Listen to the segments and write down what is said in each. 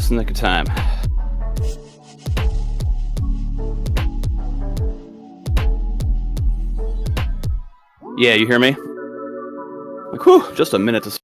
Just in the nick of time. Yeah, you hear me? Like, whew, just a minute to...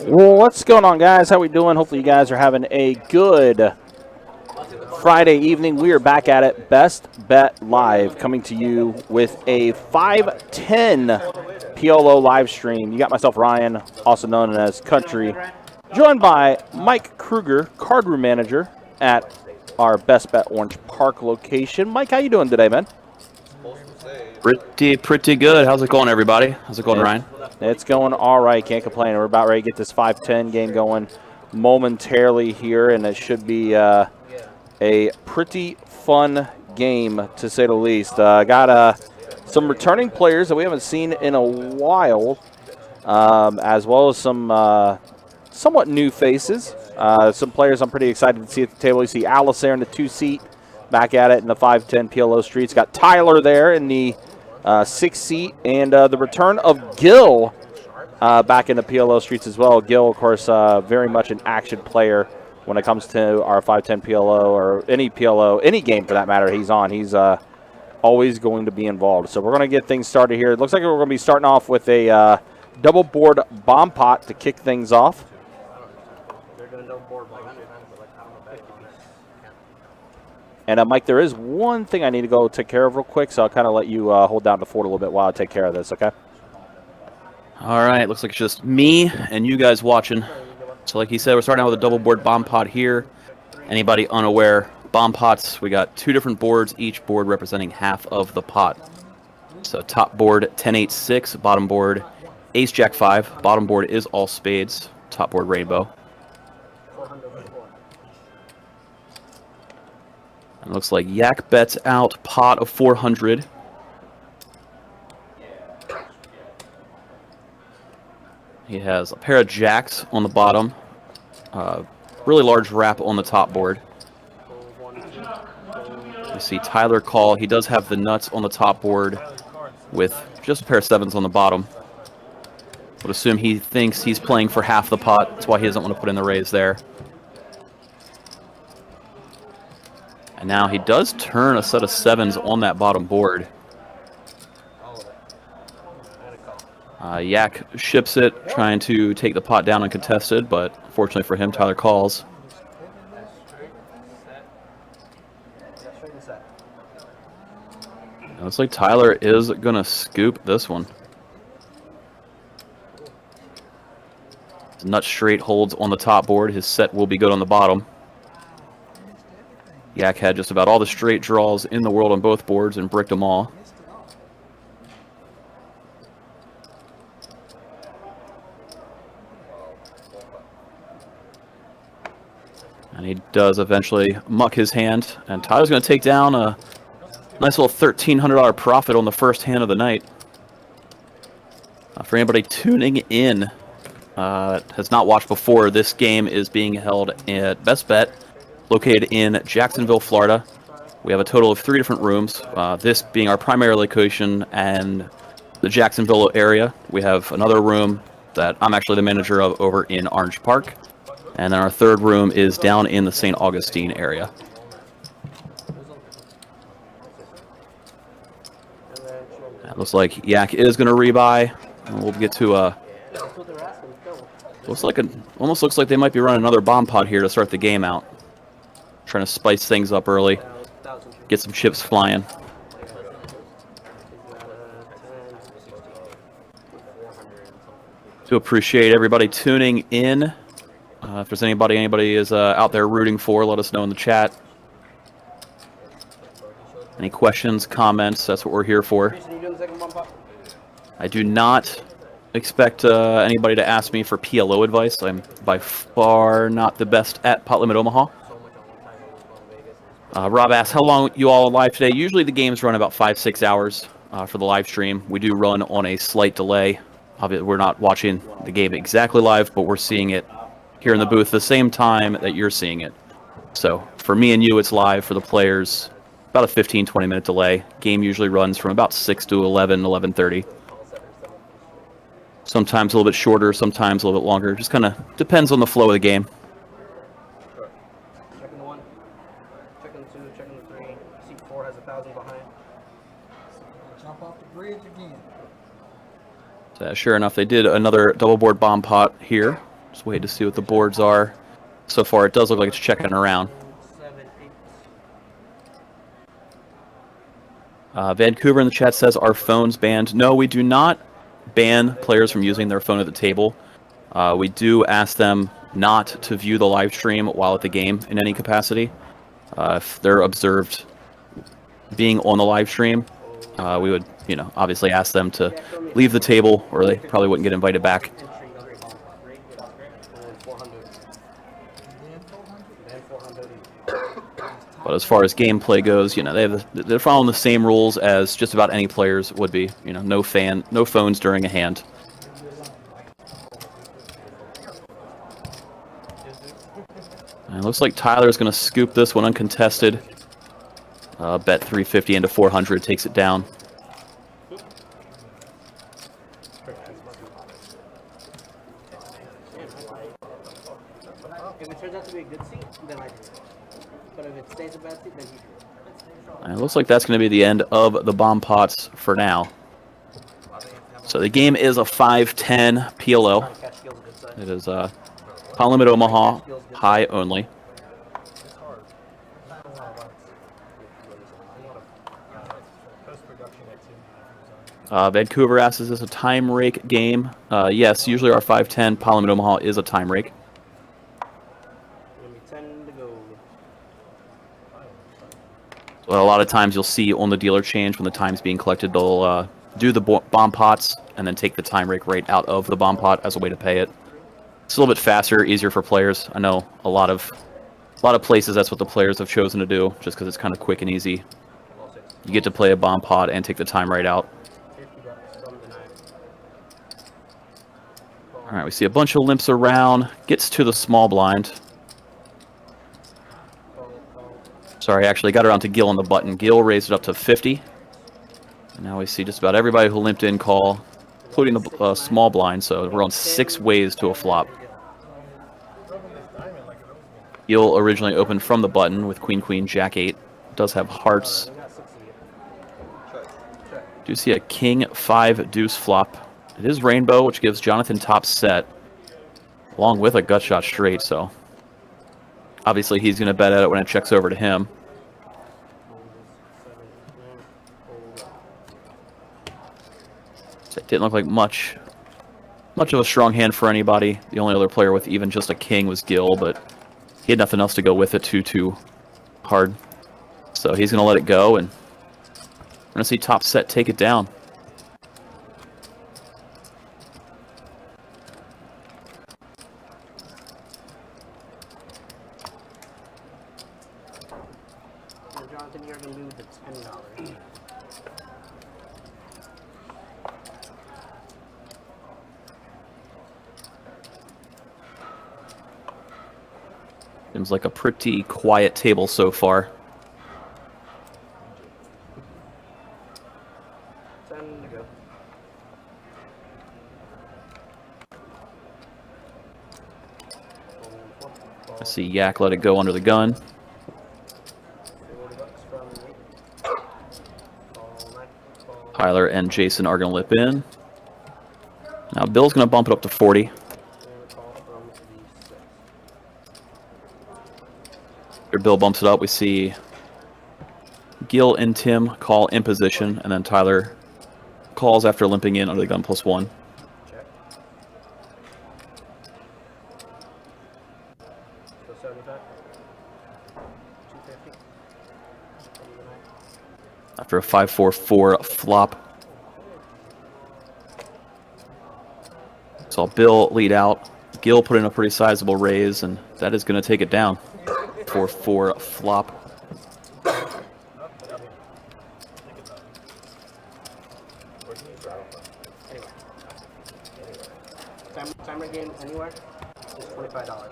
Well, what's going on, guys? How we doing? Hopefully you guys are having a good Friday evening. We are back at it, Best Bet Live, coming to you with a 510 PLO live stream. You got myself, Ryan, also known as Country, joined by Mike Kruger, card room manager at our Best Bet Orange Park location. Mike, how you doing today, man? Pretty good. How's it going, everybody? How's it going, Ryan? It's going all right. Can't complain. We're about ready to get this 5-10 game going momentarily here, and it should be a pretty fun game, to say the least. Got some returning players that we haven't seen in a while, as well as some somewhat new faces. Some players I'm pretty excited to see at the table. You see Alice there in the 2-seat, back at it in the 5-10 PLO Streets. Got Tyler there in the 6-seat, and the return of Gil back in the PLO Streets as well. Gil, of course, very much an action player when it comes to our 5-10 PLO or any PLO, any game for that matter he's on. He's always going to be involved. So we're going to get things started here. It looks like we're going to be starting off with a double board bomb pot to kick things off. And, Mike, there is one thing I need to go take care of real quick, so I'll kind of let you hold down the fort a little bit while I take care of this, okay? All right, looks like it's just me and you guys watching. So like he said, we're starting out with a double board bomb pot here. Anybody unaware, bomb pots, we got two different boards, each board representing half of the pot. So top board 10-8-6, bottom board Ace-Jack-5, bottom board is all spades, top board rainbow. And looks like Yak bets out pot of 400. He has a pair of jacks on the bottom, really large wrap on the top board. You see Tyler call. He does have the nuts on the top board with just a pair of sevens on the bottom. Would assume he thinks he's playing for half the pot. That's why he doesn't want to put in the raise there. And now he does turn a set of sevens on that bottom board. Yak ships it, trying to take the pot down uncontested, but fortunately for him, Tyler calls. It looks like Tyler is going to scoop this one. His nut straight holds on the top board. His set will be good on the bottom. Yak had just about all the straight draws in the world on both boards and bricked them all. And he does eventually muck his hand. And Tyler's going to take down a nice little $1,300 profit on the first hand of the night. For anybody tuning in has not watched before, this game is being held at Best Bet, located in Jacksonville, Florida. We have a total of 3 different rooms, this being our primary location and the Jacksonville area. We have another room that I'm actually the manager of over in Orange Park. And then our third room is down in the St. Augustine area. It looks like Yak is going to rebuy. And we'll get to almost looks like they might be running another bomb pot here to start the game out. Trying to spice things up early. Get some chips flying. To appreciate everybody tuning in. If there's anybody is out there rooting for, let us know in the chat. Any questions, comments, that's what we're here for. I do not expect anybody to ask me for PLO advice. I'm by far not the best at Pot Limit Omaha. Rob asks, how long you all live today? Usually the games run about 5-6 hours for the live stream. We do run on a slight delay. Obviously, we're not watching the game exactly live, but we're seeing it here in the booth the same time that you're seeing it. So for me and you, it's live. For the players, about a 15-20 minute delay. Game usually runs from about 6 to 11, 11:30. Sometimes a little bit shorter, sometimes a little bit longer. Just kind of depends on the flow of the game. Checking the 1, checking the 2, checking the 3. Seat 4 has 1,000 behind. Jump off the bridge again. Sure enough, they did another double board bomb pot here. Just wait to see what the boards are. So far, it does look like it's checking around. 7, 8. Vancouver in the chat says, are phones banned? No, we do not ban players from using their phone at the table. We do ask them not to view the live stream while at the game in any capacity. If they're observed being on the live stream, we would, obviously ask them to leave the table, or they probably wouldn't get invited back. But as far as gameplay goes, they're following the same rules as just about any players would be. No phones during a hand. And it looks like Tyler's going to scoop this one uncontested. Bet 350 into 400 takes it down. If it turns out to be a good seat, then I do it. But if it stays a bad seat, then you do it. And it looks like that's going to be the end of the bomb pots for now. So the game is a 5-10 PLO. It is Pot Limit Omaha, high only. Vancouver asks, is this a time rake game? Yes, usually our 5-10 Pot Limit Omaha is a time rake. 10 to go. Well, a lot of times you'll see on the dealer change when the time's being collected, they'll do the bomb pots and then take the time rake right out of the bomb pot as a way to pay it. It's a little bit faster, easier for players. I know a lot of places that's what the players have chosen to do, just because it's kind of quick and easy. You get to play a bomb pot and take the time right out. All right, we see a bunch of limps around. Gets to the small blind. Sorry, actually got around to Gil on the button. Gil raised it up to 50. And now we see just about everybody who limped in call, including the small blind. So we're on 6 ways to a flop. Gil originally opened from the button with Queen, Queen, Jack 8. Does have hearts. Do see a King 5 deuce flop. It is rainbow, which gives Jonathan top set, along with a gut shot straight. So obviously he's going to bet at it when it checks over to him. So it didn't look like much of a strong hand for anybody. The only other player with even just a king was Gil, but he had nothing else to go with it too hard. So he's going to let it go, and we're going to see top set take it down. Seems like a pretty quiet table so far. Time to go. I see Yak let it go under the gun. 40 bucks from me. Call 9. Call Tyler and Jason are going to lip in. Now Bill's going to bump it up to 40. and call from the 6. After Bill bumps it up, we see Gil and Tim call in position, and then Tyler calls after limping in under the gun +1. Check. So 75. 250. After a 5-4-4 flop. Saw Bill lead out. Gil put in a pretty sizable raise, and that is going to take it down. 4-4 flop. Anyway. Timer game anywhere is $25.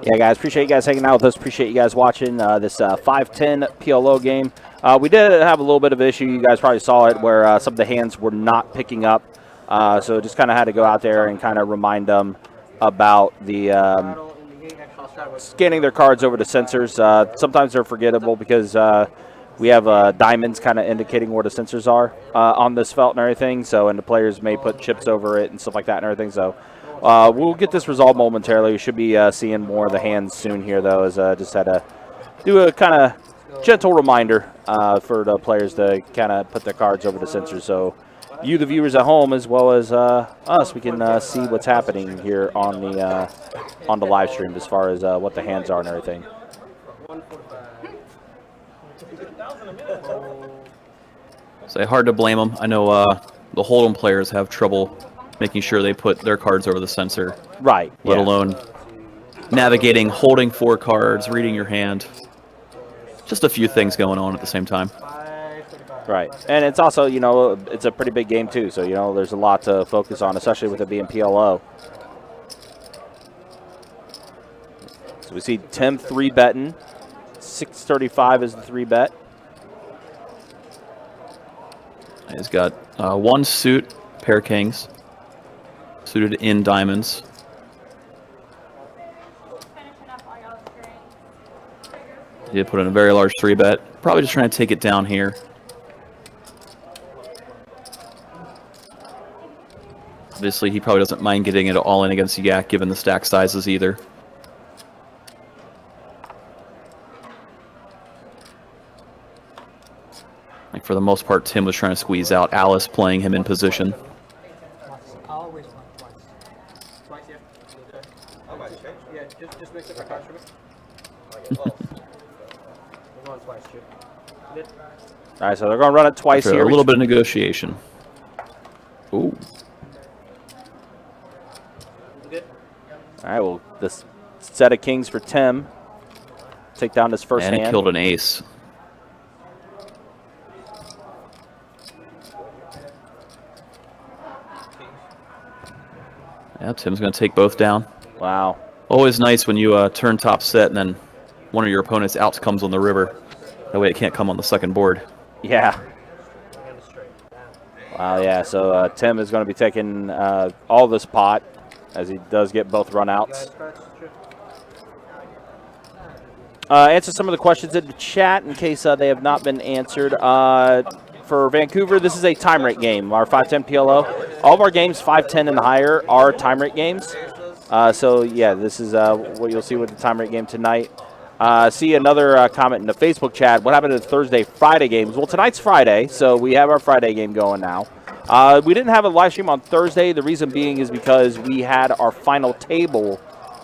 Yeah, guys, appreciate you guys hanging out with us. Appreciate you guys watching this 5-10 PLO game. We did have a little bit of an issue. You guys probably saw it where some of the hands were not picking up. So just kind of had to go out there and kind of remind them about the scanning their cards over to sensors. Sometimes they're forgettable because we have diamonds kind of indicating where the sensors are on this felt and everything. So, and the players may put chips over it and stuff like that and everything. So we'll get this resolved momentarily. We should be seeing more of the hands soon here, though, as just had to do a kind of gentle reminder for the players to kind of put their cards over the sensors. So you, the viewers at home, as well as us, we can see what's happening here on the live stream as far as what the hands are and everything. So hard to blame them. I know the Hold'em players have trouble making sure they put their cards over the sensor. Right. Let alone navigating, holding 4 cards, reading your hand. Just a few things going on at the same time. Right. And it's also, you know, it's a pretty big game too. So, you know, there's a lot to focus on, especially with it being PLO. So we see Tim 3-betting. 635 is the 3-bet. He's got 1 suit, pair kings, suited in diamonds. He did put in a very large 3-bet. Probably just trying to take it down here. Obviously, he probably doesn't mind getting it all in against Yak, given the stack sizes either. Like for the most part, Tim was trying to squeeze out Alice, playing him in position. I always win twice. Twice, yeah. Yeah, just mix up our cards for me. We're going twice, Chip. Good. All right, so they're going to run it twice After here. a little bit of negotiation. Ooh. Good. All right, well, this set of kings for Tim. Take down his first And hand. he killed an ace. Yeah, Tim's going to take both down. Wow. Always nice when you turn top set and then one of your opponent's outs comes on the river. That way it can't come on the second board. Yeah. Wow, yeah, so Tim is going to be taking all this pot as he does get both runouts. Answer some of the questions in the chat in case they have not been answered. For Vancouver, this is a time rate game, our 5-10 PLO. All of our games, 5-10 and higher, are time rate games. So, yeah, this is what you'll see with the time rate game tonight. See another comment in the Facebook chat. What happened to the Thursday, Friday games? Well, tonight's Friday, so we have our Friday game going now. We didn't have a live stream on Thursday. The reason being is because we had our final table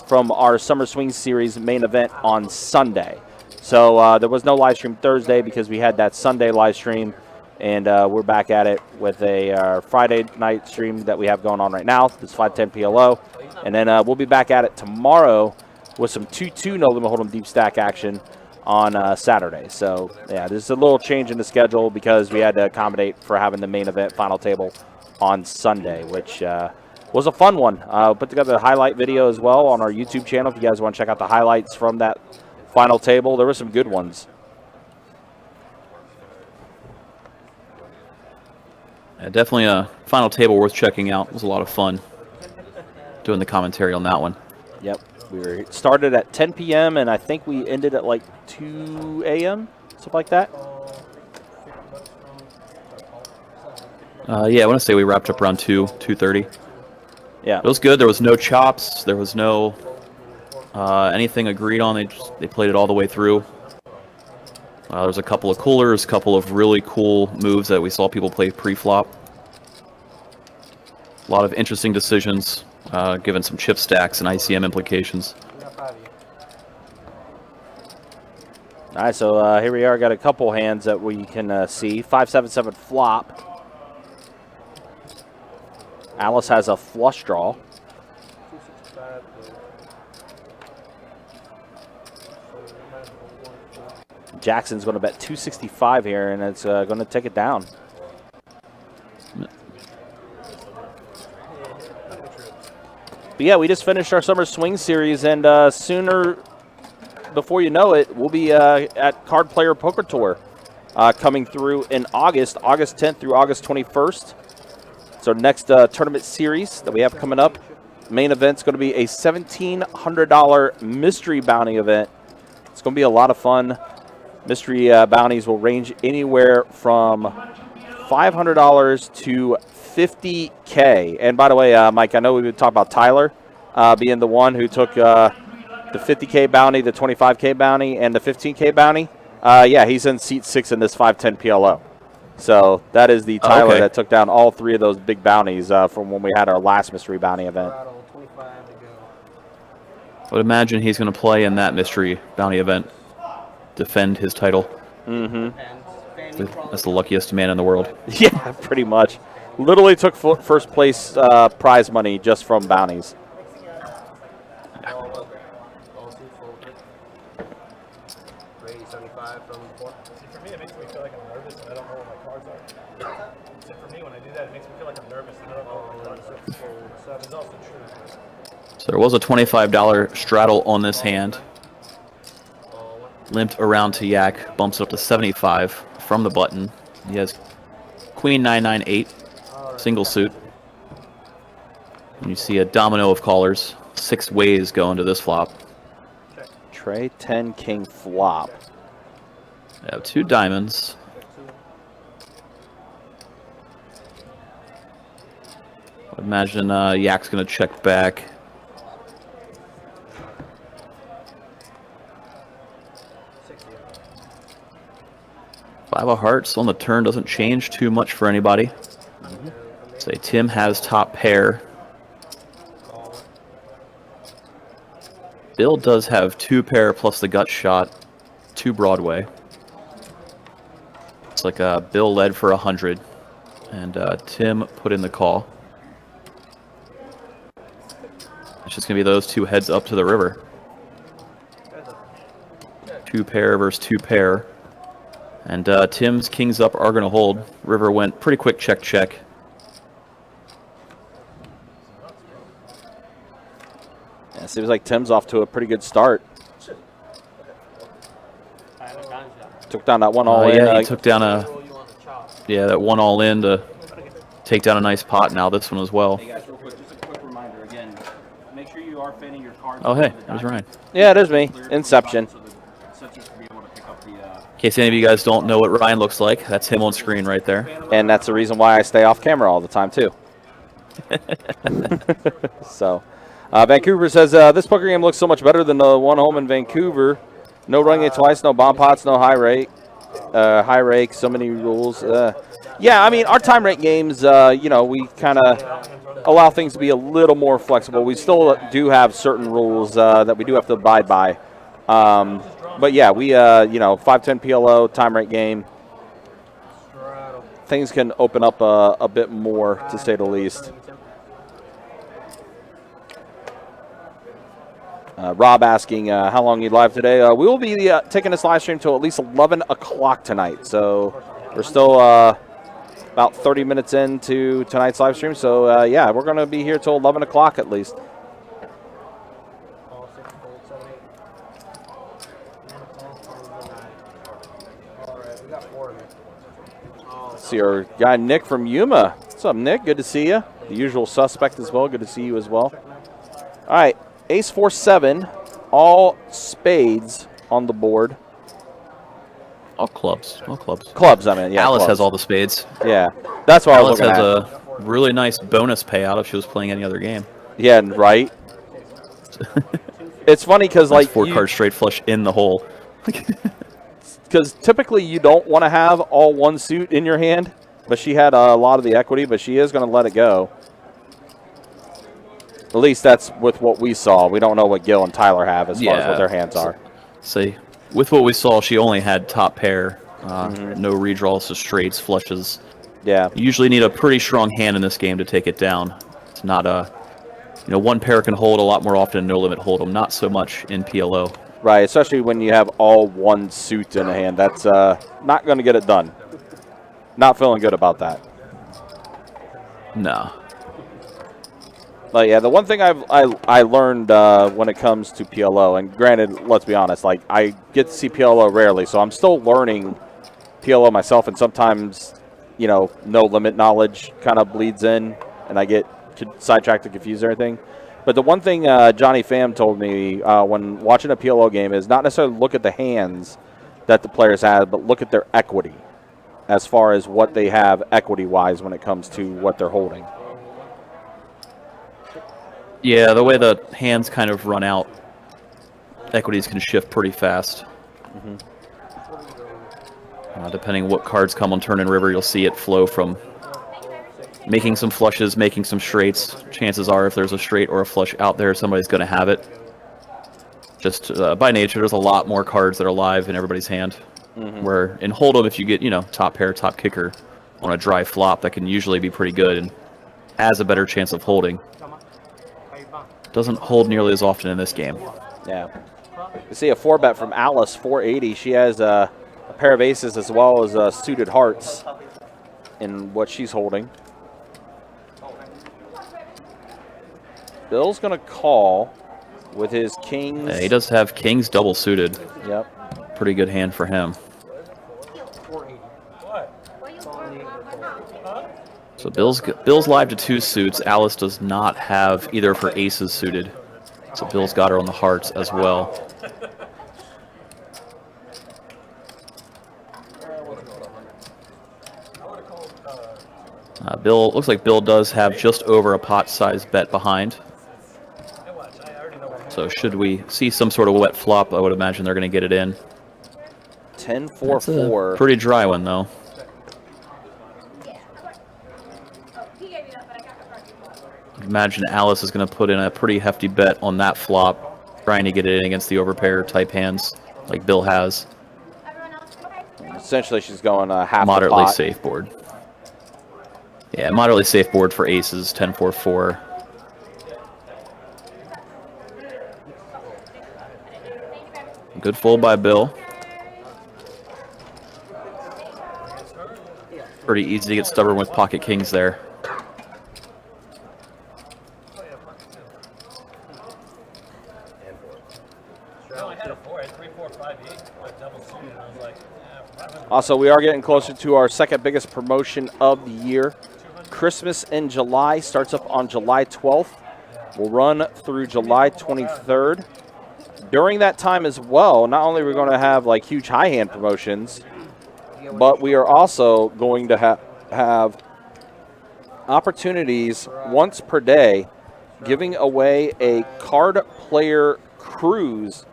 from our Summer Swing Series main event on Sunday. So there was no live stream Thursday because we had that Sunday live stream. And we're back at it with a Friday night stream that we have going on right now. This 5-10 PLO. And then we'll be back at it tomorrow with some 2-2 No Limit Hold'em Deep Stack action on Saturday. So, yeah, this is a little change in the schedule because we had to accommodate for having the main event final table on Sunday, which was a fun one. Put together a highlight video as well on our YouTube channel if you guys want to check out the highlights from that final table. There were some good ones. Yeah, definitely a final table worth checking out. It was a lot of fun doing the commentary on that one. Yep. We started at 10 p.m. and I think we ended at like 2 a.m., something like that. Yeah, I want to say we wrapped up around 2:30. Yeah. It was good. There was no chops. There was no anything agreed on. They played it all the way through. There's a couple of coolers, a couple of really cool moves that we saw people play pre-flop. A lot of interesting decisions, given some chip stacks and ICM implications. All right, so here we are. Got a couple hands that we can see. 5-7-7 flop. Alice has a flush draw. Jackson's going to bet 265 here, and it's going to take it down. But yeah, we just finished our summer swing series, and sooner, before you know it, we'll be at Card Player Poker Tour coming through in August 10th through August 21st. It's our next tournament series that we have coming up. Main event's going to be a $1,700 mystery bounty event. It's going to be a lot of fun. Mystery bounties will range anywhere from $500 to $50K. And by the way, Mike, I know we would talk about Tyler being the one who took the $50K bounty, the $25K bounty, and the $15K bounty. Yeah, he's in seat 6 in this 510 PLO. So that is the Tyler that took down all 3 of those big bounties from when we had our last mystery bounty event. I would imagine he's going to play in that mystery bounty event, defend his title. Mm-hmm. That's the luckiest man in the world. Yeah, pretty much. Literally took first place prize money just from bounties. For me, it makes me feel like I'm nervous and I don't know what my cards are. So for me, when I do that, it makes me feel like I'm nervous and I don't know what my cards are. So it's also true. So there was a $25 straddle on this hand. Limped around to Yak, bumps it up to 75 from the button. He has Queen 998, single suit. And you see a domino of callers. 6 ways go into this flop. Trey 10 King flop. We have 2 diamonds. I imagine Yak's going to check back. Five of hearts on the turn doesn't change too much for anybody. Say Tim has top pair. Bill does have 2 pair plus the gut shot, 2 Broadway. It's like Bill led for 100, and Tim put in the call. It's just gonna be those 2 heads up to the river. 2 pair versus 2 pair. And Tim's kings up are going to hold. River went pretty quick check. Yeah, seems like Tim's off to a pretty good start. Took down that one all in. Yeah, he took down that one all in to take down a nice pot now, this one as well. Hey guys, real quick, just a quick reminder again. Make sure you are fanning your cards. Oh, hey, there's Ryan. Yeah, there's me. Inception. In case any of you guys don't know what Ryan looks like, that's him on screen right there. And that's the reason why I stay off camera all the time, too. So, Vancouver says, this poker game looks so much better than the one home in Vancouver. No running it twice, no bomb pots, no high rake, so many rules. Yeah, I mean, our time rate games, you know, we kind of allow things to be a little more flexible. We still do have certain rules that we do have to abide by. But yeah, we, you know, 510 PLO, time rate game. Things can open up a bit more, to say the least. Rob asking how long you live today. We will be taking this live stream till at least 11 o'clock tonight. So we're still about 30 minutes into tonight's live stream. So, yeah, we're going to be here till 11 o'clock at least. All 6 fold, 7, 8. And a call from the 9. Alright, we got 4 of them. Oh, See our guy Nick from Yuma. What's up, Nick? Good to see you. The usual suspect as well. Good to see you as well. All right, ace 4-7, all spades on the board. All clubs. All clubs. Clubs, I mean, yeah. Alice clubs. has all the spades. Yeah, that's what Alice I was has looking at. a really nice bonus payout if she was playing any other game. Yeah, right. It's funny because Nice like 4-card straight flush in the hole. because typically you don't want to have all one suit in your hand, but she had a lot of the equity, but she is going to let it go. At least that's with what we saw. We don't know what Gil and Tyler have as far as what their hands are. See, with what we saw, she only had top pair, no redraws, so straights, flushes. Yeah. You usually need a pretty strong hand in this game to take it down. It's not a, one pair can hold a lot more often, no limit hold'em. Not so much in PLO. Right, especially when you have all one suit in a hand. That's not going to get it done. Not feeling good about that. No. But yeah, the one thing I learned when it comes to PLO, and granted, let's be honest, like I get to see PLO rarely, so I'm still learning PLO myself, and sometimes, no limit knowledge kind of bleeds in, and I get sidetracked and confused and everything. But the one thing Johnny Pham told me when watching a PLO game is not necessarily look at the hands that the players have, but look at their equity as far as what they have equity-wise when it comes to what they're holding. Yeah, the way the hands kind of run out, equities can shift pretty fast. Depending what cards come on turn and river, you'll see it flow from making some flushes, making some straights. Chances are, if there's a straight or a flush out there, somebody's going to have it. Just by nature, there's a lot more cards that are live in everybody's hand. Where in hold'em, if you get top pair, top kicker on a dry flop, that can usually be pretty good and has a better chance of holding. Doesn't hold nearly as often in this game. Yeah. You see a 4-bet from Alice, 480. She has a pair of aces as well as suited hearts in what she's holding. Bill's going to call with his kings. Yeah, he does have kings double suited. Yep. Pretty good hand for him. 480. So Bill's live to 2 suits. Alice does not have either of her aces suited. So Bill's got her on the hearts as well. Looks like Bill does have just over a pot-sized bet behind. So should we see some sort of wet flop, I would imagine they're going to get it in. 10-4-4. Pretty dry one, though. Imagine Alice is going to put in a pretty hefty bet on that flop, trying to get it in against the overpair type hands like Bill has. Essentially, she's going half Moderately the pot. safe board. Yeah, moderately safe board for aces, 10-4-4. Good fold by Bill. Pretty easy to get stubborn with pocket kings there. Also, we are getting closer to our second biggest promotion of the year. Christmas in July starts up on July 12th. Will run through July 23rd. During that time as well, not only are we going to have like huge high hand promotions, but we are also going to have opportunities once per day giving away a card player cruise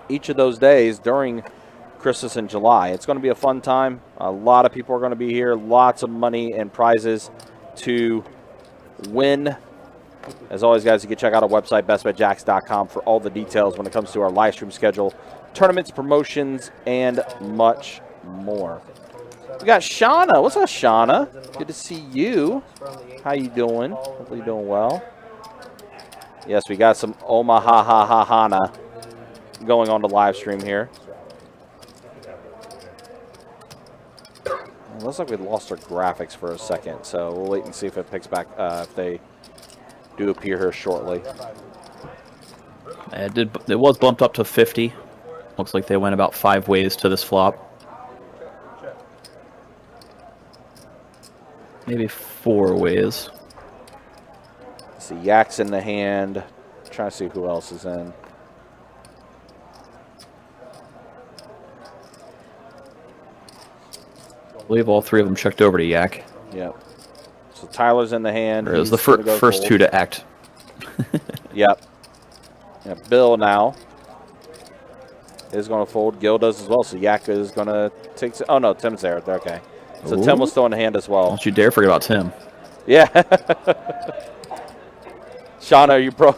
each of those days during Christmas in July. It's going to be a fun time. A lot of people are going to be here. Lots of money and prizes to win. As always, guys, you can check out our website, bestbetjacks.com, for all the details when it comes to our live stream schedule, tournaments, promotions, and much more. We got Shauna. What's up, Shauna? Good to see you. How you doing? Hopefully you're doing well. Yes, we got some Omaha Hana going on the live stream here. looks like we lost our graphics for a second, so we'll wait and see if it picks back, if they do appear here shortly. It was bumped up to 50. Looks like they went about 5 ways to this flop. Maybe 4 ways. See, Yak's in the hand. Trying to see who else is in. I believe all 3 of them checked over to Yak. Yep. So Tyler's in the hand. It was the first 2 to act. Yep. Yep. Bill now is going to fold. Gil does as well. So Yak is going to take. Oh no, Tim's there. Okay. So Ooh. Tim was still in the hand as well. Don't you dare forget about Tim. Yeah. Sean, are you pro?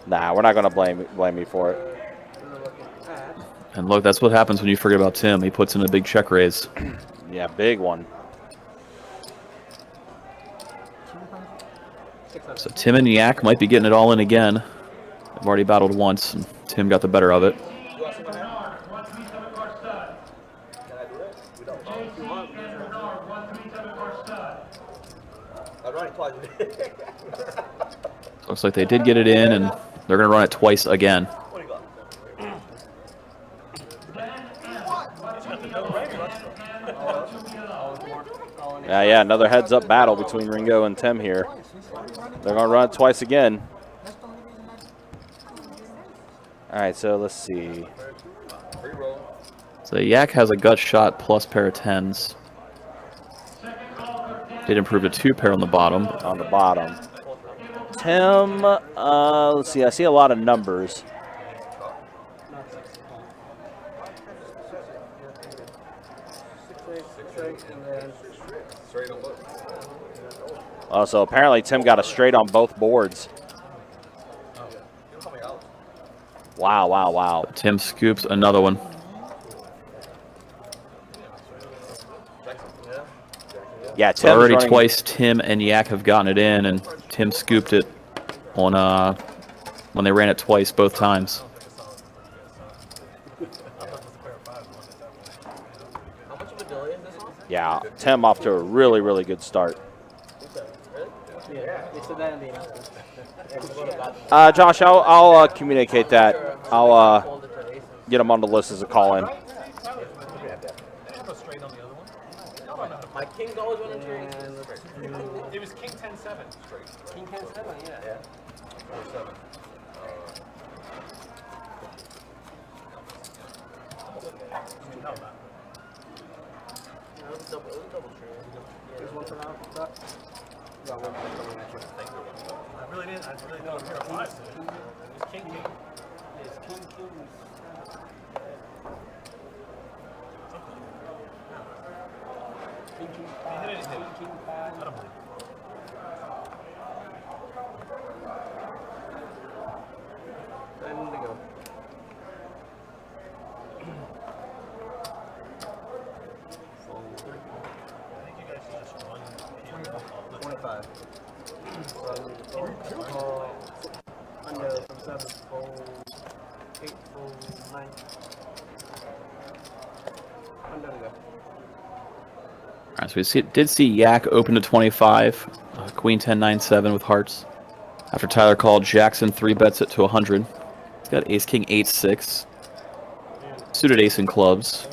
Nah, we're not going to blame me for it. And look, that's what happens when you forget about Tim. He puts in a big check raise. Yeah, big one. So Tim and Yak might be getting it all in again. They've already battled once, and Tim got the better of it. Looks like they did get it in, and they're going to run it twice again. Yeah, another heads-up battle between Ringo and Tim here. They're going to run it twice again. All right, so let's see. So Yak has a gut shot plus pair of 10s. Did improve to 2 pair on the bottom. On the bottom. Tim, let's see. I see a lot of numbers. So apparently Tim got a straight on both boards. Wow, wow, wow. Tim scoops another one. Yeah, so already twice Tim and Yak have gotten it in, and Tim scooped it on when they ran it twice both times. Yeah, Tim off to a really, really good start. Josh, I'll communicate that. I'll get him on the list as a call-in. My king's always went into It was king 10-7 straight. King 10-7, yeah. Or 7. I really didn't know here a 5. It was king. It's king. I don't believe it. And to go. I think you guys should just run 25. Under from 7, fold 8, fold 9. I'm done to go. All right, so we did see Yak open to 25, Queen 10-9-7 with hearts. After Tyler called, Jackson 3-bets it to 100. He's got Ace King 8-6, suited Ace in clubs.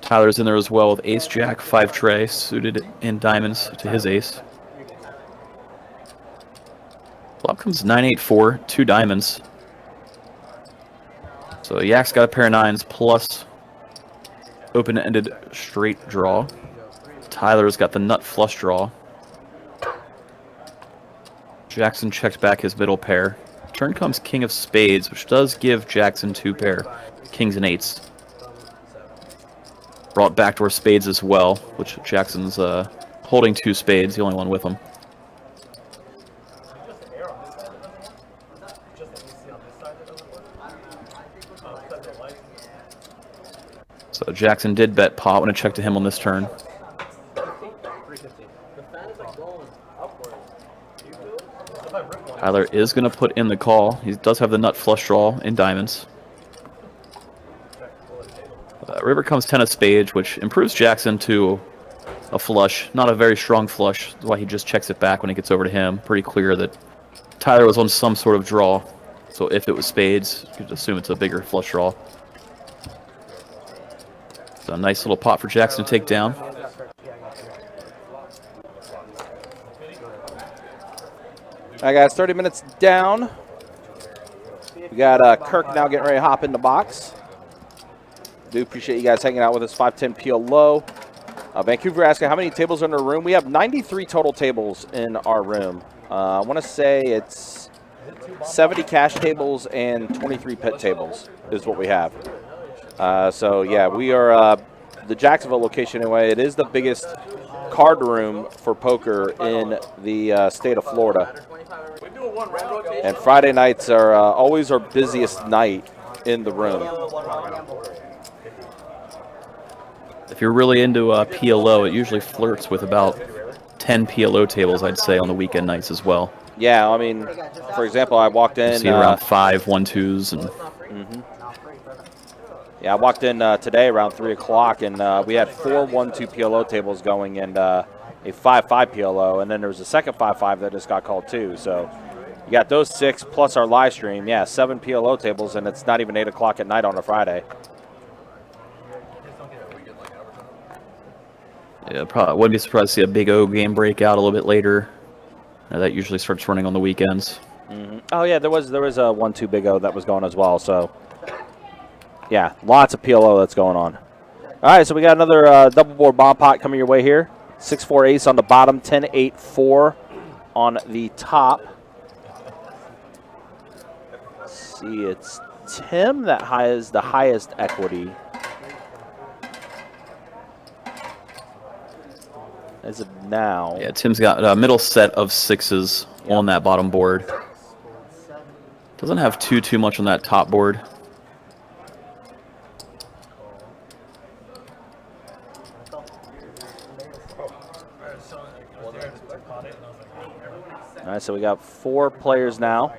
Tyler's in there as well with Ace Jack 5 tray, suited in diamonds to his ace. Flop comes 9-8-4, 2 diamonds. So Yak's got a pair of 9s plus open-ended straight draw. Tyler's got the nut flush draw. Jackson checked back his middle pair. Turn comes king of spades, which does give Jackson 2 pair, kings and 8s. Brought backdoor spades as well, which Jackson's holding 2 spades, the only one with him. So Jackson did bet pot when it checked to him on this turn. Tyler is going to put in the call. He does have the nut flush draw in diamonds. River comes 10 of spades, which improves Jackson to a flush. Not a very strong flush. That's why he just checks it back when it gets over to him. Pretty clear that Tyler was on some sort of draw. So if it was spades, you could assume it's a bigger flush draw. So a nice little pot for Jackson to take down. All right, guys, 30 minutes down. We got Kirk now getting ready to hop in the box. Do appreciate you guys hanging out with us. 510 PLO. Vancouver asking how many tables are in our room. We have 93 total tables in our room. I want to say it's 70 cash tables and 23 pit tables is what we have. So, yeah, we are the Jacksonville location anyway. It is the biggest card room for poker in the state of Florida. And Friday nights are always our busiest night in the room. If you're really into PLO, it usually flirts with about 10 PLO tables, I'd say, on the weekend nights as well. Yeah, I mean, for example, I walked in. You see around 5 1-2s. And Yeah, I walked in today around 3 o'clock, and we had 4 1-2 PLO tables going and a 5-5 PLO, and then there was a second 5-5 that just got called too. So you got those 6 plus our live stream. Yeah, 7 PLO tables, and it's not even 8 o'clock at night on a Friday. Yeah, probably wouldn't be surprised to see a big O game break out a little bit later. That usually starts running on the weekends. Oh yeah, there was a 1-2 Big O that was going as well. So yeah, lots of PLO that's going on. All right, so we got another double board bomb pot coming your way here. 6-4 ace on the bottom, 10-8-4 on the top. Let's see, it's Tim that has the highest equity. As of now. Yeah, Tim's got a middle set of 6s on that bottom board. Doesn't have too much on that top board. All right, so we got 4 players now.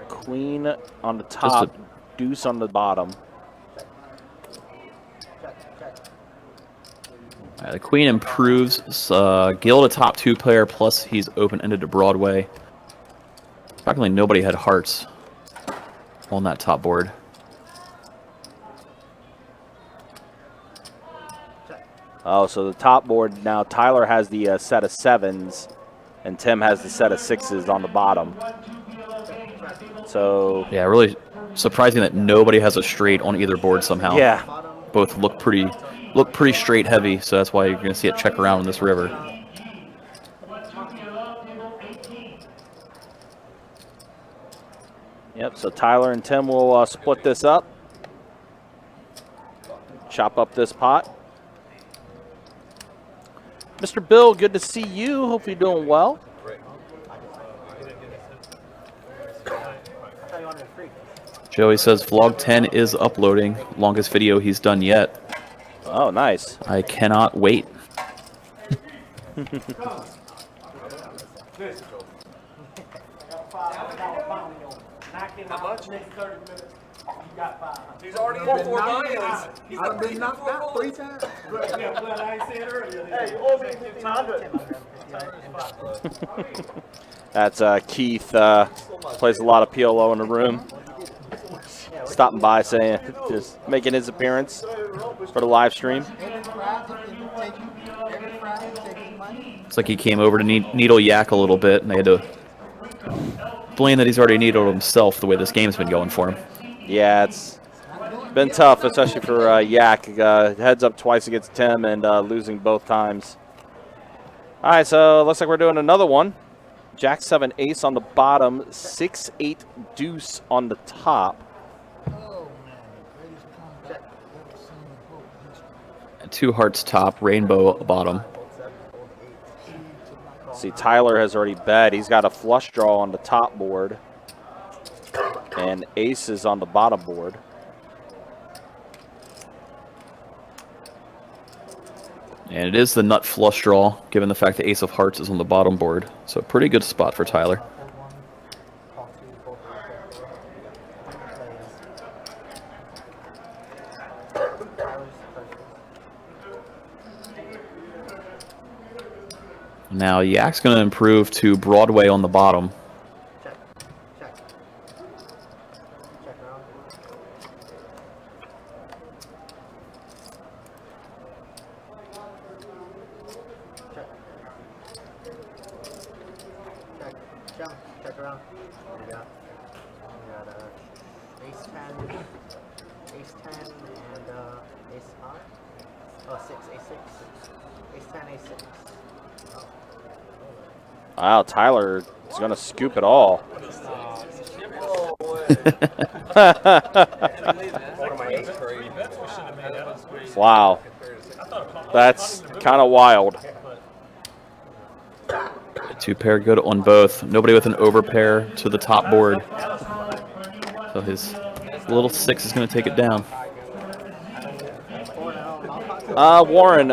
Queen on the top, deuce on the bottom. The queen improves. Guild a top 2 player, plus he's open-ended to Broadway. Practically nobody had hearts on that top board. Oh, so the top board now, Tyler has the set of 7s, and Tim has the set of 6s on the bottom. So yeah, really surprising that nobody has a straight on either board somehow. Yeah. Both look pretty straight heavy, so that's why you're going to see it check around in this river. Yep, so Tyler and Tim will split this up. Chop up this pot. Mr. Bill, good to see you. Hope you're doing well. Joey says vlog 10 is uploading. Longest video he's done yet. Oh, nice. I cannot wait. How much? He's already in 4 millions. He's been knocked out 3 times. Yeah, well, I said earlier. Hey, you owe me 1,500. That's Keith. Plays a lot of PLO in the room. Stopping by, saying, just making his appearance for the live stream. It's like he came over to needle yak a little bit, and they had to blame that he's already needled himself the way this game's been going for him. Yeah, it's been tough, especially for Yak. Heads up twice against Tim and losing both times. All right, so looks like we're doing another one. Jack 7 ace on the bottom, 6-8 deuce on the top. And 2 hearts top, rainbow bottom. See, Tyler has already bet. He's got a flush draw on the top board and aces on the bottom board. And it is the nut flush draw, given the fact the ace of hearts is on the bottom board. So a pretty good spot for Tyler. Now, Yak's going to improve to Broadway on the bottom. Check. Check. Check around. Check. Check. Jump. Check around. What do you got? We got ace 10, ace 10, and ace 5. Oh, 6, ace 6. Ace 10, ace 6. Wow, Tyler is going to scoop it all. Wow. That's kind of wild. 2-pair good on both. Nobody with an overpair to the top board. So his little 6 is going to take it down. Warren,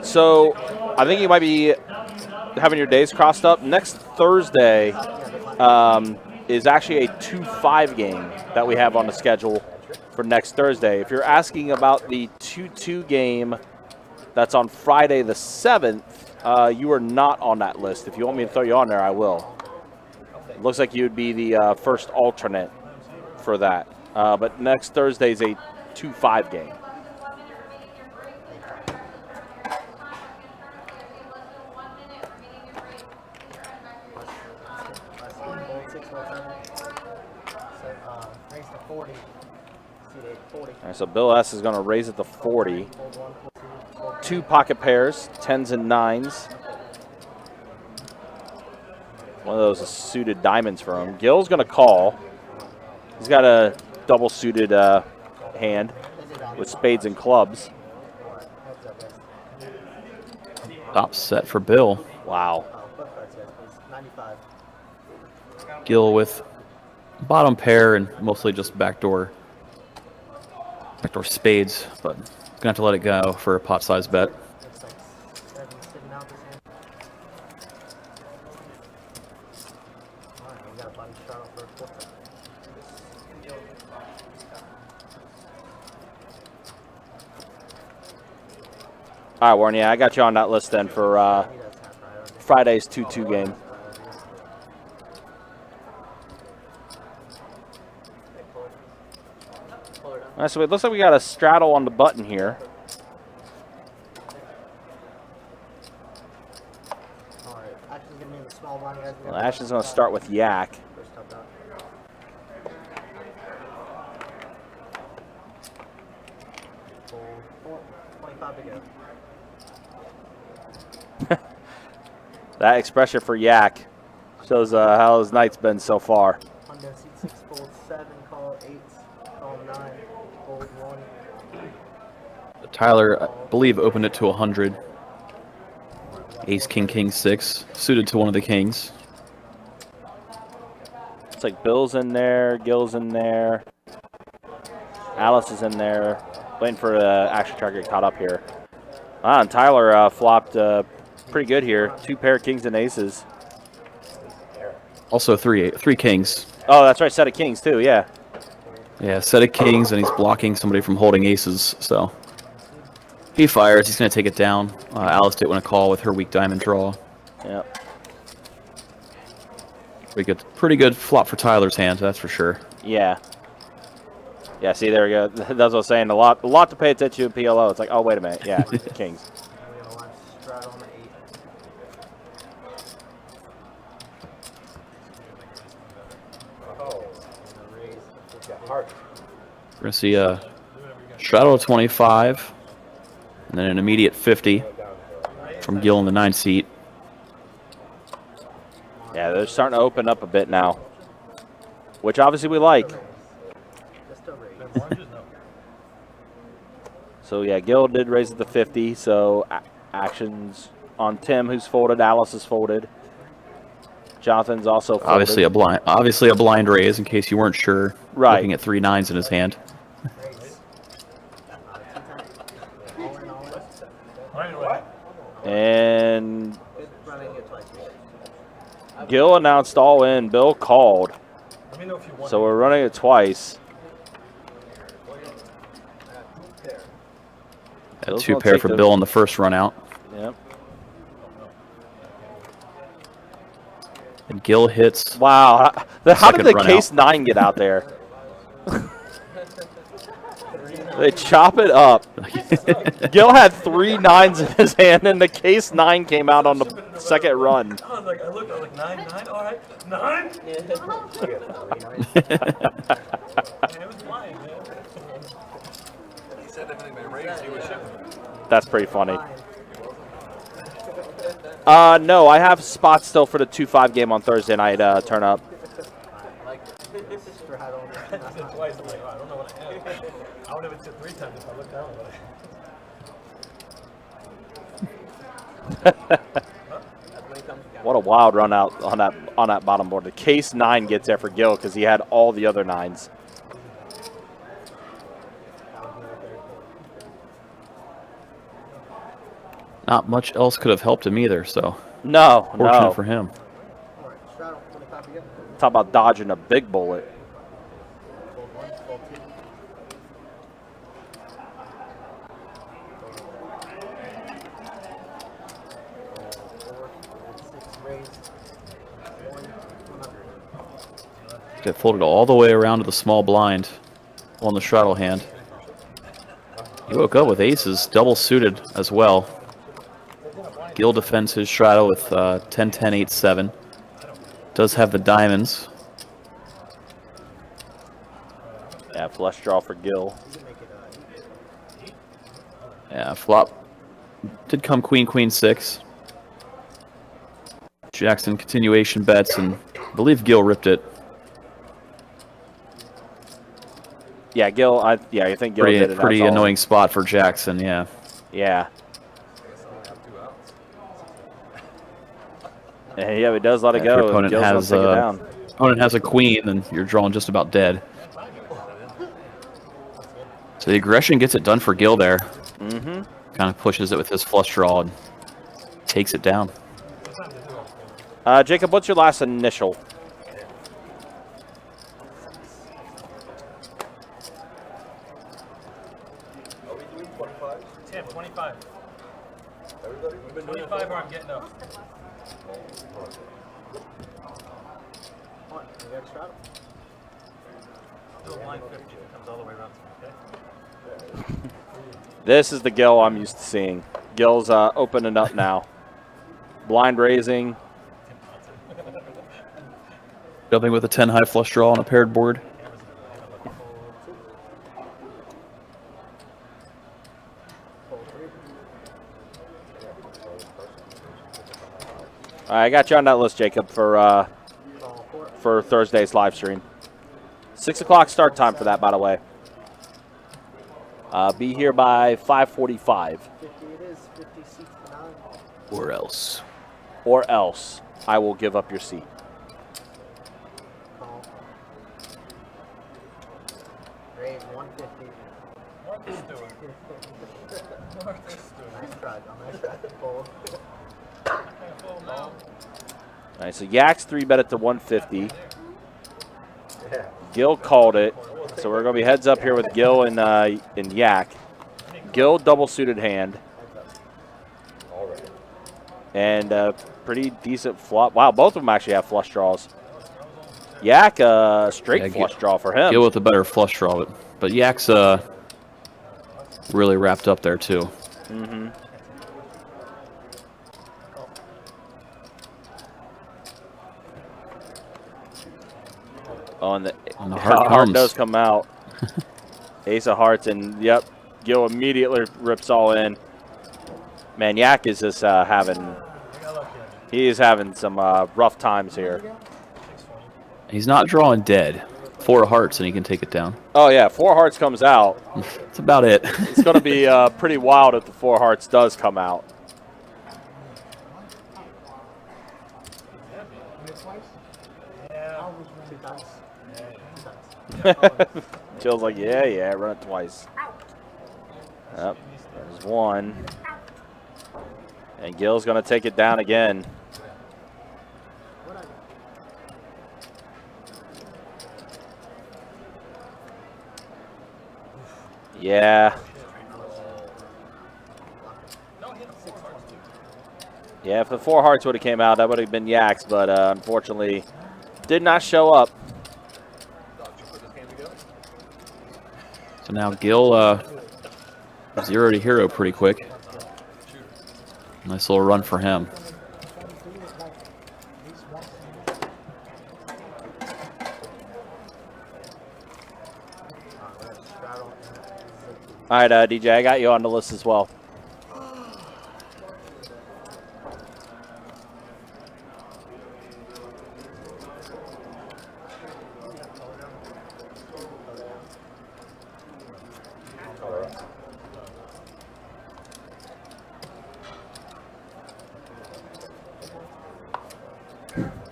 so I think you might be having your days crossed up. Next Thursday is actually a 2-5 game that we have on the schedule for next Thursday. If you're asking about the 2-2 game that's on Friday the 7th, you are not on that list. If you want me to throw you on there, I will. It looks like you would be the first alternate for that. But next Thursday is a 2-5 game. Raise to 40. All right, so Bill S is going to raise it to 40. 2 pocket pairs, 10s and 9s. One of those is suited diamonds for him. Gil's going to call. He's got a double suited hand with spades and clubs. Top set for Bill. Wow. Gil with bottom pair and mostly just backdoor spades, but gonna have to let it go for a pot size bet. All right, Warren, yeah, I got you on that list then for Friday's 2-2 game. All right, so it looks like we got a straddle on the button here. Well, Ashton's going to start with Yak. 25 to go. That expression for Yak shows how his night's been so far. Unknown seat 6, fold 7, call 8, call 9, fold 1. Tyler, I believe, opened it to 100. Ace, king, king, 6, suited to one of the kings. It's like Bill's in there, Gil's in there, Alice is in there, waiting for action chart to get caught up here. Ah, and Tyler flopped pretty good here. 2 pair of kings and aces. Also three kings. Oh, that's right, set of kings too, yeah. Yeah, set of kings, and he's blocking somebody from holding aces, so. He fires, he's going to take it down. Alice didn't want to call with her weak diamond draw. Yep. Pretty good flop for Tyler's hand, that's for sure. Yeah. Yeah, see, there we go. That's what I was saying. A lot to pay attention to in PLO. It's like, oh, wait a minute. Yeah, kings. We're going to see a straddle of 25, and then an immediate 50 from Gil in the 9 seat. Yeah, they're starting to open up a bit now, which obviously we like. So, yeah, Gil did raise it to 50, so actions on Tim, who's folded. Alice is folded. Jonathan's also folded. Obviously a blind raise, in case you weren't sure. Right. Looking at 3 9s in his hand. And Gil announced all in. Bill called. So we're running it twice. A 2 pair for Bill on the first run out. Yep. And Gil hits. Wow. How did Second the run case out. 9 get out there? They chop it up. Gil had 3 9s in his hand, and the case 9 came out on the second run. I was like, I was like, 9, all right, 9? Man, it was flying, man. He said everything they raised, he was shipping. That's pretty funny. No, I have spots still for the 2-5 game on Thursday night turn up. I said twice, I'm like, oh, I don't know what I have. I would have hit 3 times if I looked down, but What a wild run out on that bottom board. The case 9 gets there for Gil because he had all the other 9s. Not much else could have helped him either, so No, fortunate no. for him. Talk about dodging a big bullet. Get folded all the way around to the small blind on the straddle hand. He woke up with aces, double suited as well. Gil defends his straddle with 10-10, 8-7. Does have the diamonds. Yeah, flush draw for Gil. Yeah, flop did come queen, queen, 6. Jackson continuation bets, and I believe Gil ripped it. Yeah, Gil. I think Gil did it. Pretty annoying spot for Jackson. Yeah. Yeah. Yeah, he does let it If your go. opponent Gil's has gonna take it down. opponent has a queen, then you're drawing just about dead. So the aggression gets it done for Gil there. Mm-hmm. Kind of pushes it with his flush draw and takes it down. Jacob, what's your last initial? Tim, 25. 25 or I'm getting up. Do a blind 50 if it comes all the way around to me, okay? This is the Gil I'm used to seeing. Gil's opening up now. Blind raising. Jumping with a 10 high flush draw on a paired board. I got you on that list, Jacob, for Thursday's live stream. 6 o'clock start time for that, by the way. Be here by 5:45. Or else. Or else I will give up your seat. Raise 150. Marcus Stewart. Marcus Stewart. Nice try, John. Nice try. Fold. Full now. All right, so Yak's 3-bet it to 150. Gil called it, so we're going to be heads up here with Gil and Yak. Gil double suited hand. And pretty decent flop. Wow, both of them actually have flush draws. Yak, straight flush draw for him. Gil with a better flush draw, but Yak's really wrapped up there too. Mm-hmm. Oh, and the heart heart comes. does come out. Ace of hearts, and yep, Gil immediately rips all in. Man, Yak is just he is having some rough times here. He's not drawing dead. 4 hearts and he can take it down. Oh yeah, 4 hearts comes out. That's about it. It's going to be pretty wild if the 4 hearts does come out. Jill's like, yeah, run it twice. Yep, there's 1. And Gil's going to take it down again. Yeah. Yeah, if the 4 hearts would have came out, that would have been Yaks, but unfortunately did not show up. So now Gil 0 to hero pretty quick. Nice little run for him. All right, DJ, I got you on the list as well.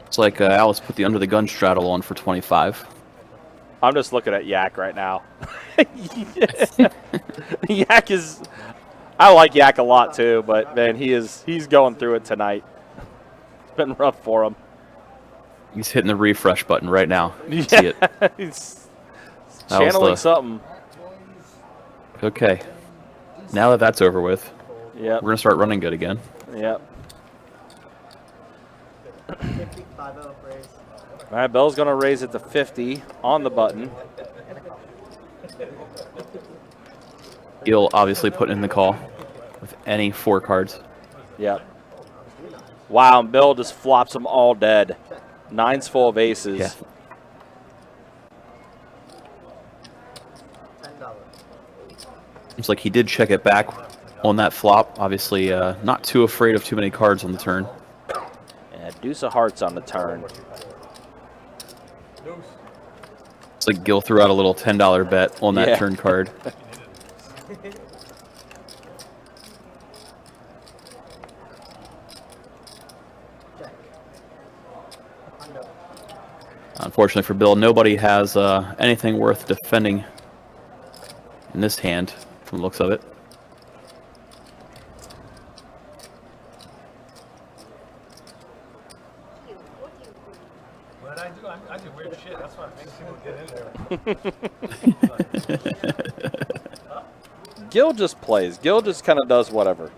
It's like Alice put the under the gun straddle on for 25. I'm just looking at Yak right now. Yak is, I like Yak a lot too, but man, he's going through it tonight. It's been rough for him. He's hitting the refresh button right now. You Yeah, see it. he's That was channeling the- something. Okay. Now that that's over with, Yep, we're gonna start running good again. yep. 50, 5-0, raise. All right, Bell's going to raise it to 50 on the button. Gil obviously putting in the call with any 4 cards. Yep. Wow, and Bill just flops them all dead. 9's full of aces. Yeah. $10. Seems like he did check it back on that flop. Obviously, not too afraid of too many cards on the turn. Yeah, deuce of hearts on the turn. It's like Gil threw out a little $10 bet on that Yeah. turn card. Check. Undo. Unfortunately for Bill, nobody has anything worth defending in this hand, from the looks of it. When I do weird shit. That's what makes people get in there. Gil just plays. Gil just kind of does whatever.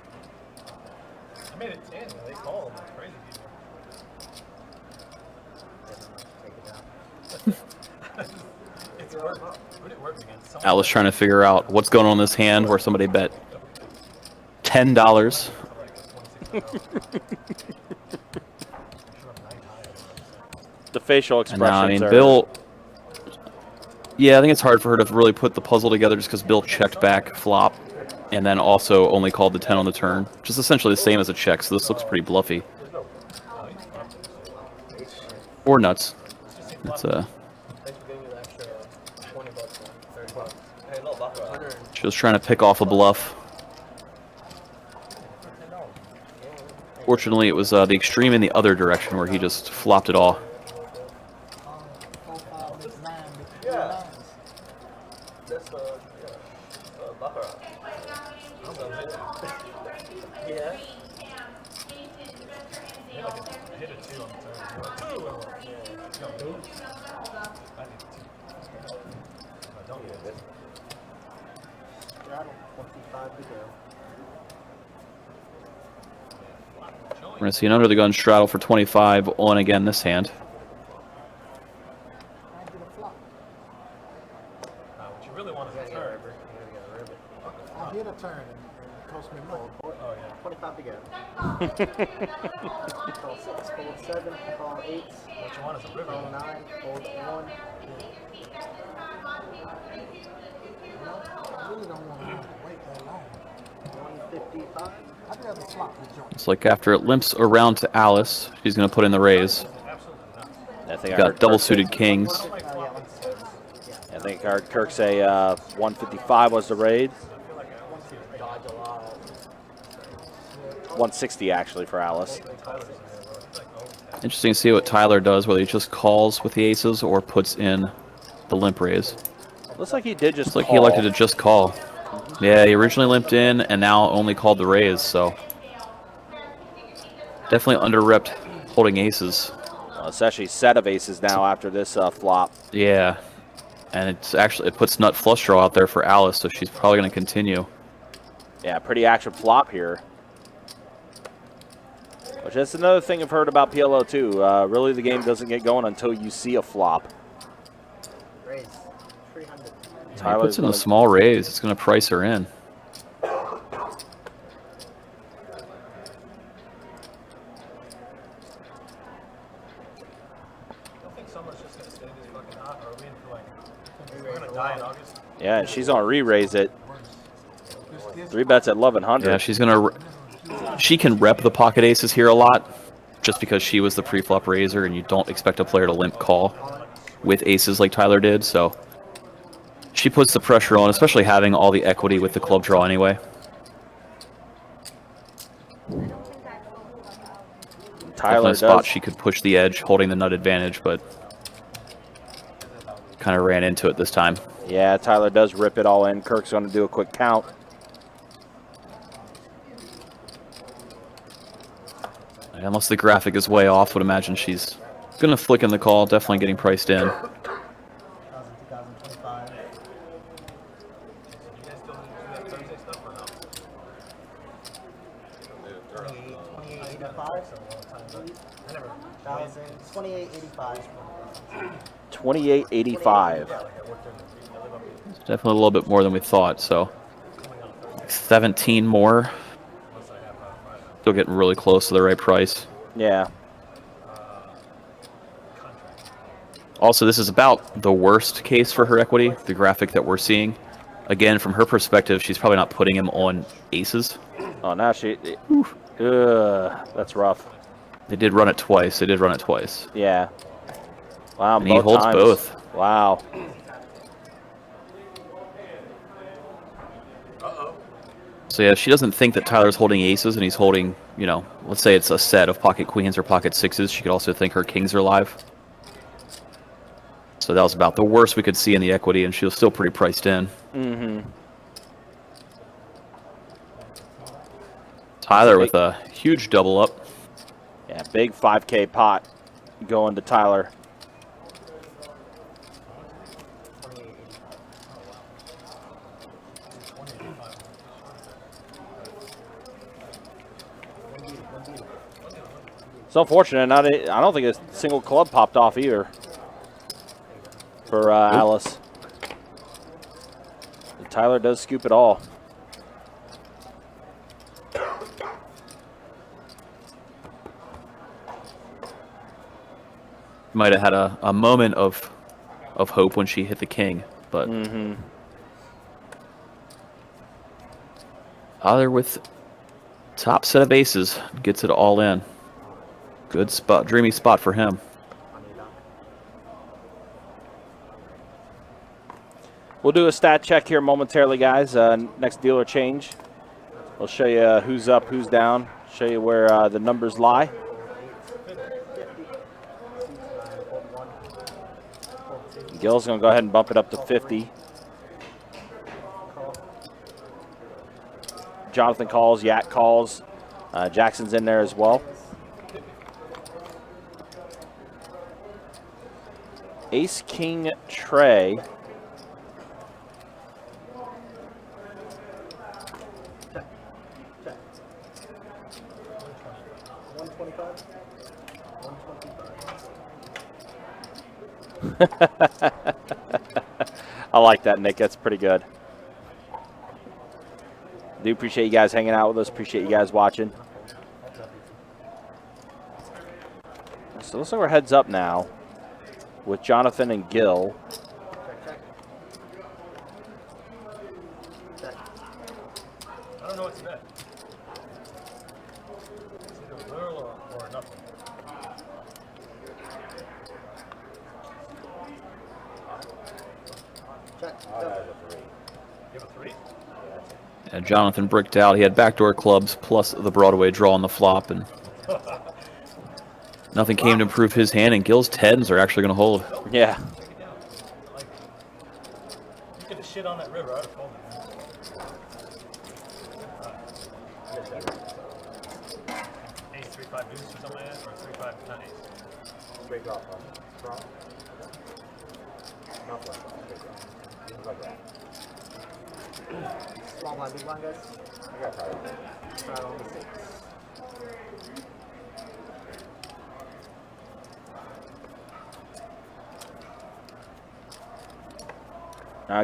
I made it 10. They call them like crazy people. Take it down. It's work. Would it work against someone? Alice trying to figure out what's going on in this hand where somebody bet $10. The facial And expressions now, I mean, are... Bill. Yeah, I think it's hard for her to really put the puzzle together just because Bill checked back flop and then also only called the 10 on the turn, which is essentially the same as a check, so this looks pretty bluffy. Or nuts. It's she was trying to pick off a bluff. Fortunately, it was the extreme in the other direction where he just flopped it all. 4, 5, 6, 9 with 4 lines. Yeah. Hit a 2 on the turn. No, I need 2. I don't get it. Straddle. 25 to go. We're going to see an under the gun straddle for 25 on again this hand. I did a flop. What you really want is a turn. I did a turn and it cost me more. Oh, yeah. 25 to go. Call 6, fold 7, call 8, What you want is a river. call 9, fold 1. I really don't want to wait that long. 155. I'd rather flop the joint. It's like after it limps around to Alice, she's going to put in the raise. I think I Got heard double Kirk say- suited kings. I think I heard Kirk say 155 was the raid. 160 actually for Alice. Interesting to see what Tyler does, whether he just calls with the aces or puts in the limp raise. Looks like he did just It's like call. he elected to just call. Yeah, he originally limped in and now only called the raise, so definitely under-repped holding aces. Well, it's actually a set of aces now after this flop. Yeah, and it puts nut flush draw out there for Alice, so she's probably going to continue. Yeah, pretty action flop here. Which that's another thing I've heard about PLO too. Really, the game doesn't get going until you see a flop. Raise 300. He puts in a small raise. It's going to price her in. Yeah, she's on re-raise it. 3 bets at 1100. Yeah, she's going to... She can rep the pocket aces here a lot, just because she was the pre-flop raiser, and you don't expect a player to limp call with aces like Tyler did, so... She puts the pressure on, especially having all the equity with the club draw anyway. Tyler a spot she could push the edge, holding the nut advantage, but kind of ran into it this time. Yeah, Tyler does rip it all in. Kirk's going to do a quick count. Unless the graphic is way off, would imagine she's going to flick in the call, definitely getting priced in. 2025. $28.85. Definitely a little bit more than we thought, so 17 more. Still getting really close to the right price. Yeah. Also, this is about the worst case for her equity, the graphic that we're seeing. Again, from her perspective, she's probably not putting him on aces. Oh, now she... that's rough. They did run it twice. They did run it twice. Yeah. Wow, and he holds times. both. Wow. So yeah, she doesn't think that Tyler's holding aces and he's holding, you know, let's say it's a set of pocket queens or pocket sixes. She could also think her kings are live. So that was about the worst we could see in the equity, and she was still pretty priced in. Mm-hmm. Tyler with a huge double up. Yeah, big 5K pot going to Tyler. It's unfortunate. I don't think a single club popped off either for Alice. Tyler does scoop it all. Might have had a moment of hope when she hit the king, but Tyler with top set of aces gets it all in. Good spot, dreamy spot for him. We'll do a stat check here momentarily, guys. Next dealer change. We'll show you who's up, who's down. Show you where the numbers lie. Gil's going to go ahead and bump it up to 50. Jonathan calls, Yak calls. Jackson's in there as well. Ace, King, Trey. I like that, Nick. That's pretty good. Do appreciate you guys hanging out with us. Appreciate you guys watching. So it looks like we're heads up now with Jonathan and Gil. I don't know what to bet. It's either little or nothing. You have a 3? And Jonathan bricked out. He had backdoor clubs plus the Broadway draw on the flop, and nothing came to improve his hand, and Gil's tens are actually going to hold. Yeah. You could have shit on that river. I'd have folded. Ace 3-5 deuce or something like that, or 3-5 not ace. Straight drop. Drop. Not flat. Straight drop. Like that. Small blind, big blind, guys. I got tired. Try on the 6.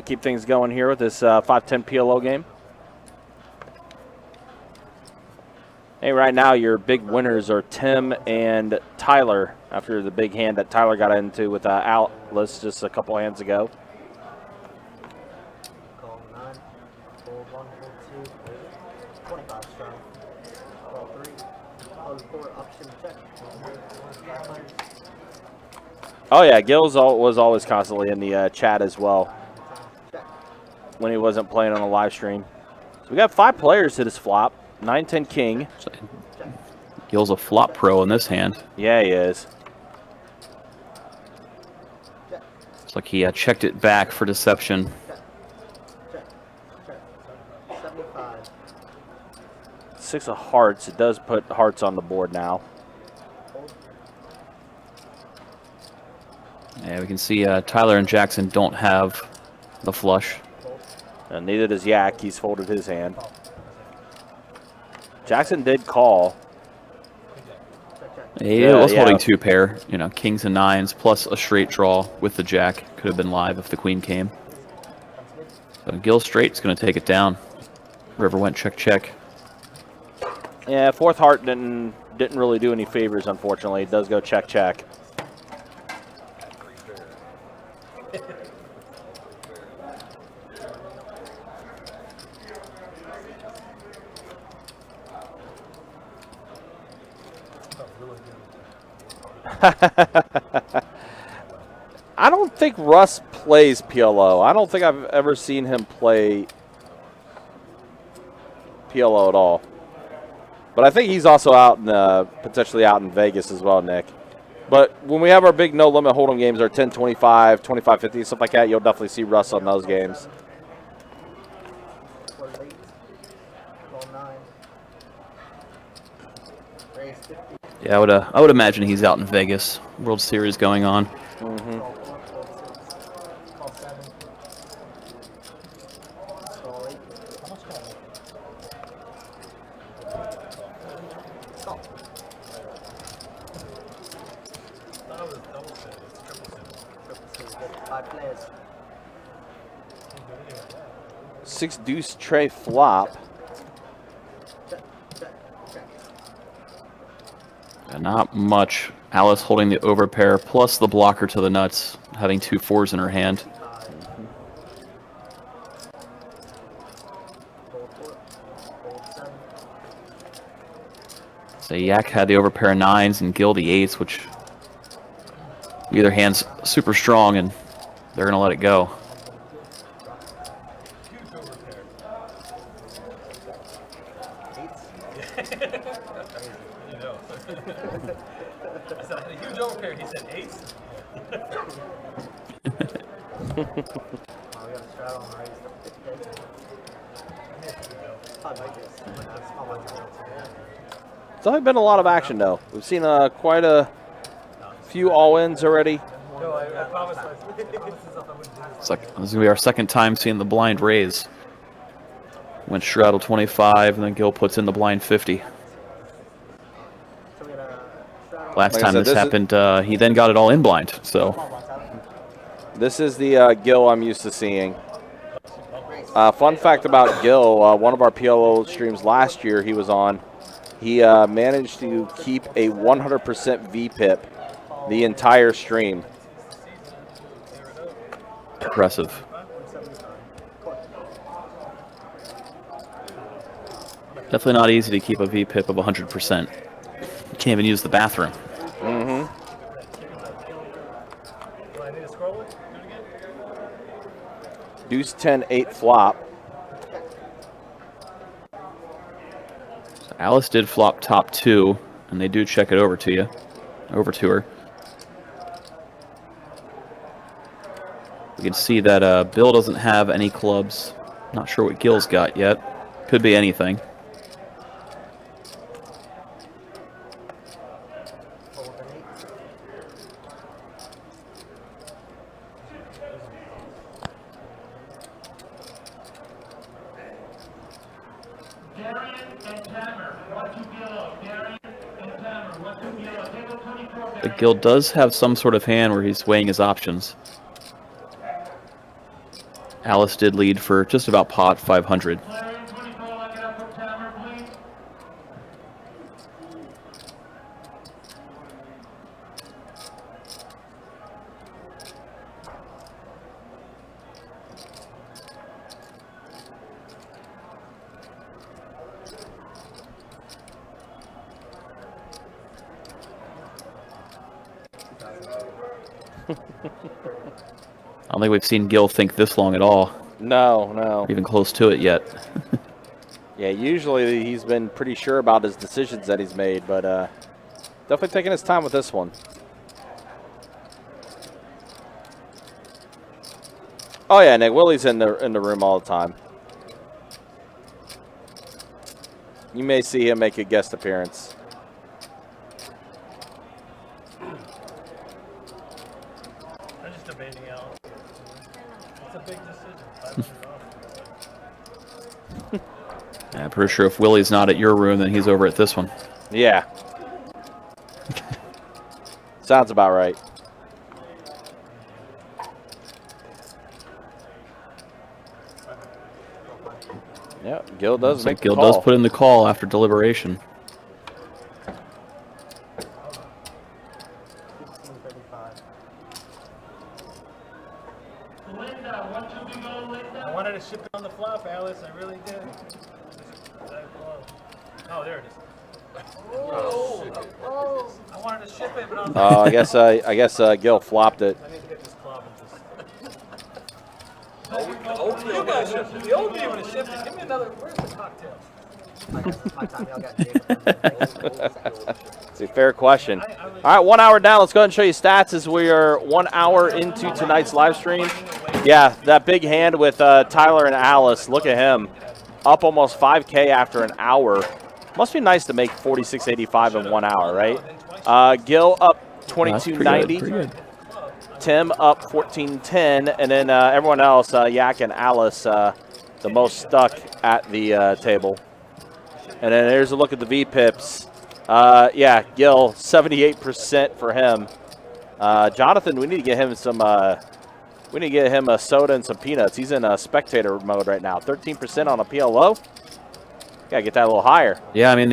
Keep things going here with this 5-10 PLO game. Hey, right now your big winners are Tim and Tyler after the big hand that Tyler got into with Atlas just a couple hands ago. Call 9, hold 1, hold 2, 25 strong. Call 3, hold 4, option check. Oh yeah, Gills was always constantly in the chat as well when he wasn't playing on a live stream. So we got 5 players to this flop. 9-10 king. Gil's a flop pro in this hand. Yeah, he is. It's like he checked it back for deception. Check. 75. 6 of hearts. It does put hearts on the board now. Yeah, we can see Tyler and Jackson don't have the flush. And neither does Yak. He's folded his hand. Jackson did call. He was holding 2 pair, you know, kings and 9s plus a straight draw with the jack. Could have been live if the queen came. So Gil straight's going to take it down. River went check check. Yeah, 4th heart didn't really do any favors, unfortunately. It does go check check. I don't think Russ plays PLO. I don't think I've ever seen him play PLO at all. But I think he's also out in potentially out in Vegas as well, Nick. But when we have our big no limit hold'em games, our 10-25, 25-50, stuff like that, you'll definitely see Russ on those games. Call 8, call 9. Raise 50. Yeah, I would imagine he's out in Vegas. World Series going on. Mm-hmm. Call 4, call 6. Call 7. Call 8. How much call? Call. That was double set. It's triple set. 5 players. 6 deuce tray flop. Check. Not much. Alice holding the overpair plus the blocker to the nuts, having 2 4s in her hand. Call 4. Call 7. So Yak had the overpair of 9s and Gil the 8s, which either hand's super strong and they're going to let it go. You know. I said, I had a huge overpair. He said 8. We got a straddle and raise the 50. I like this. Small ones. It's only been a lot of action, though. We've seen quite a few all-ins already. No, I promise myself I wouldn't do this. It's like this is going to be our second time seeing the blind raise. Went straddle 25 and then Gil puts in the blind 50. So we got a straddle. Last Like I time said, this happened, he then got it all in blind. So This is the Gil I'm used to seeing. Fun fact about Gil, one of our PLO streams last year he was on, he managed to keep a 100% VPIP the entire stream. impressive. Definitely not easy to keep a VPIP of 100%. You can't even use the bathroom. Mm-hmm. Do I need to scroll it? Do it again? Deuce 10, 8 flop. So Alice did flop top 2, and they do check it over to her. We can see that Bill doesn't have any clubs. Not sure what Gil's got yet. Could be anything. The Gil does have some sort of hand where he's weighing his options. Alice did lead for just about pot 500. I don't think we've seen Gil think this long at all. No, no. Even close to it yet. Yeah, usually he's been pretty sure about his decisions that he's made, but definitely taking his time with this one. Oh yeah, Nick, Willie's in the room all the time. You may see him make a guest appearance. I'm just debating out. It's a big decision. Yeah, I'm pretty sure if Willie's not at your room, then he's over at this one. Yeah. Sounds about right. Yeah, Gil does make Gil the call. does put in the call after deliberation. I wanted to ship it on the flop, Alice. I really did. Oh, there it is. Oh, I wanted to ship it, but I was Oh, I guess Gil flopped it. I need to get this club and just. You guys, the old me would have shipped it. Give me another. Where's the cocktail? I guess it's my time. Y'all got Jay. It's a fair question. All right, 1 hour down. Let's go ahead and show you stats as we are 1 hour into tonight's live stream. Yeah, that big hand with Tyler and Alice. Look at him. Up almost 5K after an hour. Must be nice to make 46.85 in 1 hour, right? Gil up 22.90. Tim up 14.10. And then everyone else, Yak and Alice, the most stuck at the table. And then there's a look at the VPIPs. Yeah, Gil, 78% for him. Jonathan, we need to get him some. We need to get him a soda and some peanuts. He's in spectator mode right now. 13% on a PLO. Gotta get that a little higher. Yeah, I mean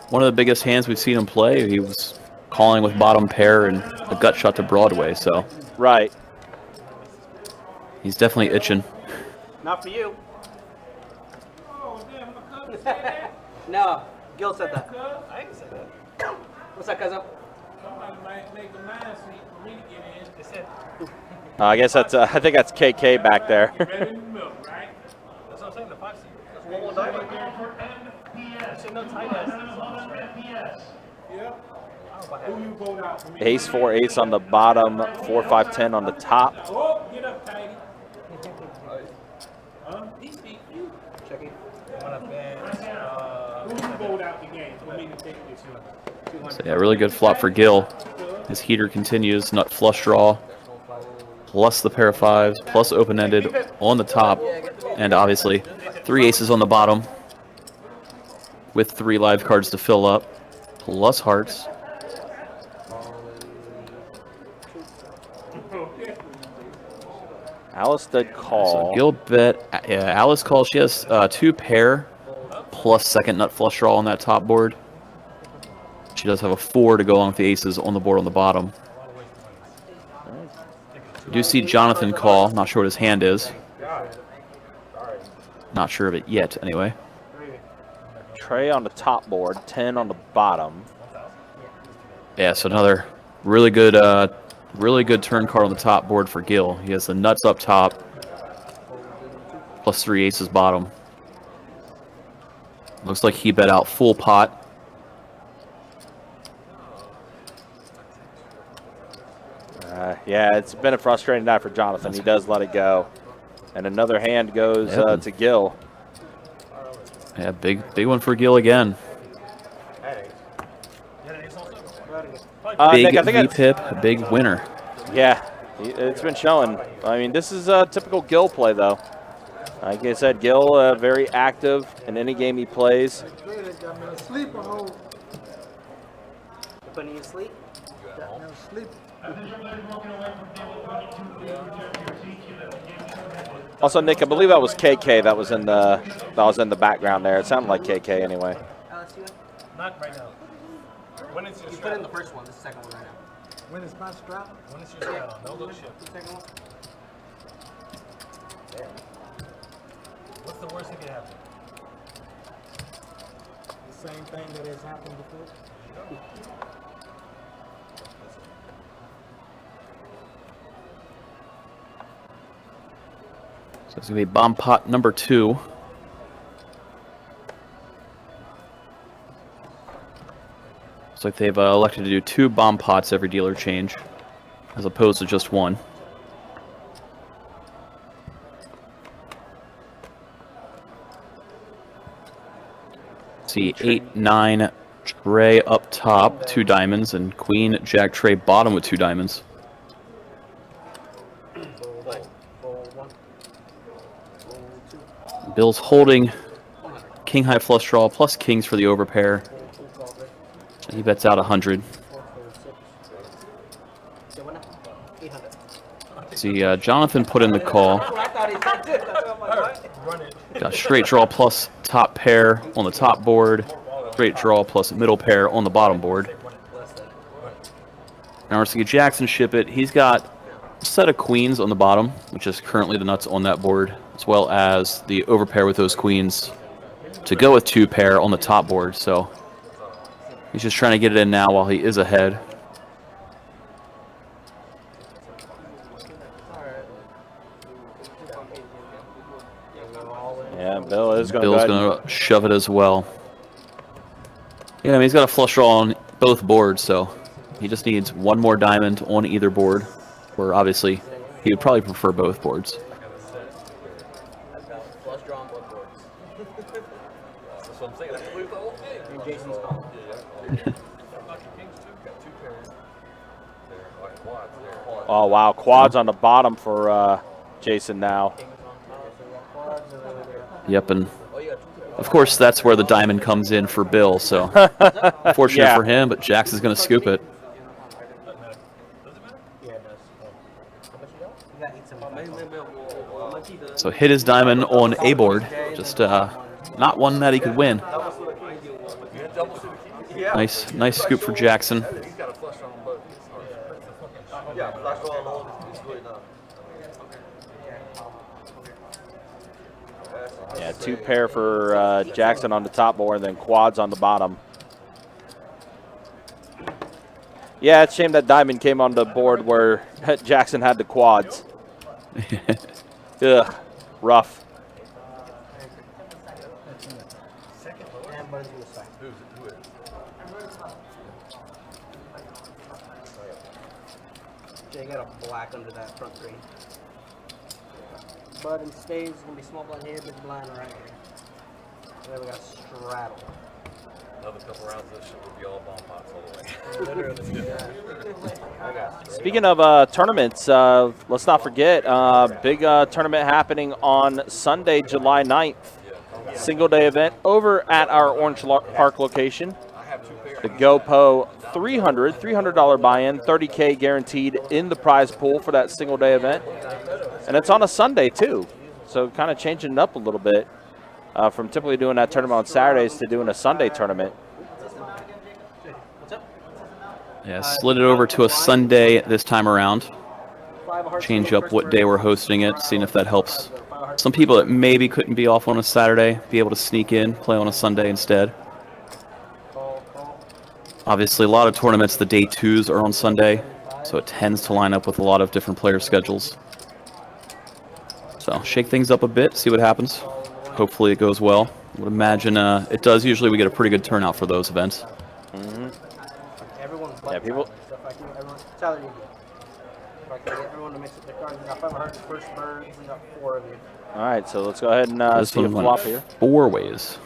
one of the biggest hands we've seen him play. He was calling with bottom pair and a gut shot to Broadway. So right, he's definitely itching. Not for you. No, Gil said that. I ain't said that. What's that, cousin? They said. I guess that's. I think that's KK back there. That's what I'm saying. The 5 seed. That's one more diamond. I said no tight ass. Ace 4 ace on the bottom, 4 5 10 on the top. Checking. So yeah, really good flop for Gil. His heater continues, nut flush draw, plus the pair of fives, plus open-ended on the top, and obviously 3 aces on the bottom with 3 live cards to fill up, plus hearts. Alice did call. So Gil bet, yeah, Alice calls. She has 2 pair plus second nut flush draw on that top board. She does have a 4 to go along with the aces on the board on the bottom. You do see Jonathan call. Not sure what his hand is. Not sure of it yet, anyway. Trey on the top board, 10 on the bottom. Yeah, so another really good turn card on the top board for Gil. He has the nuts up top, plus 3 aces bottom. Looks like he bet out full pot. Yeah, it's been a frustrating night for Jonathan. He does let it go. And another hand goes to Gil. Yeah, big one for Gil again. Big Nick, I think VPIP, big winner. Yeah, it's been showing. I mean, this is a typical Gil play, though. Like I said, Gil very active in any game he plays. Putting you to sleep? Sleep. Also, Nick, I believe that was KK that was in the background there. It sounded like KK anyway. Not right now. When is your You strap? put in the first one. This is the second one right now. When it's my strap, When is your strap on? No little shit. The second one. What's the worst that could happen? the same thing that has happened before. So it's going to be bomb pot number 2. Looks like they've elected to do 2 bomb pots every dealer change, as opposed to just 1. See, 8, 9, tray up top, 2 diamonds, and queen, jack, tray bottom with 2 diamonds. Bill's holding king high flush draw plus kings for the overpair. He bets out 100. See, Jonathan put in the call. Got straight draw plus top pair on the top board. Straight draw plus middle pair on the bottom board. Now we're seeing Jackson ship it. He's got a set of queens on the bottom, which is currently the nuts on that board, as well as the overpair with those queens to go with 2 pair on the top board. So he's just trying to get it in now while he is ahead. Yeah, Bill is going Bill's going to shove it as well. Yeah, I mean, he's got a flush draw on both boards, so he just needs 1 more diamond on either board, where obviously he would probably prefer both boards. Flush draw on both boards. That's what I'm saying. That's the whole thing. And Jason's call. Oh, wow. Quads on the bottom for Jason now. Yep, and of course that's where the diamond comes in for Bill, so fortunate Yeah. for him, but Jax is going to scoop it. So hit his diamond on a board, just not one that he could win. Nice scoop for Jackson. Yeah, 2 pair for Jackson on the top board, and then quads on the bottom. Yeah, it's a shame that diamond came on the board where Jackson had the quads. Ugh, rough. And Buns to the side. Okay, you got a black under that front screen. Button stays, gonna be small blind here, big blind right here. And then we got straddle. Another couple rounds of this shit would be all bomb pots all the way. Speaking of tournaments, let's not forget, big tournament happening on Sunday, July 9th. Single day event over at our Orange Park location. The GoPo $300 buy-in, $30K guaranteed in the prize pool for that single day event. And it's on a Sunday too, so kind of changing it up a little bit from typically doing that tournament on Saturdays to doing a Sunday tournament. Yeah, slid it over to a Sunday this time around. Change up what day we're hosting it, seeing if that helps some people that maybe couldn't be off on a Saturday be able to sneak in, play on a Sunday instead. Obviously, a lot of tournaments, the day 2s are on Sunday, so it tends to line up with a lot of different player schedules. So shake things up a bit, see what happens. Hopefully it goes well. I would imagine it does. Usually we get a pretty good turnout for those events. Everyone's Yeah, people. Stuff like that. Everyone, Tyler, you good. If I can get everyone to mix up their cards, we got 500 first birds, we got 4 of you. All right, so let's go ahead and This see a one flop went here. 4 ways.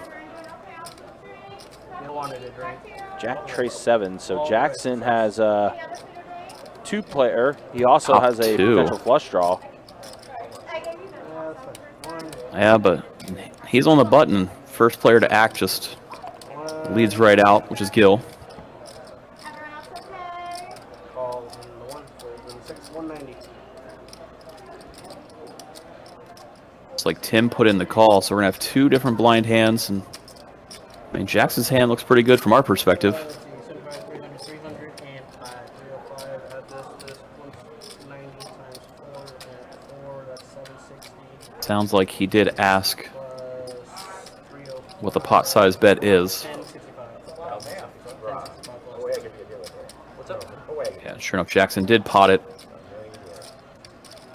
You wanted it, right? Jack Trace 7. So Jackson has a 2-player. He also Top has a 2. potential flush draw. Yeah, that's fine. 1, Yeah, but he's on the button. First player to act just leads right out, which is Gil. calls, and the 1 folds, and 6, 190. It's like Tim put in the call, so we're going to have 2 different blind hands. And I mean, Jackson's hand looks pretty good from our perspective. Let's see, 75, 300, 300, and 5. 305 at this 190 times 4 and 4, that's 760. Sounds like he did ask Plus 304. what the pot size bet is. 1065. What's up? Yeah, sure enough, Jackson did pot it.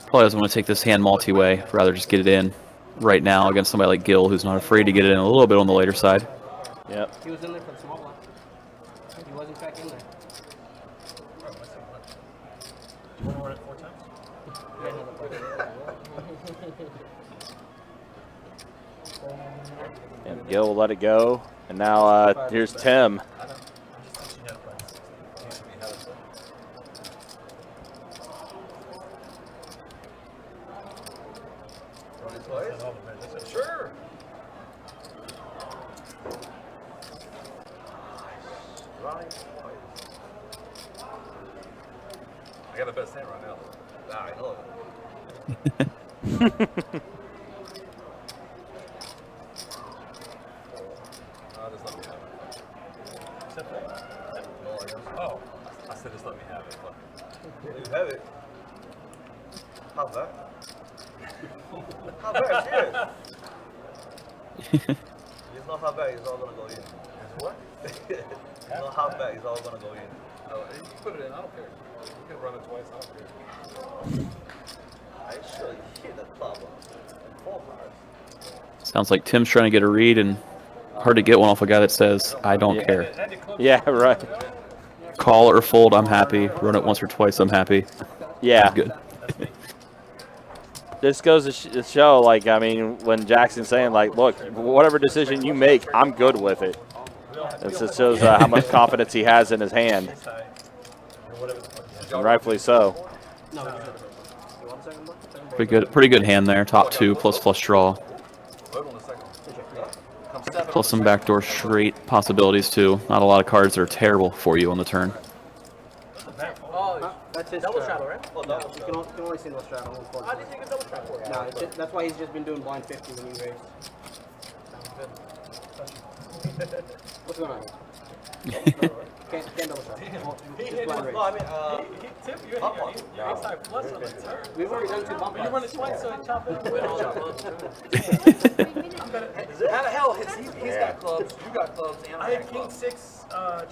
Probably doesn't want to take this hand multi-way. Rather just get it in right now against somebody like Gil, who's not afraid to get it in a little bit on the later side. Yep. He was in there for the small block. He was in fact in there. Oh, I see what. You want to run it 4 times? Yeah, another block. And Gil will let it go. And now here's Tim. I know. I'm just teaching you how to play. Teaching me how to play. Sure. I got the best hand right now. Nah, I know it. Just let me have it. Except that? Oh, I said just let me have it. Fuck it. You have it. How bad? How bad? Shit. It's not how bad. It's all gonna go in. It's what? It's not how bad. It's all gonna go in. Oh, you can put it in. I don't care. You can run it twice. I don't care. I actually hit the club on 4 cards. Sounds like Tim's trying to get a read, and hard to get one off a guy that says, I don't care. Yeah, right. Call or fold, I'm happy. Run it once or twice, I'm happy. Yeah. Good. This goes to show, like, I mean, when Jackson's saying, like, look, whatever decision you make, I'm good with it. It just shows how much confidence he has in his hand. And rightfully so. No, you want a second block? Pretty good hand there. Top 2 plus flush draw. Plus some backdoor straight possibilities too. Not a lot of cards that are terrible for you on the turn. Oh, that's his double straddle, straddle, right? Oh, double You can only single straddle. I didn't think it was double trap for it. No, it's just, that's why he's just been doing blind 50 when you raise. What's going on here? Can't double straddle. Just blind raise. No, I mean, Tip, you're inside plus on the turn. We've already done 2 bump You run it ups. twice, so I chop it. how the hell he's got clubs, you got clubs, and I had king 6,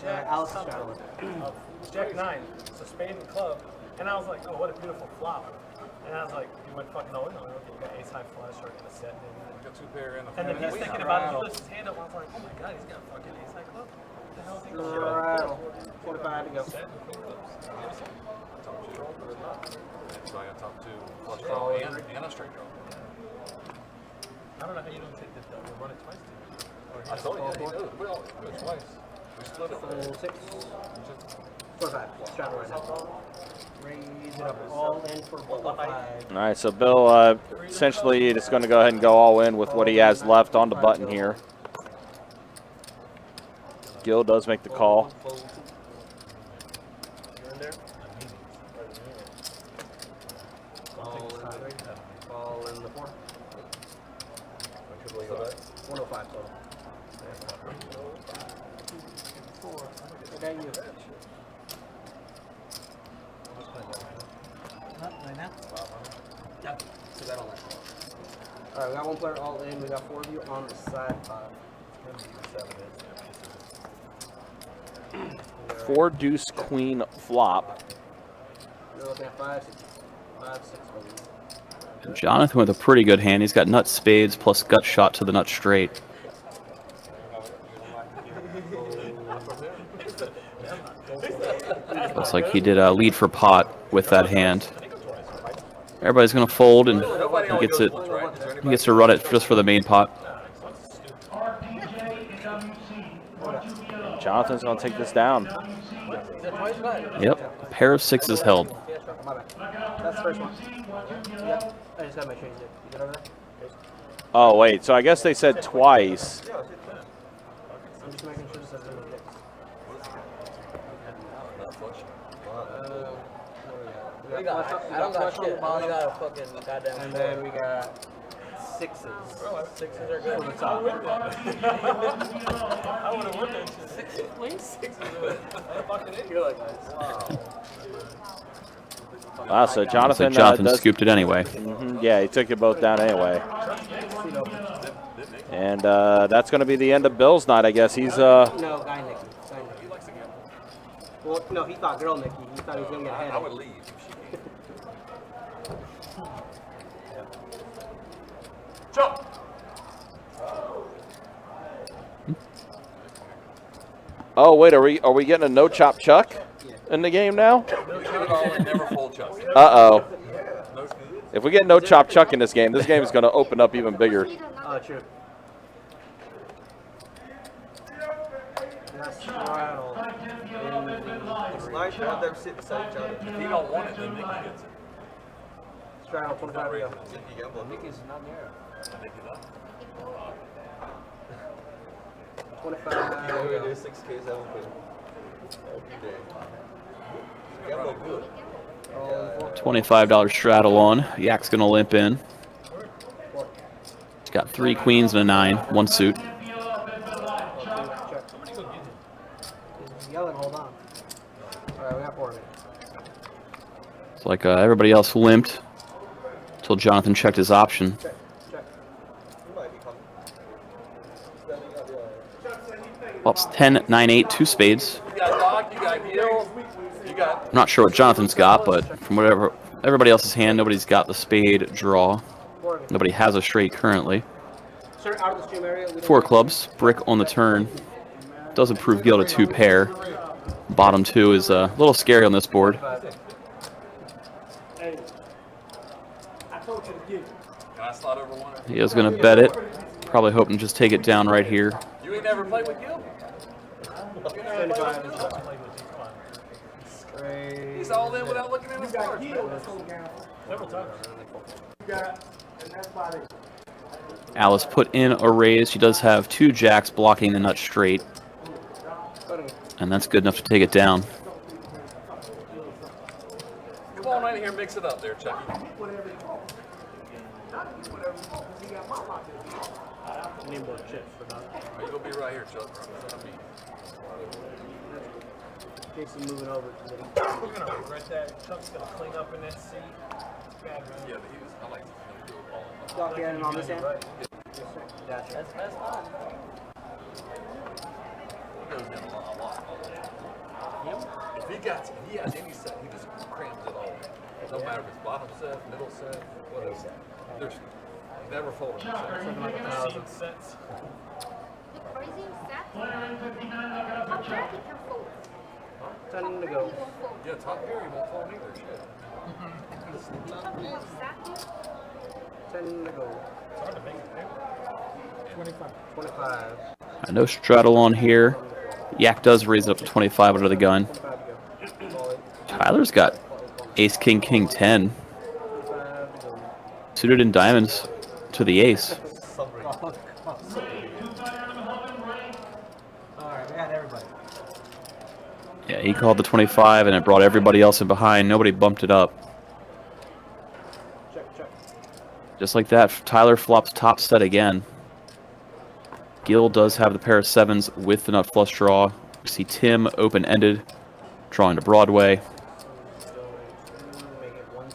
jack, Alice something, straddle. jack 9, so spade and club, and I was like, oh, what a beautiful flop. And I was like, you went fucking all in on it. Okay, you got ace high flush or in a set, maybe. got 2 pair in And then he's thinking about it, he lifts his hand up, I was like, oh my god, he's got fucking ace high club. What the hell is he going to do? Straddle. 45 to go. Set and queen clubs. So I got top 2 flush draw and a straight draw. I don't know how you don't take the double, run it twice. I told you, he knew. We all do it twice. We split it. Full 6. 45. Straddle right now. Raise it up all in for 5. All right, so Bill essentially is going to go ahead and go all in with what he has left on the button here. Gil does make the call. You're in there? All in the 4. 105 total. Okay, you. Right now? Alright, we got 1 player all in. We got 4 of you on the side. 4 deuce queen flop. You're looking at 5, 6, 5, 6. Jonathan with a pretty good hand. He's got nut spades plus gut shot to the nut straight. Looks like he did a lead for pot with that hand. Everybody's gonna fold, and he gets it. He gets to run it just for the main pot. Jonathan's going to take this down. Yep, a pair of 6s held. My bad. That's the first one. Yep. I just gotta make sure you did. You get over there? Oh, wait, so I guess they said twice. I'm just making sure the system is fixed. I don't got shit. I only got a fucking goddamn. And then we got sixes. Oh, sixes are good. For the top. I would have won that shit. Sixes, please? Sixes are good. I fucking hit you like that. Wow, so Looks Jonathan, like Jonathan does, scooped it anyway. yeah, he took you both down anyway. And that's going to be the end of Bill's night, I guess. He's No, guy Nikki. He likes to gamble. Well, no, he thought girl Nikki. He thought he was going to get ahead. I would leave if she came. Jump! Oh wait, are we getting a no chop Chuck in the game now? Never fold Chuck. Uh-oh. If we get no chop Chuck in this game is going to open up even bigger. Oh, true. That's straddle. It's nice to have them sit beside each other. If he don't want it, then Nicky gets it. Straddle 25 to go. Nicky gamble. Nicky's not near. Nicky not. 25. Yeah, we do 6K, 7K. Every day. Gamble good. $25 straddle on. Yak's going to limp in. He's got 3 queens and a 9, 1 suit. He's yelling, hold on. Alright, we got 4 minutes. It's like everybody else limped until Jonathan checked his option. Check. He might be coming. Standing up, yeah. Well, it's 10, 9, 8, 2 spades. You got Doc, you got Gil, you got. I'm not sure what Jonathan's got, but from whatever everybody else's hand, nobody's got the spade draw. Nobody has a straight currently. Sir, out of the stream area. 4 clubs, brick on the turn. Does improve Gil to 2 pair. Bottom 2 is a little scary on this board. Hey, I told you to get it. Can I slide over one? He is going to bet it. Probably hoping to just take it down right here. You ain't never played with Gil? 75 is He's all in without looking at his Got cards. killed this whole game. Several times. You got, and that's why they. Alice put in a raise. She does have 2 jacks blocking the nut straight. And that's good enough to take it down. Come on right here, mix it up there, Chucky. name board chips for that. You gonna be right here, Chuck. Jason moving over to the. We're gonna regret that. Chuck's gonna clean up in that seat. Bad, man. Yeah, but he was. I like to do it all. Doc in on this end? Right. Gotcha. That's fine. He goes down a lot. If he has any set, he just crams it all. No matter if it's bottom set, middle set, whatever. There's never folding set. Something like 1,000 cents. The crazy set. How bad he can fold. 10 to He go. won't fold. Yeah, top pair, he won't fold either. Shit. Talking about exactly. 10 to go. It's hard to make it pay. 25. No straddle on here. Yak does raise it up to 25 under the gun. 25 to go. Tyler's got ace, king, king, 10. 25 to go. Suited in diamonds to the ace. Alright, we got everybody. Yeah, he called the 25 and it brought everybody else in behind. Nobody bumped it up. Check. Just like that, Tyler flops top set again. Gil does have the pair of 7s with the nut flush draw. We see Tim open-ended, drawing to Broadway.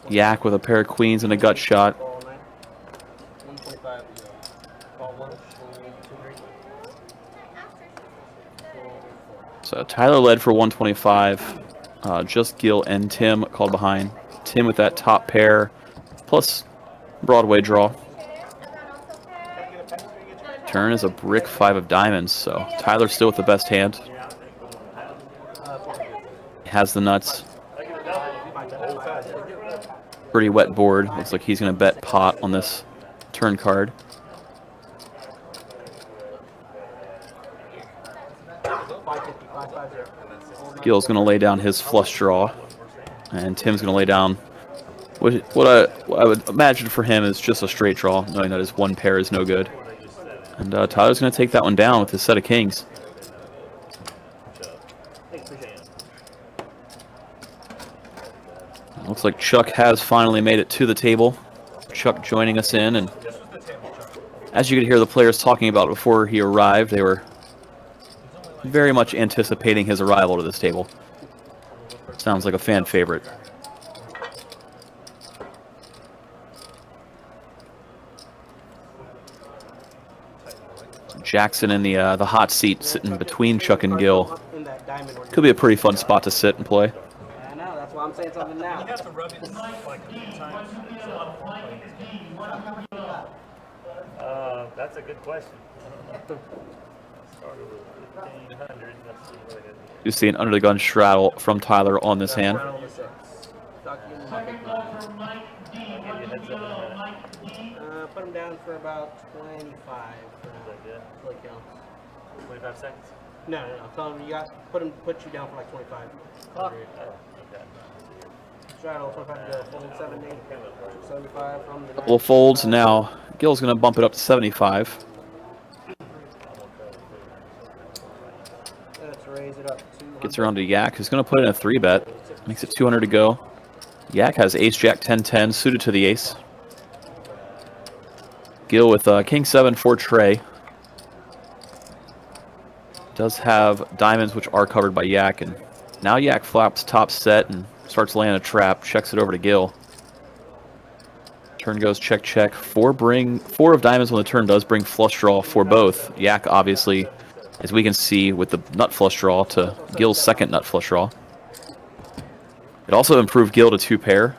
Yak with a pair of queens and a gut shot. 125 to go. Ball 1, 2, 3. So Tyler led for 125. Just Gil and Tim called behind. Tim with that top pair, plus Broadway draw. Turn is a brick 5 of diamonds, so Tyler's still with the best hand. He has the nuts. Pretty wet board. Looks like he's going to bet pot on this turn card. Gil's going to lay down his flush draw, and Tim's going to lay down what I would imagine for him is just a straight draw, knowing that his one pair is no good. And Tyler's going to take that one down with his set of kings. Looks like Chuck has finally made it to the table. Chuck joining us in, and As you could hear the players talking about before he arrived, they were very much anticipating his arrival to this table. Sounds like a fan favorite. Jackson in the hot seat, sitting between Chuck and Gil. Could be a pretty fun spot to sit and play. I know, that's why I'm saying something now. You have to rub it like a few times. That's a good question. Started with 1500. Let's see what it is. You see an under the gun straddle from Tyler on this hand. Put him down for about 25. Good. 25 seconds. No. I'm telling you, put you down for like 25. Okay. Straddle 25 to fold 70. 75 from the Couple of folds now. Gil's going to bump it up to 75. Let's raise it up to 200. Gets around to Yak, who's going to put in a 3-bet. Makes it 200 to go. Yak has ace-jack 10-10 suited to the ace. Gil with king 7 for Trey. Does have diamonds which are covered by Yak, and now Yak flaps top set and starts laying a trap, checks it over to Gil. Turn goes check check. 4 of diamonds on the turn does bring flush draw for both. Yak obviously, as we can see with the nut flush draw, to Gil's second nut flush draw. It also improved Gil to 2 pair,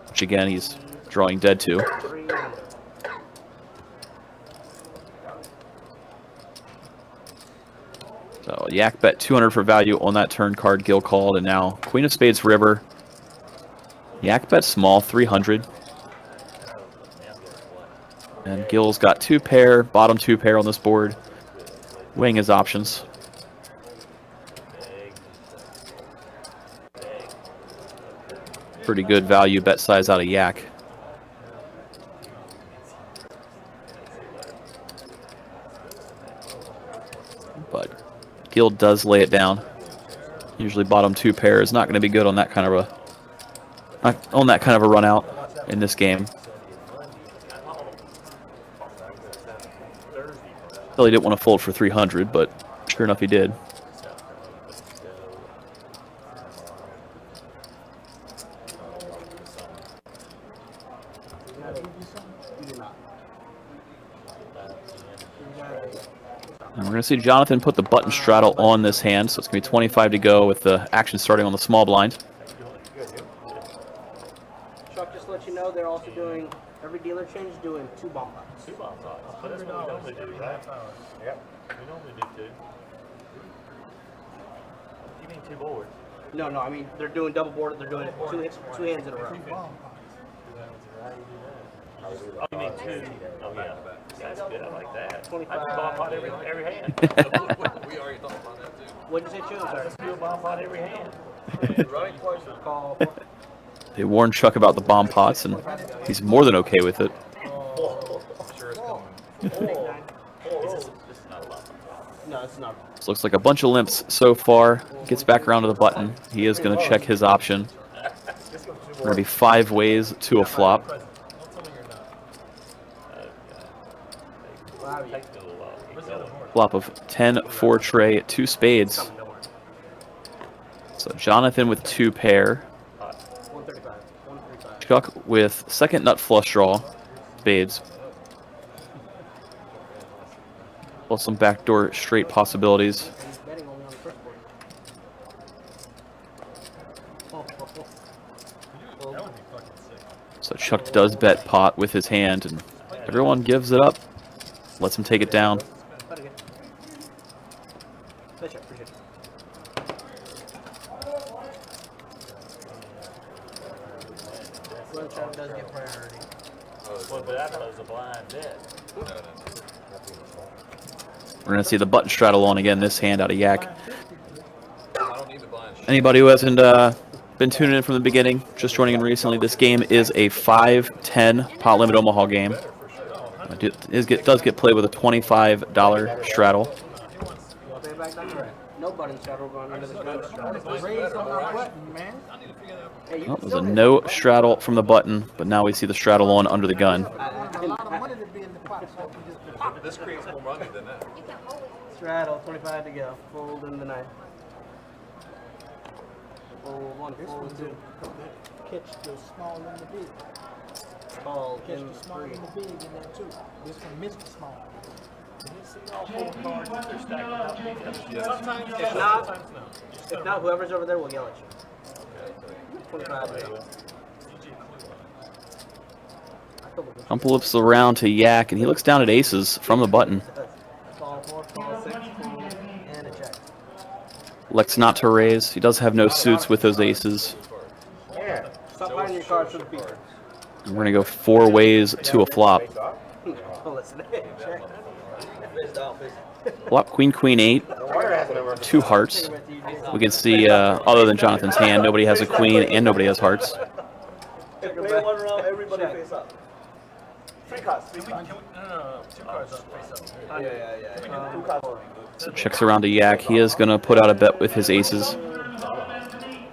which again he's drawing dead to. So Yak bet 200 for value on that turn card. Gil called, and now Queen of Spades river. Yak bet small, 300. And Gil's got 2 pair, bottom 2 pair on this board. Weighing his options. Pretty good value bet size out of Yak. But Gil does lay it down. Usually bottom 2 pair is not going to be good on that kind of a run out in this game. Well, he didn't want to fold for 300, but sure enough he did. And we're going to see Jonathan put the button straddle on this hand, so it's going to be 25 to go with the action starting on the small blind. Chuck, just to let you know, they're also doing, every dealer change is doing 2 bomb pots. 2 bomb pots. So that's what we normally do, right? Yep. We normally do 2. You mean 2 boards? No, I mean, they're doing double board, they're doing it 2 hands in a row. Oh, you mean 2? Oh, yeah. That's good. I like that. 25. I do bomb pot every hand. We already thought about that too. What'd you say, Chuck? Let's do a bomb pot every hand. Right, call. They warned Chuck about the bomb pots, and he's more than okay with it. Sure it's coming. No, it's not. This looks like a bunch of limps so far. Gets back around to the button. He is going to check his option. Going to be 5 ways to a flop. Flop of 10 for Trey, 2 spades. So Jonathan with 2 pair. 135. Chuck with second nut flush draw, spades. Plus some backdoor straight possibilities. He's betting only on the first board. So Chuck does bet pot with his hand, and everyone gives it up. Lets him take it down. Does get priority. Well, but I thought it was a blind bet. We're going to see the button straddle on again, this hand out of Yak. I don't need the blind shit. Anybody who hasn't been tuning in from the beginning, just joining in recently, this game is a 5-10 pot limit Omaha game. It does get played with a $25 straddle. No button straddle going under the gun. Raise on our button, man. Well, there's a no straddle from the button, but now we see the straddle on under the gun. A lot of money to be in the pot. This creates more money than that. You can always Straddle, 25 to go. Fold in the 9. Fold 1, This fold one's 2. catch the small and the big. Call Catch in the small 3. and the big in there too. This one missed the small. Can you see all 4 cards if they're stacked up? Yes. Sometimes If yes, not- sometimes no. Just If not, whoever's over there will yell at you. 25 to go. Hump flips around to Yak, and he looks down at aces from the button. Call 4, call 6, fold, and a check. Elects not to raise. He does have no suits with those aces. Yeah. Stop buying your cards for the people. And we're going to go 4 ways to a flop. Oh, listen. Check. Flop queen, queen 8. 2 hearts. We can see, other than Jonathan's hand, nobody has a queen and nobody has hearts. Play one round, everybody face up. 3 cards. No, 2 cards up, face up. Yeah. 2 cards. So checks around to Yak. He is going to put out a bet with his aces.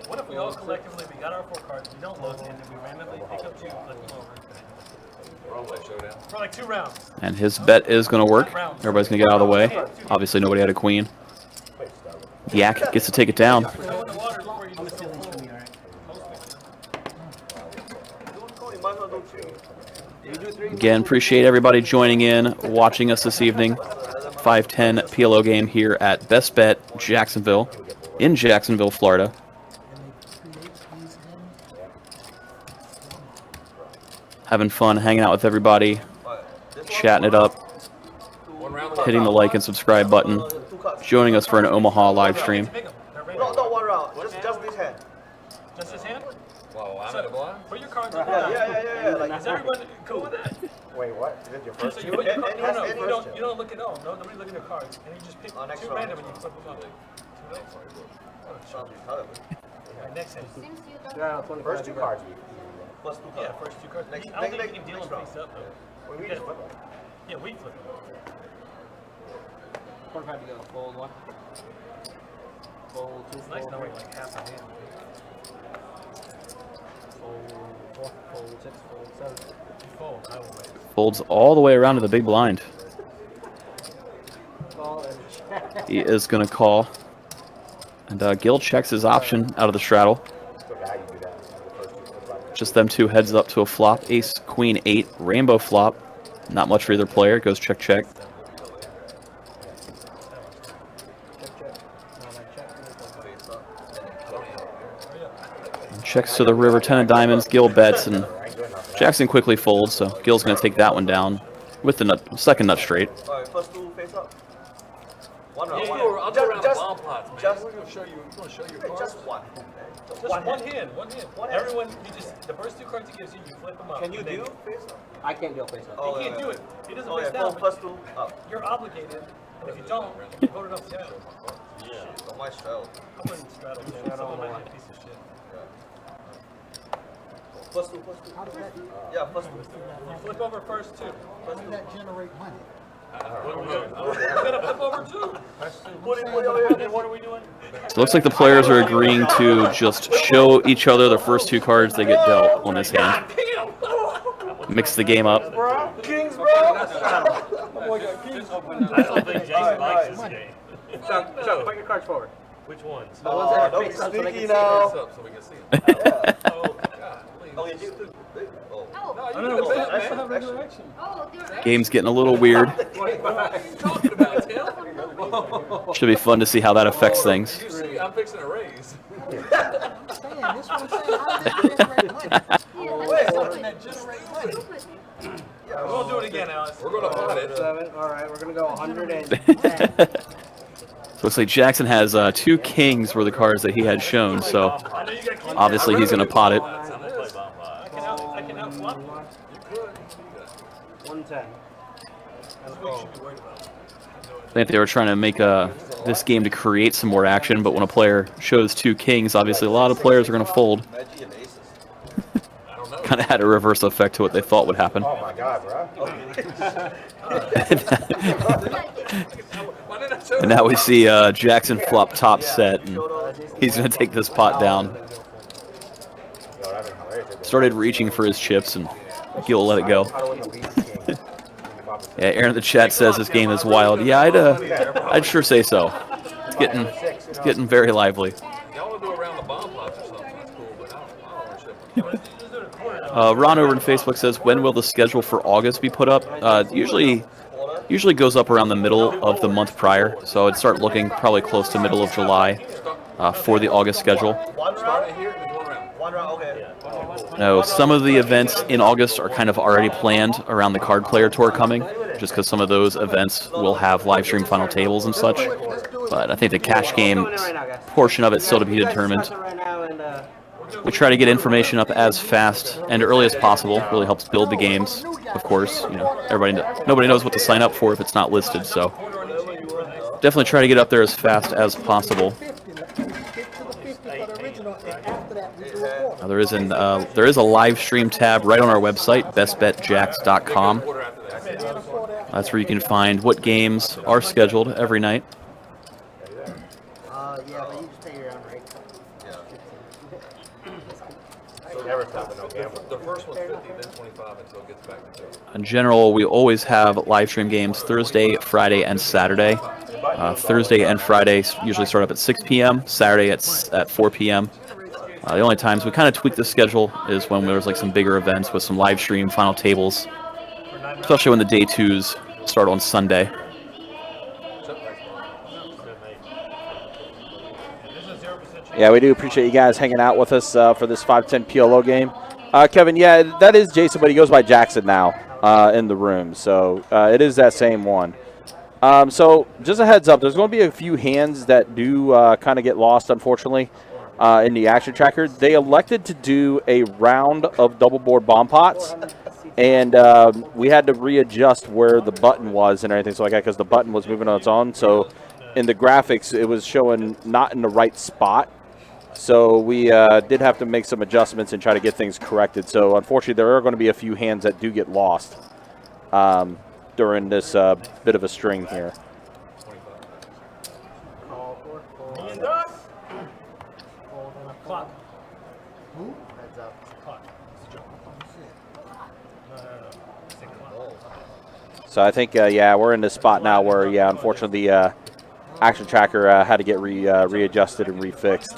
What if we all collectively, we got our 4 cards, we don't load in, and we randomly pick up 2 and flip them over? Showdown. For like 2 rounds. And his bet is going to work. Everybody's going to get out of the way. Obviously, nobody had a queen. Yak gets to take it down. Go in the water before you just get full. Again, appreciate everybody joining in, watching us this evening. 510 PLO game here at Best Bet Jacksonville, in Jacksonville, Florida. Having fun, hanging out with everybody, chatting it up, hitting the like and subscribe button, joining us for an Omaha live stream. Pick 'em. They're ready. No, 1 round. Just this hand. Just his hand? Wow, I'm at a blind. Put your cards in the Yeah. Like, Is everyone cool with that? Wait, what? Is it your first? So you put your cards, no, any you first don't look at all. No, nobody look at the cards. And you just pick next 2 round. random and you flip them up. Alright, next hand. seems you don't. Straddle, 25 First to 2 go. cards. Plus 2 Yeah, cards. first 2 cards. Next- I don't think next- you can deal next them round. face up though. We just flip them. Yeah, we flip them. 25 to go. Fold 1. Fold 2. It's nice Fold knowing 3. like half a hand. Fold 4. Fold 6. Fold 7. You fold, I will wait. Folds all the way around to the big blind. Call and check. He is going to call. And Gil checks his option out of the straddle. Just them 2 heads up to a flop. Ace, queen, 8, rainbow flop. Not much for either player. Goes check, check. Checks to the river, 10 of diamonds. Gil bets, and Jackson quickly folds. So Gil's going to take that one down with the second nut straight. Alright, first 2 face up. 1 round. I'll go around the bomb pots, man. just- We're gonna show you. We're gonna show your cards. Just 1. Just one hand. One hand. Everyone, you just, the first 2 cards he gives you, you flip them up. Can you and then- deal face up? I can't deal face up. He can't do it. He doesn't Oh, face yeah. down. Fold plus 2 up. You're obligated, and if you don't, you vote it up down. On my straddle. I wouldn't straddle. Someone might be a piece of shit. Plus 2. How does that, Yeah, plus 2. You flip over first 2. how does that generate money? We're gonna flip over 2. What are we doing? So it looks like the players are agreeing to just show each other the first 2 cards they get dealt on this hand. Mix the game up. Kings, bro! I don't think Jason likes this game. Chuck, put your cards forward. Which ones? The ones that are don't face be up so they sneaky can see now. it. Face up so we can see them. Oh, Oh, you do? Oh. Oh, No, you can I bet, still man. have regular action. oh, they're Game's getting a little weird. What are you talking about, Tim? Should be fun to see how that affects things. You see, I'm fixing a raise. Saying, this one saying, how does that generate money? Yeah, Something that's that generate money. stupid. We'll do it again, Alice. We're gonna pot it. 7. Alright, we're gonna go 110. So looks like Jackson has 2 kings were the cards that he had shown. So I know you got keys. obviously he's going to pot it. I can out flop. You could. 110. That's what you should be worried about. I think they were trying to make this game to create some more action, but when a player shows 2 kings, obviously a lot of players are going to fold. I don't know. Kind of had a reverse effect to what they thought would happen. Oh my god, bro. Why didn't I show And now we see Jackson flop top set, and he's going to take this pot down. Yo, that'd been hilarious. Started reaching for his chips, and Gil let it go. How to win the lead king. Yeah, Aaron in the chat says this game is wild. Yeah, I'd sure say so. It's getting very lively. Y'all want to do around the bomb pots or something? That's cool, but I don't want to ship. Ron over on Facebook says, when will the schedule for August be put up? Usually goes up around the middle of the month prior, so I'd start looking probably close to middle of July for the August schedule. Start it here and go around. One round, okay. No, some of the events in August are kind of already planned around the Card Player Tour coming, just because some of those events will have live stream final tables and such. But I think the cash game portion of it still to be determined. We try to get information up as fast and early as possible. Really helps build the games. Of course, nobody knows what to sign up for if it's not listed. So definitely try to get up there as fast as possible. There is a live stream tab right on our website, bestbetjacks.com. That's where you can find what games are scheduled every night. Yeah, but you just pay your own rate. The first one's 50, then 25 until it gets back to 0. In general, we always have live stream games Thursday, Friday, and Saturday. Thursday and Friday usually start up at 6 p.m., Saturday at 4 p.m. The only times we kind of tweak the schedule is when there's like some bigger events with some live stream final tables, especially when the day twos start on Sunday. Yeah, we do appreciate you guys hanging out with us for this 510 PLO game. Kevin, yeah, that is Jason, but he goes by Jackson now in the room, so it is that same one. So just a heads up, there's going to be a few hands that do kind of get lost, unfortunately, in the action tracker. They elected to do a round of double board bomb pots, and we had to readjust where the button was and everything, so like that, because the button was moving on its own. So in the graphics, it was showing not in the right spot. So we did have to make some adjustments and try to get things corrected. So unfortunately, there are going to be a few hands that do get lost during this bit of a string here. Clock. Who? Heads up. Clock. No. So I think, yeah, we're in this spot now where, yeah, unfortunately, the action tracker had to get readjusted and refixed.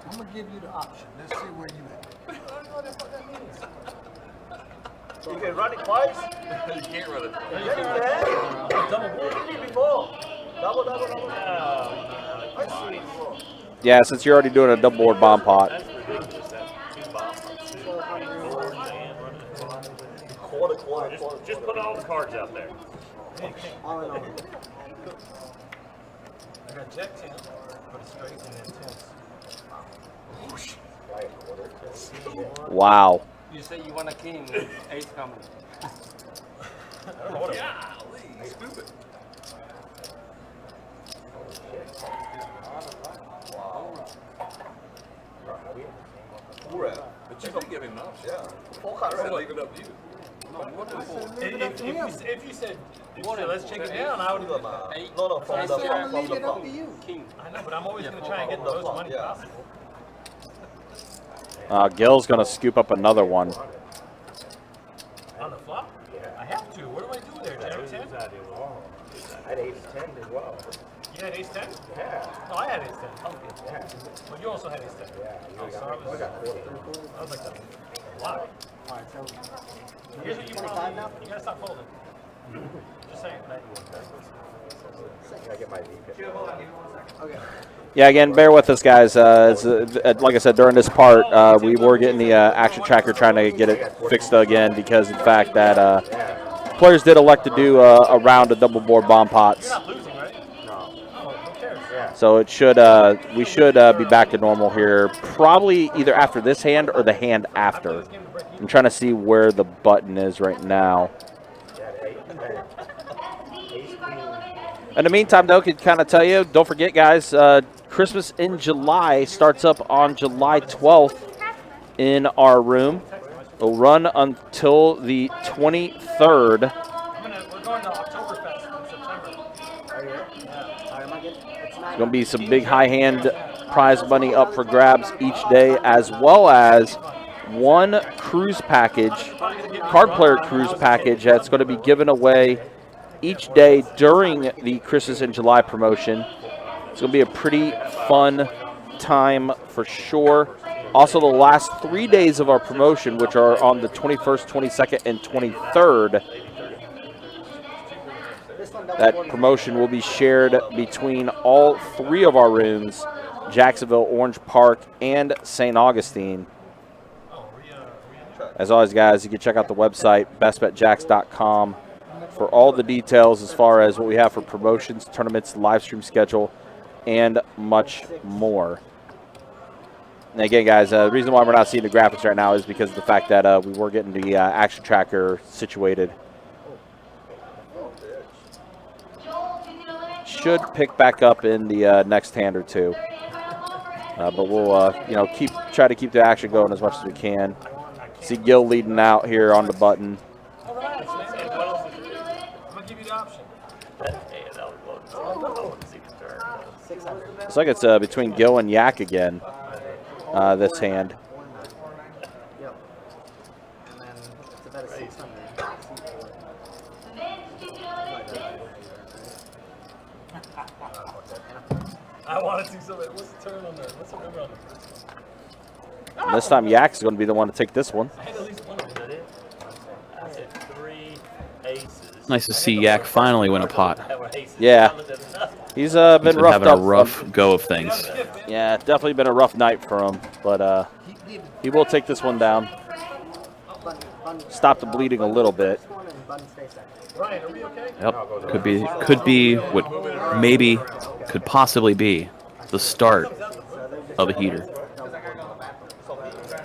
I'm gonna give you the option. Let's see where you at. You can run it twice? You can't run it. Yeah, you can. Double. What did you need before? Double. I see it before. Yeah, since you're already doing a double board bomb pot. Just put all the cards out there. All in all. I got Jack 10, put it straight, and then 10. Wow. You say you want a king, ace coming. Golly, stupid. But you did give him an option. Yeah. I said leave it up to you. If you said, let's check it down, I would have. No, I said I'm gonna leave it up to you. King. I know, but I'm always going to try and get the most money possible. Gil's going to scoop up another one. On the flop? I have to. What do I do there, Jack 10? I had ace 10 as well. You had ace 10? Yeah. No, I had ace 10. Okay. Yeah. But you also had ace 10. Yeah. Oh, so I was like, that. Wow. Alright, so Here's what you probably, you gotta stop folding. Just saying. I get my VP. okay. Yeah, again, bear with us, guys. Like I said, during this part, we were getting the action tracker trying to get it fixed again because, in fact, that players did elect to do a round of double board bomb pots. You're not losing, right? No. Oh, who cares? Yeah. So it should we should be back to normal here, probably either after this hand or the hand after. I'm trying to see where the button is right now. In the meantime, though, I could kind of tell you, don't forget, guys, Christmas in July starts up on July 12th in our room. It'll run until the 23rd. We're going to Oktoberfest in September. There's going to be some big high hand prize money up for grabs each day, as well as one cruise package, card player cruise package that's going to be given away each day during the Christmas in July promotion. It's going to be a pretty fun time for sure. Also, the last 3 days of our promotion, which are on the 21st, 22nd, and 23rd, that promotion will be shared between all 3 of our rooms, Jacksonville, Orange Park, and St. Augustine. As always, guys, you can check out the website, bestbetjacks.com, for all the details as far as what we have for promotions, tournaments, live stream schedule, and much more. And again, guys, the reason why we're not seeing the graphics right now is because of the fact that we were getting the action tracker situated. Should pick back up in the next hand or two, but we'll try to keep the action going as much as we can. See Gil leading out here on the button. I'm gonna give you the option. Looks like it's between Gil and Yak again. This hand. Yep. And then it's about a 600. I wanted to so bad. What's the turn on there? What's the number on the first one? And this time Yak's going to be the one to take this one. I had at least one of them. I said 3 aces. Nice to see Yak finally win a pot. That were aces. Yeah. He's He's been been roughed having up. a rough go of things. Yeah, definitely been a rough night for him, but he will take this one down. Stop the bleeding a little bit. Ryan, are we okay? Yep. Could be what maybe could possibly be the start of a heater.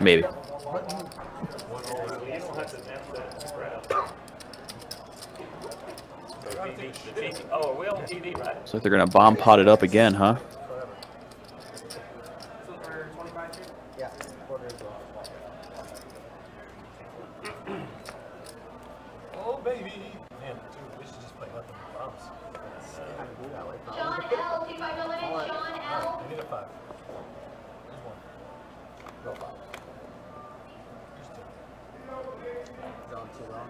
Maybe. Oh, are we on TV, right? Looks like they're gonna bomb pot it up again, huh? Yeah, quarter as well. Oh, baby. Man, dude, we should just play nothing but bombs. Kind of do that way. Sean L, 25 minutes. Sean L. We need a 5. There's 1. Go 5. Here's 2. Zone too long.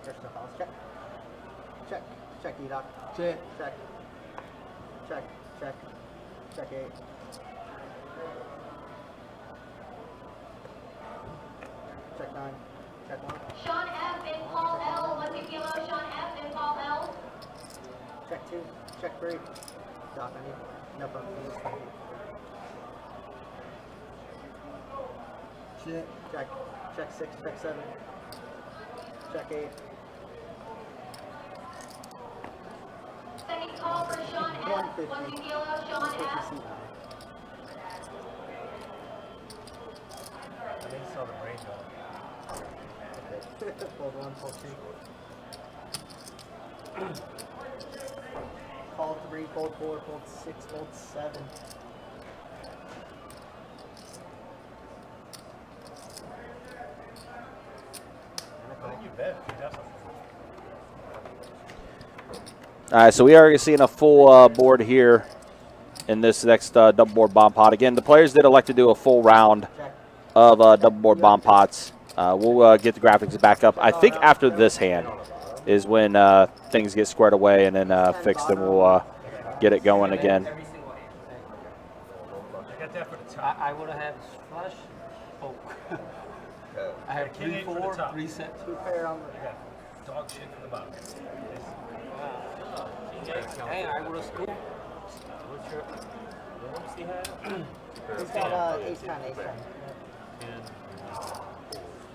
There's no fouls. Check. Check. Check, E-Doc. Check. Check. Check. Check. Check 8. Check 9. Check 1. Sean F and Paul L. 1 kilo. Sean F and Paul L. Check 2. Check 3. Doc, I need no problem. Check. Check. Check 6. Check 7. Check 8. Second call for Sean F. 1 kilo. Sean F. I think you saw the brain go. Fold 1, fold 2. Fold 3, fold 4, fold 6, fold 7. I think you bet. You definitely. All right, so we are seeing a full board here in this next double board bomb pot. Again, the players did elect to do a full round of double board bomb pots. We'll get the graphics back up. I think after this hand is when things get squared away and then fixed, and we'll get it going again. I got that for the top. I would have flush. Oh. I have King 3, eight for the 4, top. reset. 2 pair on I got dog shit for the bottom. Hey, I would have scooped. What's your. What does he have? He's got ace 10, ace 10.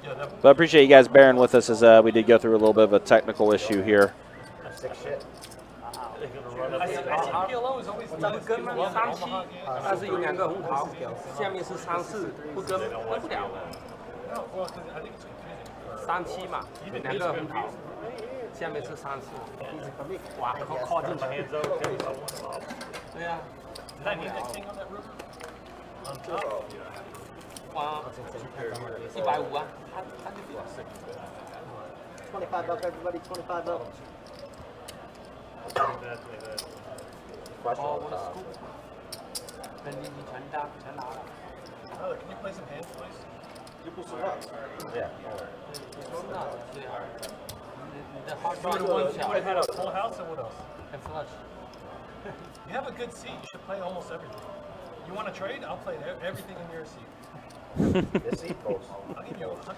Yeah, that, But I appreciate you guys bearing with us as we did go through a little bit of a technical issue here. Sick shit. I see PLO is always 咱们根本上期，但是有2个很好，下面是3、4，不跟不了。 no, well, 'cause I think it's confusing. 3、7嘛，2个很好，下面是3、4。 Easy for me. 哇，靠近去。对呀， Did I need that king on that river? On top? 哇，150啊，他就25 up, everybody, 25 up. Flush Oh, on what a top. scoop. 等你全拿了。 Tyler, can you play some hands, please? Yeah. 你的 hard You drive would 小 have had a full house and what else? and flush。 You have a good seat. You should play almost everything. You want to trade? I'll play everything in your seat. The seat post. I'll give you $100.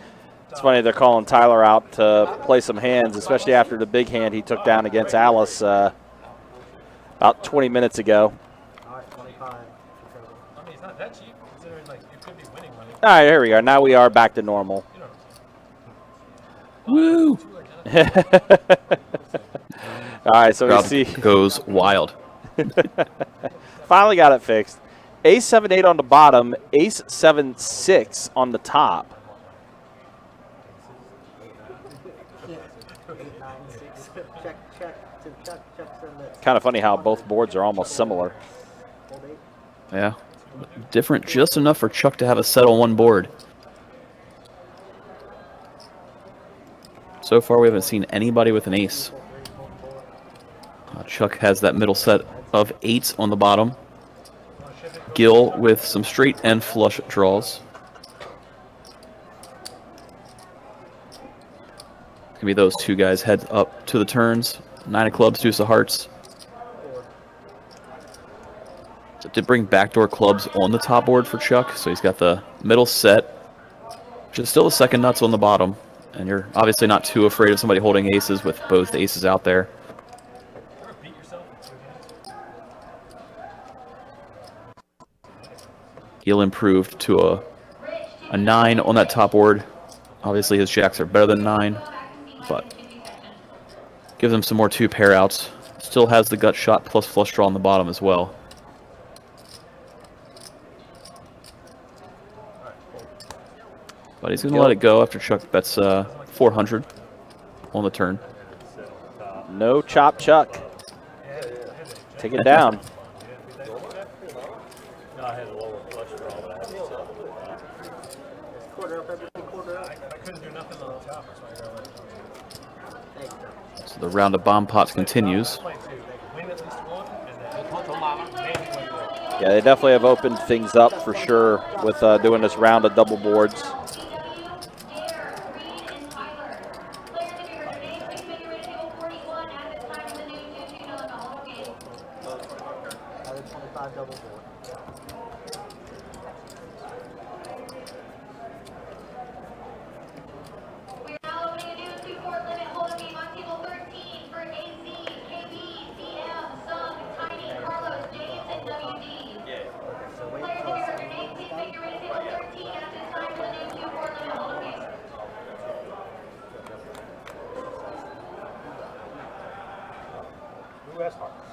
It's funny they're calling Tyler out to play some hands, especially after the big hand he took down against Alice about 20 minutes ago. All right, 25. I mean, it's not that cheap considering like you could be winning money. All right, here we are. Now we are back to normal. You know. Woo! All right, so we Crowd see goes wild. finally got it fixed. Ace 7-8 on the bottom, Ace 7-6 on the top. 8, 9, 6. Check, check, to check, send it. Kind of funny how both boards are almost similar. Hold 8. Yeah. Different just enough for Chuck to have a set on one board. So far, we haven't seen anybody with an ace. Chuck has that middle set of 8s on the bottom. Gil with some straight and flush draws. It's gonna be those two guys head up to the turns. 9 of clubs, deuce of hearts. So it did bring backdoor clubs on the top board for Chuck. So he's got the middle set, which is still the second nuts on the bottom. And you're obviously not too afraid of somebody holding aces with both aces out there. Ever beat yourself in 2 hands? Gil improved to a 9 on that top board. Obviously his jacks are better than 9, but gives him some more 2 pair outs. Still has the gut shot plus flush draw on the bottom as well. But he's going to let it go after Chuck bets 400 on the turn. No chop Chuck. Take it down. No, I had a lower flush draw, but I had to Quarter up, everything quarter up. I couldn't do nothing on the top. That's why I gotta let it go. So the round of bomb pots continues. Play 2. Win at least 1, and then maybe win the Yeah, they definitely have opened things up for sure with doing this round of double boards. Another 25 double board. We're now opening a new 2-4 limit hold'em game on table 13 for AZ, KB, CM, Sung, Tiny, Carlos, James, and WD. So wait Players, till if you're your name, please make your way to table 13 at this time for the new 2-4 limit hold'em game. Who has hearts?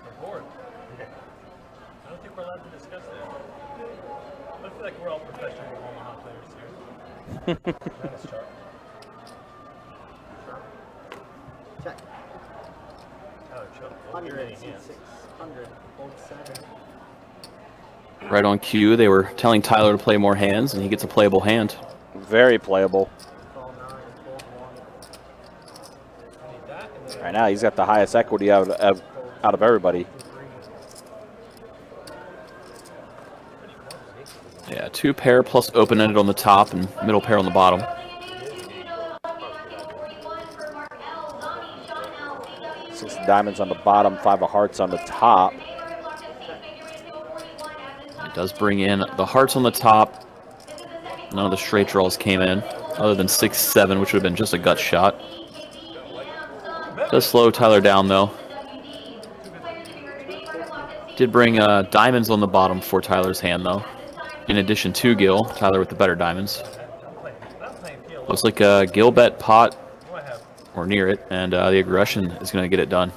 the board. I don't think we're allowed to discuss that. I feel like we're all professional Omaha players here. Minus Chuck. check. Tyler, Chuck. 100, seat 600, hold 7. Right on cue, they were telling Tyler to play more hands, and he gets a playable hand. Very playable. Call 9, hold 1. Need that, and then Right now, he's got the highest equity out of everybody. 3. Yeah, 2 pair plus open-ended on the top and middle pair on the bottom. Six of diamonds on the bottom, 5 of hearts on the top. It does bring in the hearts on the top. None of the straight draws came in, other than 6-7, which would have been just a gut shot. Does slow Tyler down, though. Did bring diamonds on the bottom for Tyler's hand, though. In addition to Gil, Tyler with the better diamonds. I'm playing PLO. Looks like Gil bet pot, What do I have? or near it, and the aggression is going to get it done.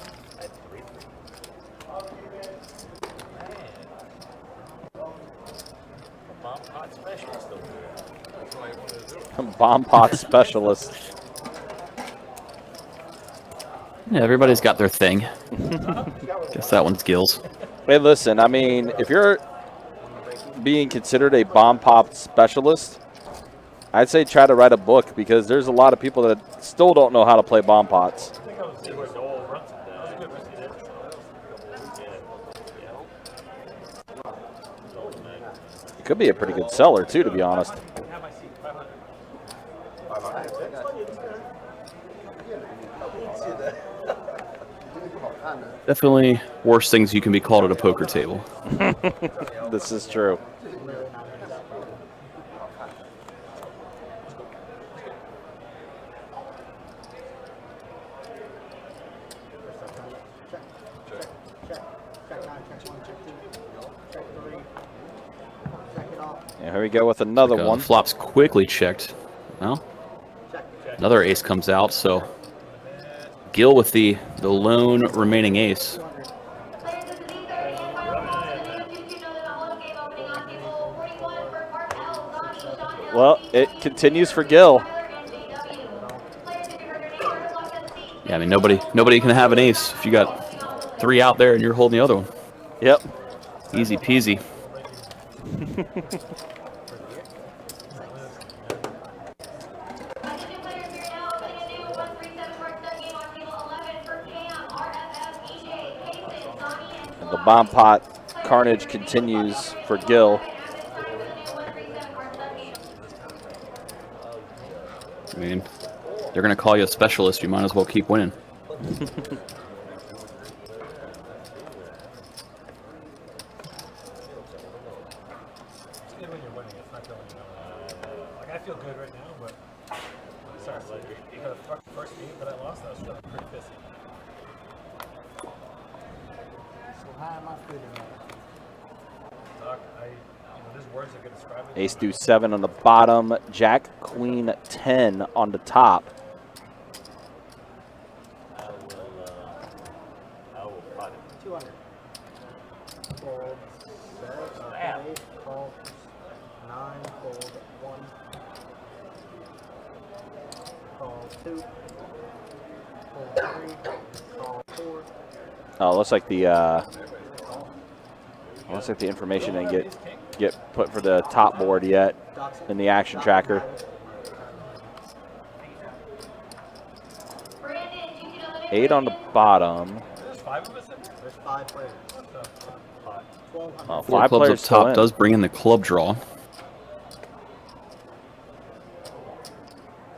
bomb pot specialist over there. That's why I wanted to do it. Bomb pot specialist. Yeah, everybody's got their thing. Guess that one's Gil's. Hey, listen, I mean, if you're being considered a bomb pop specialist, I'd say try to write a book because there's a lot of people that still don't know how to play bomb pots. I think I was all runs of that. Could be a pretty good seller, too, to be honest. Have my seat, 500. Definitely worse things you can be called at a poker table. This is true. And here we go with another one. Flops quickly checked. Well, another ace comes out, so Gil with the lone remaining ace. Well, it continues for Gil. Yeah, I mean, nobody can have an ace if you got 3 out there and you're holding the other one. Yep. Easy peasy. And the bomb pot carnage continues for Gil. I mean, they're going to call you a specialist. You might as well keep winning. Like, I feel good right now, but sorry, the first game that I lost, I was feeling pretty pissy. So how am I feeling? Doc, there's words that could describe it. Ace deuce 7 on the bottom. Jack queen 10 on the top. I will pot it. 200. Fold, set, eight, call, 9, fold, 1. Call 2. Fold 3, call 4. Oh, looks like the information didn't get put for the top board yet in the action tracker. Eight on the bottom. There's 5 of us in there? There's 5 players. Oh, 4 5 clubs players up top still in. does bring in the club draw.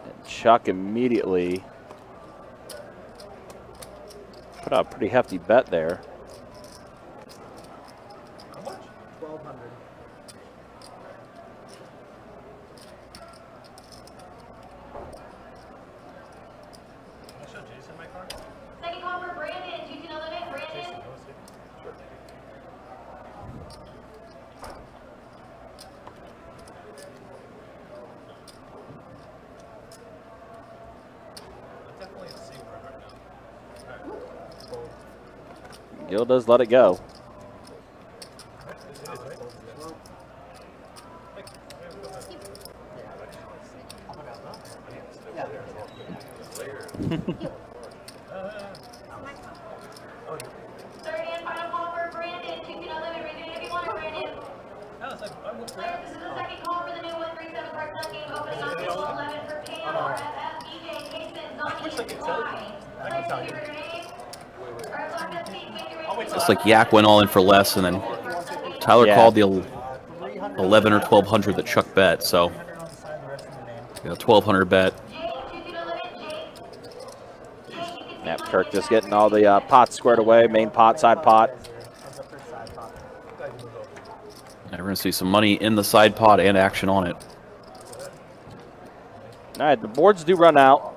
And Chuck immediately put out a pretty hefty bet there. How much? 1,200. Can I show Jason my card? Second call for Brandon, 2-11, Brandon. Jason, you want to see? Sure. I'm definitely in the same card right now. Alright. Gil does let it go. This is, right? Third and final call for Brandon, 2-11, raise your hand if you want it, Brandon. No, it's like, I'm with Players, this is the second call for the new 137 cartel game opening on table 11 for Pam, RFF, EJ, Kason, Zonnie, and Sly. Players, give your name. Alright, lock that seat, make your way to It's like Yak went all in for less, and then Tyler Yeah. called the 11 or 1,200 that Chuck bet. So, 1,200 bet. Jake, 2-11, Jake. Yep, Kirk just getting all the pots squared away. Main pot, side pot. And we're going to see some money in the side pot and action on it. All right, the boards do run out.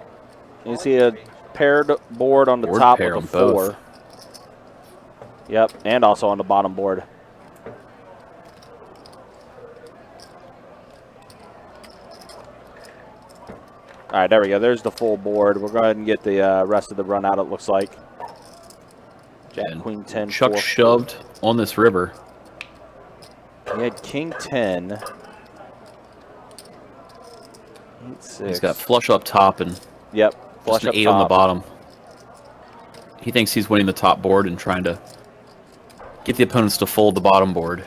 You see a paired board on the Board top pair of the on 4. both. Yep, and also on the bottom board. All right, there we go. There's the full board. We'll go ahead and get the rest of the run out, it looks like. Jack, And queen 10, Chuck 4. shoved on this river. He had king 10. 8, 6. He's got flush up top and Yep, just flush an up 8 top. on the bottom. He thinks he's winning the top board and trying to get the opponents to fold the bottom board.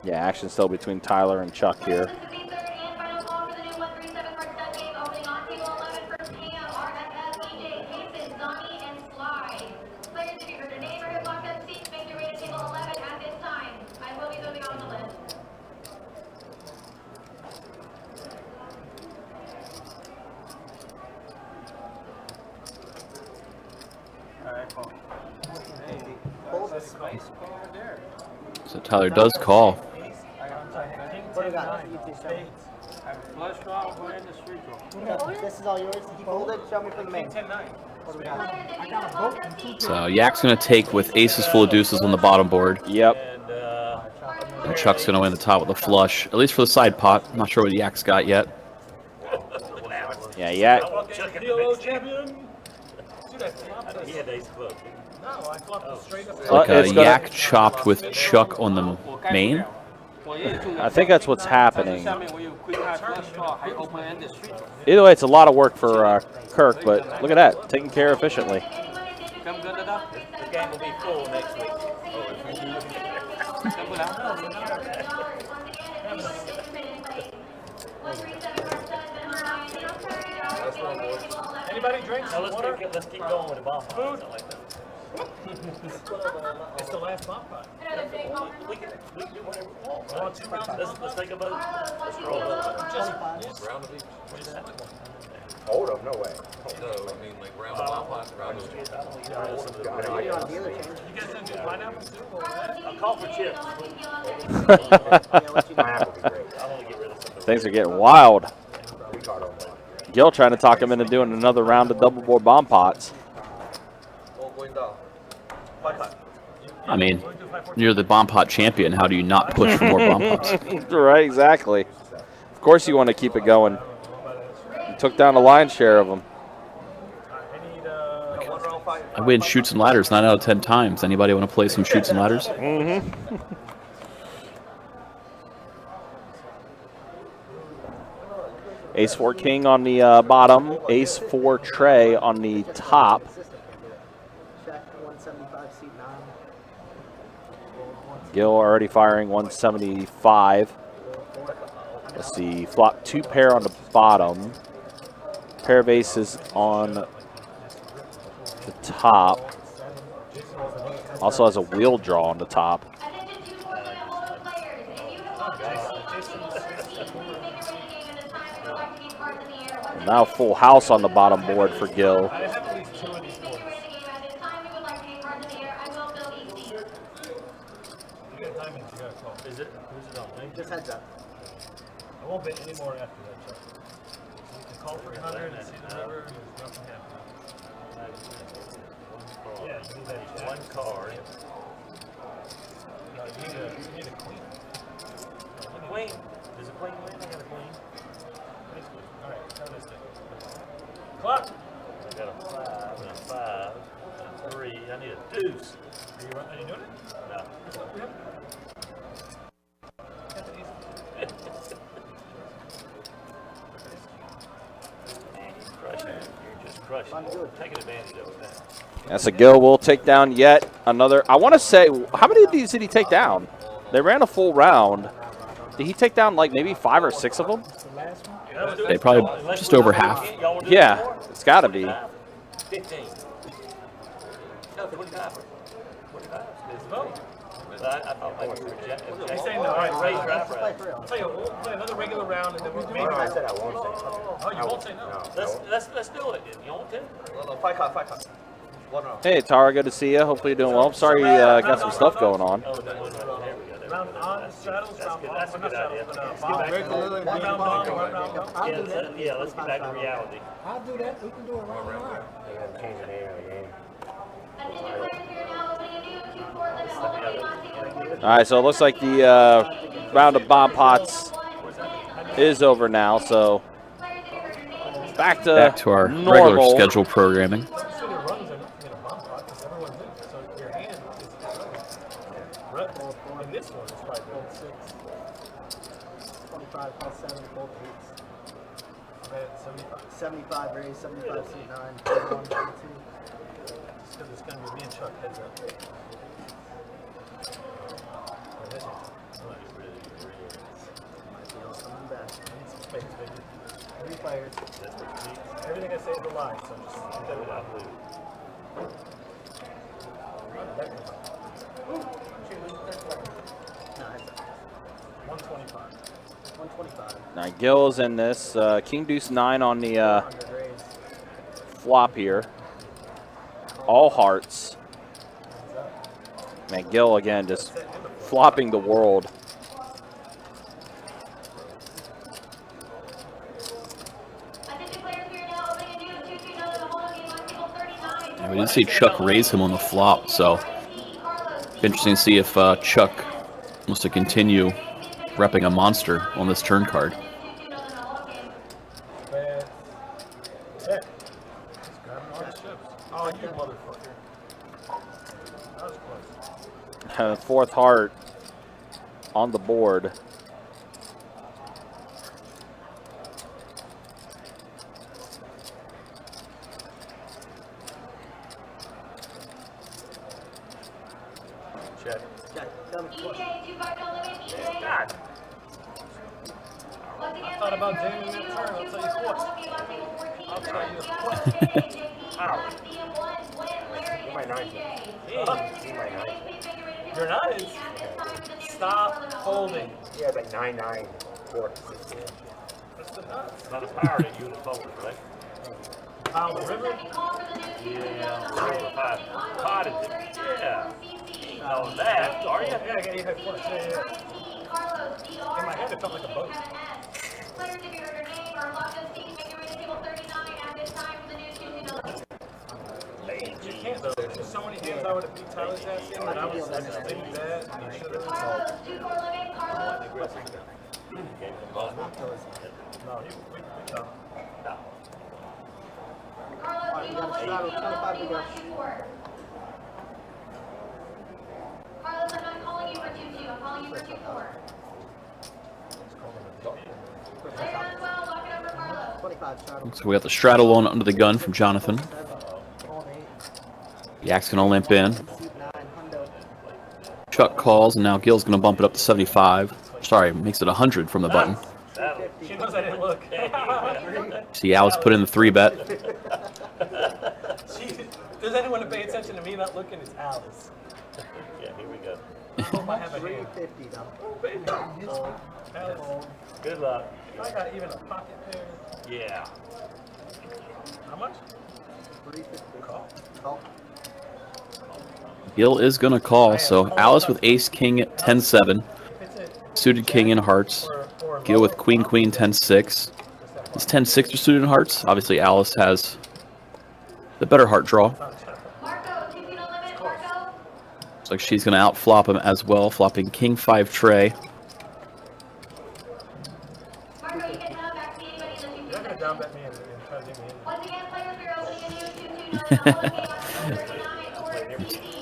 Yeah, action still between Tyler and Chuck here. This is the third and final call for the new 137 cartel game opening on table 11 for Pam, RFF, EJ, Kason, Zonnie, So Tyler does call. What do we got? You two, show me. Flush draw and the street draw. This is all yours. He folded. Show me for the main. What do we got? I got a vote and 2 So Yak's going to take with aces full of deuces on the bottom board. Yep. And Chuck's going to win the top with a flush, at least for the side pot. I'm not sure what Yak's got yet. Yeah, Yak. PLO champion. He had ace club. No, I flopped straight up. Like a It's gonna- Yak chopped with Chuck on the main. I think that's what's happening. Either way, it's a lot of work for Kirk, but look at that, taken care of efficiently. The game will be full next week. Anybody drinks Now water? let's keep going with the bomb. Food? Like that. It's the last bomb pot. We can do whatever we want. Want 2 rounds? Let's take a vote. Let's roll it. Just Round of each. Hold up, no way. No, I mean like round of bomb pots, round of each. Are you on dealer change? you guys didn't do pineapple too? I'll call for chips. Yeah, what you My got? app will be great. I want to get rid of something. Things are getting wild. Ricardo won. Gil trying to talk him into doing another round of double board bomb pots. I mean, you're the bomb pot champion. How do you not push for more bomb pots? Right, exactly. Of course you want to keep it going. You took down the lion's share of them. I need I win shoots and ladders 9 out of 10 times. Anybody want to play some shoots and ladders? Ace 4 king on the bottom, ace 4 tray on the top. Check 175, seat 9. Gil already firing 175. Let's see, flop 2 pair on the bottom. Pair of aces on the top. Also has a wheel draw on the top. Attention to tournament holder players. If you have lost your please make a rating game at this time if you'd like to be cards in the air. And now full house on the bottom board for Gil. I have at least 2 of these Please make your rating game at this time if you'd like to be cards in the air. I will fill these seats. You got timing, you got to call. Is it? Who's it on? Me? Just heads up. I won't bet any more after that, Chuck. You can call for 100 and see the river, and there's nothing happening. Yeah, you need that jack. One card. No, you need a queen. Queen. Does a queen win? I got a queen. All right, try this thing. Clock. I got a 5 and a 5 and a 3. I need a deuce. Are you doing it? No. Got the ace. Man, you're crushing it. You're just crushing it. Taking advantage of it now. That's a Gil will take down yet another. I want to say, how many of these did he take down? They ran a full round. Did he take down like maybe 5 or 6 of them? They probably just over half. Yeah, it's got to be. 15. No, 25. 25. I thought maybe we were He's saying no. All right, Raise right. drive Play round. for real. I'll tell you, we'll play another regular round, and then we'll maybe. I said I won't say. Oh, you won't say no. Let's do it. You want to? Fight card, fight card. One round. Hey, Tara, good to see you. Hopefully you're doing well. I'm sorry you got some stuff going on. Oh, no, there we go. Round on, straddles, round off. That's a good idea. One round on, one round off. I'll do that. Yeah, let's get back to reality. I'll do that. We can do it right now. They gotta change the name of the game. Attention players, we are now opening a new 2-4 limit hold. All right, so it looks like the round of bomb pots is over now. So back to our normal. regular schedule programming. So the runs are nothing in a bomb pot because everyone's in it. So your hand is run. In this one, it's probably gold 6. 25 plus 7, both 8s. Bet 75. 75 raise, 75 seat 9. 1, 2. Just because it's going to be me and Chuck heads up. Coming back. I need some space, baby. 3 players. Everything I say is a lie, so just keep that in mind. No, heads up. 125. 125. All right, Gil's in this. King Deuce 9 on the 100 raise. flop here. all hearts. Man, Gil again just flopping the world. Yeah, we did see Chuck raise him on the flop, so interesting to see if Chuck wants to continue repping a monster on this turn card. Oh, you motherfucker. That was close. Fourth heart on the board. Check. God. I thought about jamming that turn. I'll tell you what. I'll tell you what. Give my 19. Give my 19. You're not. Stop holding. Yeah, but 9-9. 4. That's the nuts. Not as power that you would fold, right? Pile the river. Yeah, river five. Potted it. Yeah. Know that, are you? Yeah, you had flush. In my head, it felt like a boat. You can't though. There's just so many hands I would have beat Tyler's ass in, but I just didn't do that. And I should have. No, we don't. Carlos, I'm not calling you for 2-2. I'm calling you for 2-4. So we got the straddle on under the gun from Jonathan. Yak's going to limp in. Chuck calls, and now Gil's going to bump it up to 75. Sorry, makes it 100 from the button. She knows I didn't look. See Alice put in the 3-bet. Does anyone pay attention to me not looking? It's Alice. Yeah, here we go. I hope I have a hand. 350 though. Oh, baby. Alice, Good luck. if I got even a pocket pair. Yeah. How much? 350. Call. Call. Gil is going to call, so Alice with ace, king, 10-7. Suited king in hearts. Gil with queen, queen, 10-6. Is 10-6 or suited in hearts? Obviously, Alice has the better heart draw. Looks like she's going to outflop him as well, flopping king 5 tray. You're not going to down bet me and try to get me in.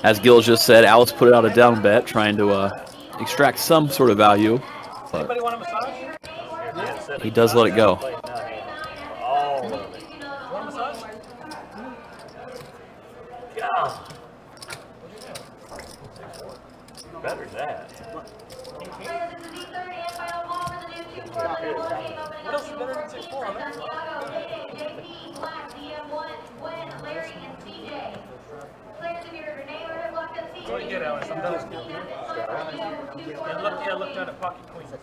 As Gil just said, Alice put out a down bet, trying to extract some sort of value. But Anybody want a massage? he does let it go. All of it. Want a massage? God. Better than that. What else is better than 6-4 on that? Go ahead, Alice. I'm done with you. Yeah, look down at pocket queens. I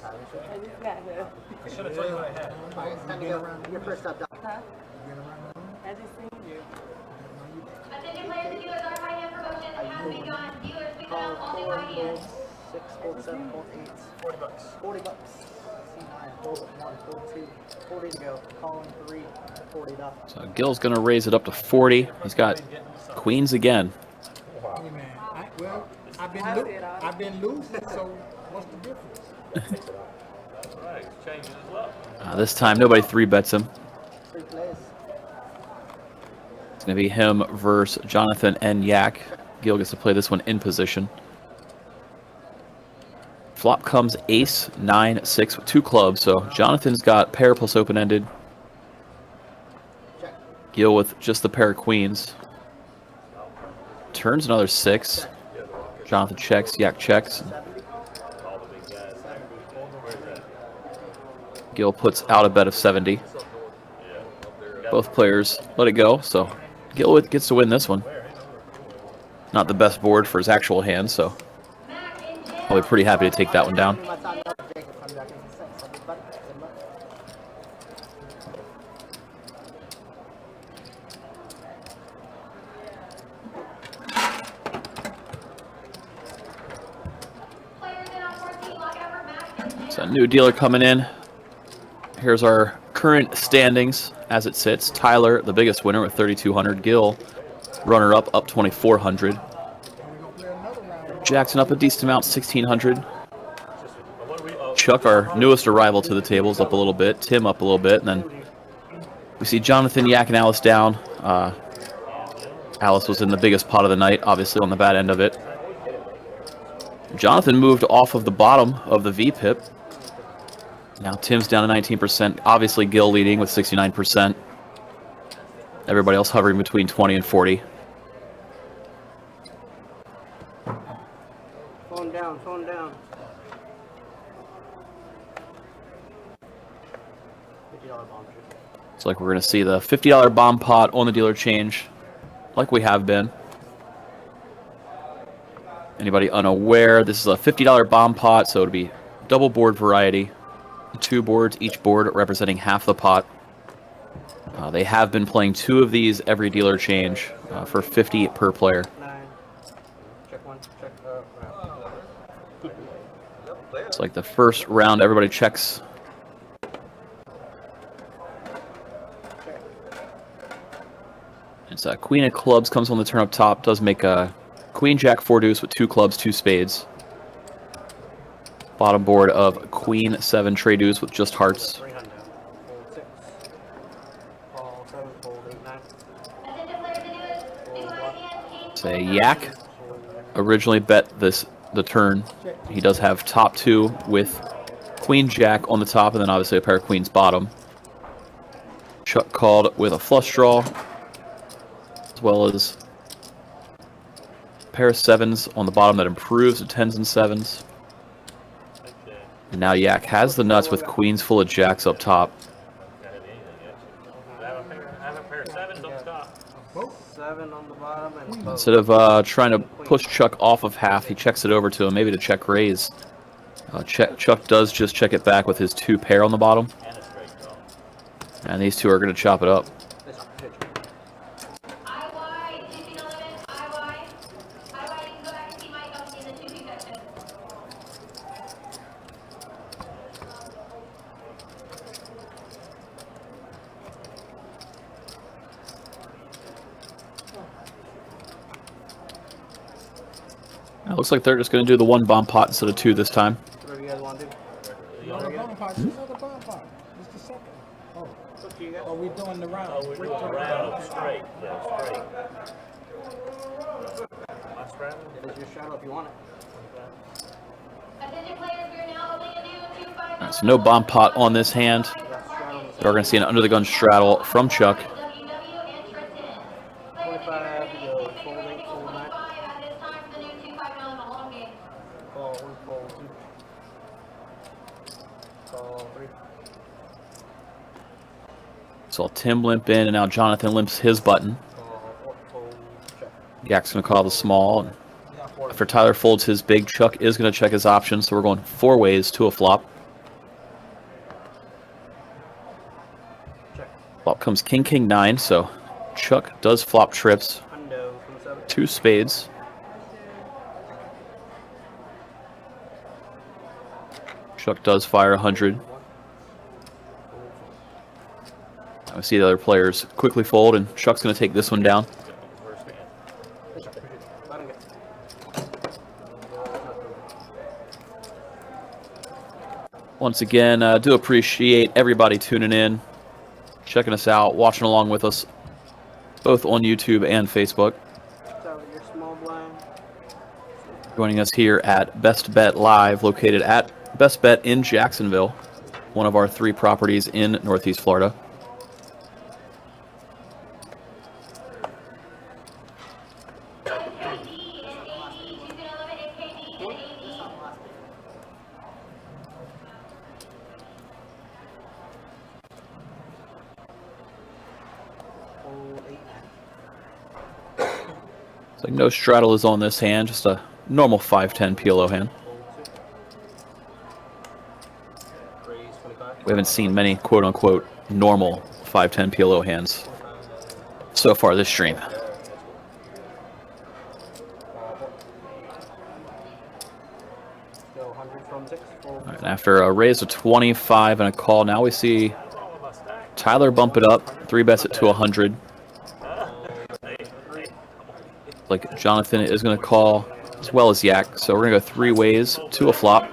should have told you what I had. Your first up, Doc. Attention players and dealers, our high-end promotion has begun. Dealers pick up all new ideas. 6, hold 7, hold 8. $40. $40. C9, hold 1, hold 2. 40 to go. Calling 3, 40 up. So Gil's going to raise it up to 40. He's got queens again. Hey man, I've been losing, so what's the difference? All right, he's changing his luck. This time, nobody 3-bets him. 3 plays. It's going to be him versus Jonathan and Yak. Gil gets to play this one in position. Flop comes ace, 9, 6 with 2 clubs. So Jonathan's got pair plus open-ended. Gil with just the pair of queens. Turns another 6. Jonathan checks, Yak checks. All the big guys. Where's that? Gil puts out a bet of 70. Both players let it go, so Gil gets to win this one. Not the best board for his actual hand, so I'll be pretty happy to take that one down. A new dealer coming in. Here's our current standings as it sits. Tyler, the biggest winner with 3,200. Gil, runner-up, up 2,400. Jackson up a decent amount, 1,600. Chuck, our newest arrival to the table, is up a little bit. Tim up a little bit, and then we see Jonathan, Yak, and Alice down. Alice was in the biggest pot of the night, obviously on the bad end of it. Jonathan moved off of the bottom of the V-pip. Now Tim's down to 19%. Obviously Gil leading with 69%. Everybody else hovering between 20 and 40. Phone down, phone down. $50 bomb trip. It's like we're going to see the $50 bomb pot on the dealer change, like we have been. Anybody unaware, this is a $50 bomb pot, so it'll be double board variety. 2 boards, each board representing half the pot. They have been playing 2 of these every dealer change for 50 per player. 9. Check 1, check It's like the first round, everybody checks. It's Queen of Clubs comes on the turn up top, does make a Queen, Jack, 4 deuce with 2 clubs, 2 spades. Bottom board of Queen, 7 trade deuce with just hearts. 300. Fold 6. Call 7, fold 8, 9. Fold 1. It's a Yak. Originally bet the turn. He does have top 2 with Queen, Jack on the top, and then obviously a pair of queens bottom. Chuck called with a flush draw, as well as pair of 7s on the bottom that improves to 10s and 7s. And now Yak has the nuts with queens full of jacks up top. I have a pair of 7s on top. 7 on the bottom and both. Instead of trying to push Chuck off of half, he checks it over to him, maybe to check raise. Chuck does just check it back with his 2 pair on the bottom. And these 2 are going to chop it up. It looks like they're just going to do the 1 bomb pot instead of 2 this time. Whatever you guys want to do. Another bomb pot. Another bomb pot. It's the second. Oh. Are we doing the round? Oh, we're doing a round straight. Yeah, straight. My strategy? It's your straddle if you want it. Attention players, we are now opening a new 2-5. Right, so no bomb pot on this hand. We're going to see an under the gun straddle from Chuck. 25, you go fold 8, fold 9. Call 1, fold 2. Call 3. So Tim limp in, and now Jonathan limps his button. Call 4, fold, check. Yak's going to call the small. And after Tyler folds his big, Chuck is going to check his options. So we're going 4 ways to a flop. Check. Flop comes King, King, 9. So Chuck does flop trips. Hundo from 7. 2 spades. Chuck does fire 100. I see the other players quickly fold, and Chuck's going to take this one down. Once again, do appreciate everybody tuning in, checking us out, watching along with us, both on YouTube and Facebook. Your small blind. Joining us here at Best Bet Live, located at Best Bet in Jacksonville, one of our 3 properties in Northeast Florida. It's like no straddle is on this hand, just a normal 5-10 PLO hand. We haven't seen many quote-unquote normal 5-10 PLO hands so far this stream. All right, after a raise to 25 and a call, now we see Tyler bump it up. 3 bets it to 100. Like Jonathan is going to call as well as Yak. So we're going to go 3 ways to a flop.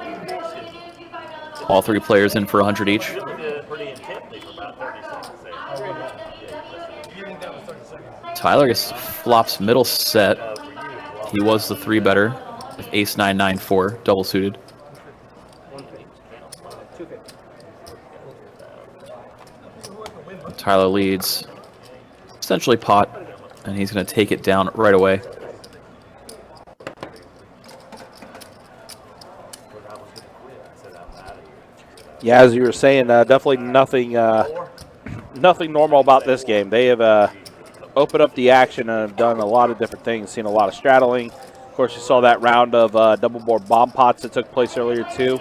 All 3 players in for 100 each. Tyler gets flops middle set. He was the 3-better with ace 9, 9, 4, double suited. Tyler leads essentially pot, and he's going to take it down right away. Yeah, as you were saying, definitely nothing normal about this game. They have opened up the action and have done a lot of different things, seen a lot of straddling. Of course, you saw that round of double board bomb pots that took place earlier, too.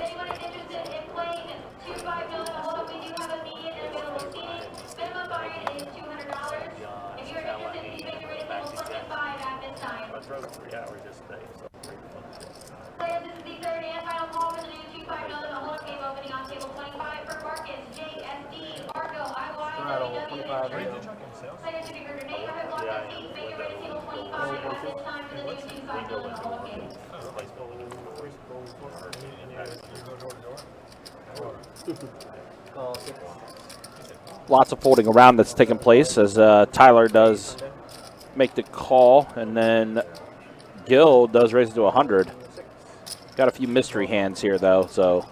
Lots of folding around that's taking place as Tyler does make the call, and then Gil does raise it to 100. Got a few mystery hands here, though, so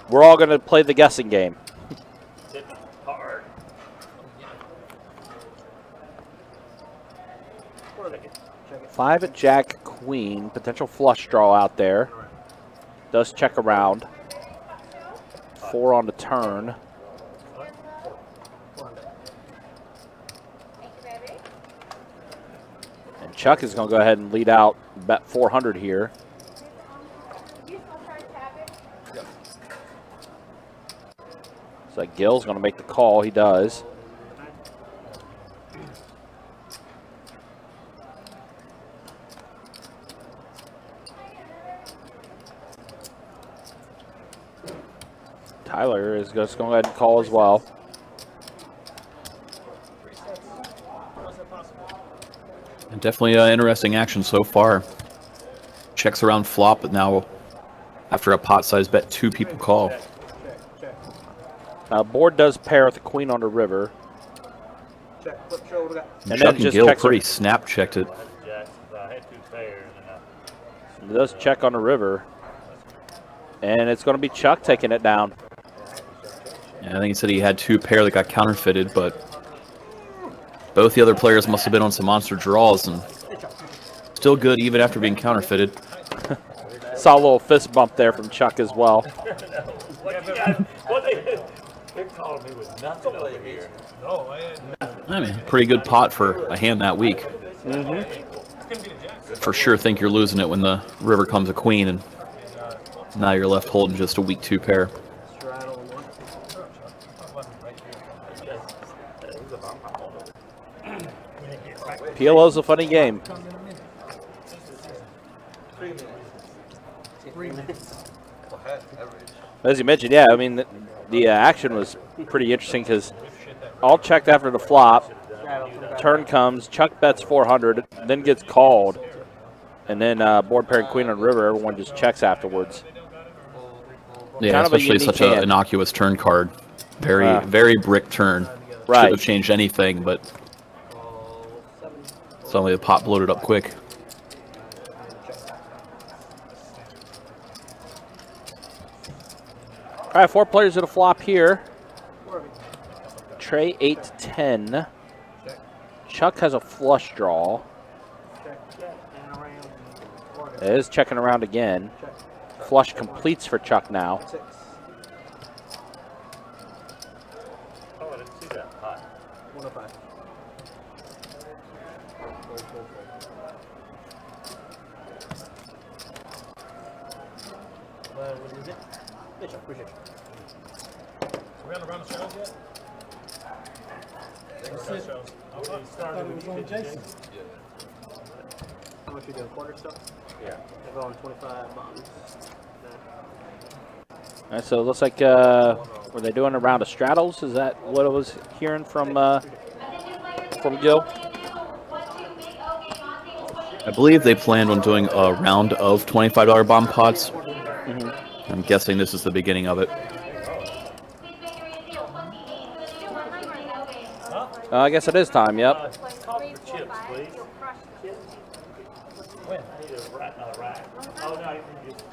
we're all going to play the guessing game. Hard. 5 at Jack Queen, potential flush draw out there. Does check around. 4 on the turn. And Chuck is going to go ahead and lead out, bet 400 here. So Gil's going to make the call. He does. Tyler is just going to go ahead and call as well. And definitely interesting action so far. Checks around flop, but now after a pot size bet, 2 people call. Board does pair with the queen on the river. And Chuck and Gil pretty snap checked it. It does check on the river. And it's going to be Chuck taking it down. Yeah, I think he said he had 2 pair that got counterfeited, but both the other players must have been on some monster draws and still good even after being counterfeited. Saw a little fist bump there from Chuck as well. They're calling me with nothing over here. I mean, pretty good pot for a hand that week. For sure think you're losing it when the river comes a queen and now you're left holding just a weak 2 pair. PLO's a funny game. As you mentioned, yeah, I mean, the action was pretty interesting because all checked after the flop. Turn comes, Chuck bets 400, then gets called. And then board pairing queen on river, everyone just checks afterwards. Yeah, kind especially such an innocuous turn card. Very brick turn. Right. Should have changed anything, but suddenly the pot bloated up quick. All right, 4 players at a flop here. Trey 8-10. Chuck has a flush draw. It is checking around again. Flush completes for Chuck now. Oh, I didn't see that. Hot. 105. What is it? Mitch, appreciate you. Are we on the round of shows yet? That's it. I thought it was on Jason. much you doing? Quarter stuff? Yeah. We're going 25 bombs. All right, so it looks like were they doing a round of straddles? Is that what I was hearing from Gil? I believe they planned on doing a round of $25 bomb pots. I'm guessing this is the beginning of it. I guess it is time. Yep. Call for chips, please. When? I need a rack. Oh, no, you can just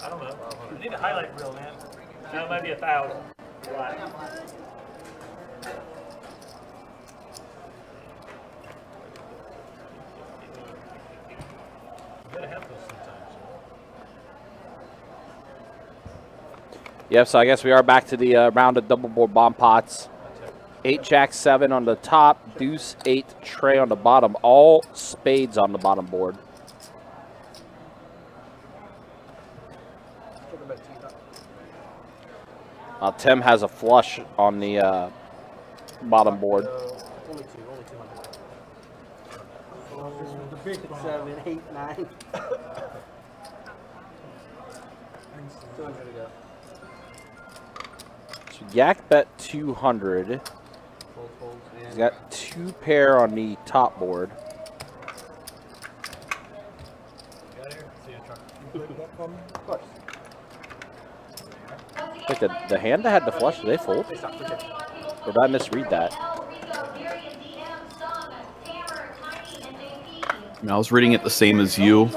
I don't know. You need a highlight reel, man. No, maybe 1,000. Right. You gotta have those sometimes. Yep. So I guess we are back to the round of double board bomb pots. 8 jack 7 on the top, deuce 8 tray on the bottom. All spades on the bottom board. Tim has a flush on the bottom board. Only 200. The big bomb. 7, 8, 9. 200 to go. So Yak bet 200. He's got 2 pair on the top board. Of course. Wait, the hand that had the flush, did they fold? Or did I misread that? I mean, I was reading it the same as you,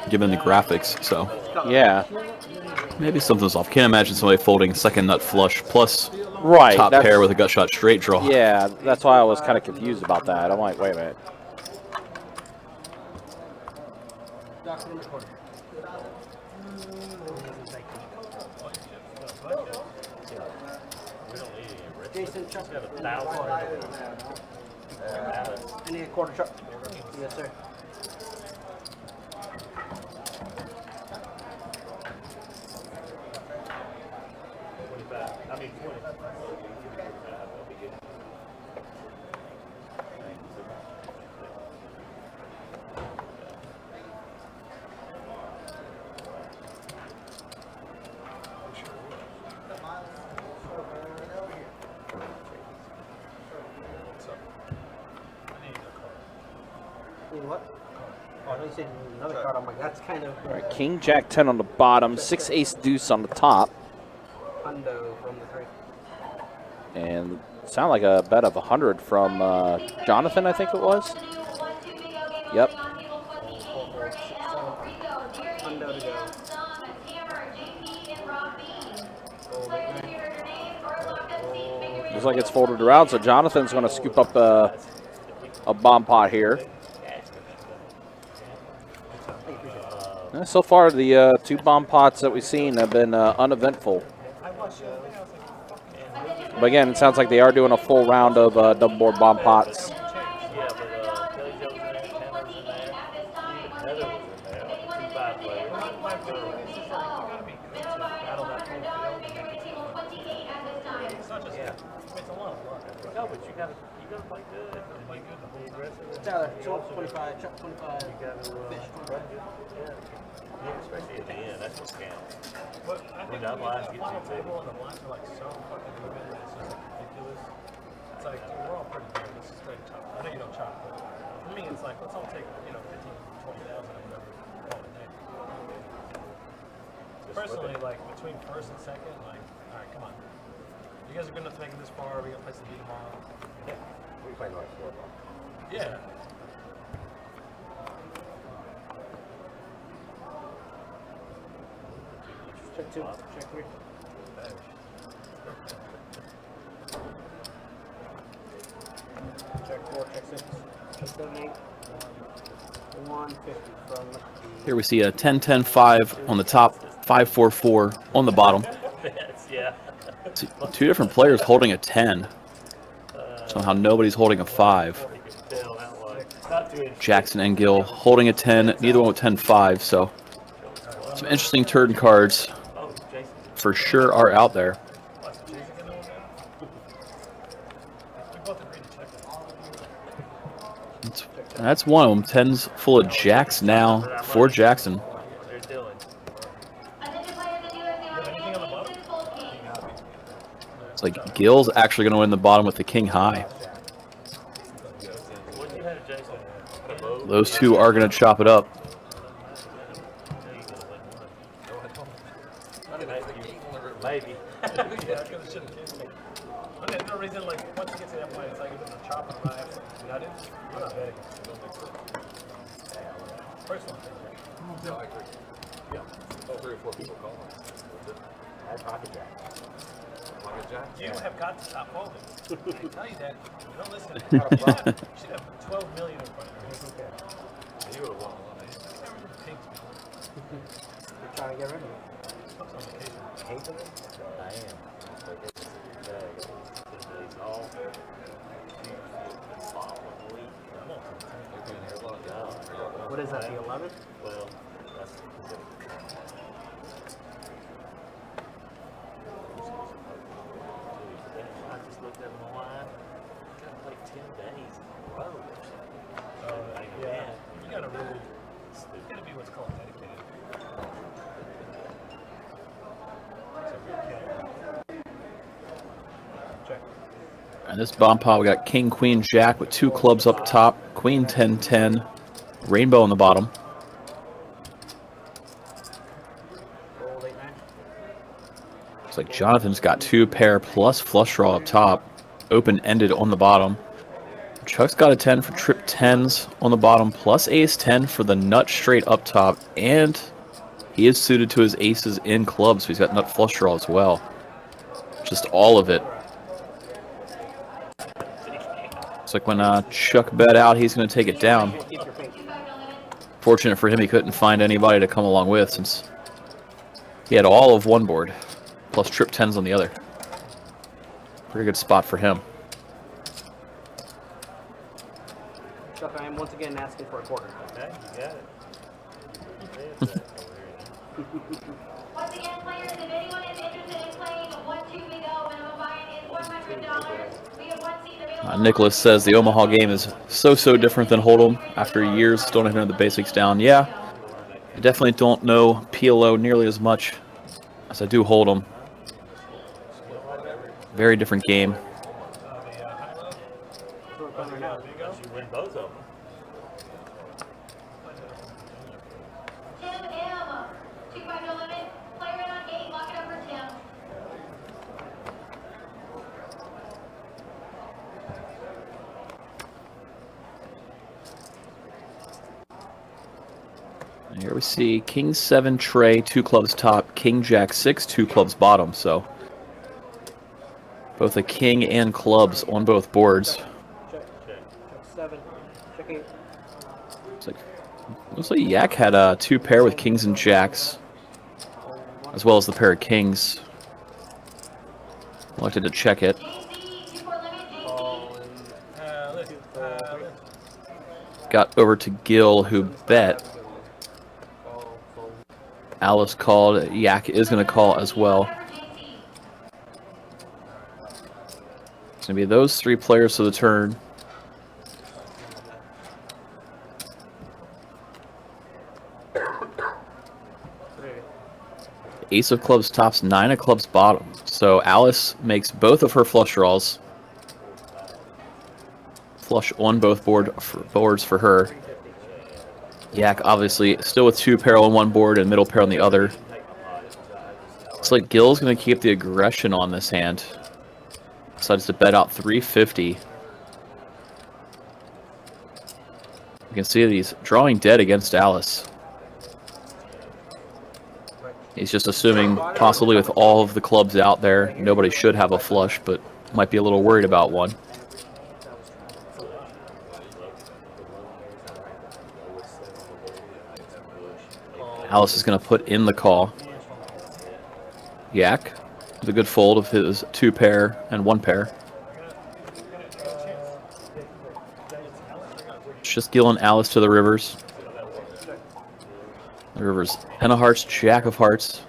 given the graphics, so Yeah. maybe something's off. Can't imagine somebody folding second nut flush plus Right. top pair with a gut shot straight draw. Yeah, that's why I was kind of confused about that. I'm like, wait a minute. Jason, chuck. Got 1,000. I need a quarter chuck. Yes, sir. I mean, 20. Need what? Oh, I know you said you need another card. I'm like, that's kind of All right, King Jack 10 on the bottom, 6 ace deuce on the top, hundo from the 3. and sound like a bet of 100 from Jonathan, I think it was. Yep. Hundo to go. Looks like it's folded around, so Jonathan's going to scoop up a bomb pot here. So far, the 2 bomb pots that we've seen have been uneventful. But again, it sounds like they are doing a full round of double board bomb pots. Tyler, 25, chuck 25, fish 25. Especially at the end, that's what counts. I think the final table and the blinds are like so fucking even. It's just ridiculous. It's like, dude, we're all pretty good. This is straight chop. I know you don't chop, but for me, it's like, let's all take, 15, 20,000 or whatever. Call it a day. Personally, like, between first and second, like, all right, come on. You guys are good enough to make it this far. Are we going to place the beat tomorrow? Yeah. We play like 4 ball. Yeah. Check 2, check 3. Check 4, check 6, check 7, 8. 150 from the... Here we see a 10-10-5 on the top, 5-4-4 on the bottom. Yeah. See, 2 different players holding a 10. Somehow nobody's holding a 5. Jackson and Gill holding a 10, neither one with 10-5, so some interesting turn cards for sure are out there. That's one of them. 10's full of jacks now for Jackson. They're doing. Attention players and dealers, the Anything on the bottom? ace is full king. It's like Gil's actually going to win the bottom with the king high. What you had, Jason? Those two are going to chop it up. Maybe. Yeah, because it shouldn't kiss me. Okay, no reason, like, once you get to that point, it's like if it's a chop or knife, I'm not betting. First one. Yeah, I agree. Yeah. Oh, 3 or 4 people calling. That's pocket jack. Pocket jack? You have got to stop folding. I can tell you that. You don't listen. You should have 12 million in front of you. You would have won one, eh? You're trying to get rid of it. Hate of it? I am. What is that, the 11th? Well, that's I just looked at my line. I got like 10 days in a row or something. Yeah. You gotta really, it's gotta be what's called dedicated. Check. And this bomb pot, we got king, queen, jack with 2 clubs up top, queen, 10, 10, rainbow on the bottom. Roll 8-9. Looks like Jonathan's got 2 pair plus flush draw up top, open-ended on the bottom. Chuck's got a 10 for trip 10s on the bottom, plus ace 10 for the nut straight up top, and he is suited to his aces in clubs, so he's got nut flush draw as well. Just all of it. It's like when Chuck bet out, he's going to take it down. Fortunate for him, he couldn't find anybody to come along with, since he had all of one board, plus trip 10s on the other. Pretty good spot for him. Chuck, I am once again asking for a quarter. Okay, you got it. Once again, players, if anyone is interested in playing 1-2 big O, minimum buy-in is $100. We have one seat available. Nicholas says the Omaha game is so different than Hold'em. After years, don't even know the basics down. Yeah, I definitely don't know PLO nearly as much as I do Hold'em. Very different game. You win both of them. Tim M. 2-5 no limit. Player in on gate. Lock it up for Tim. And here we see king 7 tray, 2 clubs top, king jack 6, 2 clubs bottom. So both a king and clubs on both boards. Check. Check 7. Check 8. Looks like Yak had 2 pair with kings and jacks, as well as the pair of kings. Elected to check it. JC. 2-4 limit. JC. Got over to Gil, who bet. Alice called. Yak is going to call as well. It's going to be those 3 players to the turn. Ace of clubs tops, 9 of clubs bottom. So Alice makes both of her flush draws. Flush on both boards for her. Yak obviously still with 2 pair on one board and middle pair on the other. It's like Gil's going to keep the aggression on this hand. Decides to bet out 350. You can see that he's drawing dead against Alice. He's just assuming, possibly with all of the clubs out there, nobody should have a flush, but might be a little worried about one. Alice is going to put in the call. Yak with a good fold of his 2 pair and 1 pair. It's just Gil and Alice to the rivers. The river's 10 of hearts, jack of hearts.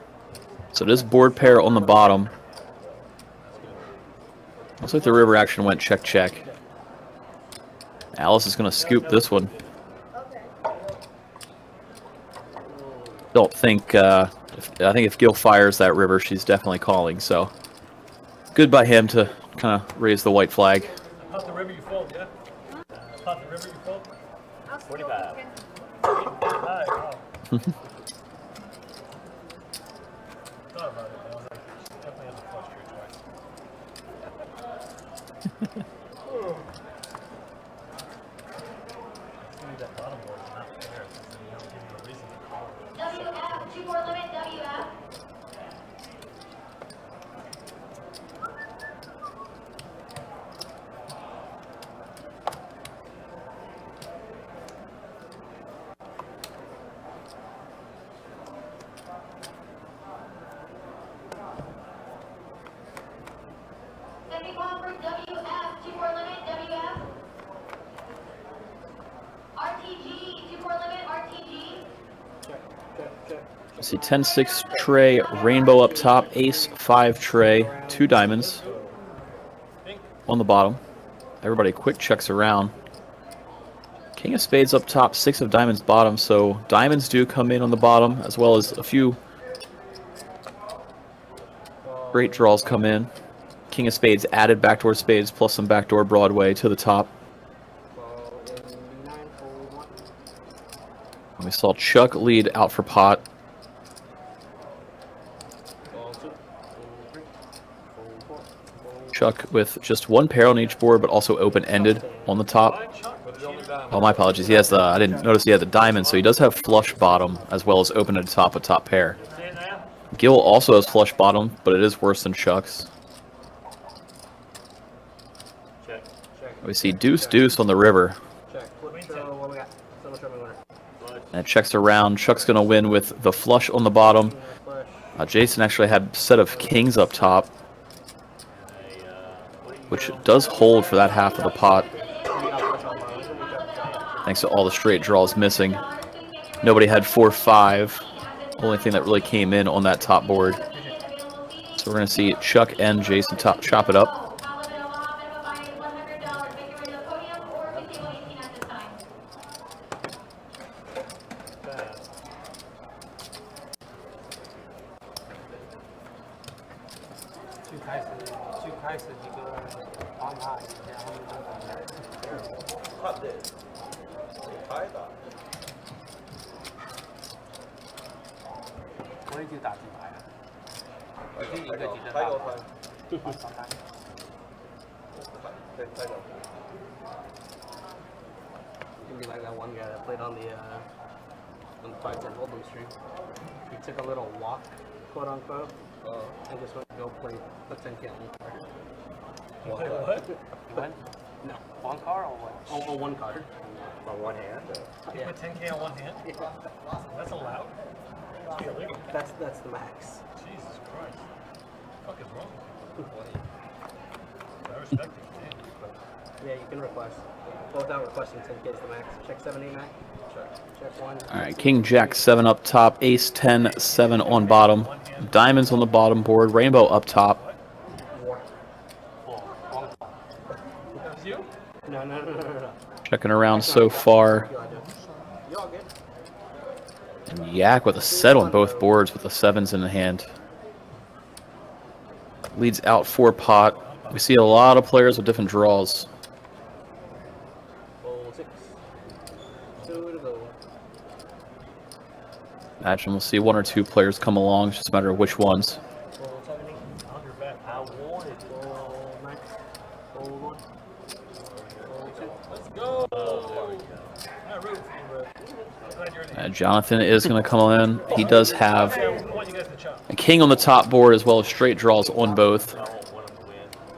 So this board pair on the bottom. Looks like the river action went check, check. Alice is going to scoop this one. don't think. I think if Gil fires that river, she's definitely calling. So good by him to kind of raise the white flag. Pot the river you fold, yeah? Pot the river you fold? 45. 45, wow. Thought about it, but I was like, she definitely has a flush here twice. Maybe that bottom board is not fair, because then you don't give you a reason to call it. WF, 2-4 limit, WF. Second call for WF, 2-4 limit, WF. RTG, 2-4 limit, RTG. See 10-6 tray, rainbow up top, ace-5 tray, 2 diamonds on the bottom. Everybody quick checks around. King of spades up top, 6 of diamonds bottom, so diamonds do come in on the bottom, as well as a few great draws come in. King of spades added backdoor spades plus some backdoor Broadway to the top. And we saw Chuck lead out for pot. Chuck with just 1 pair on each board, but also open-ended on the top. Oh, my apologies. He has the. I didn't notice he had the diamond, so he does have flush bottom as well as open at the top, a top pair. Gil also has flush bottom, but it is worse than Chuck's. We see deuce-deuce on the river. And it checks around. Chuck's going to win with the flush on the bottom. Jason actually had a set of kings up top, which does hold for that half of the pot. Thanks to all the straight draws missing. Nobody had 4-5. Only thing that really came in on that top board. So we're going to see Chuck and Jason chop it up. Maybe like that one guy that played on the 510 Hold'em stream. He took a little walk, quote unquote, and just went to go play a 10K on card. What? He went? No. One card or what? On one card. On one hand? You put 10K on one hand? Yeah. That's allowed? It's illegal. That's the max. Jesus Christ. What the fuck is wrong with you? I respect it, man. Yeah, you can request. Well, without requesting 10K is the max. Check 7, 8, 9. Check 1. All right, King Jack 7 up top, Ace 10 7 on bottom, diamonds on the bottom board, rainbow up top. That was you? No. Checking around so far. You all good? And Yak with a set on both boards with the 7s in the hand. Leads out 4 pot. We see a lot of players with different draws. 6. 2 to go. Imagine we'll see 1 or 2 players come along. It's just a matter of which ones. I wanted. 9. 1. 2. Let's go! I'm rooting for you, bro. I'm glad you're in the Jonathan is going to come in. He does have I want you guys to chop. a king on the top board as well as straight draws on both.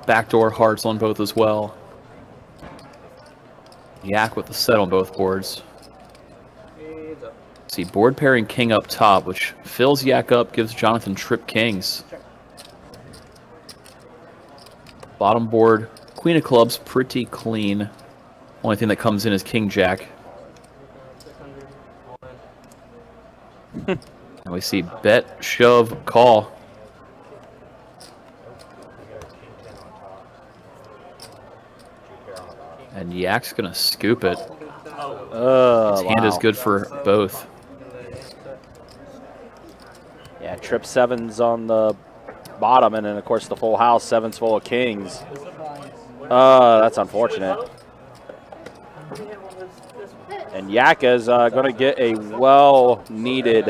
Backdoor hearts on both as well. Yak with the set on both boards. Heads up. See, board pairing king up top, which fills Yak up, gives Jonathan trip kings. Bottom board, queen of clubs, pretty clean. Only thing that comes in is king jack. 600. And we see bet, shove, call. And Yak's gonna scoop it. His hand is good for both. trip 7s on the bottom, and then, of course, the full house, 7s full of kings. That's unfortunate. And Yaka's going to get a well-needed,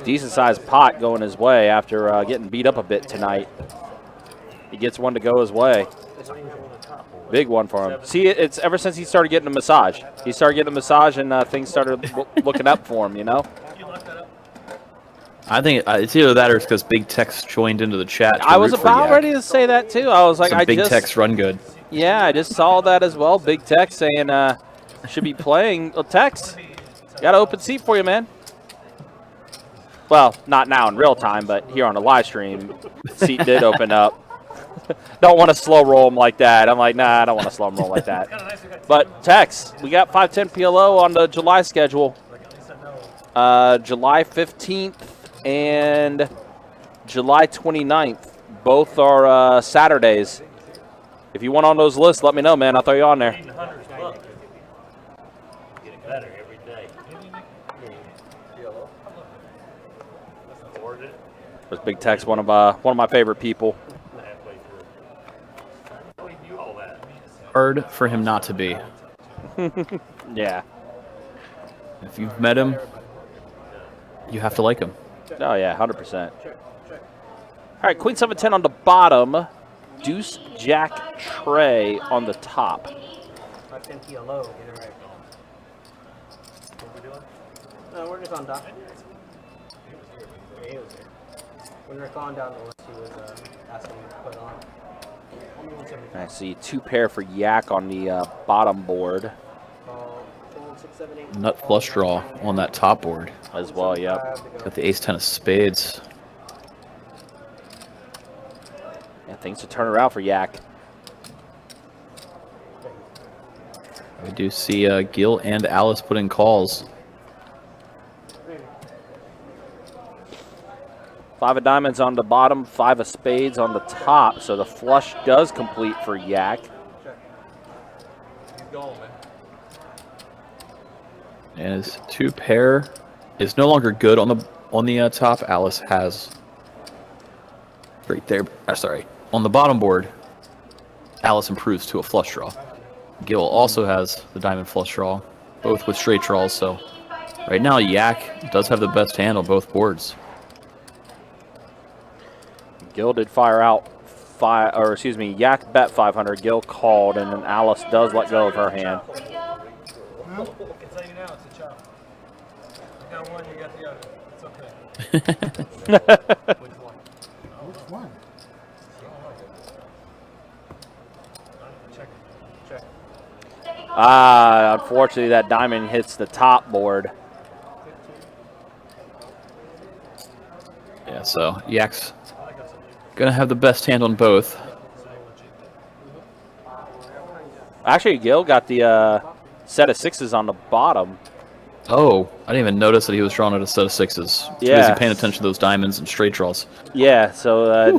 decent-sized pot going his way after getting beat up a bit tonight. He gets one to go his way. Big one for him. See, it's ever since he started getting a massage. He started getting a massage, and things started looking up for him, you know? I think it's either that or it's because Big Tex joined into the chat. I was about ready to say that, too. I was like, Big Tex run good. Yeah, I just saw that as well. Big Tex saying should be playing. Well, Tex, got an open seat for you, man. Well, not now in real time, but here on the live stream, seat did open up. Don't want to slow roll him like that. I'm like, nah, I don't want to slow him roll like that. But Tex, we got 510 PLO on the July schedule. July 15th and July 29th. Both are Saturdays. If you want on those lists, let me know, man. I'll throw you on there. Getting better every day. Was Big Tex one of my favorite people. Hard for him not to be. Yeah. If you've met him, you have to like him. Oh, yeah, 100%. All right, Queen 710 on the bottom. Deuce, Jack, Trey on the top. 510 PLO, get it right. No, we're just on dock. Yeah, he was here. When we were calling down the list, he was asking me to put on. I see 2 pair for Yak on the bottom board. Nut flush draw on that top board. As well, yep. Got the ace-10 of spades. Yeah, things to turn around for Yak. We do see Gil and Alice put in calls. 5 of diamonds on the bottom, 5 of spades on the top. So the flush does complete for Yak. He's gone, man. And his 2 pair is no longer good on the top. Alice has right there. Sorry, on the bottom board, Alice improves to a flush draw. Gil also has the diamond flush draw, both with straight draws. So right now, Yak does have the best hand on both boards. Gil did fire out Yak bet 500. Gil called, and then Alice does let go of her hand. I can tell you now, it's a chop. I got one, you got the other. It's okay. Which one? Which one? Check. Unfortunately, that diamond hits the top board. Yeah, so Yak's gonna have the best hand on both. Actually, Gil got the set of 6s on the bottom. Oh, I didn't even notice that he was drawing at a set of 6s. Yeah. Busy paying attention to those diamonds and straight draws. Yeah, so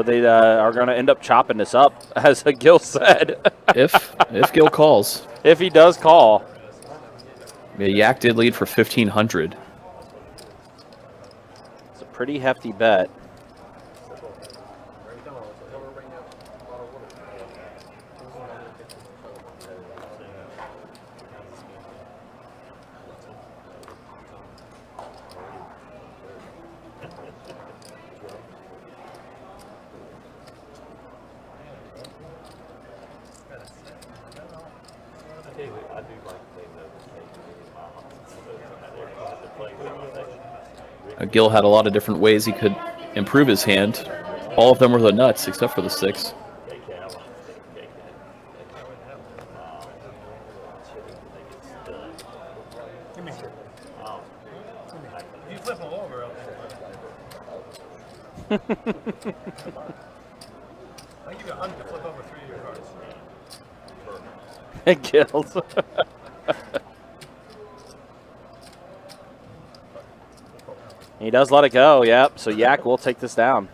they are going to end up chopping this up, as Gil said. if Gil calls. If he does call. Yeah, Yak did lead for 1,500. It's a pretty hefty bet. Gil had a lot of different ways he could improve his hand. All of them were the nuts, except for the 6. You flip them over, I'll give you 100 to flip over 3 of your cards. It kills. He does let it go, yep. So Yak will take this down.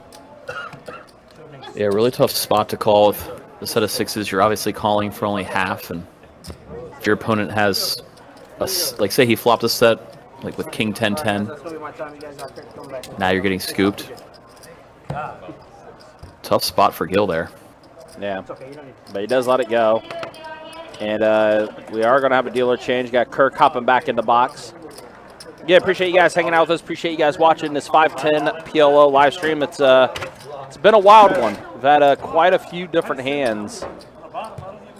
Yeah, really tough spot to call with the set of 6s. You're obviously calling for only half, and if your opponent has, like say he flopped a set like with King 10-10. That's gonna be my time. You guys are coming back. Now you're getting scooped. Tough spot for Gil there. Yeah, It's okay. You don't need but he does let it go. And we are going to have a dealer change. Got Kirk hopping back in the box. Yeah, appreciate you guys hanging out with us. Appreciate you guys watching this 510 PLO live stream. It's been a wild one. We've had quite a few different hands.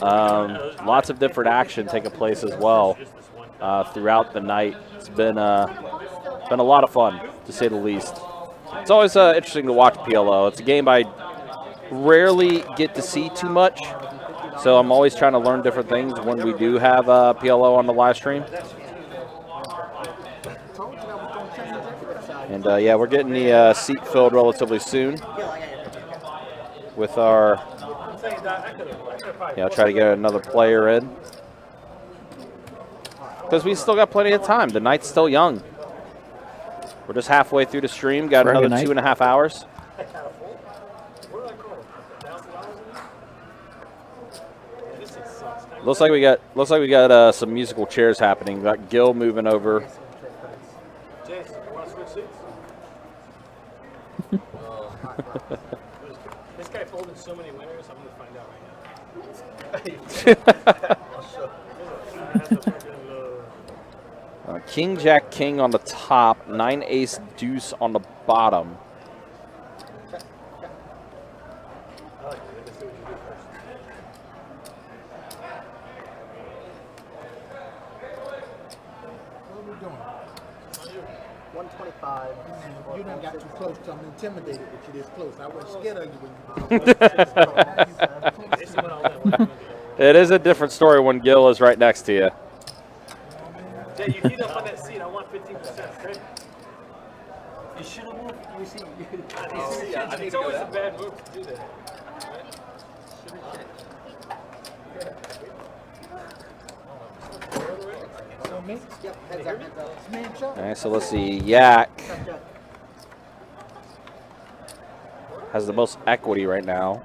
Lots of different action taking place as well throughout the night. It's been a lot of fun, to say the least. It's always interesting to watch PLO. It's a game I rarely get to see too much, so I'm always trying to learn different things when we do have PLO on the live stream. And yeah, we're getting the seat filled relatively soon with our, yeah, try to get another player in. Because we still got plenty of time. The night's still young. We're just halfway through the stream. Got another 2.5 hours. Looks like we got some musical chairs happening. We got Gil moving over. Jason, you want to switch seats? This guy folded so many winners, I'm going to find out right now. King, Jack, King on the top. 9, Ace, Deuce on the bottom. What are we doing? 125. You done got too close, so I'm intimidated with you this close. I wasn't scared of you when you It is a different story when Gil is right next to you. Jay, you heat up on that seat. I want 15%. Good. You should have moved. You see, it's always a bad move to do that. So me? Yep, heads up. It's me and Chuck. All right, so let's see. Yak has the most equity right now.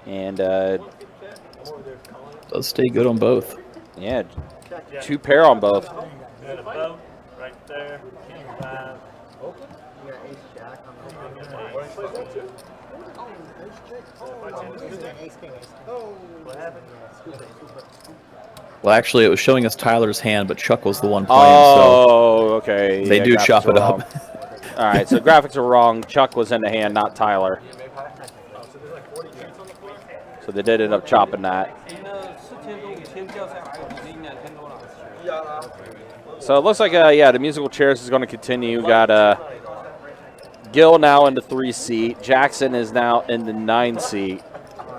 And Does stay good on both. yeah, 2 pair on both. Got a boat right there. King 5. You got ace jack on the ace king. What happened? Well, actually, it was showing us Tyler's hand, but Chuck was the one playing, Oh, okay. so they do graphics chop are it wrong. up. All right, so graphics are wrong. Chuck was in the hand, not Tyler. So they did end up chopping that. So it looks like, yeah, the musical chairs is going to continue. We got Gil now in the 3 seat. Jackson is now in the 9 seat.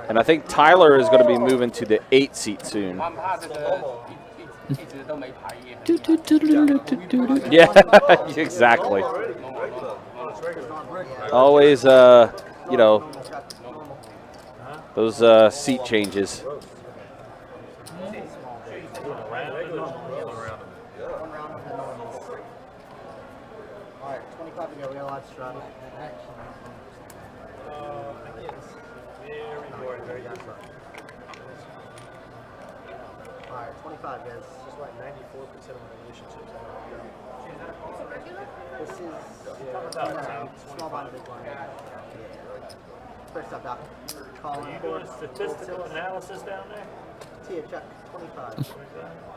And I think Tyler is going to be moving to the 8 seat soon. Yeah, exactly. Always, you know, those seat changes. Alright, 25 ago, we got a lot of strong. Alright, 25 guys. Just like 94% of my relationships. This is small bond, big one. Yeah. First up, Doc. Colon You doing statistical analysis down there? Tia, Chuck, 25.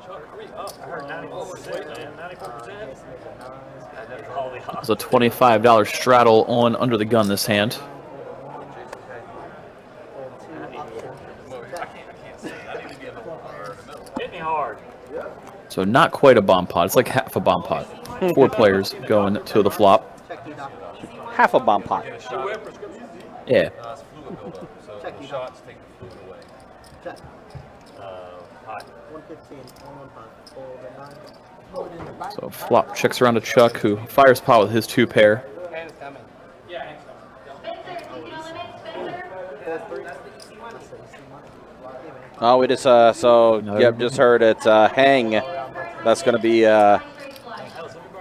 Chuck, hurry up. I heard 94%, man. 94%? That's all the It's a $25 straddle on under the gun this hand. Hit me hard. So not quite a bomb pot. It's like half a bomb pot. 4 players going to the flop. Check you, Doc. Half a bomb pot. Yeah. It's fluid buildup, so Check the you. shots take the fluid away. Check. Hot. 115, 115. Fold a 9. So flop checks around to Chuck, who fires pot with his 2 pair. Hands coming. Oh, we just so yep, just heard it's Hang that's going to be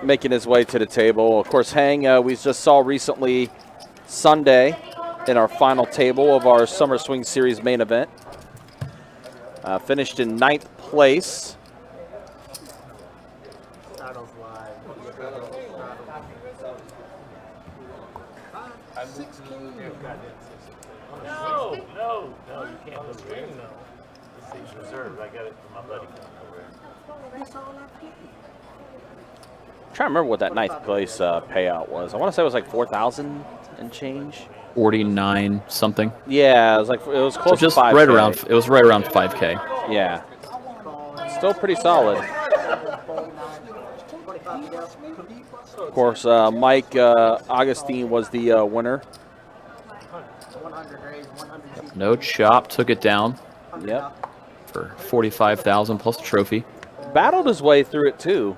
making his way to the table. Of course, Hang we just saw recently Sunday in our final table of our Summer Swing Series main event. Finished in 9th place. Startles live. No, no, no, you can't go there. This is reserved. I got it from my buddy. I'm trying to remember what that 9th place payout was. I want to say it was like 4,000 and change. 49 something. Yeah, it was like it was So close just to 5K. right around. It was right around 5K. Yeah, still pretty solid. Of course, Mike Augustine was the winner. 100 raise, 100 No chop took it down Yep, for 45,000 plus a trophy. battled his way through it too.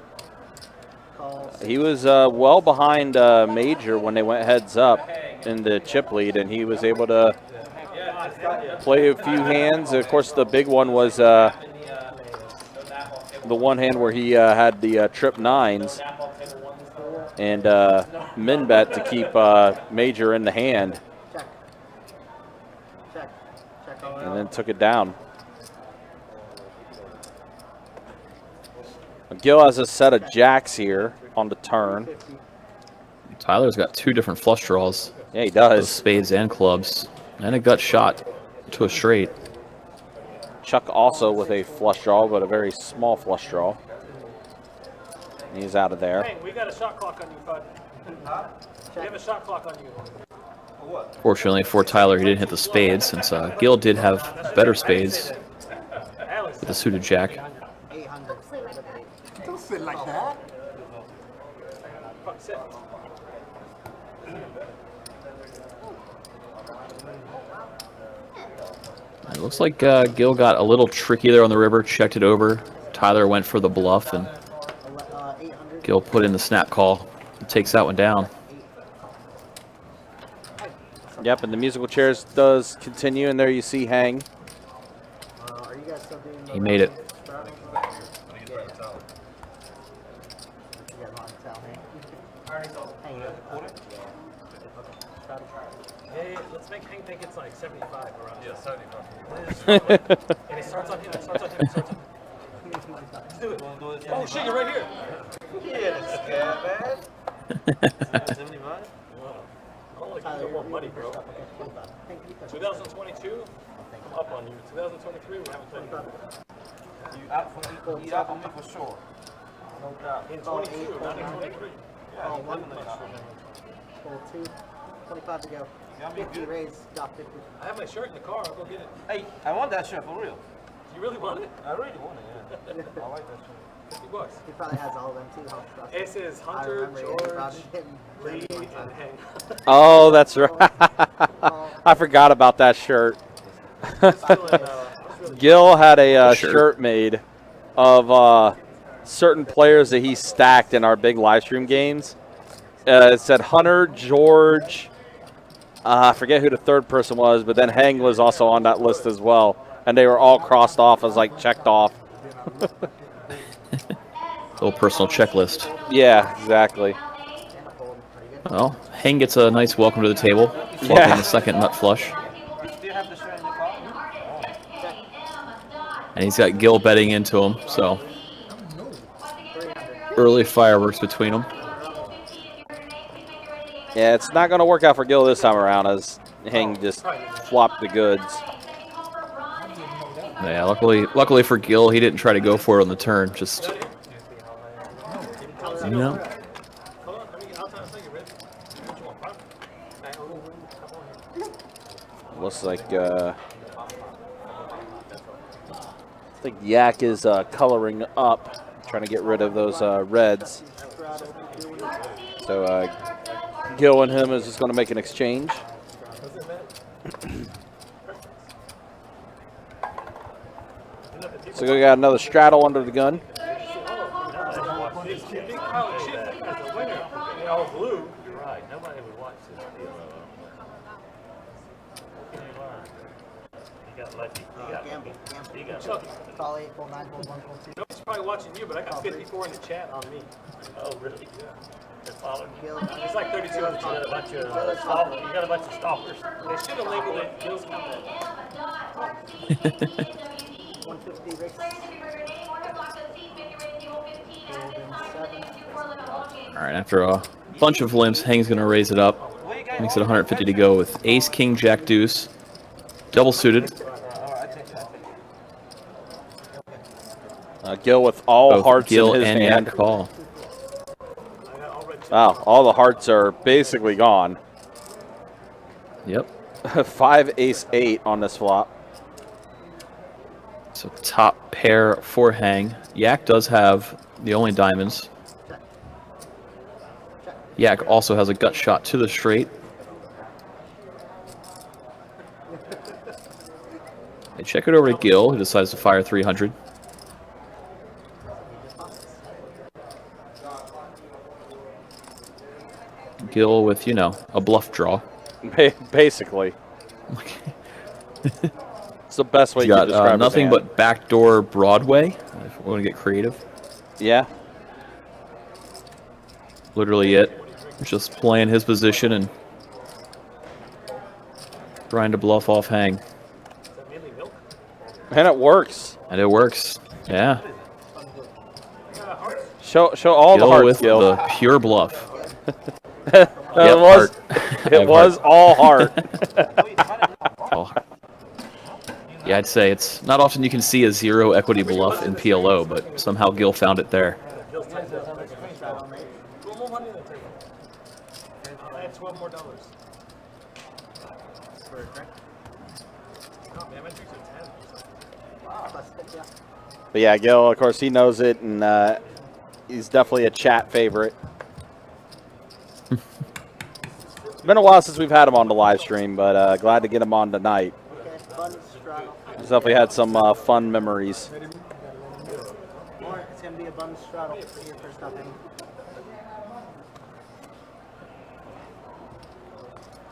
He was well behind Major when they went heads up in the chip lead, and he was able to play a few hands. Of course, the big one was the one hand where he had the trip 9s and min bet to keep Major in the hand, and then took it down. Gil has a set of jacks here on the turn. Tyler's got 2 different flush draws. Yeah, he Both does. spades and clubs, and a gut shot to a straight. Chuck also with a flush draw, but a very small flush draw. And he's out of there. Hey, we got a shot clock on you, bud. We have a shot clock on you. Fortunately for Tyler, he didn't hit the spades, since Gil did have better spades with a suited jack. 800. Don't sit like that. Fuck, sit. It looks like Gil got a little tricky there on the river, checked it over. Tyler went for the bluff, and 800. Gil put in the snap call. Takes that one down. Yep, and the musical chairs does continue, and there you see Hang. Are you guys still doing He made it. Hey, let's make Hank think it's like 75 around. Yeah, 75. And it starts on him, it starts on him, it starts on him. Let's do it. Oh shit, you're right here. Yeah, scared, man. 75? I don't like to get more money, bro. 2022, I'm up on you. 2023, we haven't played. You out for me? You out for me for sure. No doubt. In 22, not in 23. Yeah, Oh, one. definitely out. Pull 2. 25 to go. 50 raise, got 50. I have my shirt in the car, I'll go get it. Hey, I want that shirt for real. You really want it? I really want it, yeah. I like that shirt. $50. He probably has all of them too, huh? Trust me. It says I Hunter, remember George, probably getting Lee, one and time. Hank. Oh, that's right. I forgot about that shirt. Gil had a shirt made of certain players that he stacked in our big live stream games. It said Hunter, George, I forget who the third person was, but then Hang was also on that list as well. And they were all crossed off as like checked off. Little personal checklist. Yeah, exactly. Well, Hang gets a nice welcome to the table, flopping Yeah. the second nut flush. And he's got Gil betting into him, so early fireworks between them. Yeah, it's not going to work out for Gil this time around as Hang just flopped the goods. Yeah, luckily for Gil, he didn't try to go for it on the turn. Just, you know. Looks like Yak is coloring up, trying to get rid of those reds. So Gil and him is just going to make an exchange. So we got another straddle under the gun. All blue. Right. Nobody would watch this deal. He got lucky. Gamble. He got Chuck, Call 8, pull 9, pull 1, pull 2. nobody's probably watching you, but I got 54 in the chat on me. Oh, really? Yeah. They're following you. It's like 32 in the You got a chat. bunch of stalkers. You got a bunch of stalkers. They should have labeled it Gil's Comeback. All right, after a bunch of limps, Hang's going to raise it up. Makes it 150 to go with ace, king, jack, deuce. Double suited. Gil with all Both hearts Gil in his and hand. Yak call. Wow, all the hearts are basically gone. Yep. 5 ace 8 on this flop. So top pair for Hang. Yak does have the only diamonds. Yak also has a gut shot to the straight. They check it over to Gil, who decides to fire 300. Gil with, you know, a bluff draw. Basically. It's the best way He's you got can describe his nothing hand. but backdoor Broadway, if we want to get creative. Yeah. Literally it. Just playing his position and trying to bluff off Hang. And it works. And it works. Yeah. Show all the Gil hearts, with Gil. the pure bluff. It was heart. it was all heart. Oh. Yeah, I'd say it's not often you can see a zero equity bluff in PLO, but somehow Gil found it there. I had $12 more. But yeah, Gil, of course, he knows it, and he's definitely a chat favorite. It's been a while since we've had him on the live stream, but glad to get him on tonight. He's definitely had some fun memories. Or it's going to be a bun straddle for your first nothing.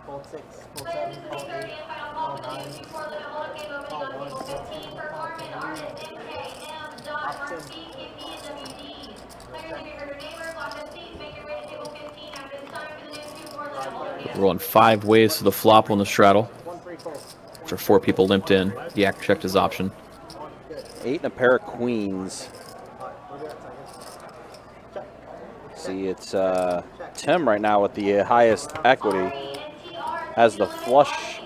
Fold 6, fold 7, fold 8, fold 9, fold 1, 15, We're on 5 ways to the flop on the straddle. 1, 3, 4. After 4 people limped in, Yak checked his option. 8 and a pair of queens. See, it's Tim right now with the highest equity. Has the flush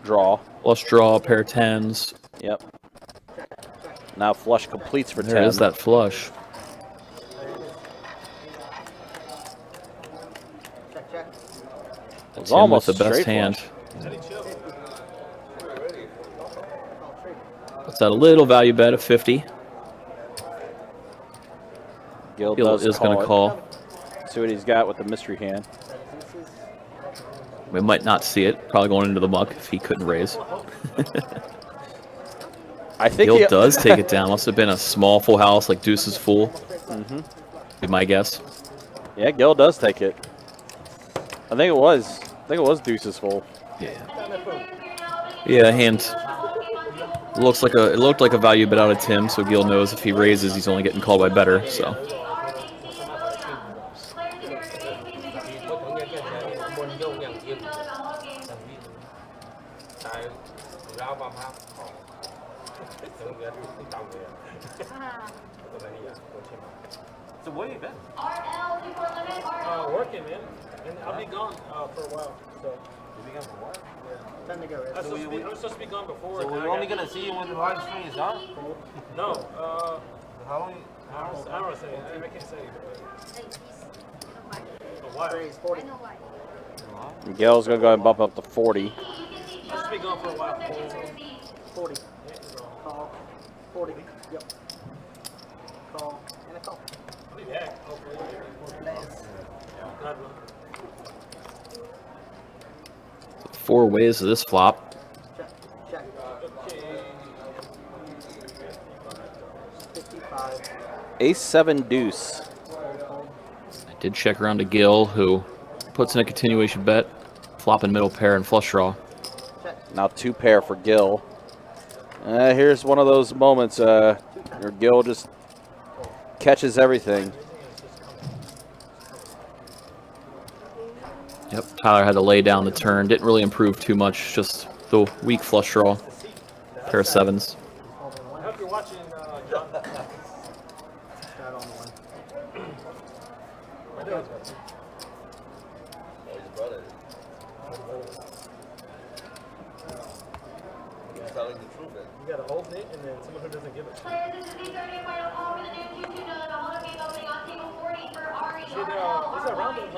draw. Flush draw, pair of 10s. Yep. Now flush completes for 10. There is that flush. It was Tim almost with the best straight hand. flush. Puts out a little value bet of 50. Gil Gil does is going to it. call. See what he's got with the mystery hand. We might not see it. Probably going into the muck if he couldn't raise. I think Gil does take it down. Must have been a small full house like Deuce's full. Mm-hmm. Be my guess. Yeah, Gil does take it. I think it was Deuce's full. Yeah, hand looks like it looked like a value bet out of Tim, so Gil knows if he raises, he's only getting called by better. So. So where you been? Working, man. And I'll be gone for a while. So. You be gone for what? Time to go, I'm supposed to be gone before. So we're only gonna see you when the live stream is on? No. How long? I don't want to say. I can't say. A while. 40. Gil's going to go ahead and bump up to 40. I'll just be gone for a while. 40. Call. 40. Yep. Call. And a call. I'll be back, hopefully. God willing. 4 ways to this flop. Check. Check. 55. Ace-7 deuce. I did check around to Gil, who puts in a continuation bet. Flop in middle pair and flush draw. Now 2 pair for Gil. Here's one of those moments where Gil just catches everything. Yep, Tyler had to lay down the turn. Didn't really improve too much, just the weak flush draw. Pair of 7s. I hope you're watching, John. You gotta hold it, and then someone who doesn't give it. Players, this is the third and final call for the new 2-2 Mahalo game opening on table 40 for Ari, There's a round of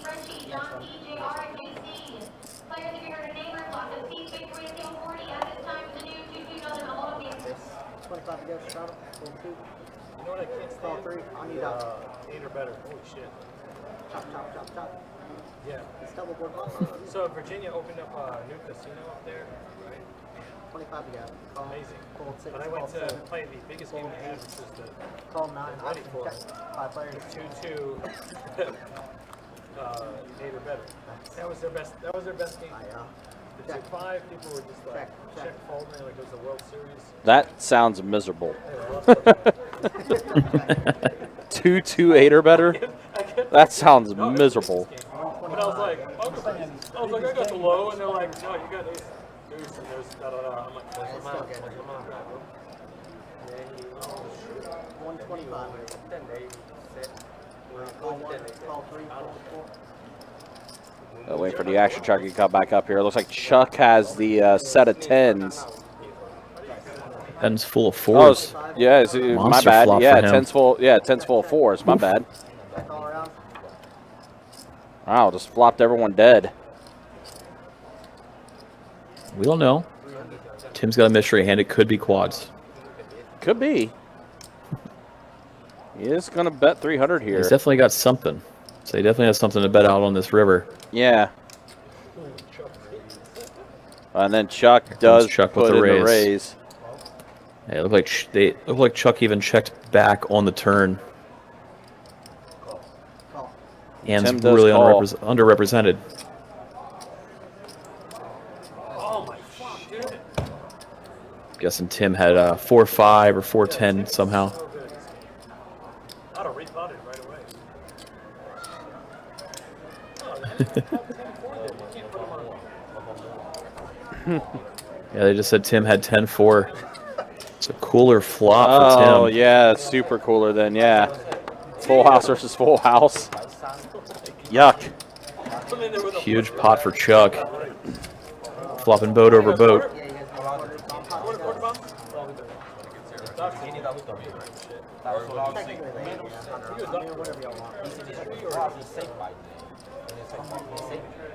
Frenchie, John, DJ, RXC. Players, if you heard a name or block of seats, victory at table 40 at this time for the new 2-2 Mahalo game. 25 to go, Chicago. Hold 2. You know what I can't stand? Call 3. I need out. 8 or better. Holy shit. Chop, chop, chop, chop. Yeah. It's double board ball. So Virginia opened up a new casino up there, right? 25 to go. Call. Amazing. Hold 6. But I Call went to 7. play the biggest game they have, which is the Call 9. ready for Check. 5 players. 2-2, 8 or better. That was their best. That was their best game. The 2-5 people were just like check fold, man, like it was the World Series. That sounds miserable. Anyway, 2-2-8 or better? That sounds miserable. but I was like, I got the low, and they're like, no, you got ace, deuce, and there's da da da. I'm like, come on, come on. 125. Call 1. Call 3. Call 4. Wait for the action truck to come back up here. It looks like Chuck has the set of 10s. Tens full of Oh, fours. yeah, my Monster bad. flop Yeah, for him. 10s full. Yeah, 10s full of 4s. My bad. Check all around. Wow, just flopped everyone dead. We don't know. Tim's got a mystery hand. It could be quads. Could be. He is going to bet 300 here. He's definitely got something. So he definitely has something to bet out on this river. Yeah. And then Chuck does Chuck put with the in the raise. raise. Yeah, they look like Chuck even checked back on the turn. Call. Hand's Tim does really call. underrepresented. Oh my fuck, dude. Guessing Tim had 4-5 or 4-10 somehow. I'd have repotted right away. Yeah, they just said Tim had 10-4. It's a cooler flop for Oh, Tim. yeah, super cooler then, yeah. Full house versus full house. Yuck. Huge pot for Chuck. Flopping boat over boat.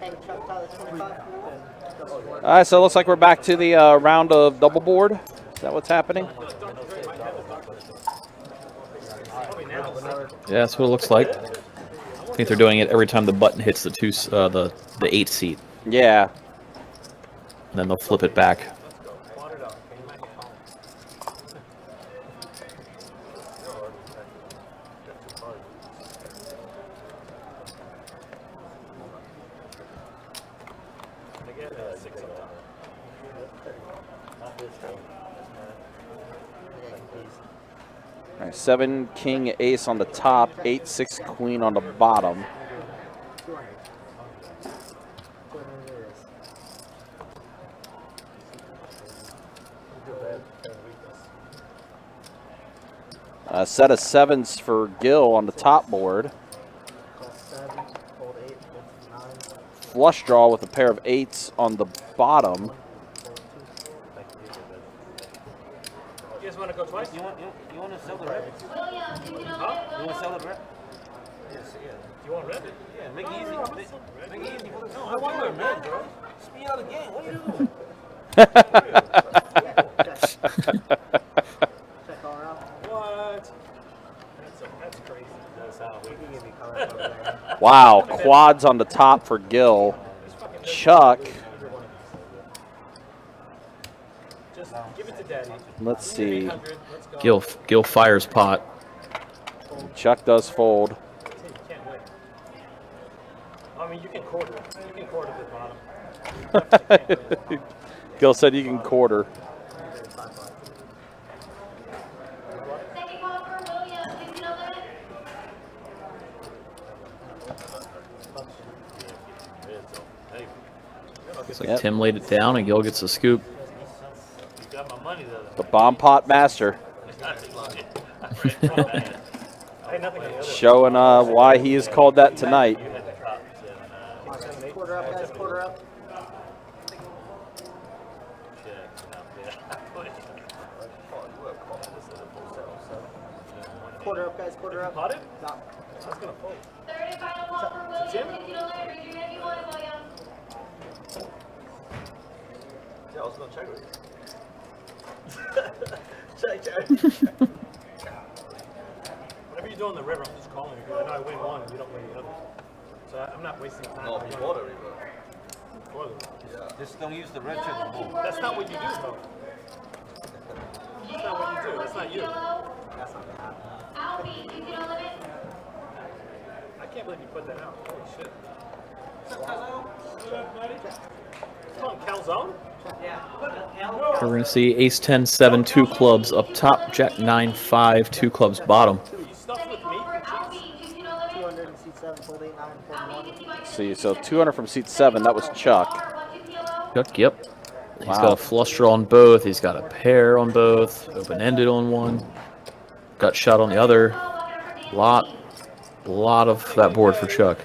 Hey, Chuck, Tyler, 25. All right, so it looks like we're back to the round of double board. Is that what's happening? Yeah, that's what it looks like. I think they're doing it every time the button hits the 8 seat. Yeah. And then they'll flip it back. All right, 7 king ace on the top, 8 6 queen on the bottom. 200. A set of 7s for Gil on the top board. Call 7. Hold 8. Hold 9. Flush draw with a pair of 8s on the bottom. You guys want to go twice? You want to sell the rep? Williams, You want to sell the rep? You want red? Yeah, make it easy. Make it easy. No, I want my red, bro. Speed out of the game. What are you doing? Check all around. What? That's crazy. That's how we You can give me color over there. Wow, quads on the top for Gil. Chuck, Just give it to Daddy. let's see. 800. Let's go. Gil fires pot. Chuck does fold. You can't win. I mean, you can quarter. You can quarter the bottom. Gil said you can quarter. second call for Williams, 16-11. Looks like Yep. Tim laid it down and Gil gets a scoop. You got my money the other The bomb pot master. day. I Hey, nothing on the other. Showing why he is called that tonight. You had the top seven. Quarter up, guys. Quarter up. Check. Quarter up, guys. Quarter up. Potted? No. I was gonna fold. Third and final ball for Williams. Jim? Casino land. Raise your hand if you want it, Williams. Yeah, I was gonna check with you. Whatever you do on the river, I'm just calling you because I know I win one and you don't win the other. So I'm not wasting time. No, he bought it, river. Yeah. Just don't use the red chip and bull. That's not what you do, though. That's not what you do. That's not you. That's not bad. Alfie, casino limit. I can't believe you put that out. Holy shit. Come on, calzone? We're going to see ace 10, 7, 2 clubs up top, jack 9, 5, 2 clubs bottom. You stuffed with me? Alfie, casino limit. 200 and seat 7, fold 8, 9, fold 1. See, so 200 from seat 7. That was Chuck. Chuck, yep. He's Wow. got a flush draw on both. He's got a pair on both. Open-ended on one. Gut shot on the other. Lot of that board for Chuck.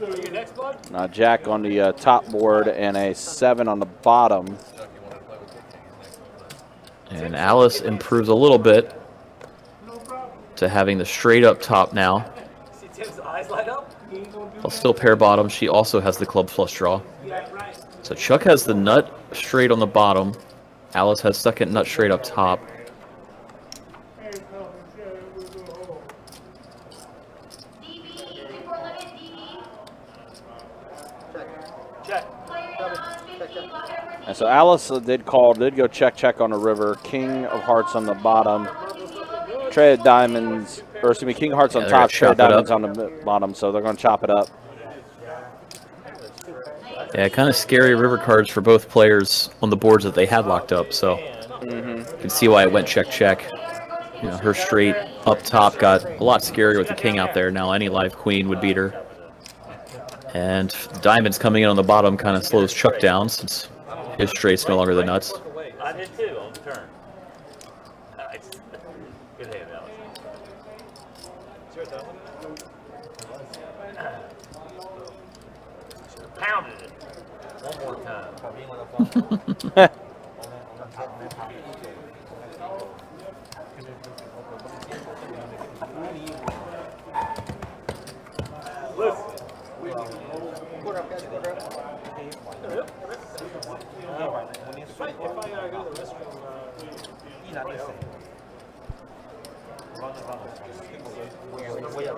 You next, bud? Now Jack on the top board and a 7 on the bottom. And Alice improves a little bit to having the straight up top now. See Tim's eyes light up? While still pair bottom, she also has the club flush draw. So Chuck has the nut straight on the bottom. Alice has second nut straight up top. DB, 3-4 limit, DB. Check. Player on 15, lock it up for And so Alice did go check on the river. King of hearts on the bottom. Tray of diamonds, or excuse me, king of hearts on Yeah, they're top, tray of gonna chop it diamonds on the bottom. So they're going to chop it up. Yeah, kind of scary river cards for both players on the boards that they had locked up. So you can see why it went check. You know, her straight up top got a lot scarier with the king out there. Now any live queen would beat her. And diamonds coming in on the bottom kind of slows Chuck down since his straight's no longer the nuts. I did too on the turn. Nice. Good hand, Alex. Pounded it. One more time. Quarter up, guys. Quarter up. If I go to the restroom,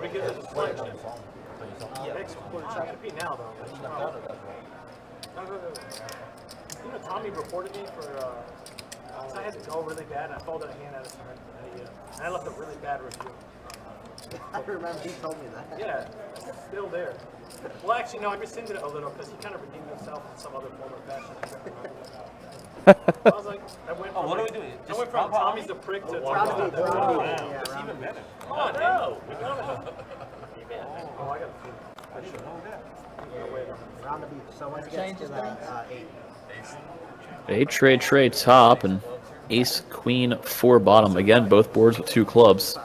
we get a deflection. Next quarter, it's not going to be now, though. No. You know, Tommy reported me for, 'cause I had to go really bad, and I folded a hand out of turn. And I left a really bad review. I remember he told me that. Yeah, it's still there. Well, actually, no, I rescinded it a little because he kind of redeemed himself in some other form of fashion. I was like, I went from, what are we doing? I went from Tommy's the prick to Tommy's Round the B, round B. wow. Yeah, It's round even B. better. Come on, no. We got it. Oh, I got a few. I didn't know that. No way. Round the beach. So once it gets to that 8. Trade top and ace queen 4 bottom. Again, both boards with 2 clubs.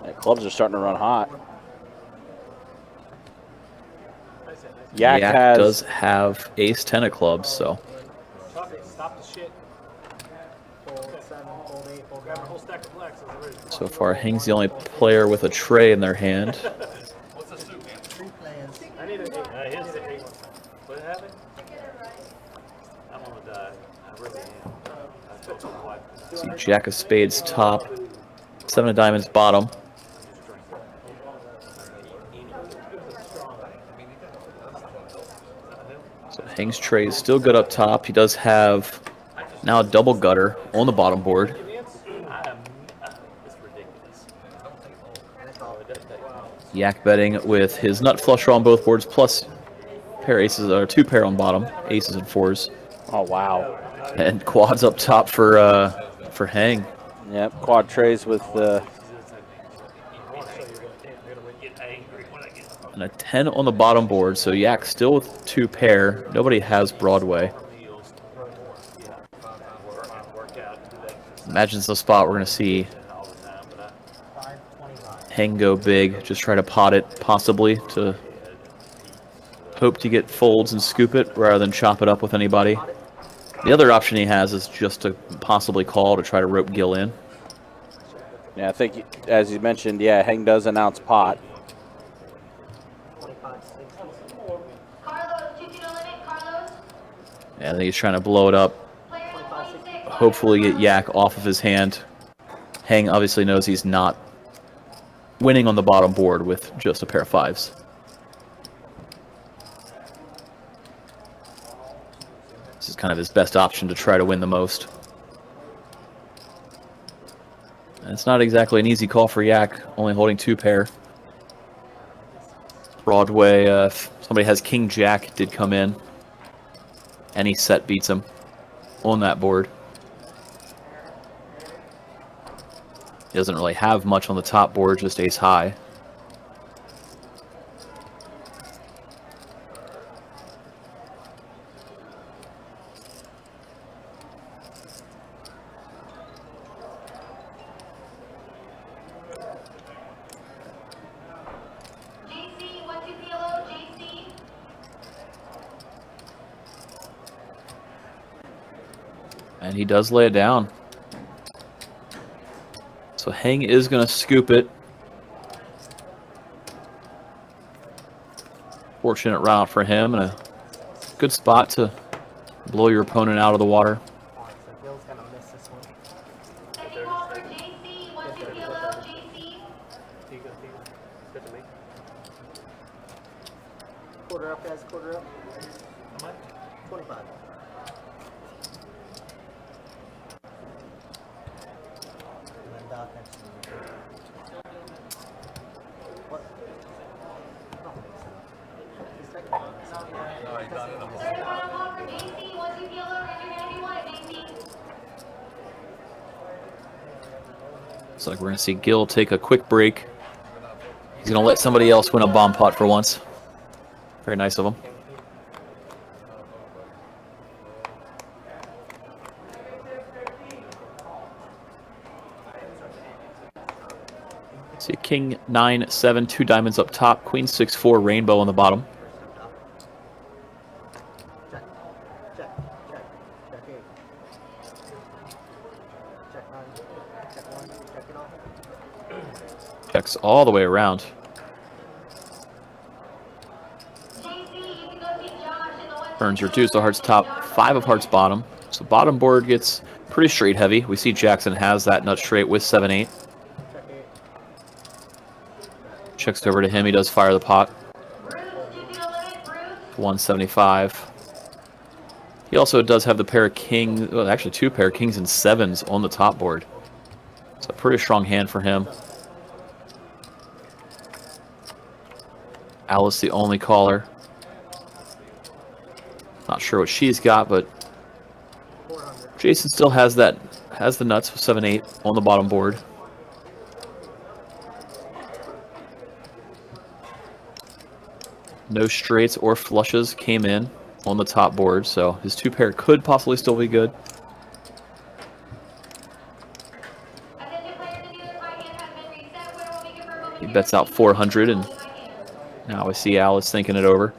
Yeah, clubs are starting to run hot. Yak Does has have ace 10 of clubs, so Stop the shit. Fold 7, fold 8, fold Grab a 9. whole stack of blacks. so far Hang's the only player with a tray in their hand. What's the soup, man? 3 players. I need an 8. I need an 8. What happened? I'm gonna die. I really am. I told my wife. See jack of spades top, 7 of diamonds bottom. So Hang's tray is still good up top. He does have now a double gutter on the bottom board. It's ridiculous. Yak betting with his nut flush draw on both boards, plus pair aces or 2 pair on bottom, aces and 4s, oh wow. and quads up top for Hang. Yep, quad trays with Get angry when I get And a 10 on the bottom board, so Yak still with 2 pair. Nobody has Broadway. Imagine it's the spot we're going to see Hang go big, just try to pot it, possibly, to hope to get folds and scoop it rather than chop it up with anybody. The other option he has is just to possibly call to try to rope Gil in. Yeah, I think, as you mentioned, yeah, Hang does announce pot. 25, 60. Carlos, 2 to limit, Carlos. Yeah, I think he's trying to blow it up, Player 26. hopefully get Yak off of his hand. Hang obviously knows he's not winning on the bottom board with just a pair of 5s. This is kind of his best option to try to win the most. And it's not exactly an easy call for Yak, only holding 2 pair. Broadway, if somebody has King Jack, did come in. Any set beats him on that board. He doesn't really have much on the top board, just ace high. JC, 1 2 PLO, JC. And he does lay it down. So Hang is going to scoop it. Fortunate round for him, and a good spot to blow your opponent out of the water. Alright, so Gil's gonna miss this one. Second call for JC, 1 2 PLO, JC. Good to me. Quarter up, guys, quarter up. How much? 25. And then Doc next to me. What? I don't think so. He's technically missing. No, he's not in the hole. Third final call for JC, 1 2 PLO, render gonna be 1, JC. Looks like we're going to see Gil take a quick break. He's going to let somebody else win a bomb pot for once. Very nice of him. See King 9-7, 2 diamonds up top, Queen 6-4, rainbow on the bottom. Check. Check. Check. Check 8. Check 9. Check 1. Check it off. Checks all the way around. JC, you can go see Josh in the 1 2 Turns your deuce of hearts top, 5 of hearts bottom. So bottom board gets pretty straight heavy. We see Jackson has that nut straight with 7-8. Check 8. Checks over to him. He does fire the pot. Bruce, 2 to limit, Bruce. 175. He also does have the pair of kings, well, actually 2 pair of kings and 7s on the top board. It's a pretty strong hand for him. Alice, the only caller. Not sure what she's got, but 400. Jason still has the nuts with 7-8 on the bottom board. No straights or flushes came in on the top board, so his 2 pair could possibly still be good. Attention players, the dealer's right hand has been reset. Winner will be confirmed momentarily. He bets out 400, and now I see Alice thinking it over.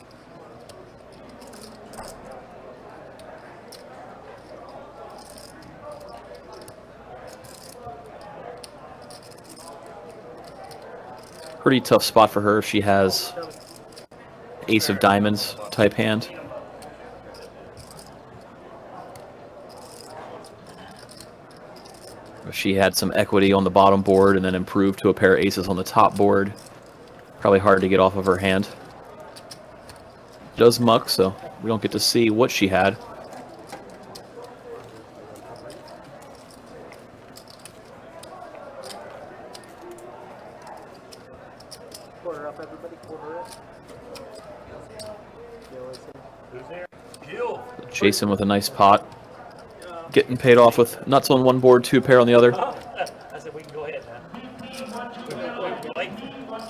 Pretty tough spot for her. She has ace of diamonds type hand. She had some equity on the bottom board and then improved to a pair of aces on the top board. Probably hard to get off of her hand. Does muck, so we don't get to see what she had. Quarter up, everybody. Quarter up. Gil is here. Who's there? Gil. Jason with a nice pot. Getting paid off with nuts on one board, 2 pair on the other. I said we can go ahead now. Wait. Well,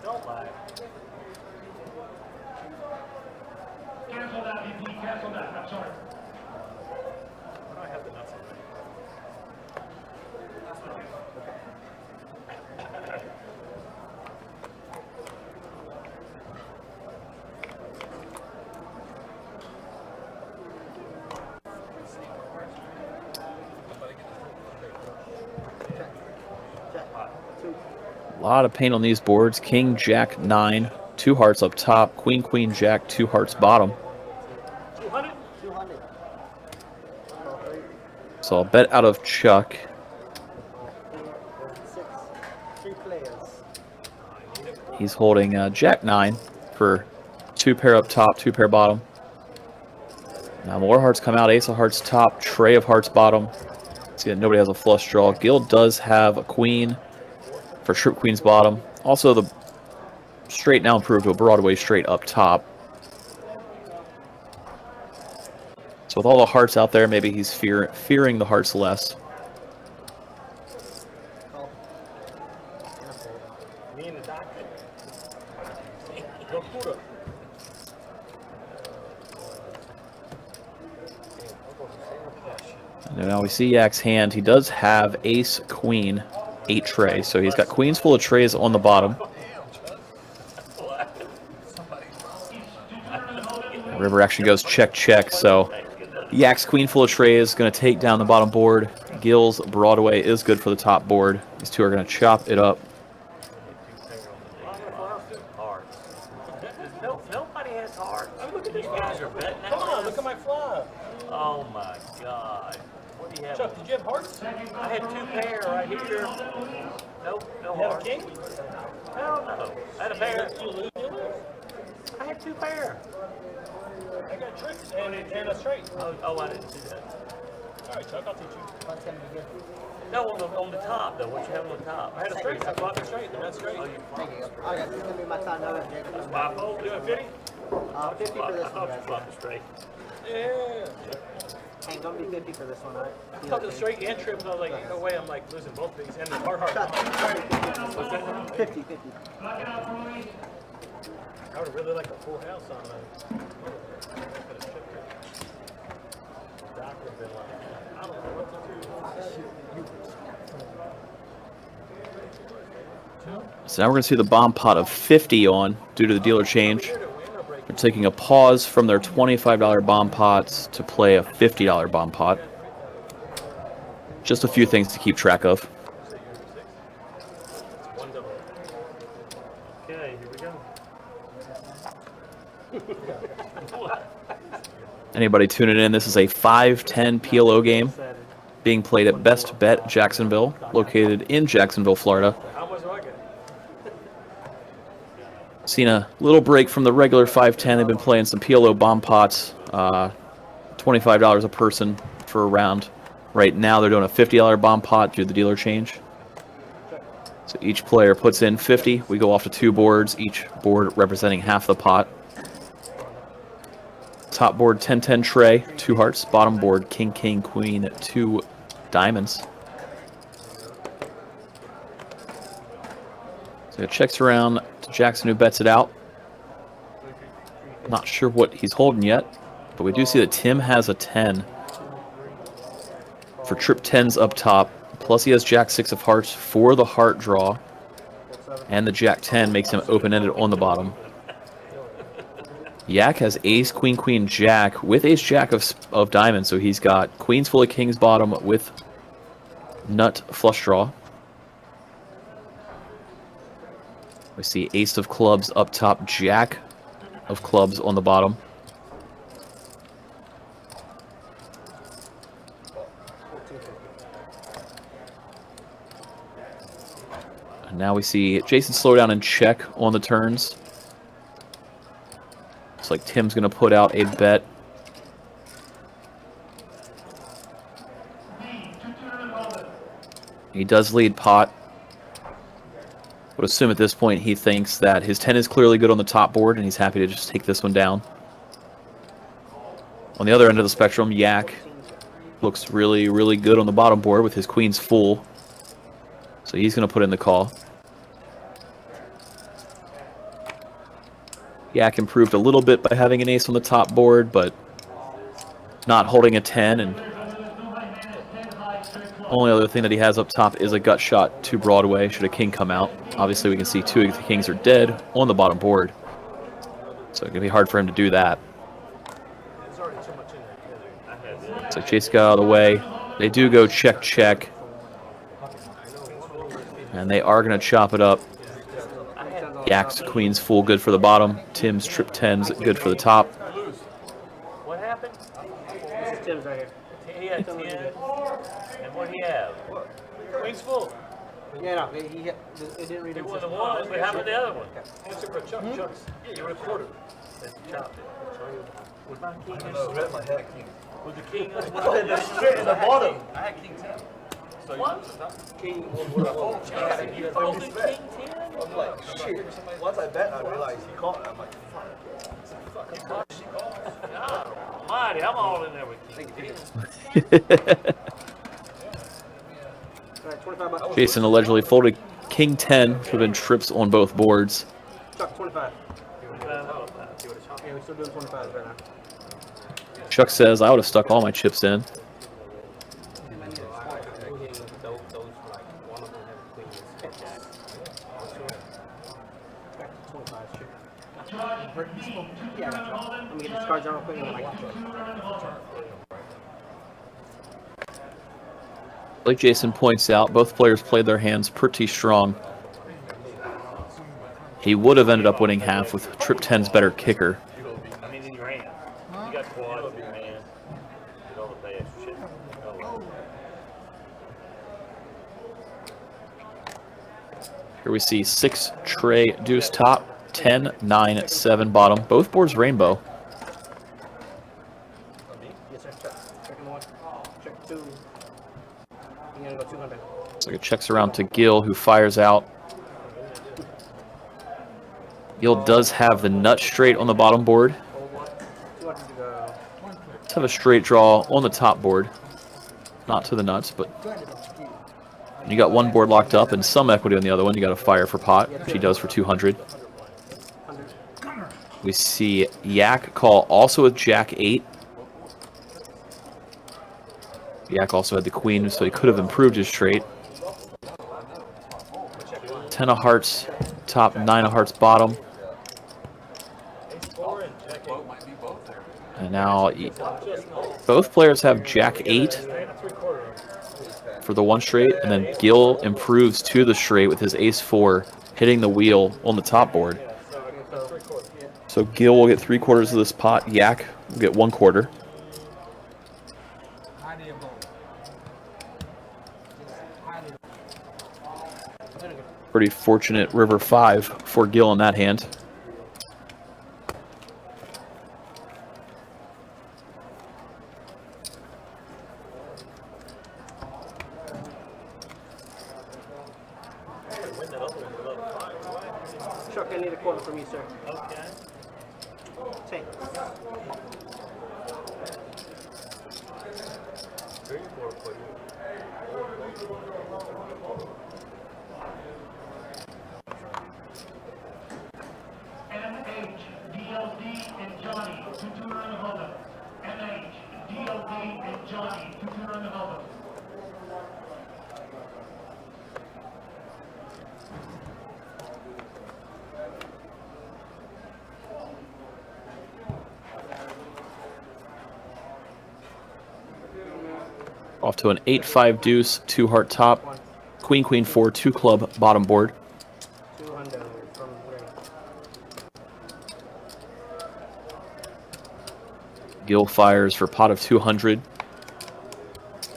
don't lie. Cancel that, VP, cancel that, I'm sorry. Why do I have the nuts already? A lot of pain on these boards. King, Jack, 9. 2 hearts up top. Queen, Queen, Jack, 2 hearts bottom. 200? 200. So I'll bet out of Chuck. 6. 3 players. He's holding Jack 9 for 2 pair up top, 2 pair bottom. Now more hearts come out. Ace of hearts top, tray of hearts bottom. See, nobody has a flush draw. Gil does have a queen for trip queen's bottom. Also, the straight now improved to a Broadway straight up top. So with all the hearts out there, maybe he's fearing the hearts less. Me and the doctor. Go put up. And now we see Yak's hand. He does have ace, queen, 8 tray. So he's got queens full of trays on the bottom. River actually goes check, check. So Yak's queen full of trays is going to take down the bottom board. Gil's Broadway is good for the top board. These two are going to chop it up. Nobody has heart. I mean, look at these guys are betting. Come on, look at my flop. Oh my God. What do you have? Chuck, did you have hearts? I had 2 pair right here. Nope, no hearts. You had a king? Hell no. I had a pair. You lose? I had 2 pair. I got tricks and a straight. Oh, I didn't see that. All right, Chuck, I'll teach you. No, on the top, though. What you have on the top? I had a straight. I flopped a straight. They're not straight. Oh, you flopped. Oh, yeah, this is going to be my time now. That's 5-0. Doing 50? 50 for this I thought you one. flopped a straight. Yeah. Ain't going to be 50 for this one, all right? I thought the straight and trip, and I was like, no way, I'm like losing both these. And the hard. What's that? 50, 50. I would really like a full house on that. Doctor been like, I don't know what to do. So now we're going to see the bomb pot of 50 on due to the dealer change. They're taking a pause from their $25 bomb pots to play a $50 bomb pot. Just a few things to keep track of. Okay, here we go. Anybody tuning in, this is a 5-10 PLO game being played at Best Bet Jacksonville, located in Jacksonville, Florida. How much do I get? Seen a little break from the regular 5-10. They've been playing some PLO bomb pots, $25 a person for a round. Right now they're doing a $50 bomb pot due to the dealer change. So each player puts in 50. We go off to 2 boards, each board representing half the pot. Top board 10-10 tray, 2 hearts. Bottom board king, king, queen, 2 diamonds. So it checks around to Jackson, who bets it out. Not sure what he's holding yet, but we do see that Tim has a 10 for trip 10s up top. Plus he has Jack 6 of hearts for the heart draw, and the Jack 10 makes him open-ended on the bottom. Yak has ace, queen, queen, jack with ace, jack of diamonds, so he's got queens full of kings bottom with nut flush draw. We see ace of clubs up top, jack of clubs on the bottom. And now we see Jason slow down and check on the turns. Looks like Tim's going to put out a bet. He does lead pot. Would assume at this point he thinks that his 10 is clearly good on the top board and he's happy to just take this one down. On the other end of the spectrum, Yak looks really, really good on the bottom board with his queens full. So he's going to put in the call. Yak improved a little bit by having an ace on the top board, but not holding a 10. And only other thing that he has up top is a gut shot to Broadway should a king come out. Obviously, we can see 2 of the kings are dead on the bottom board. So it's going to be hard for him to do that. So Chase got out of the way. They do go check, check. And they are going to chop it up. Yak's queens full, good for the bottom. Tim's trip tens, good for the top. What happened? This is Tim's right here. He had 10. And what do you have? Queen's full. Yeah, no, it didn't read It it. was the one, but how about the other one? Answer for Chuck. Chuck's. Yeah, you recorded. That's chopped it. Was my king I know, Red, I had a king. Was the king as The well? straight in the bottom. I had king 10. So What? King, what I fold, I had a king You 10. folded king 10? I'm like, shit. Once I bet, I realized he called it. I'm like, fuck. God almighty, I'm all in there with king. All right, 25 bucks. Jason allegedly folded king 10, should have been trips on both boards. Chuck, 25. Yeah, we're still doing 25 right now. Chuck says, I would have stuck all my chips in. Let me get this card down real quick and then I can Like Jason points out, both players played their hands pretty strong. He would have ended up winning half with trip 10's better kicker. I mean, in your hand. You got quads in your hand. Get all the bad shit. Oh, Here we see 6 tray deuce top, 10, 9, 7 bottom. Both boards rainbow. Yes, sir. Check. Check one. Check 2. You're gonna go 200. So it checks around to Gil, who fires out. Gil does have the nut straight on the bottom board. 200 to go. Let's have a straight draw on the top board. Not to the nuts, but you got one board locked up and some equity on the other one. You got a fire for pot, which he does for 200. We see Yak call also with Jack 8. Yak also had the queen, so he could have improved his straight. 10 of hearts top, 9 of hearts bottom. And now both players have Jack 8 for the one straight, and then Gil improves to the straight with his ace 4 hitting the wheel on the top board. So Gil will get 3/4 of this pot. Yak will get 1/4. Pretty fortunate river 5 for Gil in that hand. Chuck, I need a quarter from you, sir. okay. Take. MH, DLD, and Johnny, 2-2 round of over. MH, DLD, and Johnny, 2-2 round of over. Off to an 8-5 deuce, 2 heart top, queen, queen 4, 2 club bottom board. 200 from 3. Gil fires for pot of 200.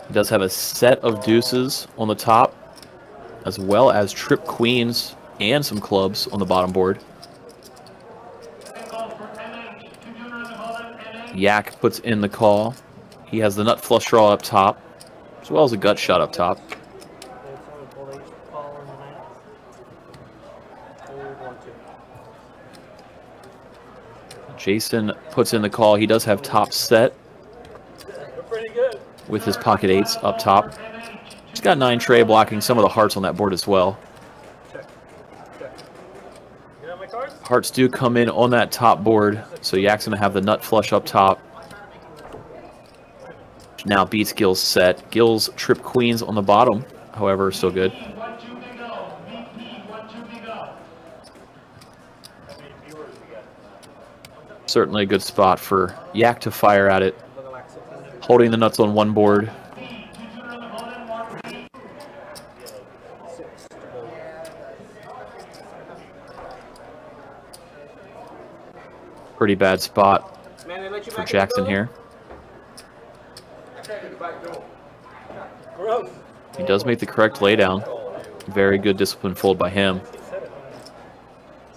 He does have a set of deuces on the top, as well as trip queens and some clubs on the bottom board. Yak puts in the call. He has the nut flush draw up top, as well as a gut shot up top. Jason puts in the call. He does have top set with his pocket 8s up top. He's got 9 tray blocking some of the hearts on that board as well. Hearts do come in on that top board, so Yak's going to have the nut flush up top. Now beats Gil's set. Gil's trip queens on the bottom, however, still good. Certainly a good spot for Yak to fire at it. Holding the nuts on one board. Pretty bad spot Man, they let you for back Jackson in the here. Gross. He does make the correct laydown. Very good discipline fold by him.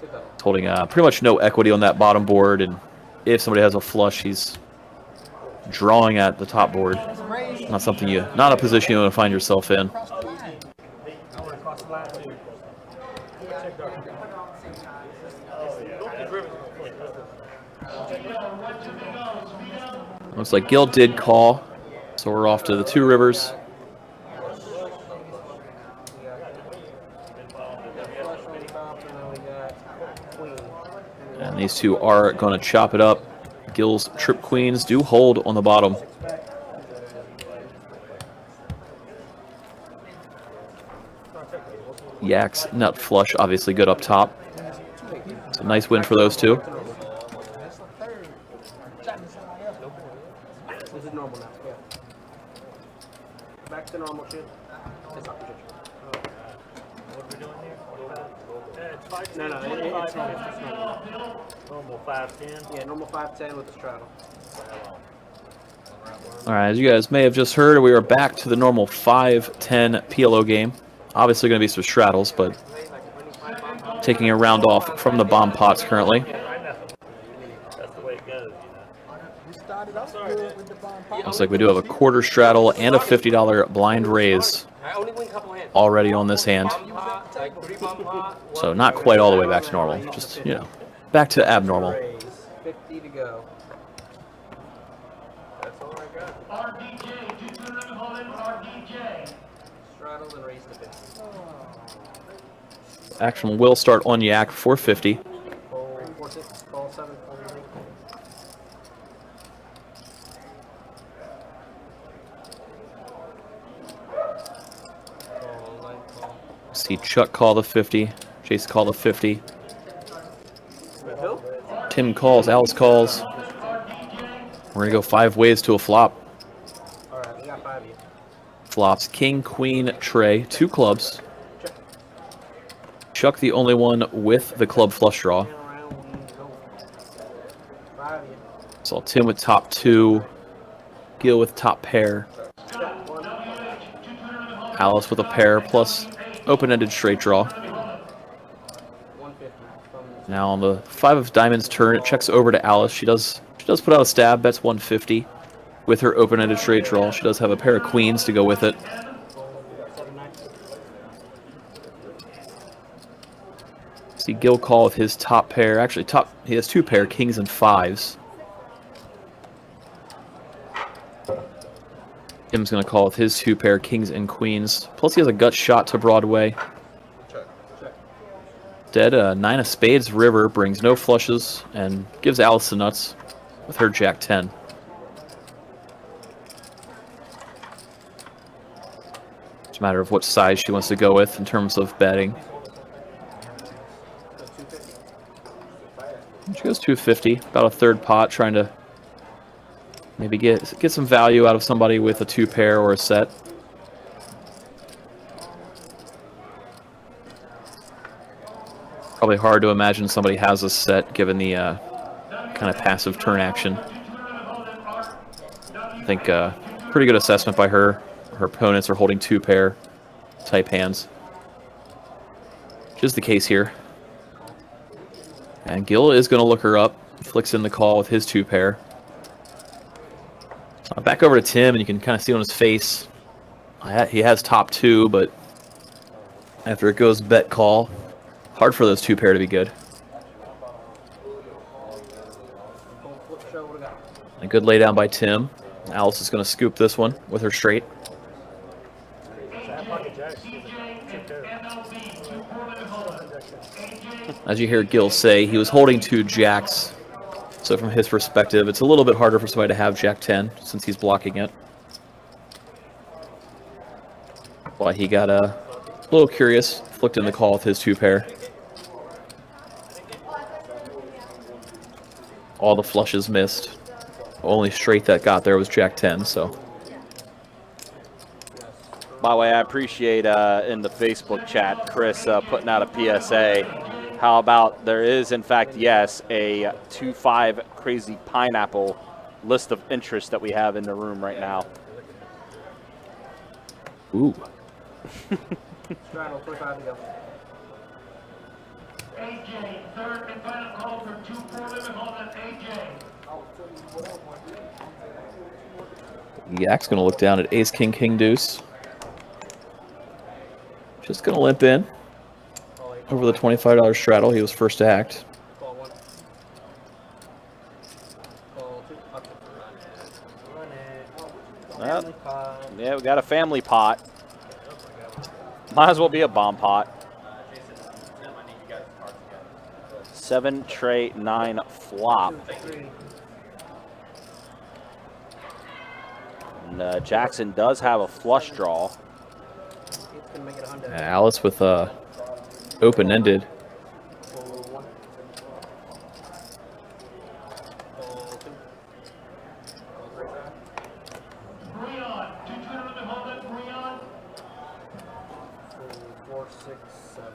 He's holding pretty much no equity on that bottom board, and if somebody has a flush, he's drawing at the top board. Not a position you want to find yourself in. Looks like Gil did call, so we're off to the two rivers. And these two are going to chop it up. Gil's trip queens do hold on the bottom. Yak's nut flush, obviously good up top. It's a nice win for those two. This is normal now. Yeah. Back to normal shit. It's not good. What are we doing here? It's 5-10. No, it's normal. It's normal. Normal 5-10. Yeah, normal 5-10 with the straddle. All right, as you guys may have just heard, we are back to the normal 5-10 PLO game. Obviously going to be some straddles, but taking a round off from the bomb pots currently. That's the way it goes, you know. We started off good with the bomb pop. Looks like we do have a quarter straddle and a $50 blind raise already on this hand. So not quite all the way back to normal, just, you know, back to abnormal. 50 to go. That's all I got. Straddle and raise to 50. Action will start on Yak for 50. Call 4-6, call 7, call 8. Call 9, call. See Chuck call the 50. Chase call the 50. Who? Tim calls, Alice calls. We're going to go 5 ways to a flop. Alright, we got 5 of you. Flops king, queen, tray, 2 clubs. Chuck the only one with the club flush draw. 5 of you. So Tim with top 2. Gil with top pair. Alice with a pair plus open-ended straight draw. 150. Now on the 5 of diamonds turn, it checks over to Alice. She does put out a stab, bets 150 with her open-ended straight draw. She does have a pair of queens to go with it. See Gil call with his top pair. Actually, he has 2 pair, kings and 5s. Tim's going to call with his 2 pair, kings and queens. Plus he has a gut shot to Broadway. Dead 9 of spades river brings no flushes and gives Alice the nuts with her jack 10. It's a matter of what size she wants to go with in terms of betting. She goes 250, about a third pot, trying to maybe get some value out of somebody with a 2 pair or a set. Probably hard to imagine somebody has a set given the kind of passive turn action. I think pretty good assessment by her. Her opponents are holding 2 pair type hands, which is the case here. And Gil is going to look her up. Flicks in the call with his 2 pair. Back over to Tim, and you can kind of see on his face, he has top 2, but after it goes bet call, hard for those 2 pair to be good. A good laydown by Tim. Alice is going to scoop this one with her straight. As you hear Gil say, he was holding 2 jacks. So from his perspective, it's a little bit harder for somebody to have jack 10 since he's blocking it. Well, he got a little curious, flicked in the call with his 2 pair. All the flushes missed. Only straight that got there was jack 10, so. By the way, I appreciate in the Facebook chat, Chris putting out a PSA. How about there is, in fact, yes, a 2-5 crazy pineapple list of interest that we have in the room right now. Ooh. Straddle, 25 to go. AJ, third and final call for 2-4 limit hold on AJ. Yak's going to look down at ace, king, king, deuce. Just going to limp in over the $25 straddle. He was first to act. Call 1. Call 2. Up. Run it. Yeah, we got a family pot. Might as well be a bomb pot. 7 tray 9 flop. And Jackson does have a flush draw. Alice with open-ended. Breon, 2-2 limit hold on Breon. 4, 6, 7.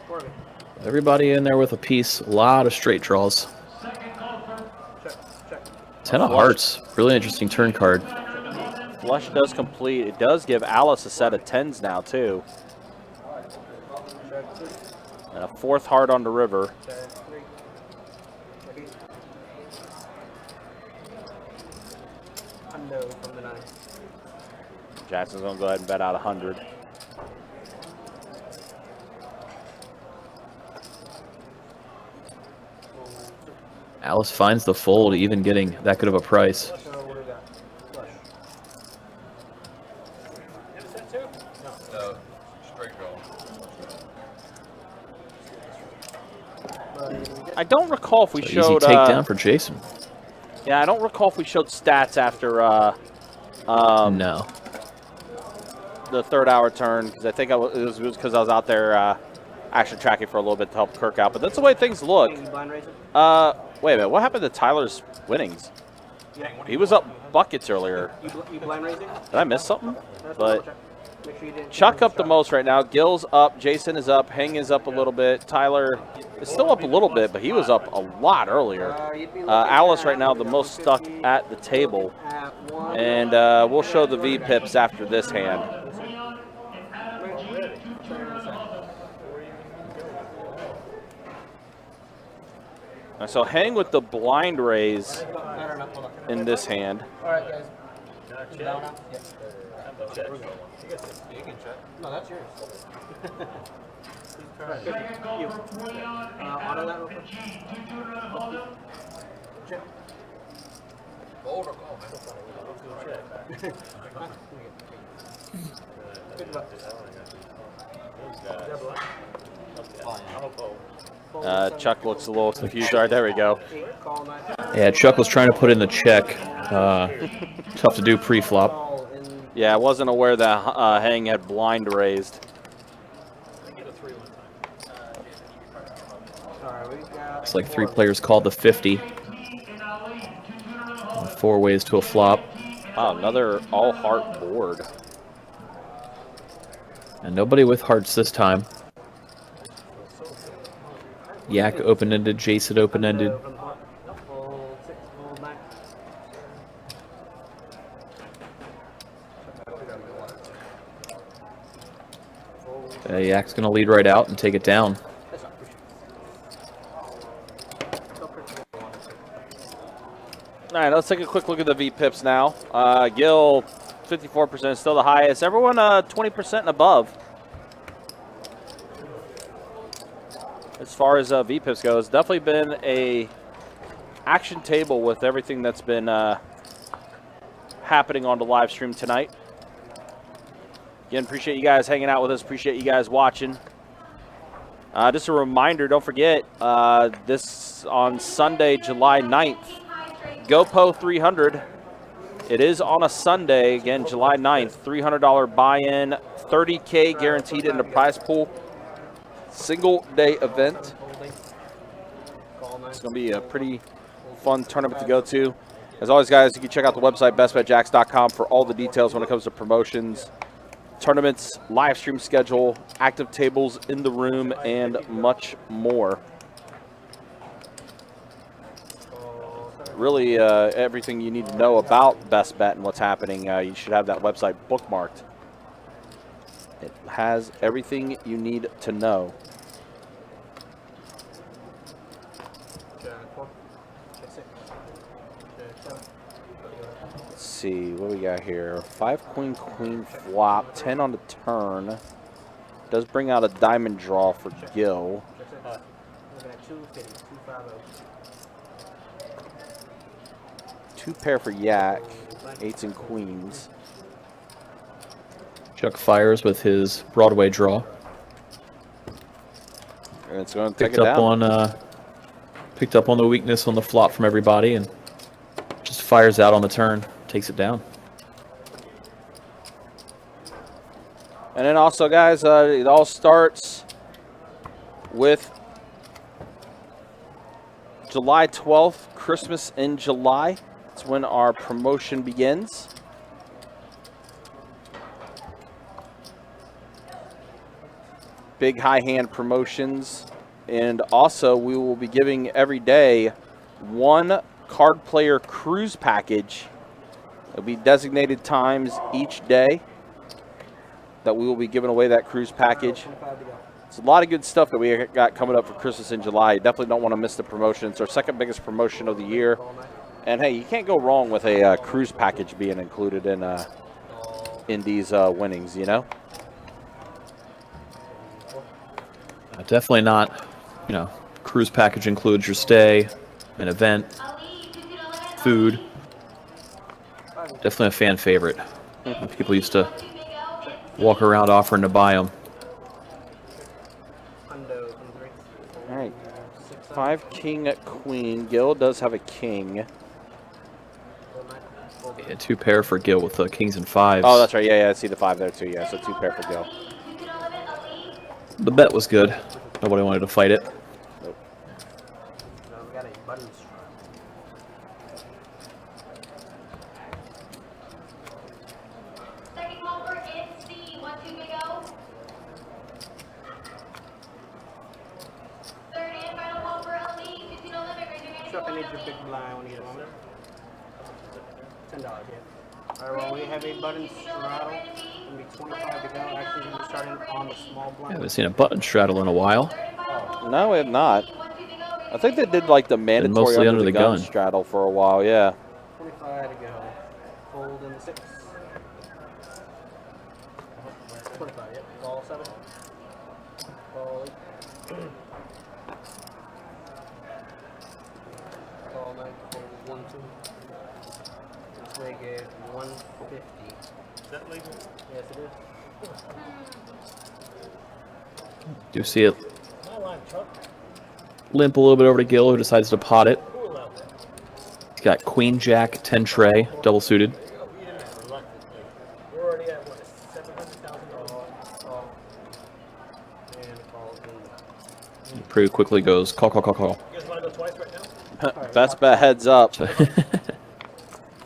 Corbin. Everybody in there with a piece. A lot of straight draws. Second call for Check, check. 10 of hearts. Really interesting turn card. Flush does complete. It does give Alice a set of 10s now, too. Check 2. And a 4th heart on the river. Check 3. Check 8. Hundo from the 9. Jackson's going to go ahead and bet out 100. Alice finds the fold, even getting that good of a price. Flush, what do we got? Flush. No, straight draw. I don't recall if we So showed... easy takedown for Jason. Yeah, I don't recall if we showed stats after No. the 3rd hour turn, because I think it was because I was out there action tracking for a little bit to help Kirk out. But that's the way things look. You blind raise it? Wait a minute. What happened to Tyler's winnings? He was up buckets earlier. You blind raise it? Did I miss something? That's But check. Make sure you didn't Chuck up the shot. most right now. Gil's up. Jason is up. Heng is up a little bit. Tyler is still up a little bit, but he was up a lot earlier. You'd be looking Alice at right now the most stuck 150 at the table. at 1. And we'll show the V-pips after this hand. Breon and Adam G, 2-2 limit hold on. So Heng with the blind raise No, hold on. in this hand. All right, guys. Down now? Yeah. No, that's yours. Second call You. for Breon and Auto that real Adam quick. G, 2-2 limit hold on. Check. Fold or call, man. Good luck. Chuck looks a little confused. All right, there we go. 8, call 9. Yeah, Chuck was trying to put in the check. Tough to do pre-flop. Call in. Yeah, I wasn't aware that Heng had blind raised. Alright, we got. Looks like 3 players called the 50. 4 ways to a flop. Wow, another all-heart board. And nobody with hearts this time. Yak open-ended, Jason open-ended. Fold 6, fold 9. Yak's going to lead right out and take it down. All right, let's take a quick look at the V-pips now. Gil, 54%, still the highest. Everyone 20% and above. As far as V-pips goes, definitely been a action table with everything that's been happening on the live stream tonight. Again, appreciate you guys hanging out with us. Appreciate you guys watching. Just a reminder, don't forget, this on Sunday, July 9th, GoPo 300. It is on a Sunday, again, July 9th, $300 buy-in, $30K guaranteed in the prize pool. Single day event. It's going to be a pretty fun tournament to go to. As always, guys, you can check out the website, bestbetjacks.com, for all the details when it comes to promotions, tournaments, live stream schedule, active tables in the room, and much more. Really, everything you need to know about Best Bet and what's happening, you should have that website bookmarked. It has everything you need to know. Let's see, what we got here? 5 queen, queen flop, 10 on the turn. Does bring out a diamond draw for Gil. Looking at 250, 250. 2 pair for Yak, 8s and queens. Chuck fires with his Broadway draw. And it's going to take it down. Picked up on the weakness on the flop from everybody and just fires out on the turn, takes it down. And then also, guys, it all starts with July 12th, Christmas in July. It's when our promotion begins. Big high hand promotions. And also, we will be giving every day 1 card player cruise package. It'll be designated times each day that we will be giving away that cruise package. It's a lot of good stuff that we got coming up for Christmas in July. You definitely don't want to miss the promotion. It's our second biggest promotion of the year. And hey, you can't go wrong with a cruise package being included in these winnings, you know? Definitely not, you know, cruise package includes your stay, an event, food. Definitely a fan favorite. People used to walk around offering to buy them. All right. 5 king, queen. Gil does have a king. Yeah, 2 pair for Gil with the kings and 5s. Oh, that's right. Yeah, I see the 5 there too. Yeah, so 2 pair for Gil. The bet was good. Nobody wanted to fight it. Nope. We got a button strike. Second call for NC, 1, 2, big O. Third and final call for LD, 15 to limit, raise your hand. Chuck, I need your big blind when you get one. $10, yeah. Alright, well, we have a button straddle. It's going to be 25 to go. Actually, we're going to be starting on the small blind. I haven't seen a button straddle in a while. No, we have not. I think they did like the mandatory mostly under the gun straddle for a while, yeah. 25 to go. Fold in the 6. 25, yep. Call 7. Call 8. Call 9. Fold 1, 2. This way gave 150. Is that legal? Yes, it is. Do you see it My line, Chuck. limp a little bit over to Gil, who decides to pot it. Who allowed that? He's got queen, jack, 10 tray, double suited. We're already at what, $700,000? And call in. He pretty quickly goes call, call, call, call. You guys want to go twice right now? Best bet heads up. So 5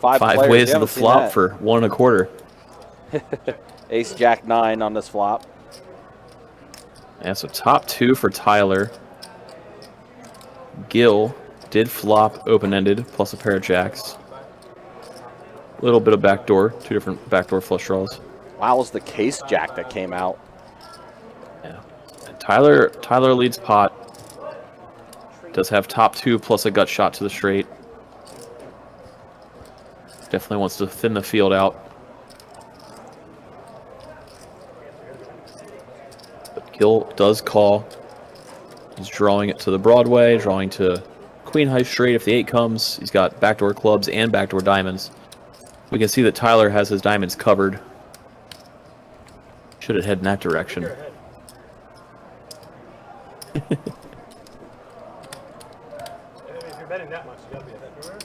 5 players, ways you to the haven't seen flop that. for 1 1/4. Ace, jack, 9 on this flop. Yeah, so top 2 for Tyler. Gil did flop open-ended, plus a pair of jacks. A little bit of backdoor, 2 different backdoor flush draws. Wow, it was the case jack that came out. Yeah. And Tyler leads pot. Does have top 2 plus a gut shot to the straight. Definitely wants to thin the field out. But Gil does call. He's drawing it to the Broadway, drawing to queen high straight if the 8 comes. He's got backdoor clubs and backdoor diamonds. We can see that Tyler has his diamonds covered. Should have head in that direction. If you're betting that much, you got to be a bet everywhere.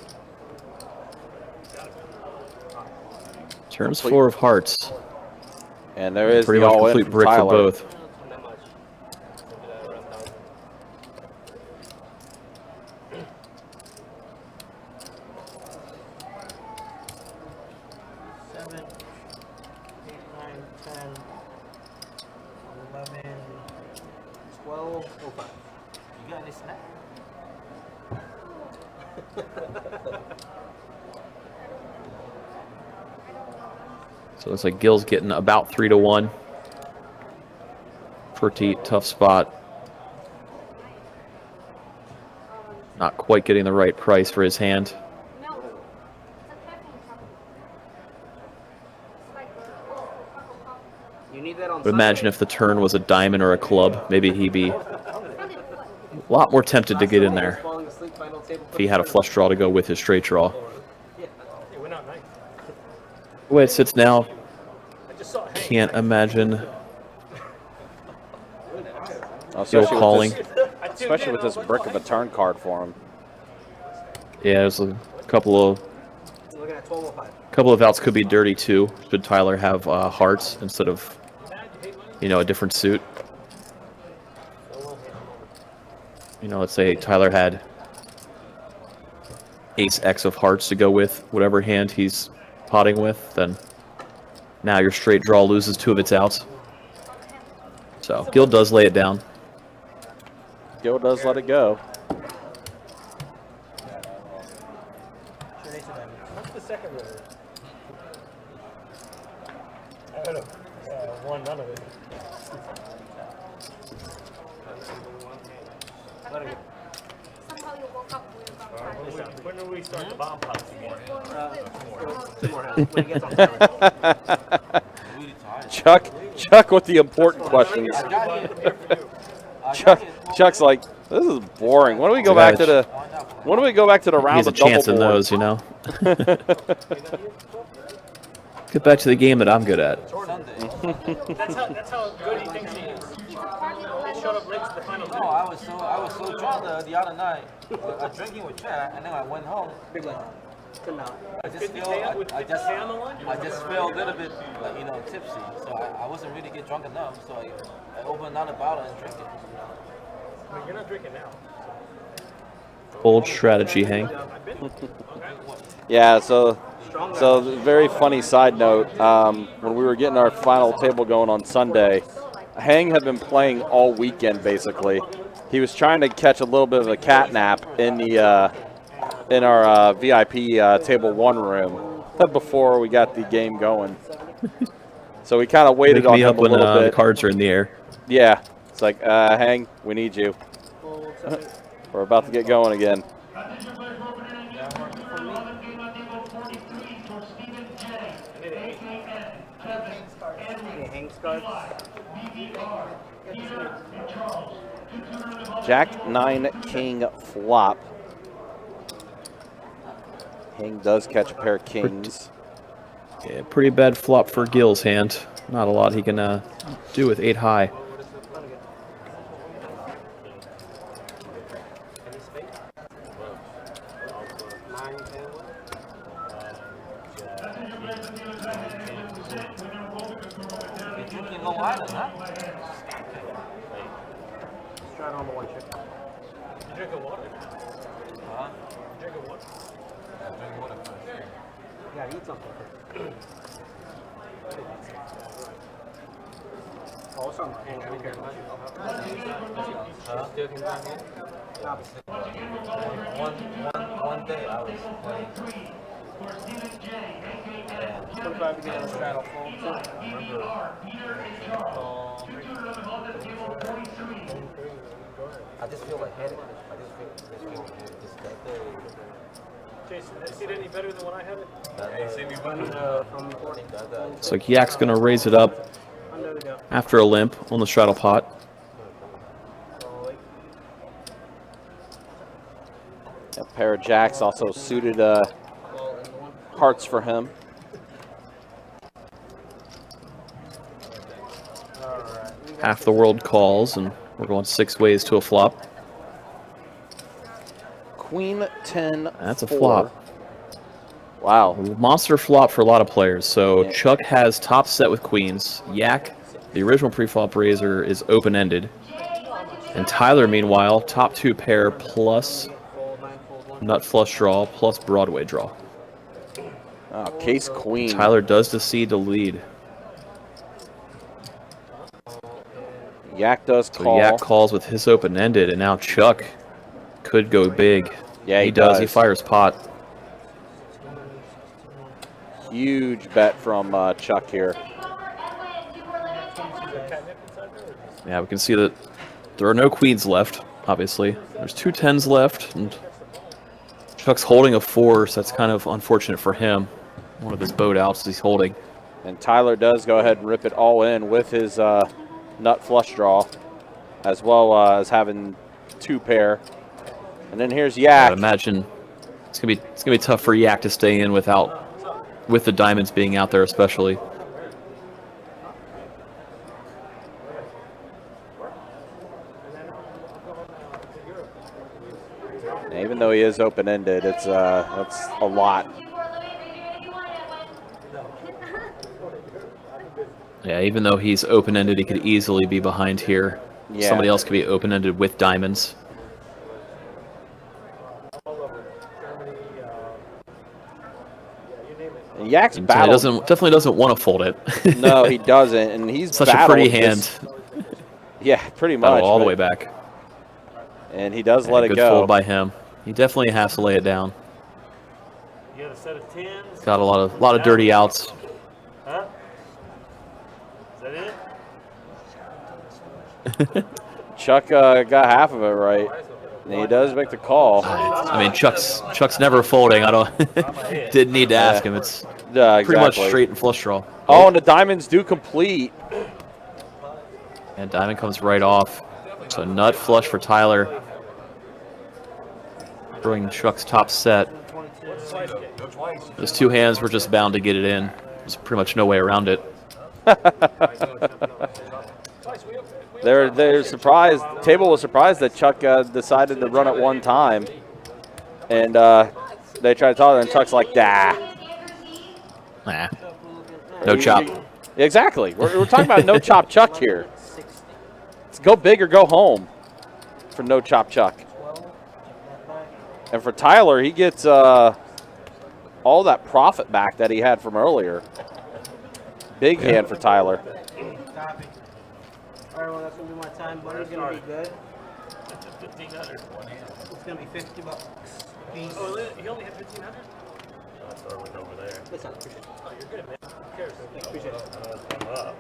Turns 4 of hearts. And there is Pretty the much all-in complete from brick for Tyler. both. Not much. Around 1,000. So it's like Gil's getting about 3-1. Pretty tough spot. Not quite getting the right price for his hand. You need that on But imagine if the turn was a diamond or a club. Maybe he'd be a lot more tempted to get in there if he had a flush draw to go with his straight draw. The way it sits now, can't imagine Gil calling. Especially with this brick of a turn card for him. Yeah, there's a couple of outs could be dirty too. Should Tyler have hearts instead of, you know, a different suit? You know, let's say Tyler had ace X of hearts to go with whatever hand he's potting with, then now your straight draw loses 2 of its outs. So Gil does lay it down. Gil does let it go. What's the second row? I don't know. Won none of it. When do we start the bomb pots again? 2 more hands. When he gets on camera. Chuck with the important questions. Chuck's like, this is boring. When do we go back to the round of double board? He has a chance in those, you know. Get back to the game that I'm good at. That's how good he thinks he is. He showed up late to the final. No, I was so drunk the other night, drinking with Chad, and then I went home. I just feel a little bit, like, you know, tipsy. So I wasn't really get drunk enough. So I opened another bottle and drank it. I mean, you're not drinking now. Old strategy, Hank. Yeah, so very funny side note, when we were getting our final table going on Sunday, Hang had been playing all weekend basically. He was trying to catch a little bit of a cat nap in the in our VIP table 1 room before we got the game going. So we kind of waited on him a little bit. The cards are in the air. Yeah, it's like, Hang, we need you. We're about to get going again. Jack 9 King flop. Hang does catch a pair of kings. Yeah, pretty bad flop for Gil's hand. Not a lot he can do with 8 high. One day I was playing. I just feel like headed. I just feel Jason, is it any better than when I had it? So Yak's going to raise it up after a limp on the straddle pot. A pair of jacks also suited hearts for him. Half the world calls, and we're going 6 ways to a flop. Queen 10. That's a 4. flop. Wow. Monster flop for a lot of players. So Chuck has top set with queens. Yak, the original pre-flop raiser, is open-ended. And Tyler, meanwhile, top 2 pair plus nut flush draw plus Broadway draw. Oh, case queen. Tyler does decede to lead. Yak does call. So Yak calls with his open-ended, and now Chuck could go big. Yeah, he does. He fires pot. Huge bet from Chuck here. Yeah, we can see that there are no queens left, obviously. There's 2 10s left, and Chuck's holding a 4, so that's kind of unfortunate for him. One of his boat outs he's holding. And Tyler does go ahead and rip it all in with his nut flush draw, as well as having 2 pair. And then here's Yak. I'd imagine it's gonna be tough for Yak to stay in with the diamonds being out there, especially. And even though he is open-ended, it's that's a lot. Yeah, even though he's open-ended, he could easily be behind here. Yeah. Somebody else could be open-ended with diamonds. And Yak's And battled. definitely doesn't want to fold it. No, he doesn't, and he's such a pretty battled hand. Yeah, pretty much. All the way back. And he does let it good go. fold by him. He definitely has to lay it down. You got a set of 10s. Got a lot of dirty outs. Huh? Is that it? Chuck got half of it right, and he does make the call. I mean, Chuck's never folding. I don't didn't need to ask him. It's pretty much straight and flush draw. Oh, and the diamonds do complete. And diamond comes right off. So nut flush for Tyler. Throwing Chuck's top set. Those 2 hands were just bound to get it in. There's pretty much no way around it. They're surprised. The table was surprised that Chuck decided to run it one time, and they tried to tell her, and Chuck's like, "Nah, Nah, no chop." Exactly. We're talking about no chop Chuck here. It's go big or go home for no chop Chuck. And for Tyler, he gets all that profit back that he had from earlier. Big hand for Tyler. All right, well, that's going to be my time. Money's going to be good. 1,500. It's going to be $50. Oh, he only had 1,500? Oh, I thought it went over there. Listen, I appreciate it. Oh, you're good, man. Who cares? Appreciate it. I'm up.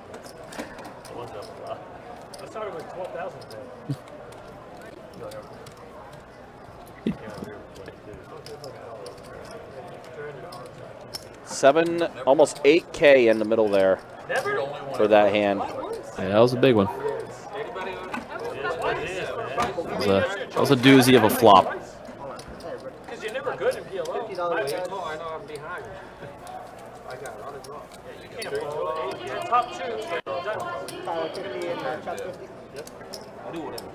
I was up a lot. I started with 12,000 today. 7, almost 8K in the middle there for that hand. Yeah, that was a big one. That was a doozy of a flop. Because you're never good in PLO. $50 I win. I know I'm behind. I got it on the draw. You can't fold. You're top 2. Tyler, 50 and Chuck 50. I do whatever.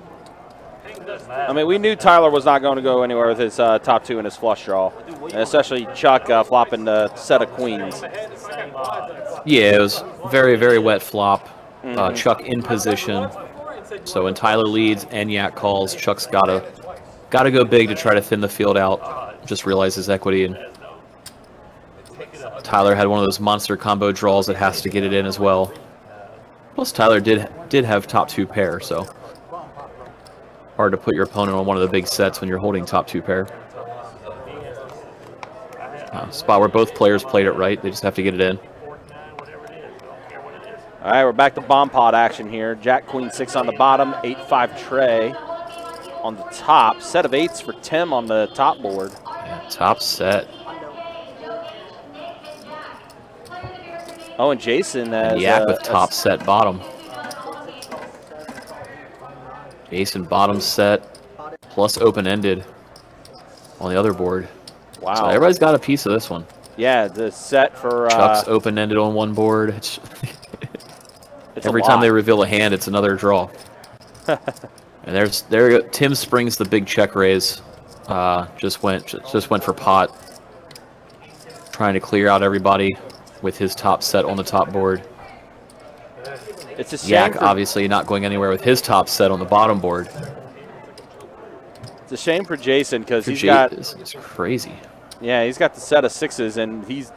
I mean, we knew Tyler was not going to go anywhere with his top 2 and his flush draw, and especially Chuck flopping the set of queens. Yeah, it was very, very wet flop. Chuck in position. So when Tyler leads and Yak calls, Chuck's gotta go big to try to thin the field out. Just realize his equity, and Tyler had one of those monster combo draws that has to get it in as well. Plus, Tyler did have top 2 pair, so hard to put your opponent on one of the big sets when you're holding top 2 pair. Spot where both players played it right. They just have to get it in. All right, we're back to bomb pot action here. Jack, Queen 6 on the bottom, 8-5 tray on the top. Set of 8s for Tim on the top board. Yeah, top set. Oh, and Jason has Yak with top set bottom. Jason bottom set plus open-ended on the other board. Wow. So everybody's got a piece of this one. Yeah, the set for Chuck's open-ended on one board. It's every time they reveal a hand, it's another draw. And there Tim Springs, the big check raise, just went for pot, trying to clear out everybody with his top set on the top board. It's a shame Yak obviously not going anywhere with his top set on the bottom board. It's a shame for Jason because he's got. It's crazy. Yeah, he's got the set of 6s and he's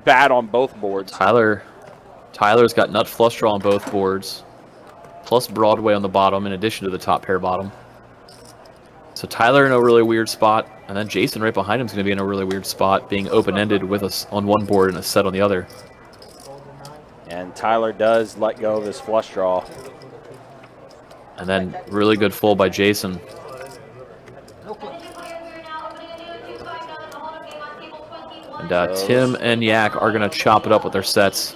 bad on both boards. Tyler's got nut flush draw on both boards, plus Broadway on the bottom in addition to the top pair bottom. So Tyler in a really weird spot, and then Jason right behind him is going to be in a really weird spot, being open-ended with us on one board and a set on the other. And Tyler does let go of his flush draw. And then really good fold by Jason. And Tim and Yak are going to chop it up with their sets.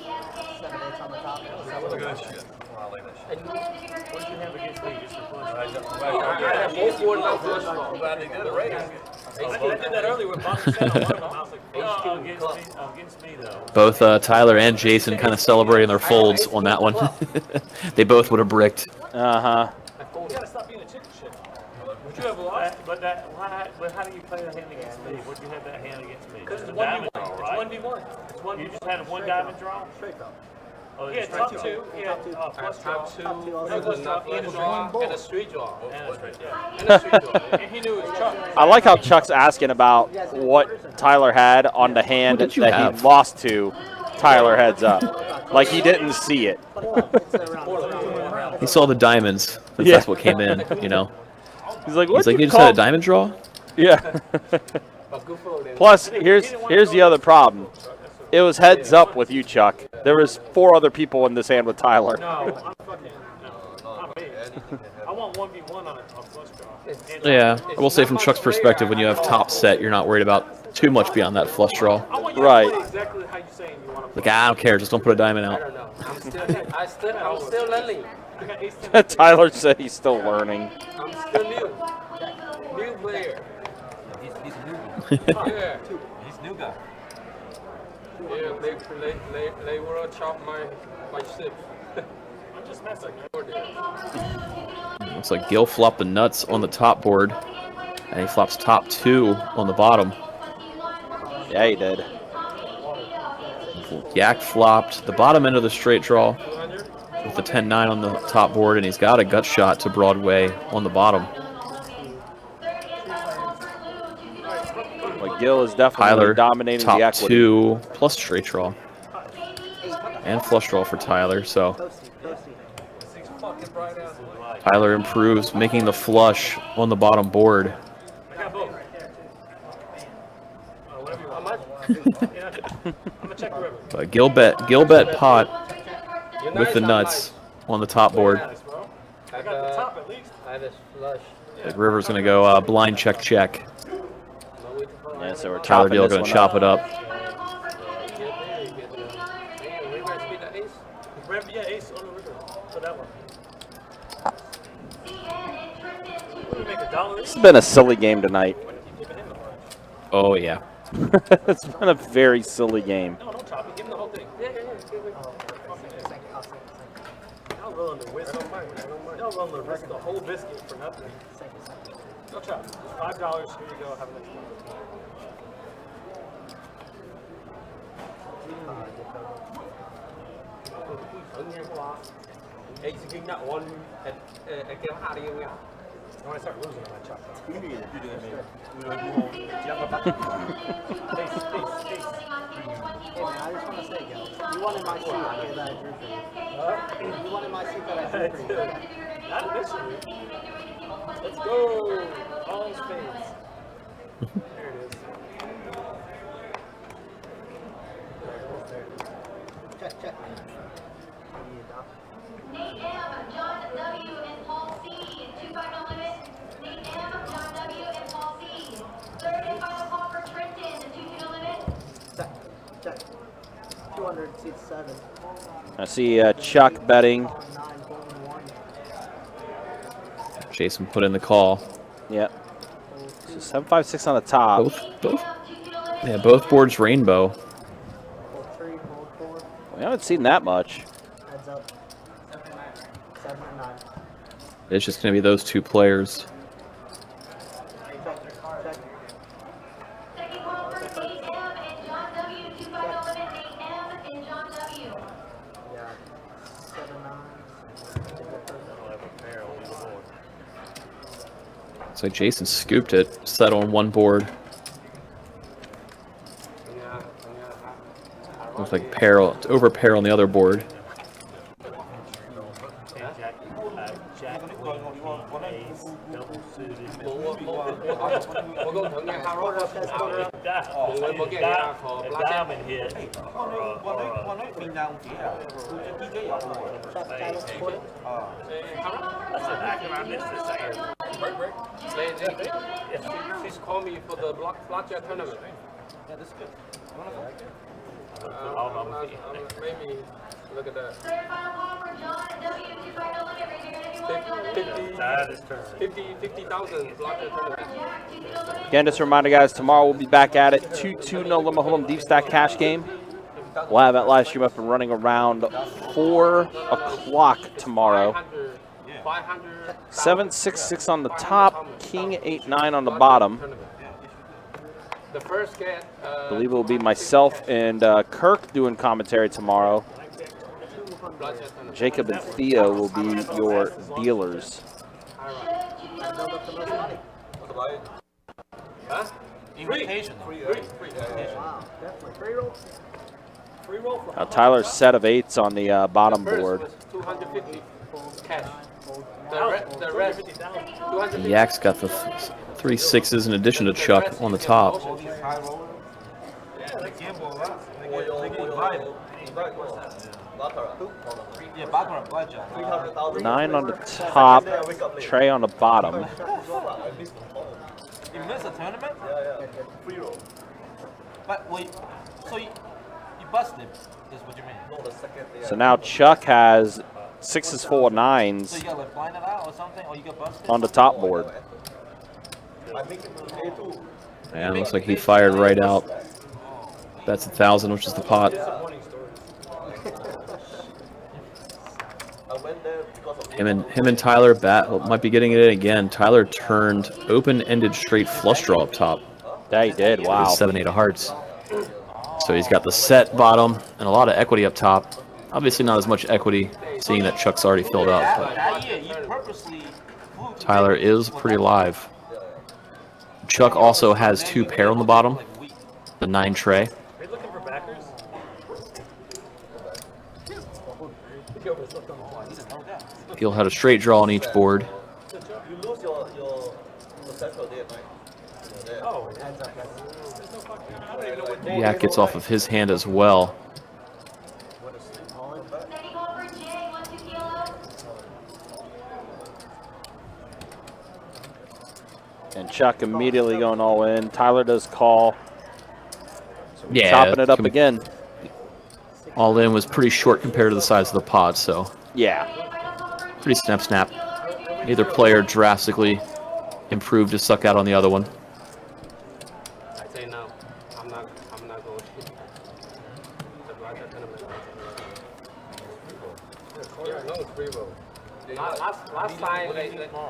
Both Tyler and Jason kind of celebrating their folds on that one. They both would have bricked. Uh-huh. You gotta stop being a chicken shit. Would you have lost? But how do you play the hand against me? Would you have that hand against me? Because it's a diamond draw, right? It's 1v1. It's 1v1. You just had one diamond draw? Straight up. Oh, yeah, top two. Yeah, plus draw. Top two, and a street draw. And a straight draw. And he knew it was Chuck. I like how Chuck's asking about what Tyler had on the hand that he lost to Tyler heads up. Like he didn't see it. He saw the diamonds. That's what came in, you know. He's like, you just had a diamond draw? Yeah. Plus, here's the other problem. It was heads up with you, Chuck. There was 4 other people in this hand with Tyler. No, I'm fucking not me. I want 1v1 on a flush draw. Yeah, I will say from Chuck's perspective, when you have top set, you're not worried about too much beyond that flush draw. Right. Exactly how you saying you want to Like, I don't care, just don't put a diamond out. I don't know. I'm still learning. Tyler said he's still learning. I'm still new player. He's new. Yeah, he's new guy. Yeah, they will chop my ship. I'm just messing. Looks like Gil flopped the nuts on the top board, and he flops top 2 on the bottom. Yeah, he did. Yak flopped the bottom end of the straight draw with the 10-9 on the top board, and he's got a gut shot to Broadway on the bottom. But Gil is definitely Tyler dominating top the equity. 2 plus straight draw. And flush draw for Tyler, so Tyler improves, making the flush on the bottom board. But Gil bet pot with the nuts on the top board. I got the top at least. Like River's gonna go blind check. Yeah, so we're Tyler chopping Deal this gonna one chop it up. Yeah, ace on the river. For that one. This has been a silly game tonight. Oh yeah. It's been a very silly game. No, don't chop it. Give him the whole thing. Yeah. Y'all rolling the whiskey. Y'all rolling the whole biscuit for nothing. Go chop. $5. Here you go. Have a nice one. When I start losing, I chop it. Hey man, I just want to say, yo, you wanted my suit, I gave that I drew for you. You wanted my suit that I drew for you. Not initially. Let's go. All spades. There it is. Check. Nate M, John W, and Paul C. 2-5 no limit. Nate M, John W, and Paul C. Third and final call for Trenton. 2-2 no limit. Check. 200 seats 7. I see Chuck betting. Jason put in the call. Yep. So 7-5-6 on the top. Both boards rainbow. We haven't seen that much. Heads up. 7 and 9. It's just gonna be those 2 players. Second call for Nate M and John W. 2-5 no limit. Nate M and John W. Yeah. 7 So Jason scooped it, set on one board. Looks like over pair on the other board. Jack, queen, ace, double suited. diamond hit. Bọn nó mình nào chỉ là ký cái dọc rồi. I said, I can miss this air. She's called me for the blackjack tournament. Yeah, that's good. Maybe look at that. Third final call for John W25 no limit. Raise your hand if you want no limit. Tide is turning. 50,000 blackjack tournament. Again, just a reminder, guys, tomorrow we'll be back at it. 2-2 no limit hold'em deep stack cash game. We'll have that live stream up and running around 4 o'clock tomorrow. 7-6-6 on the top, king 8-9 on the bottom. The first get, I believe it will be myself and Kirk doing commentary tomorrow. Jacob and Theo will be your dealers. huh? Invitation. Wow, definitely. Free roll. Now Tyler's set of 8s on the bottom First board. was 250 cash. The rest 250. Yak's got the 3 6s in addition to Chuck on the top. Yeah, baccarat blackjack. 9 on the top, Trey on the bottom. You missed a tournament? Yeah. Free roll. But wait, so you busted, is what you mean? No, the second. So now Chuck has 6s full of 9s So you got like blind it out or something, or you got busted? on the top board. And looks like he fired right out. That's 1,000, which is the pot. Him and Tyler might be getting it in again. Tyler turned open-ended straight flush draw up top. Yeah, he did. Wow. 7-8 of hearts. So he's got the set bottom and a lot of equity up top. Obviously not as much equity, seeing that Chuck's already filled up. But Tyler is pretty live. Chuck also has 2 pair on the bottom, the 9 tray. Are you looking for backers? He'll have a straight draw on each board. You lose your central there, right? Oh, Yak gets off of his hand as well. Second call for Jay. 1-2 PLO. And Chuck immediately going all in. Tyler does call. So we're Yeah, chopping it up again. All in was pretty short compared to the size of the pot, so Yeah. pretty snap. Neither player drastically improved to suck out on the other one. I say no. I'm not going. The blackjack tournament. Yeah, no, it's free roll. Last time they huh?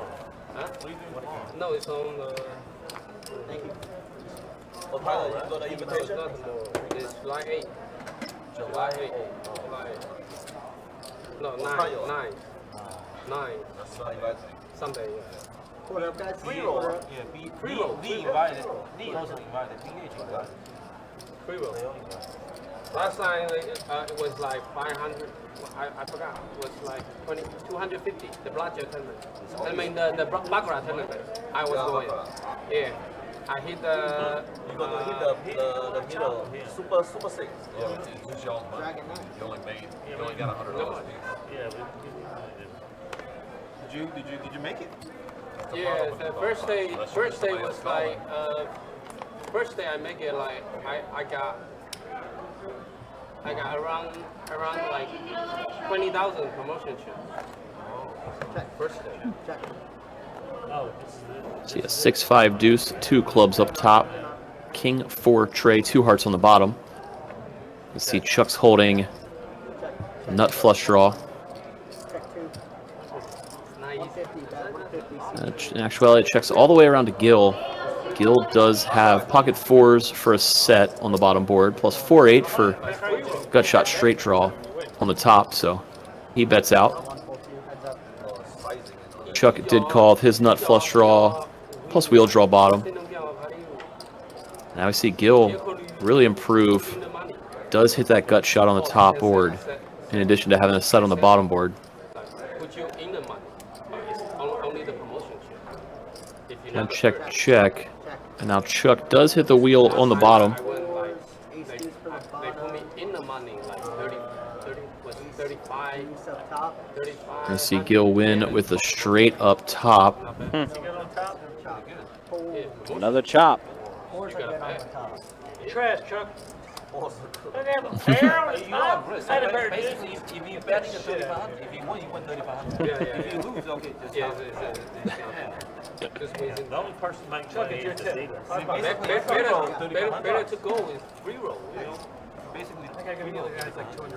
No, it's on the. Thank you. Oh, Tyler, you got an invitation? No, it's not tomorrow. It's July 8th. July 8th. No, 9. That's not invited. Sunday, yeah. What up, guys? Free roll. Yeah, B invited. D also invited. PH invited. Free roll. Last time it was like 500. I forgot. It was like 250. The blackjack tournament. I mean the baccarat tournament. I was going. Yeah. I hit the. You got to hit the middle. Super 6. Yeah, it's y'all's money. You only got $100 yeah. Did you make it? Yeah, the first day was like first day I make it like I got around like 20,000 promotion chip. First day. Oh, See a 6-5 deuce, 2 clubs up top, king 4 tray, 2 hearts on the bottom. You see Chuck's holding a nut flush draw. Check 2. 150, bet 150. In actuality, it checks all the way around to Gil. Gil does have pocket 4s for a set on the bottom board, plus 4-8 for gut shot straight draw on the top, so he bets out. 142, heads up. Chuck did call his nut flush draw, plus wheel draw bottom. Now we see Gil really improve. Does hit that gut shot on the top board, in addition to having a set on the bottom board. Put you in the money. It's only the promotion chip. If you Now never check. And now Chuck does hit the wheel on the bottom. I went like, they put me in the money, like 35, 35. I see Gil win with the straight up top. Another chop. Trash, Chuck. Doesn't have a pair on his mouth. Had a pair of Basically, if you betting at 3,500, if you win, you win 3,500. If you lose, okay, just Yeah, The only person making money is the dealer. better to go with free roll, you know. basically. I think I give the other guys like $200.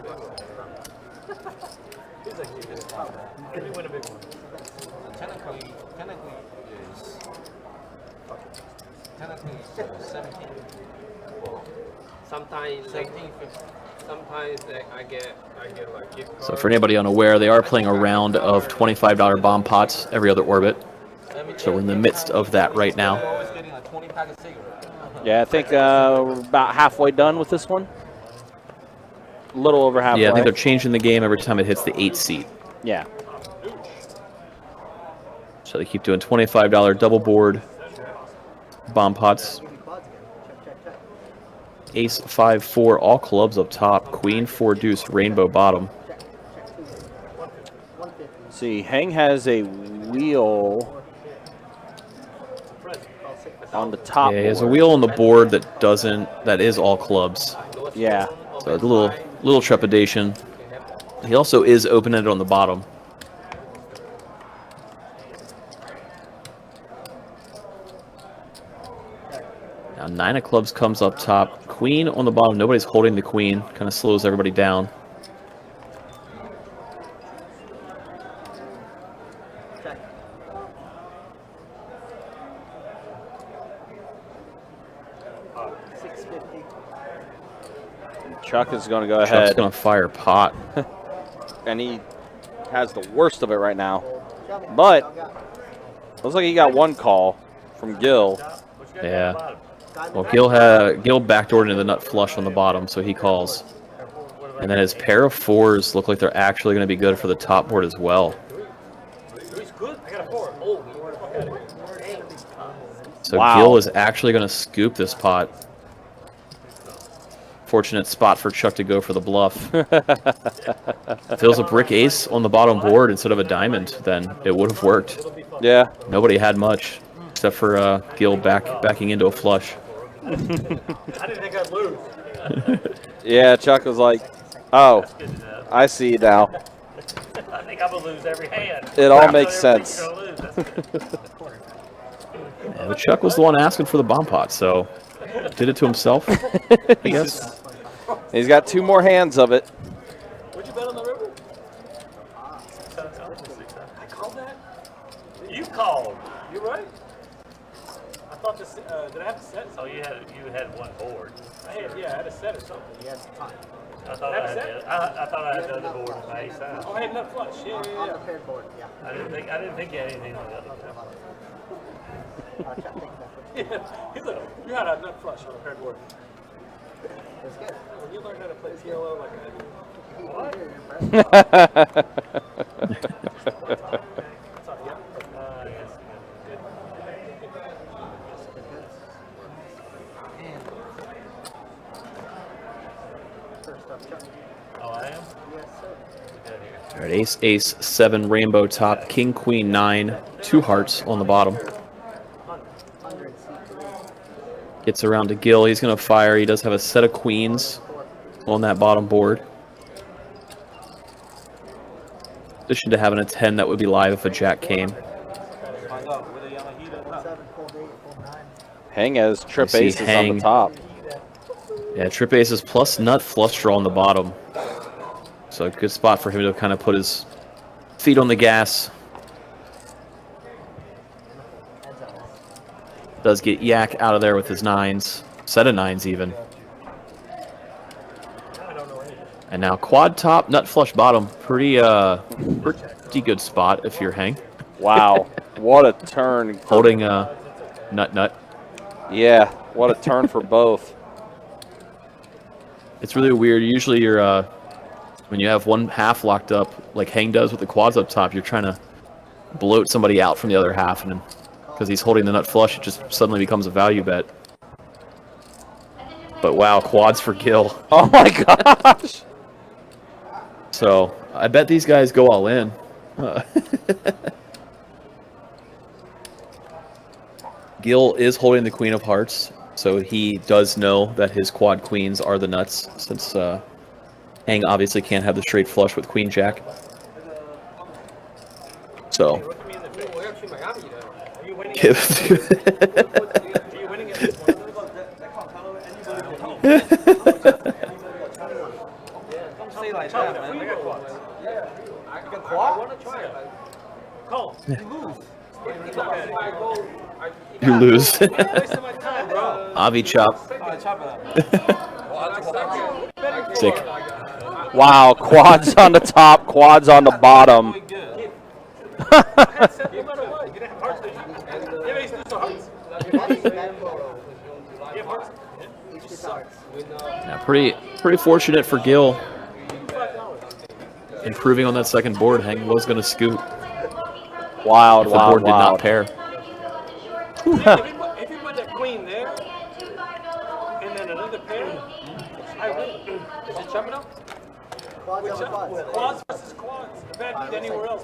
He's like, let me win a big one. Technically is 17. Sometimes, sometimes I get like gift cards. So for anybody unaware, they are playing a round of $25 bomb pots every other orbit. So we're in the midst of that right now. Always getting like 20 pack of cigarettes. Yeah, I think we're about halfway done with this one. A little over halfway. Yeah, I think they're changing the game every time it hits the 8 seat. Yeah. So they keep doing $25 double board bomb pots. Ace 5-4, all clubs up top. Queen 4 deuce, rainbow bottom. See, Hang has a wheel on the top. Yeah, he has a board. wheel on the board that is all clubs. Yeah. So a little trepidation. He also is open-ended on the bottom. Now 9 of clubs comes up top. Queen on the bottom. Nobody's holding the queen. Kind of slows everybody down. Chuck is going to go Chuck's ahead. going to fire pot. And he has the worst of it right now. But looks like he got one call from Gil. Yeah. Well, Gil backdoored into the nut flush on the bottom, so he calls. And then his pair of 4s look like they're actually going to be good for the top board as well. So Wow. Gil is actually going to scoop this pot. Fortunate spot for Chuck to go for the bluff. If it was a brick ace on the bottom board instead of a diamond, then it would have worked. Yeah. Nobody had much, except for Gil backing into a flush. I didn't think I'd lose. Yeah, Chuck was like, oh, I see now. I think I'm going to lose every hand. It all makes sense. Yeah, but Chuck was the one asking for the bomb pot, so did it to himself, I guess. He's got 2 more hands of it. Would you bet on the river? I called that? You called. You're right. I thought this, did I have a set? So you had one board. I had a set or something. I thought I had the other board with my ace out. Oh, I had nut flush. Yeah. On the paired board, yeah. I didn't think you had anything on the other one. He's like, you had a nut flush on the paired board. That's good. When you learn how to play PLO like I do. What? Yes. Good. First up, Chuck. Oh, I am? Yes, sir. All right, ace, ace, 7, rainbow top, king, queen, 9, 2 hearts on the bottom. 100 C3. Gets around to Gil. He's going to fire. He does have a set of queens on that bottom board. In addition to having a 10 that would be live if a jack came. Find out whether Yamahita. 7, full 8, full 9. Hang has trip see aces on Hang. the top. Yeah, trip aces plus nut flush draw on the bottom. So a good spot for him to kind of put his feet on the gas. Does get Yak out of there with his 9s. Set of 9s even. And now quad top, nut flush bottom. Pretty good spot if you're Hang. Wow. What a turn. Holding nut. Yeah, what a turn for both. It's really weird. Usually you're when you have one half locked up, like Hang does with the quads up top, you're trying to bloat somebody out from the other half and then because he's holding the nut flush. It just suddenly becomes a value bet. But wow, quads for Gil. Oh my gosh! So I bet these guys go all in. Gil is holding the queen of hearts, so he does know that his quad queens are the nuts, since Hang obviously can't have the straight flush with queen jack. So Say like that, man. I want to try it. Cole, you lose. Avi chop. Sick. Wow, quads on the top, quads on the bottom. Yeah, pretty fortunate for Gil. Improving on that second board. Hang was going to scoot. Wild, if the board did not pair. If you put that queen there, and then another pair, I win. Is it chopping up? Quads versus quads. Bad beat anywhere else.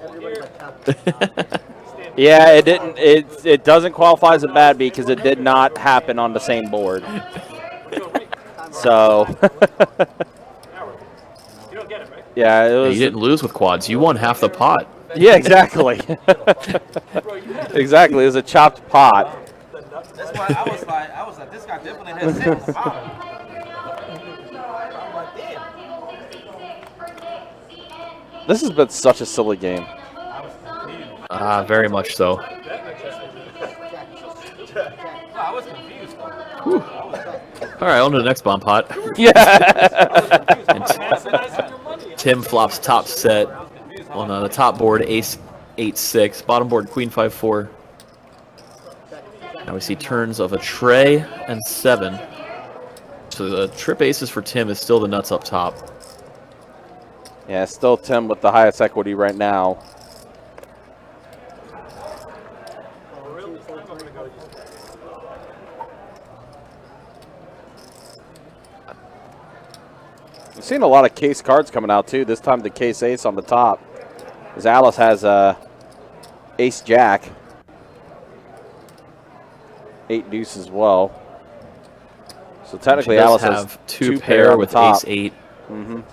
Yeah, it didn't. It doesn't qualify as a bad beat because it did not happen on the same board. So. You don't get it, right? Yeah, it was. You didn't lose with quads. You won half the pot. Yeah, exactly. Exactly. It was a chopped pot. That's why I was like, this guy definitely has six. I'm like, damn. This has been such a silly game. Very much so. No, I was confused. Whew. All right, on to the next bomb pot. Yeah. Tim flops top set on the top board, ace 8-6, bottom board queen 5-4. Now we see turns of a tray and 7. So the trip aces for Tim is still the nuts up top. Yeah, still Tim with the highest equity right now. We've seen a lot of case cards coming out too. This time the case ace on the top. As Alice has ace jack. 8 deuce as well. So technically Alice has two pair with top. ace 8.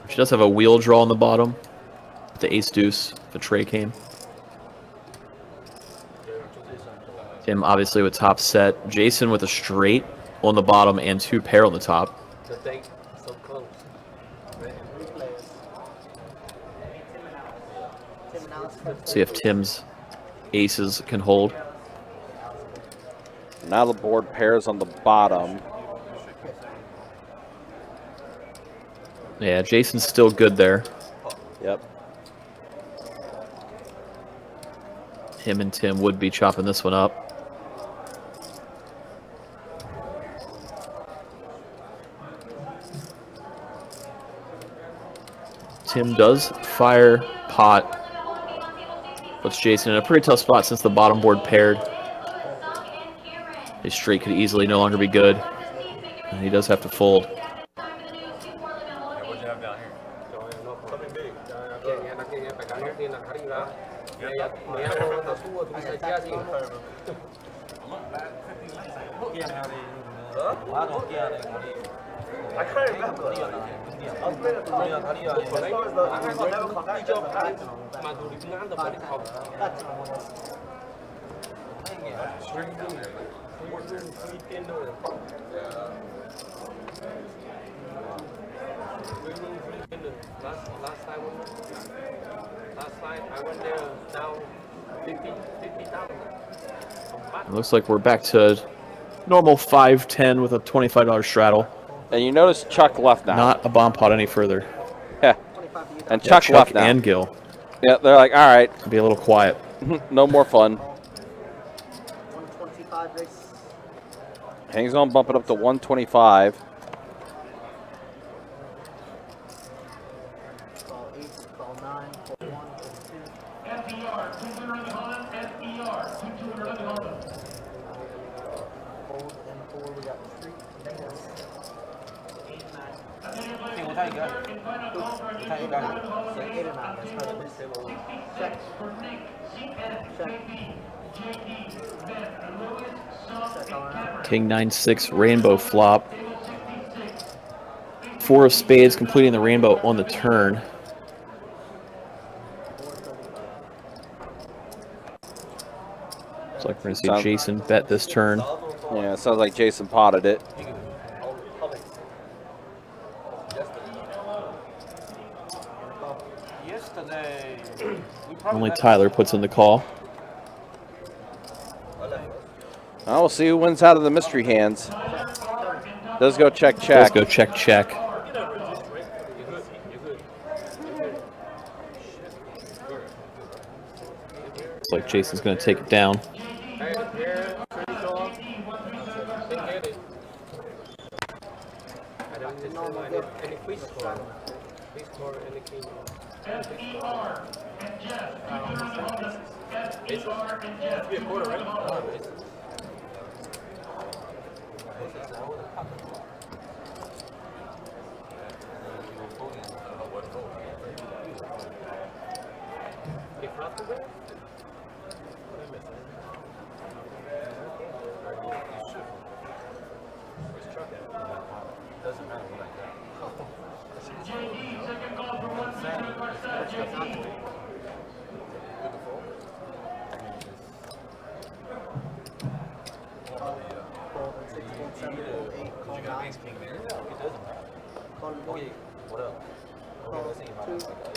She does have a wheel draw on the bottom. The ace deuce, if a tray came. Tim obviously with top set. Jason with a straight on the bottom and 2 pair on the top. See if Tim's aces can hold. Now the board pairs on the bottom. Yeah, Jason's still good there. Yep. Him and Tim would be chopping this one up. Tim does fire pot. Puts Jason in a pretty tough spot since the bottom board paired. His straight could easily no longer be good. And he does have to fold. I can't remember. Last time I went there down 50,000. It looks like we're back to normal 5-10 with a $25 straddle. And you notice Chuck left now. Not a bomb pot any further. Yeah. And Chuck left now. And Gil. Yeah, they're like, all right. Be a little quiet. No more fun. 125 race. Hangs on, bump it up to 125. Call 8, call 9, call 1, call 2. FDR, 200 FDR, 200. 4, we got Street. Hey, what time you got it? What time you got it? 8 or 9, that's probably this. Check. Check all around. King 9-6 rainbow flop. 4 of spades completing the rainbow on the turn. Looks like we're going to see Jason bet this turn. Yeah, it sounds like Jason potted it. Yesterday, Only Tyler puts in the call. Well, we'll see who wins out of the mystery hands. Does go check, Let's check. go check, check. Looks like Jason's going to take it down.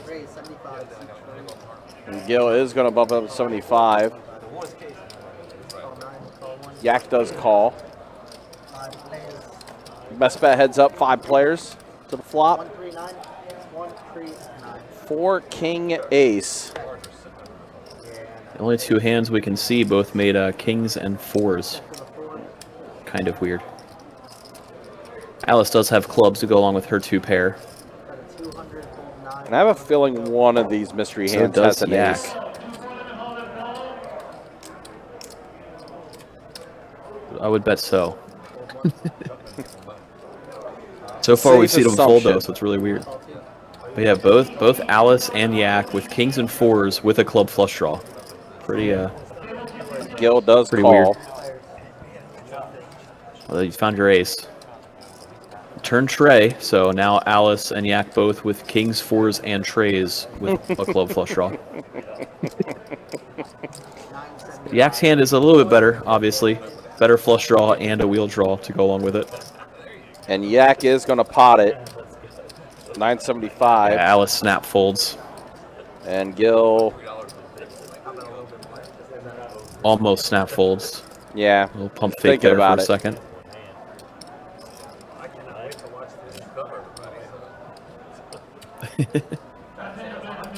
Raise 75. And Gil is going to bump up to 75. Yak does call. Best bet heads up, 5 players to the flop. 139. 139. 4 king ace. The only 2 hands we can see both made kings and 4s. Kind of weird. Alice does have clubs to go along with her 2 pair. And I have a feeling one of these mystery So hands does has an Yak. ace. I would bet so. So far we've Safe seen them fold though, assumption. so it's really weird. But yeah, both Alice and Yak with kings and 4s with a club flush draw. Pretty Gil does pretty call. weird. Well, you found your ace. Turn tray, so now Alice and Yak both with kings, 4s, and trays with a club flush draw. Yak's hand is a little bit better, obviously. Better flush draw and a wheel draw to go along with it. And Yak is going to pot it. 975. Yeah, Alice snap folds. And Gil, Almost snap folds. yeah, A little pump fake thinking there for about a it. second.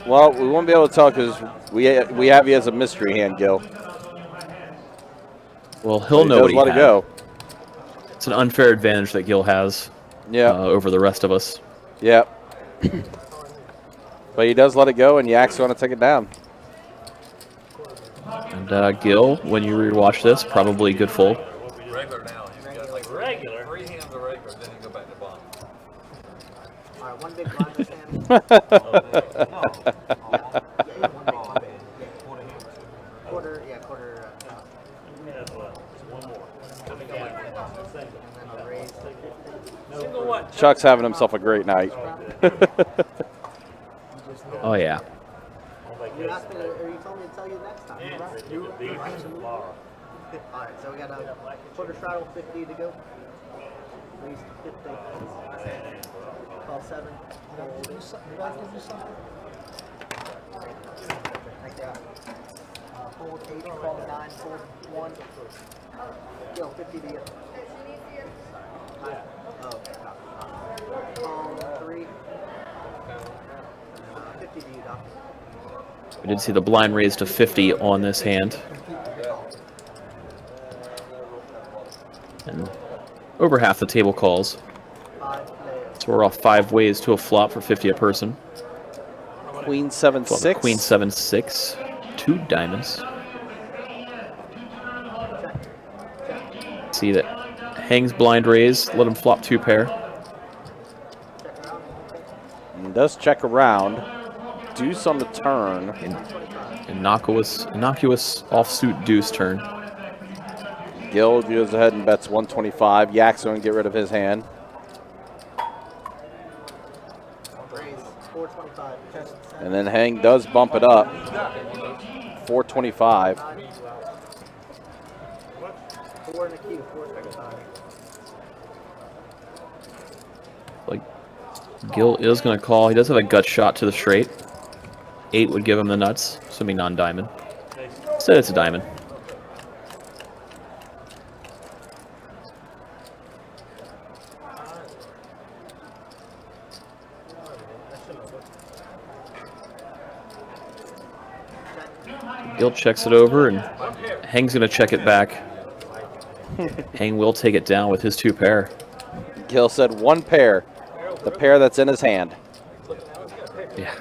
Well, we won't be able to tell because we have you as a mystery hand, Gil. Well, he'll know does what he let it had. go. It's an unfair advantage that Gil has Yeah, over the rest of us. yeah. But he does let it go, and Yak's going to take it down. And Gil, when you rewatch this, probably good fold. Regular now. He's got like Regular? 3 hands of regular, then you go back to bottom. Alright, one big blind this hand. Quarter, yeah, quarter. Single what? Chuck's having himself a great night. Oh, yeah. You asked me, or you told me to tell you next time. Yeah, Right. you tomorrow. Alright, so we got a quarter straddle, 50 to go. At least 50. Call 7. Did I give you something? Thank you. Fold 8, call 9, fold 1. Yo, 50 to get. Oh, call 3. 50 to you, Doc. We did see the blind raised to 50 on this hand. And over half the table calls. 5 players. So we're off 5 ways to a flop for 50 a person. Queen Flop 7-6. with Queen 7-6. 2 diamonds. See that Hangs blind raise. Let him flop 2 pair. And does check around. Deuce on the turn. Innocuous offsuit deuce turn. Gil goes ahead and bets 125. Yak's going to get rid of his hand. And then Hang does bump it up. 425. 4 in a queue, 425. Like, Gil is going to call. He does have a gut shot to the straight. 8 would give him the nuts, assuming non-diamond. Instead, it's a diamond. Gil checks it over, and Hang's going to check it back. Hang will take it down with his 2 pair. Gil said 1 pair, the pair that's in his hand. Yeah.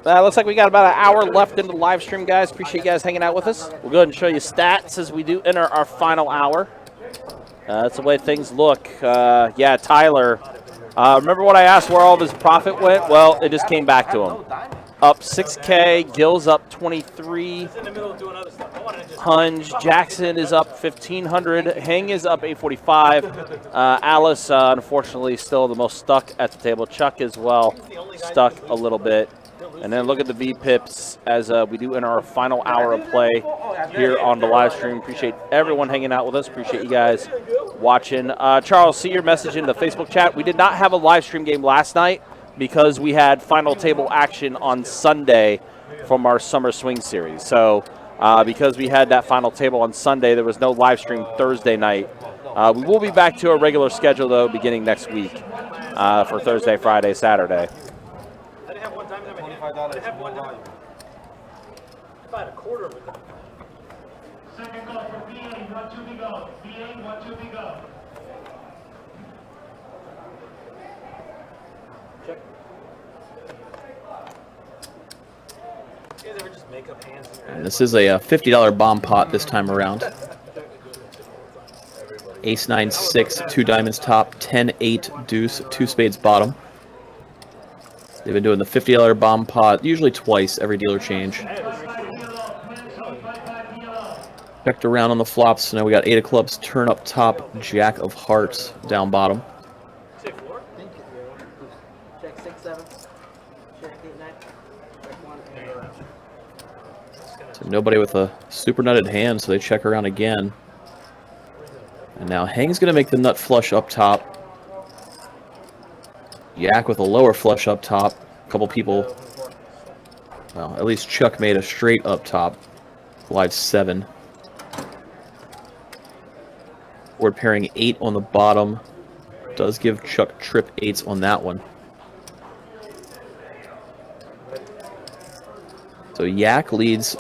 Looks like we got about an hour left in the live stream, guys. Appreciate you guys hanging out with us. We'll go ahead and show you stats as we do enter our final hour. That's the way things look. Yeah, Tyler. Remember what I asked where all of his profit went? Well, it just came back to him. Up 6K, Gil's up 23. Hunge, Jackson is up 1,500. Hang is up 845. Alice, unfortunately, still the most stuck at the table. Chuck as well, stuck a little bit. And then look at the V-Pips as we do enter our final hour of play here on the live stream. Appreciate everyone hanging out with us. Appreciate you guys watching. Charles, see your message in the Facebook chat. We did not have a live stream game last night because we had final table action on Sunday from our Summer Swing Series. So because we had that final table on Sunday, there was no live stream Thursday night. We will be back to our regular schedule, though, beginning next week for Thursday, Friday, Saturday. I have one diamond. If I had a quarter of it. Second call for VA, 1 2 be go. VA, 1 2 be go. Check. You guys ever just make up hands? And this is a $50 bomb pot this time around. Ace 9 6, 2 diamonds top, 10 8 deuce, 2 spades bottom. They've been doing the $50 bomb pot usually twice every dealer change. Checked around on the flops, so now we got 8 of clubs, turn up top, jack of hearts down bottom. Check 6 7. Check 8 9. Check 1 and So nobody with a super nutted hand, so they check around again. And now Hang's going to make the nut flush up top. Yak with a lower flush up top. A couple people, well, at least Chuck made a straight up top. Live 7. Board pairing 8 on the bottom. Does give Chuck trip 8s on that one. So Yak leads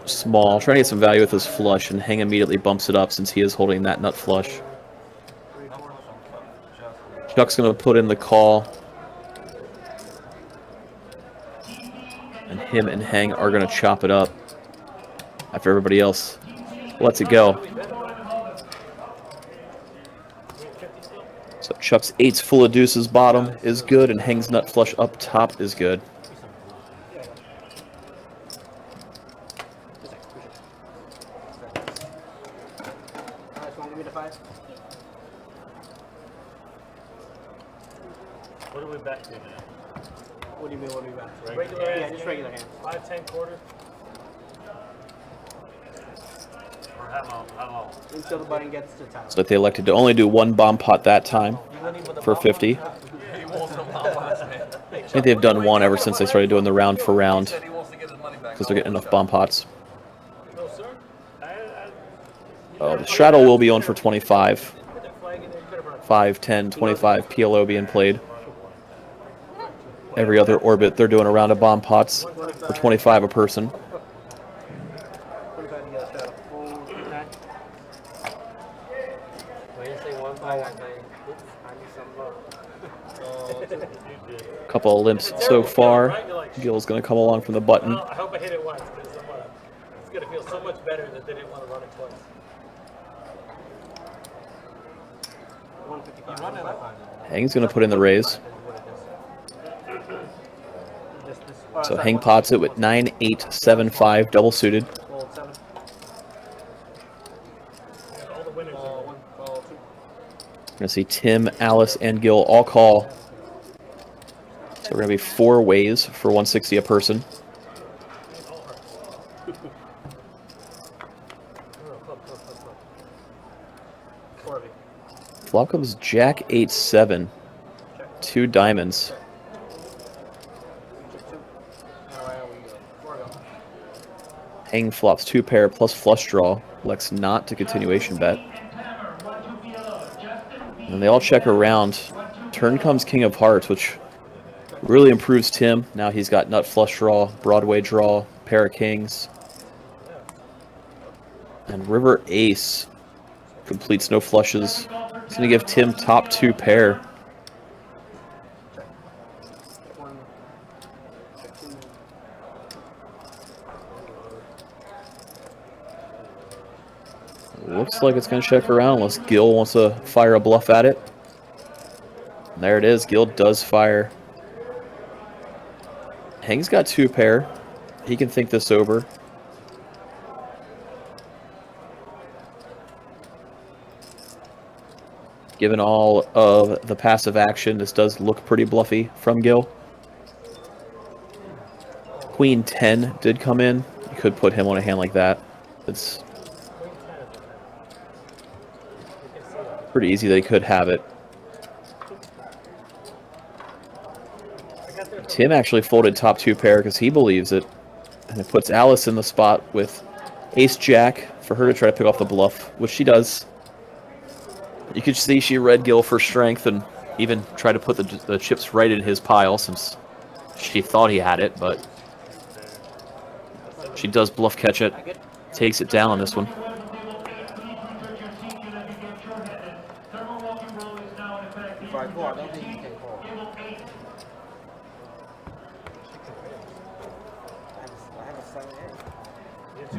small, trying to get some value with his flush, and Hang immediately bumps it up since he is holding that nut flush. Chuck's going to put in the call. And him and Hang are going to chop it up after everybody else lets it go. So Chuck's 8s full of deuces bottom is good, and Hang's nut flush up top is good. What are we back to now? What do you mean, what are we back to? Regular Yeah, hands, just regular hands. 5, 10 quarter. Or how long? Until the button gets to top. So they elected to only do 1 bomb pot that time for 50. I think they've done 1 ever since they started doing the round for round because they're getting enough bomb pots. No, sir. Oh, the straddle will be on for 25. 5, 10, 25 PLO being played. Every other orbit, they're doing a round of bomb pots for 25 a person. Couple of limps so far. Gil's going to come along from the button. I hope I hit it once. gonna feel so much better that they didn't want to run it twice. 155. Hang's going to put in the raise. So Hang pots it with 9, 8, 7, 5, double suited. Fold 7. All the winners are 1, fold 2. We're going to see Tim, Alice, and Gil all call. So we're going to be 4 ways for 160 a person. Flop comes Jack 8, 7. 2 diamonds. Hang flops 2 pair plus flush draw. Elects not to continuation bet. And they all check around. Turn comes King of Hearts, which really improves Tim. Now he's got nut flush draw, Broadway draw, pair of kings. And River Ace completes no flushes. It's going to give Tim top 2 pair. Looks like it's going to check around unless Gil wants to fire a bluff at it. And there it is. Gil does fire. Hang's got 2 pair. He can think this over. Given all of the passive action, this does look pretty bluffy from Gil. Queen 10 did come in. You could put him on a hand like that. It's pretty easy that he could have it. Tim actually folded top 2 pair because he believes it. And it puts Alice in the spot with Ace Jack for her to try to pick off the bluff, which she does. You could see she read Gil for strength and even tried to put the chips right in his pile since she thought he had it, but she does bluff catch it. Takes it down on this one.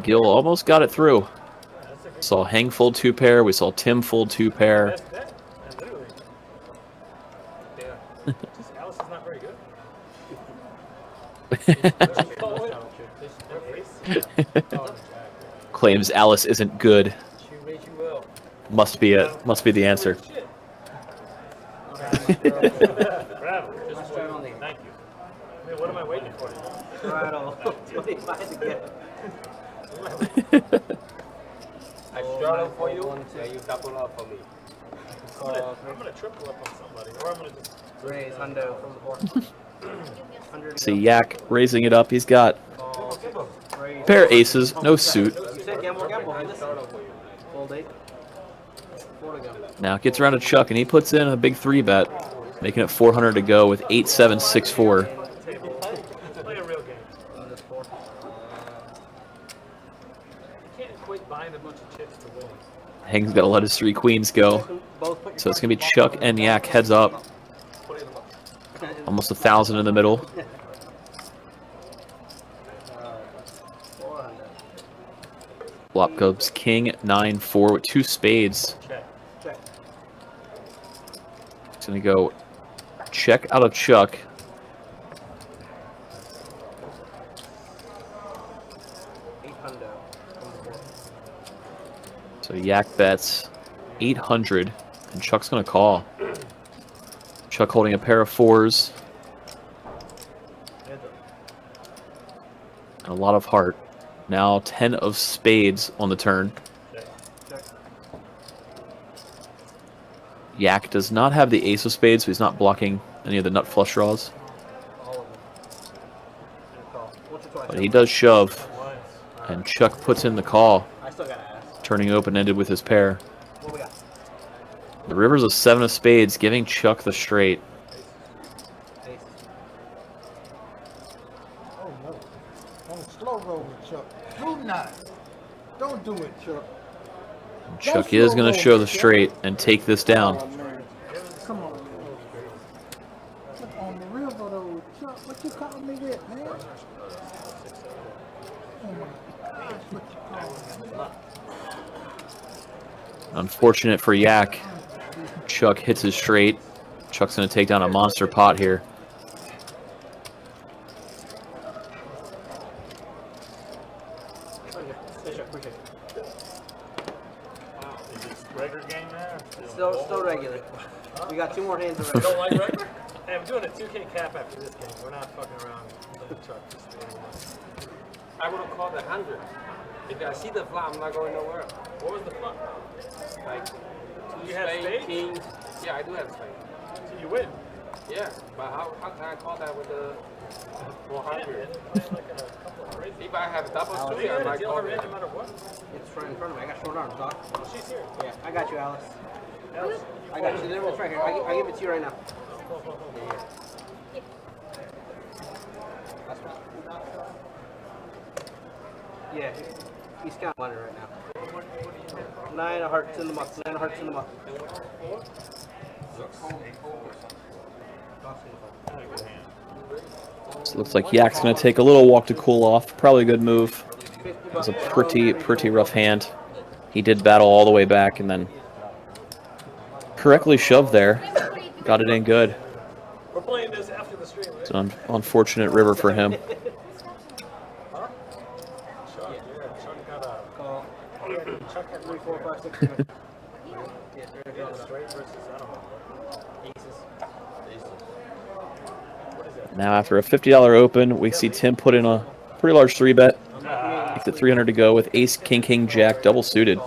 Gil almost got it through. Saw Hang fold 2 pair. We saw Tim fold 2 pair. Alice is not very good. Claims Alice isn't good. Must be it. Must be the answer. Thank you. I mean, what am I waiting for? Right on. 25 to get. I straddle for you, and you double up for me. I'm gonna triple up on somebody, or I'm gonna just Raise hundo from the board. See Yak raising it up. He's got a pair of aces, no suit. You said gamble, gamble. Listen. Fold 8. 4 to go. Now gets around to Chuck and he puts in a big 3 bet, making it 400 to go with 8, 7, 6, 4. play a real game. You can't equate buying a bunch of chips to winning. Hang's got to let his 3 queens go. So it's going to be Chuck and Yak heads up. Almost 1,000 in the middle. Flop goes King 9, 4 with 2 spades. It's going to go check out of Chuck. So Yak bets 800, and Chuck's going to call. Chuck holding a pair of 4s. And a lot of heart. Now 10 of spades on the turn. Yak does not have the ace of spades, so he's not blocking any of the nut flush draws. But he does shove, and Chuck puts in the call, turning open-ended with his pair. The river's a 7 of spades, giving Chuck the straight. Oh no. Don't slow roll with Chuck. Do not. Don't do it, Chuck. And Chuck is going to show the straight and take this down. Oh, man. Come on, man. Look on the river though, Chuck. What you calling me with, man? Oh my gosh, what Unfortunate for Yak. Chuck hits his straight. Chuck's going to take down a monster pot here. Regular game now? Still regular. We got 2 more hands of Don't like regular? Hey, I'm doing a 2K cap after this game. We're not fucking around with the truck. I would have called 100. If I see the flop, I'm not going nowhere. What was the flop? Like, You have spades? king. Yeah, I do have spades. So you win. Yeah, but how can I call that with the 400? If I have double So three, you're I gonna might deal call her in that. no matter what? It's right in front of me. I got short arms, Doc. Oh, she's here. Yeah, I got you, Alice. Alice, I got you. It's right here. I give it to you right now. Yeah, he's counting money right now. 9 of hearts in the muck. 9 of hearts in the muck. So it looks like Yak's going to take a little walk to cool off. Probably a good move. It was a pretty rough hand. He did battle all the way back and then correctly shoved there. Got it in good. we're playing this after the stream, right? It's an unfortunate river for him. Chuck, yeah. Chuck got a call. Chuck had 3, 4, 5, 6, 7. Yeah, straight versus, I don't know. Aces. What is that? Now after a $50 open, we see Tim put in a pretty large 3-bet. Makes it 300 to go with ace, king, king, jack, double suited.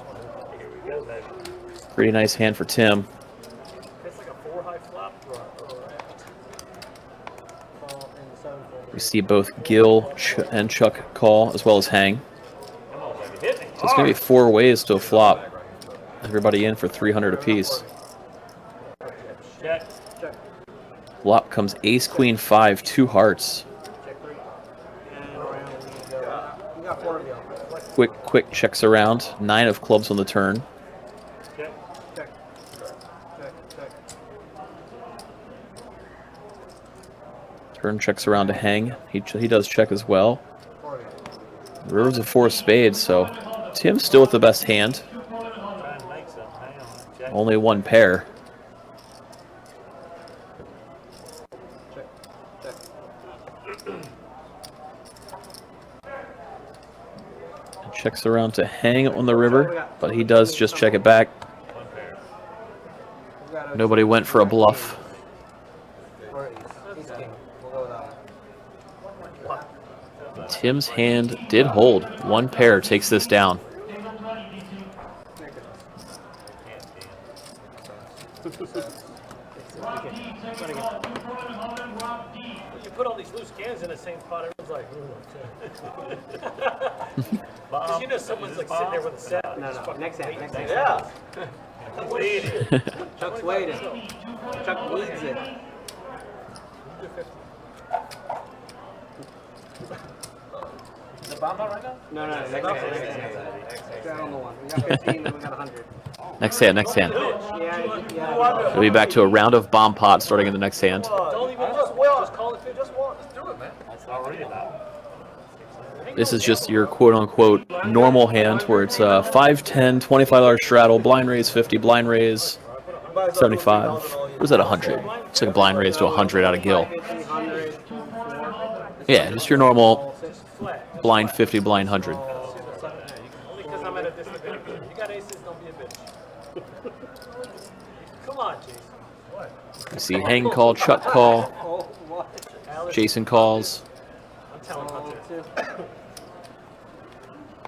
Pretty nice hand for Tim. It's like a 4 high flop. We see both Gil and Chuck call as well as hang. So it's going to be 4 ways to a flop. Everybody in for 300 apiece. Check. Flop comes ace, queen, 5, 2 hearts. And around we go. We got 4 of y'all. Quick checks around. 9 of clubs on the turn. Check. Check. Check. Turn checks around to hang. He does check as well. 4 of y'all. River's a 4 of spades, so Tim's still with the best hand. Try and make something. Hang on. Check. Only 1 pair. Check. Check. Checks around to hang on the river, but he does just check it back. One pair. We got a Nobody went for a bluff. or ace king. We'll go with that one. Tim's hand did hold. 1 pair takes this down. You put all these loose cans in the same pot, everyone's like, ooh. Because you know someone's like sitting there with a set. No. Next hand. Next hand. Yeah. Waiting. Chuck's waiting. Chuck needs it. The bomb right now? No. Next hand. Got on the one. We got 15 and we got 100. Next hand. Yeah. We'll be back to a round of bomb pot starting in the next hand. Don't even just call it just one. Let's do it, man. I'll read it out. This is just your quote-unquote normal hand where it's 5, 10, $25 straddle, blind raise 50, blind raise 75. Or is that 100? It's like a blind raise to 100 out of Gil. 100. Yeah, just your normal blind 50, blind 100. Only because I'm at a disadvantage. You got aces, don't be a bitch. Come on, Jason. What? You see hang call, Chuck call, Oh, what? Jason calls. I'm telling you.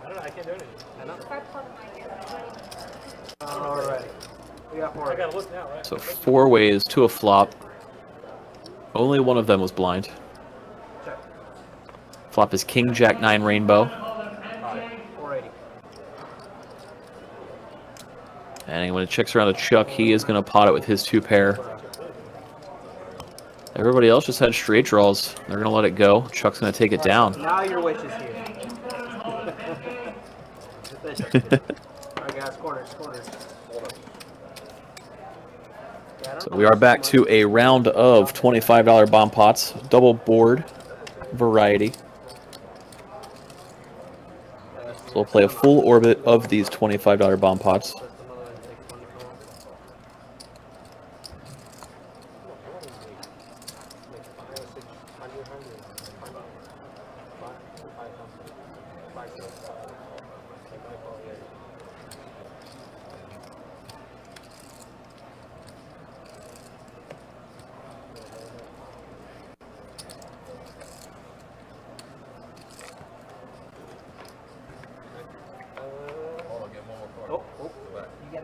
I don't know, I can't do anything. I know. Already. We got 4. I gotta look now, right? So 4 ways to a flop. Only one of them was blind. Check. Flop is king, jack, 9 rainbow. 480. And when it checks around to Chuck, he is going to pot it with his 2 pair. Everybody else just had straight draws. They're going to let it go. Chuck's going to take it down. Now your witch is here. Alright guys, quarters. So we are back to a round of $25 bomb pots, double board variety. So we'll play a full orbit of these $25 bomb pots.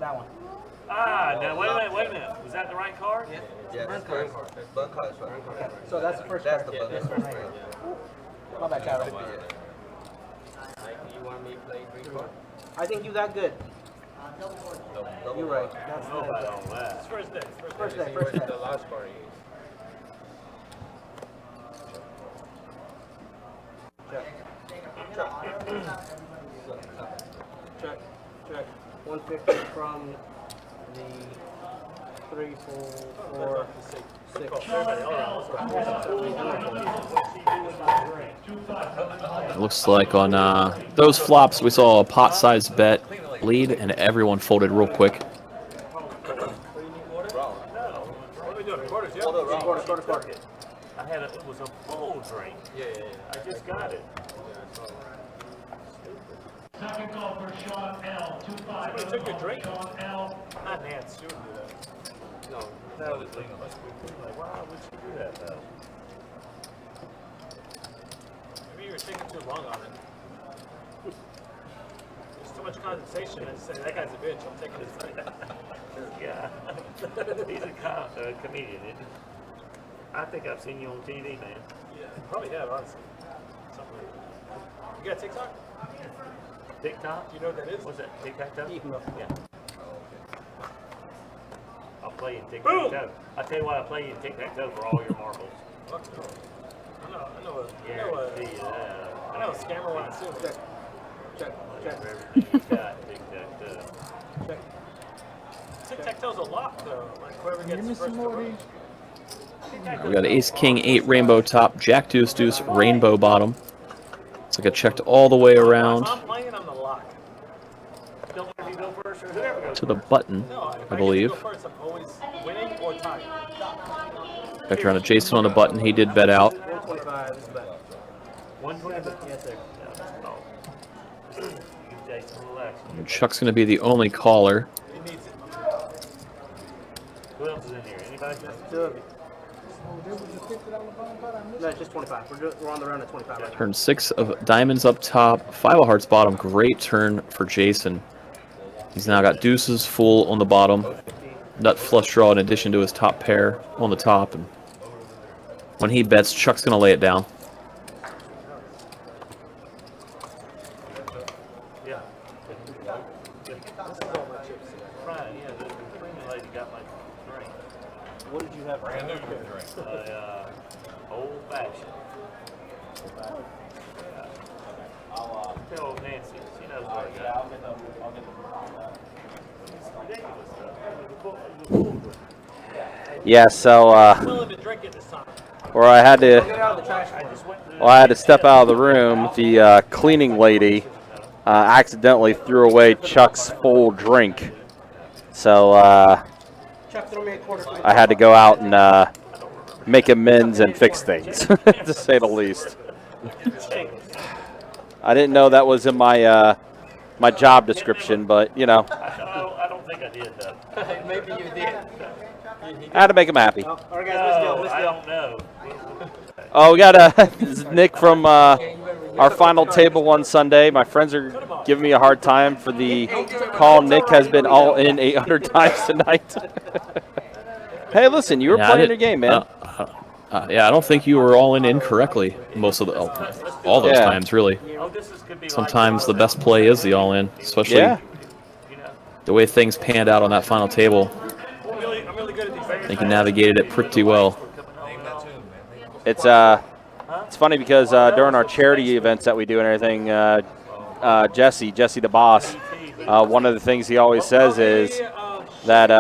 That one. Ah, now wait a minute. Was that the right card? Yeah, that's correct. Burn card is right. Okay, so that's the first That's card. the burn This card. one right here. My bad, Tyler. You want me to play 3 cards? I think you got good. You're right. I That's don't know about all the that. First day. first day. Where's the last card you used? Check. 150 from the 3, 4, 6. It looks like on those flops we saw a pot-sized bet lead, and everyone folded real quick. Quarter. I had it was a full drink. Yeah. I just got it. Second call for Sean L. 2-5. Somebody took your drink? Sean L. Not Nance, Stewart do that. No, That was legal. Like, why would she do that though? Maybe you were taking too long on it. There's too much condensation. I just say, that guy's a bitch. I'm taking his drink. Yeah. He's a comedian, isn't he? I think I've seen you on TV, man. Yeah, probably have, honestly. Something like that. You got TikTok? TikTok? Do you know what that is? What's that? Tic-tac-toe? Yeah. I'll play in tic-tac-toe. I tell you what, I'll play in tic-tac-toe for all your marbles. Fuck no. I know a scammer wants to. Check. Everything you got, tic-tac-toe. Tic-tac-toe's a lock, though. Like, whoever Give gets me first some more of to these. We got ace, king, 8 rainbow top, jack, deuce, deuce, rainbow bottom. It's like I checked all the way around If I'm playing, I'm the lock. Don't let me go first or whoever goes to the button, No, if I get to believe. go first, I'm always winning or tied. Back around to Jason on the button. He did bet out. 125 is bet. 120. Yes, sir. Give Jason a relax. And Chuck's going to be the only caller. He needs it. Who else is in here? Anybody? Two of you. Oh, there was a $50 bond pot I missed. No, it's just 25. We're on the round at 25 right now. Turn 6 of diamonds up top, 5 of hearts bottom. Great turn for Jason. He's now got deuces full on the bottom. Nut flush draw in addition to his top pair on the top. And when he bets, Chuck's going to lay it down. Yeah. Right, yeah, the cleaning lady got my drink. What did you have? Brand new drink. Old fashioned. Tell old Nancy, she knows what I got. It's ridiculous stuff. Yeah, so Willing to drink it this time. where I had Get to, out of the trash can. well, I had to step out of the room. The cleaning lady accidentally threw away Chuck's full drink, so Chuck, throw me a quarter. For the I had to go out and make amends and fix things, to say the least. I didn't know that was in my my job description, but you know, I don't think I did though. Maybe you did. I had to make him happy. All right, guys, No, let's I go. don't know. Oh, we got this is Nick from our final table one Sunday. My friends are giving me a hard time for the call. Nick has been all in 800 times tonight. Hey, listen, you were Yeah, I playing did- your game, man. Yeah, I don't think you were all in incorrectly most of the all those Yeah. times, really. Oh, this is could be Sometimes the best play is the all-in, especially Yeah. the way things panned out on that final table. I'm really good at these. I think you navigated it pretty well. It's funny because during our charity events that we do and everything, Jesse the boss, one of the things he always says is that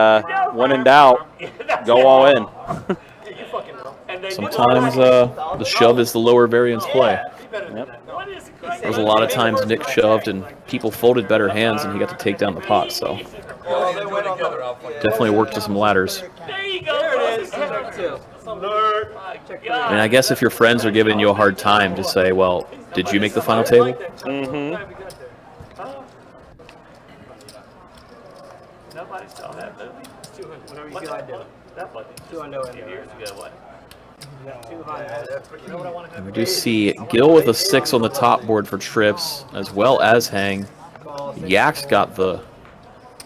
when in doubt, go all in. Sometimes the shove is the lower variance play. There's a lot of times Nick shoved and people folded better hands and he got to take down the pot, so definitely worked to some ladders. There you go. There it is. Two. Nerd. My I mean, I guess if your friends are giving you a hard time, just say, well, did you make the final table? Mm-hmm. Nobody saw that movie. Whatever you feel like doing. That was 200 a few years ago. What? 200. And we do see Gil with a 6 on the top board for trips, as well as Hang. Yak's got the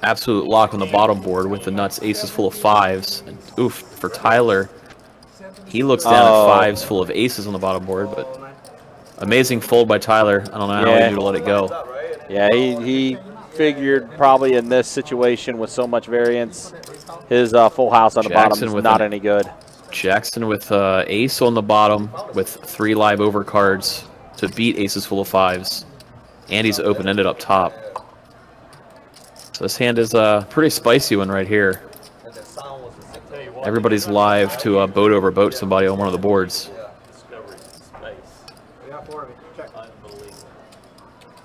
absolute lock on the bottom board with the nuts aces full of 5s. And oof, for Tyler, he looks down at 5s full of aces on the bottom board, but amazing fold by Tyler. I don't know how he knew to let it go. Yeah, he figured probably in this situation with so much variance, his full house on the bottom is not any good. Jackson with ace on the bottom with 3 live overcards to beat aces full of 5s. And he's open-ended up top. So this hand is a pretty spicy one right here. Everybody's live to boat over boat somebody on one of the boards.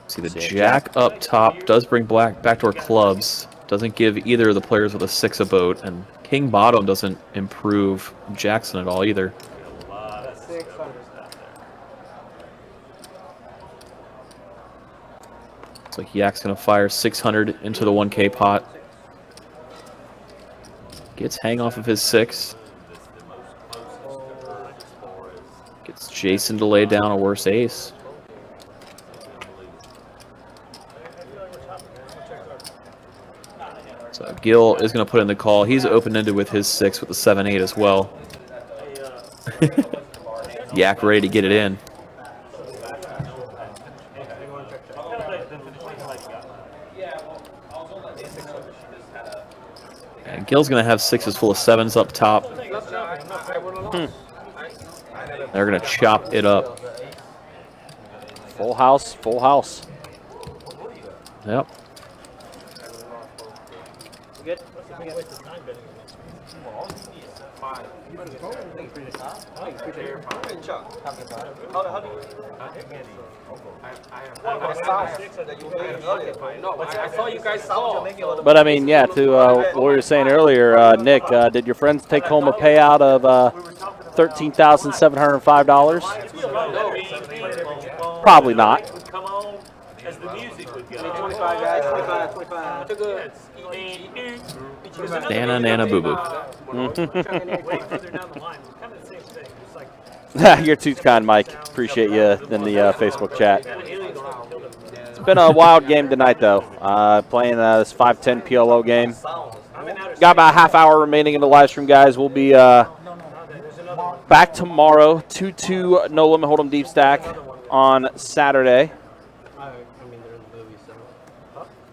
See the jack up top does bring black backdoor clubs. Doesn't give either of the players with a 6 a boat, and king bottom doesn't improve Jackson at all either. Looks like Yak's gonna fire 600 into the 1K pot. Gets hang off of his 6. Gets Jason to lay down a worse ace. So Gil is going to put in the call. He's open-ended with his 6 with the 7-8 as well. Yak ready to get it in. And Gil's going to have 6s full of 7s up top. They're going to chop it up. Full house, full house. Yep. Good. But I mean, yeah, to what we were saying earlier, Nick, did your friends take home a payout of $13,705? Probably not. As the music would go. 25 guys, 25. Nana, nana, boo boo. You're too kind, Mike. Appreciate you in the Facebook chat. It's been a wild game tonight, though. Playing this 5-10 PLO game. Got about a half hour remaining in the live stream, guys. We'll be back tomorrow. 2-2 No Limit Hold'em Deep Stack on Saturday.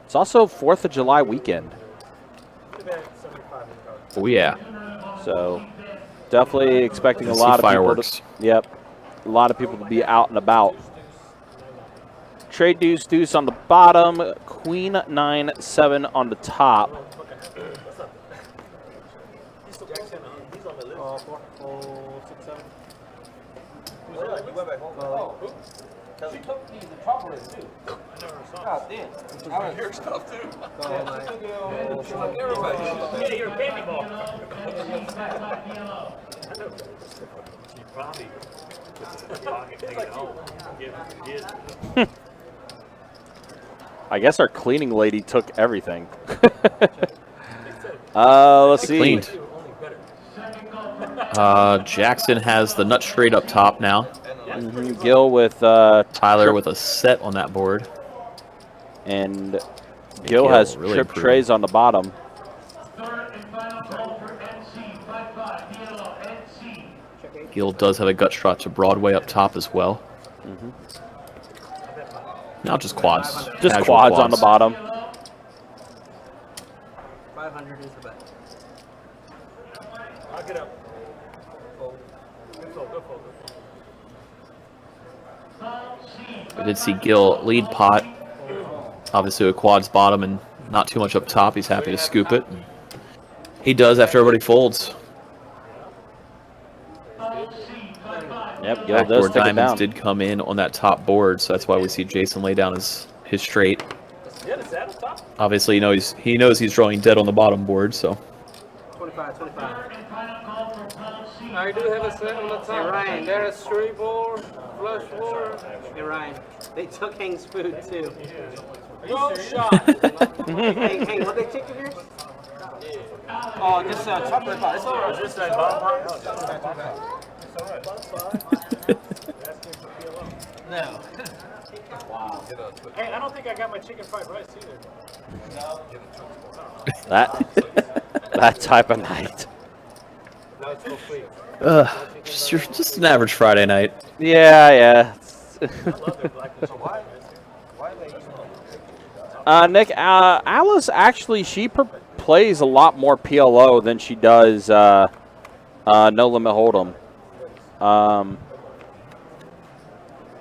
It's also 4th of July weekend. Oh, yeah. So definitely expecting a lot of fireworks. People to, yep, a lot of people to be out and about. Trade deuce, deuce on the bottom, queen 9-7 on the top. She took me the chocolate too. God damn. I was your stuff too. Yeah, you're a candy ball. She probably I guess our cleaning lady took everything. Let's see. Cleaned. Jackson has the nut straight up top now. Gil with Tyler with a set on that board. And Gil has really trip improved. trays on the bottom. Gil does have a gut shot to Broadway up top as well. Now just quads. Just Casual quads on the bottom. 500 is the bet. I'll get up. Good fold. I did see Gil lead pot. Obviously a quads bottom and not too much up top. He's happy to scoop it. He does after everybody folds. Yep, Gil Backdoor does take it diamonds down. did come in on that top board, so that's why we see Jason lay down his straight. Obviously, he knows he's drawing dead on the bottom board, so. 25. I do have a set on the top. Hey, Ryan. There's 3 board, flush board. Hey, Ryan. They took Hang's food, too. Go shot. Hang, what they take of yours? Oh, just chocolate bar. It's all right. Is this that bomb? No. Hey, I don't think I got my chicken fried rice either. That type of night. Just an average Friday night. Yeah. Nick, Alice actually plays a lot more PLO than she does No Limit Hold'em.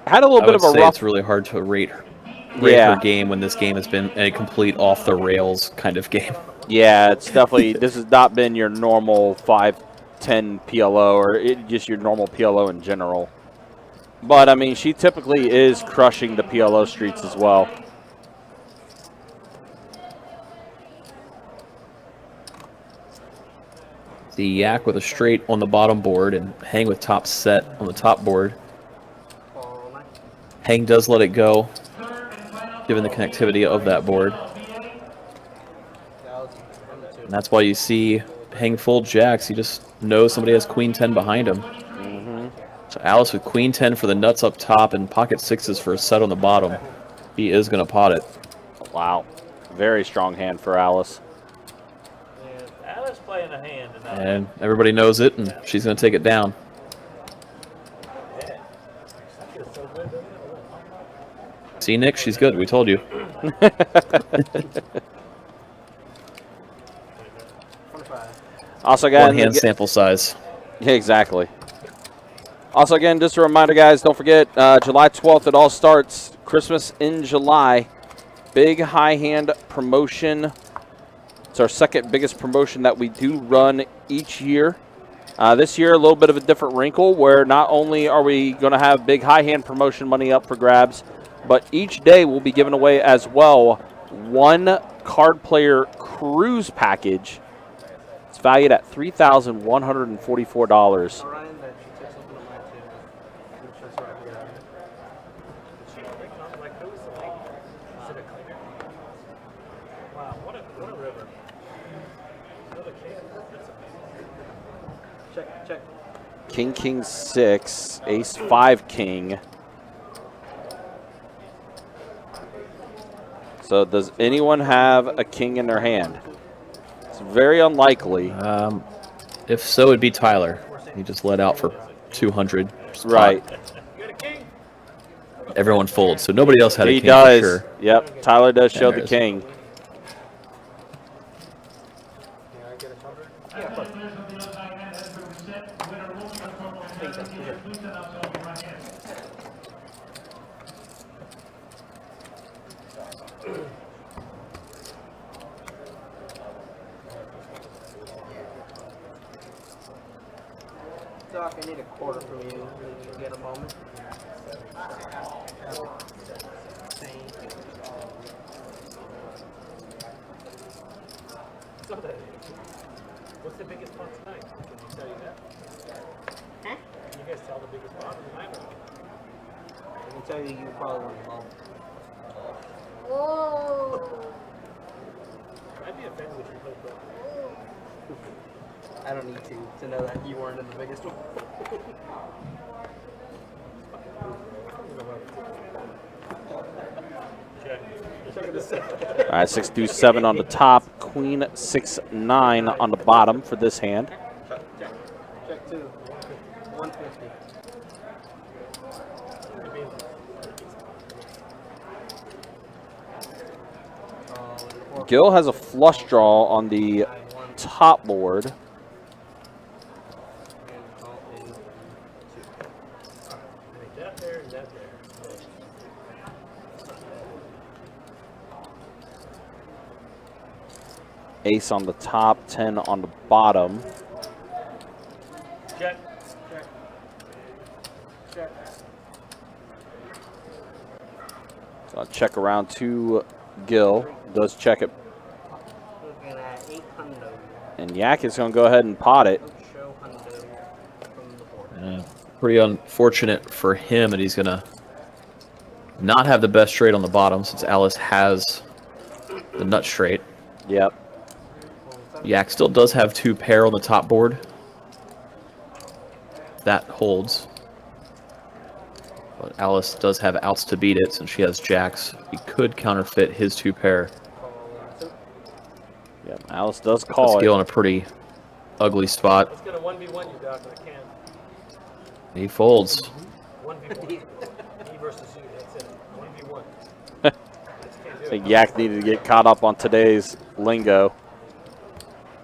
Had a little bit of a rough. It's really hard to rate her game when this game has been a complete off the rails kind of game. Yeah, it's definitely, this has not been your normal 5-10 PLO or just your normal PLO in general. But I mean, she typically is crushing the PLO streets as well. The Yak with a straight on the bottom board and Hang with top set on the top board. Hang does let it go, given the connectivity of that board. And that's why you see Hang fold jacks. He just knows somebody has Queen 10 behind him. So Alice with Queen 10 for the nuts up top and pocket sixes for a set on the bottom. He is going to pot it. Wow. Very strong hand for Alice. Alice playing a hand tonight. And everybody knows it, and she's going to take it down. See, Nick, she's good. We told you. Also, again, one hand sample size. Yeah, exactly. Also, again, just a reminder, guys, don't forget, July 12th, it all starts. Christmas in July. Big high hand promotion. It's our second biggest promotion that we do run each year. This year, a little bit of a different wrinkle where not only are we going to have big high hand promotion money up for grabs, but each day we'll be giving away as well one card player cruise package. It's valued at $3,144. King, King 6, Ace 5, King. So does anyone have a king in their hand? It's very unlikely. If so, it'd be Tyler. He just let out for 200. Right. Everyone folds, so nobody else had a king. He does. For sure. Yep, Tyler does show the king. Doc, I need a quarter from you. Will you get a moment? What's the biggest pot tonight? Can you tell you that? Huh? Can you guys tell the biggest pot tonight? I can tell you probably won the ball. Whoa. I'd be offended if you played both. I don't need to know that you weren't in the biggest one. All right, 6-2-7 on the top, Queen 6-9 on the bottom for this hand. Check 2. 150. Gil has a flush draw on the top board. Ace on the top, 10 on the bottom. Check. So I'll check around to Gil. Does check it. And Yak is going to go ahead and pot it. Pretty unfortunate for him that he's going to not have the best straight on the bottom since Alice has the nut straight. Yep. Yak still does have 2 pair on the top board. That holds. But Alice does have outs to beat it since she has jacks. He could counterfeit his 2 pair. Yeah, Alice does call Skill it. in a pretty ugly spot. It's gonna 1v1 you, Doc, I can't. He folds. 1v1. Me versus you, that's it. 1v1. I think Yak needed to get caught up on today's lingo.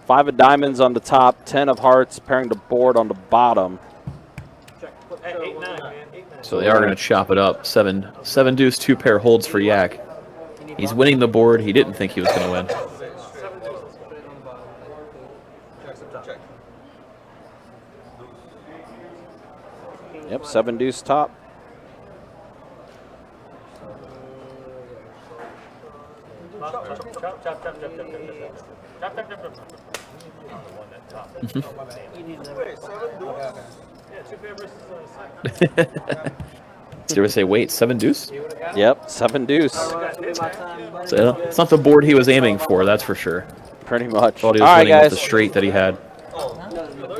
5 of diamonds on the top, 10 of hearts, pairing the board on the bottom. Hey, 8-9, man. 8-9. So they are going to chop it up. Seven deuce, 2 pair holds for Yak. He's winning the board. He didn't think he was going to win. Yep, 7 deuce top. Did you say, wait, 7 deuce? Yep, 7 deuce. So it's not the board he was aiming for, that's for sure. Pretty much. Thought he All was right, winning with guys. the straight that he had.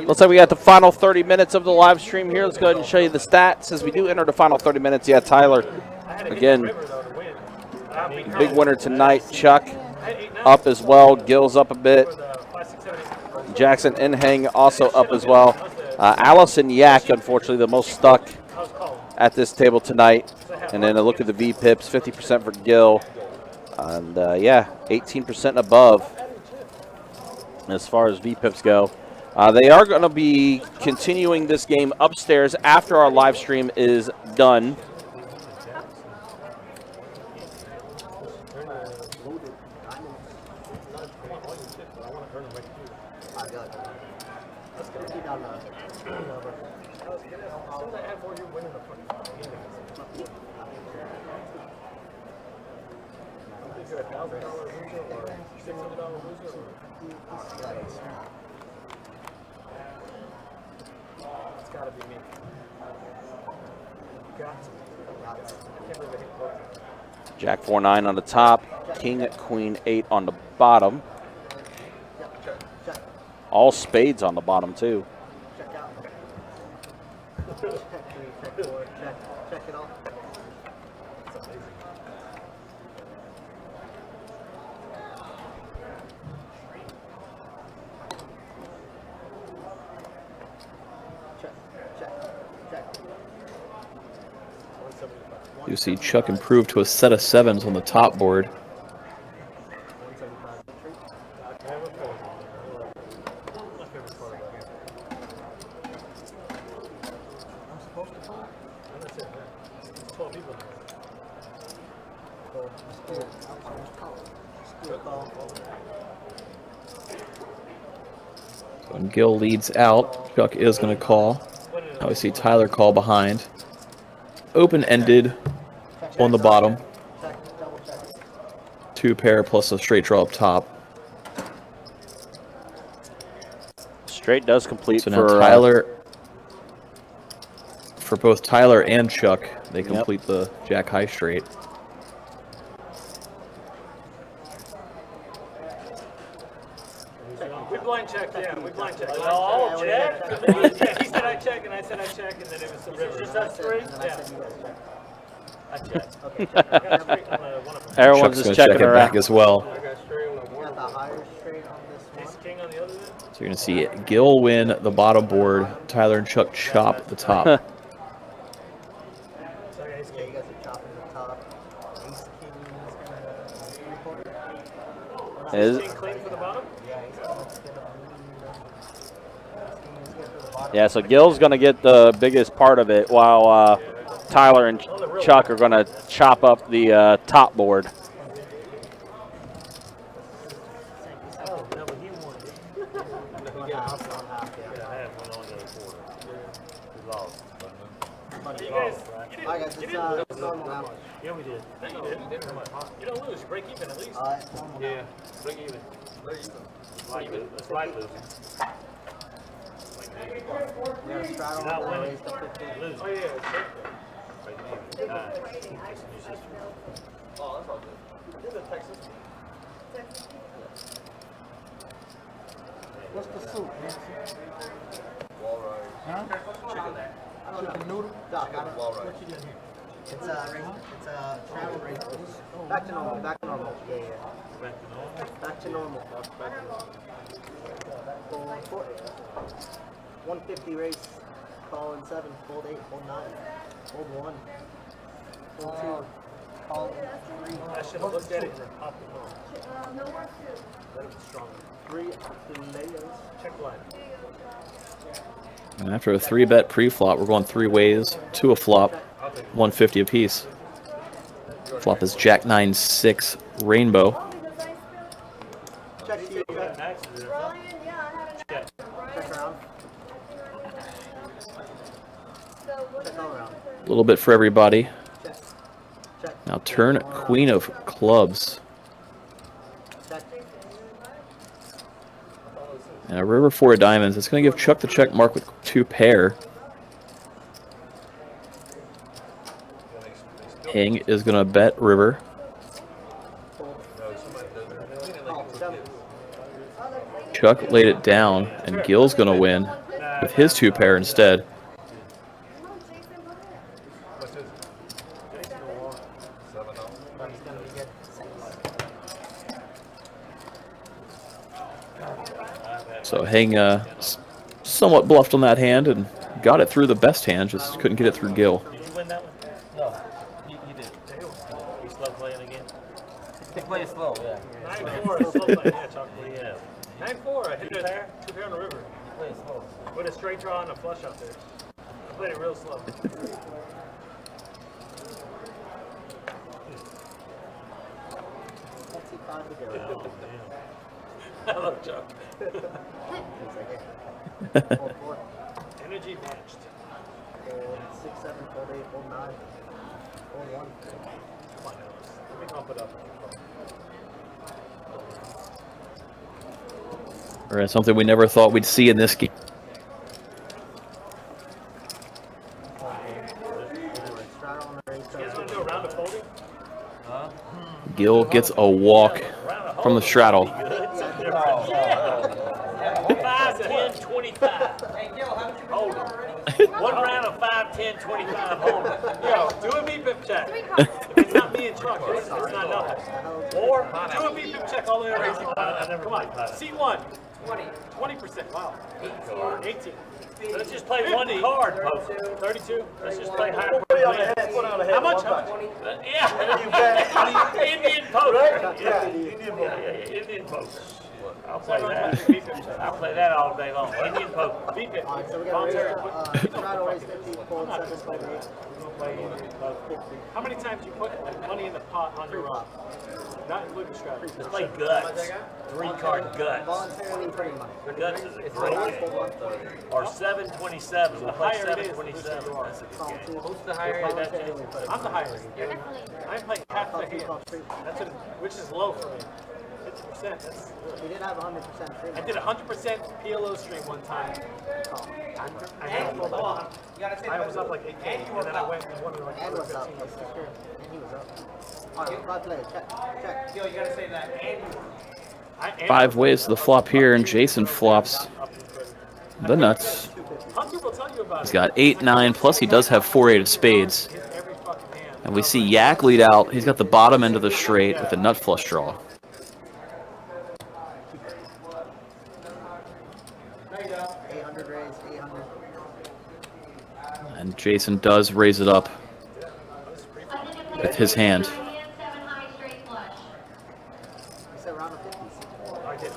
Looks like we got the final 30 minutes of the live stream here. Let's go ahead and show you the stats. As we do enter the final 30 minutes, yeah, Tyler, again, big winner tonight. Chuck up as well. Gill's up a bit. Jackson Inhang also up as well. Alice and Yak, unfortunately, the most stuck at this table tonight. And then a look at the V-pips, 50% for Gill. And, yeah, 18% above as far as V-pips go. They are going to be continuing this game upstairs after our live stream is done. Jack 4-9 on the top, King Queen 8 on the bottom. All spades on the bottom too. You see Chuck improved to a set of 7s on the top board. So when Gill leads out, Chuck is going to call. Now we see Tyler call behind. Open-ended on the bottom. 2 pair plus a straight draw up top. Straight does complete so now for Tyler. For both Tyler and Chuck, they complete the Jack High straight. We blind checked, yeah, we blind checked. Oh, check? He said I check, and I said I check, and then it was the river. Just us 3? Yeah. I checked. Okay, check. I got straight on one of them. Everyone's Chuck's just gonna checking check it her back out. as well. I got straight on the one. The higher straight on this one. King on the other end? So you're going to see Gill win the bottom board. Tyler and Chuck chop the top. Yeah, you guys are chopping the top. Ace King is gonna report. Is King clean for the bottom? Yeah, Ace King's gonna for the bottom. yeah, so Gill's going to get the biggest part of it, while Tyler and Chuck are going to chop up the top board. Oh, no, but he won. One half, yeah. I had one on the other quarter. We lost. You guys, you I got this normal now. Yeah, we did. No, you didn't. You don't lose. Break even at least. Normal now. Yeah, break even. Like, it's like losing. You gotta straddle Not and then winning. raise the 15. Lose. Oh, yeah, it's perfect. Oh, that's all good. Is it Texas? What's the soup, Nancy? Walrus. Huh? Chicken noodle? Doc, I don't know. Walrus. What you doing here? It's a travel rate. Back to normal, back to normal. Yeah, yeah. Back Back to normal. Full 4. 150 race. Colon 7. Fold 8. Fold 9. Fold 1. Fold 2. Colon 3. I should have looked at it and then popped it home. That was stronger. 3 players. Check line. And after a 3-bet pre-flop, we're going 3 ways to a flop, 150 apiece. Flop is Jack 9-6 Rainbow. Check here. Check. Check around. Check all around. A little bit for everybody. Check. Check. Now turn Queen of Clubs. Check. And a river 4 of diamonds. It's going to give Chuck the check mark with 2 pair. Hing is going to bet river. Chuck laid it down, and Gil's going to win with his 2 pair instead. So Hing somewhat bluffed on that hand and got it through the best hand, just couldn't get it through Gil. Did you win that one? No, he did. You slow playing again? He played slow, yeah. 9-4. Slow play. Yeah, Chuck. Yeah. 9-4. I hit Two it. pair? 2 pair on the river. He played slow. With a straight draw and a flush out there. I played it real slow. I love Chuck. Energy matched. Fold 6, 7. Fold 8. Fold 9. Fold 1. Come on, Alice. Let me pump it up. Or something we never thought we'd see in this game. You guys want to do a round of folding? Gil gets a walk from the straddle. 5, 10, 25. Hold it. 1 round of 5, 10, 25. Hold it. Yo, do a beep check. If it's not me and Chuck, it's not nothing. Or do a beep check all the way around. Come on. Seat 1. 20%. Wow. 18. Let's just play one card, folks. 32. Let's just play high. How much? Yeah. Indian poker. Yeah. Indian poker. I'll play that. I'll play that all day long. Indian poker. Beep it. Alright, so we got raise, try to raise 50, fold 7, fold 8. How many times you put money in the pot on your own? Not including strategy. Let's play guts. 3-card guts. Voluntarily putting money. Guts is a It's great like game. fold 1. Or 727. We'll play higher it is, 727. the That's a good Call game. 2. Who's the higher end? Voluntarily putting I'm the money. highest. I'm playing half the hand. Call 3. That's which is low for me. 50%. That's We did have 100% free. I did 100% PLO stream one time. I was up like 8K, and then I went and won like And was up. 15. And he was up. Alright, 5 players. Check. Check. Yo, you gotta say that. And 5 ways to the flop here, and Jason flops the nuts. Hunter will tell you about He's got 8, 9, plus he does have 4, 8 of spades. every fucking hand. And we see Yak lead out. He's got the bottom end of the straight with a nut flush draw. 800 raise. 800. And Jason does raise it up with his hand. 7 high straight flush. You said round of 50s. I did.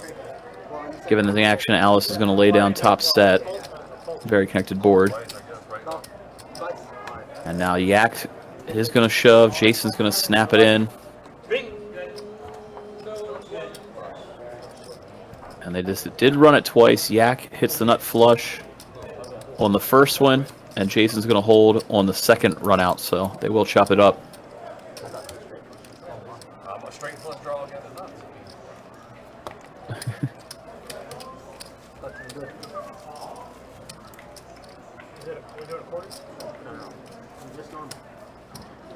Well, you said Given the action, Alice is going to lay down top set. Very connected board. call. Twice. And now Yak is going to shove. Jason's going to snap it in. And they just did run it twice. Yak hits the nut flush on the first one, and Jason's going to hold on the second run out, so they will chop it up. A straight flush draw again is nuts. Looking good. We're doing a quarter? No. Just normal.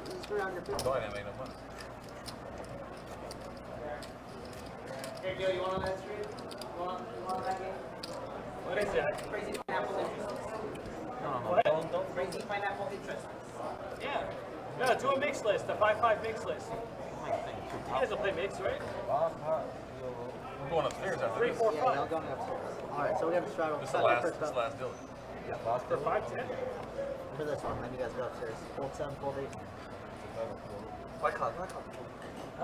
This is 350. No, I didn't make no money. Hey, Gil, you want on that stream? You want on that game? What is that? Crazy pineapple interest. What? Don't crazy pineapple interest. Yeah. No, do a mix list, a 5-5 mix list. You guys will play mix, right? We're going upstairs after 3, this. 4, Yeah, 5. y'all going upstairs. Alright, so we have to straddle. This is the last deal. For 5, 10. For this one, then you guys go upstairs. Fold 7, fold 8. I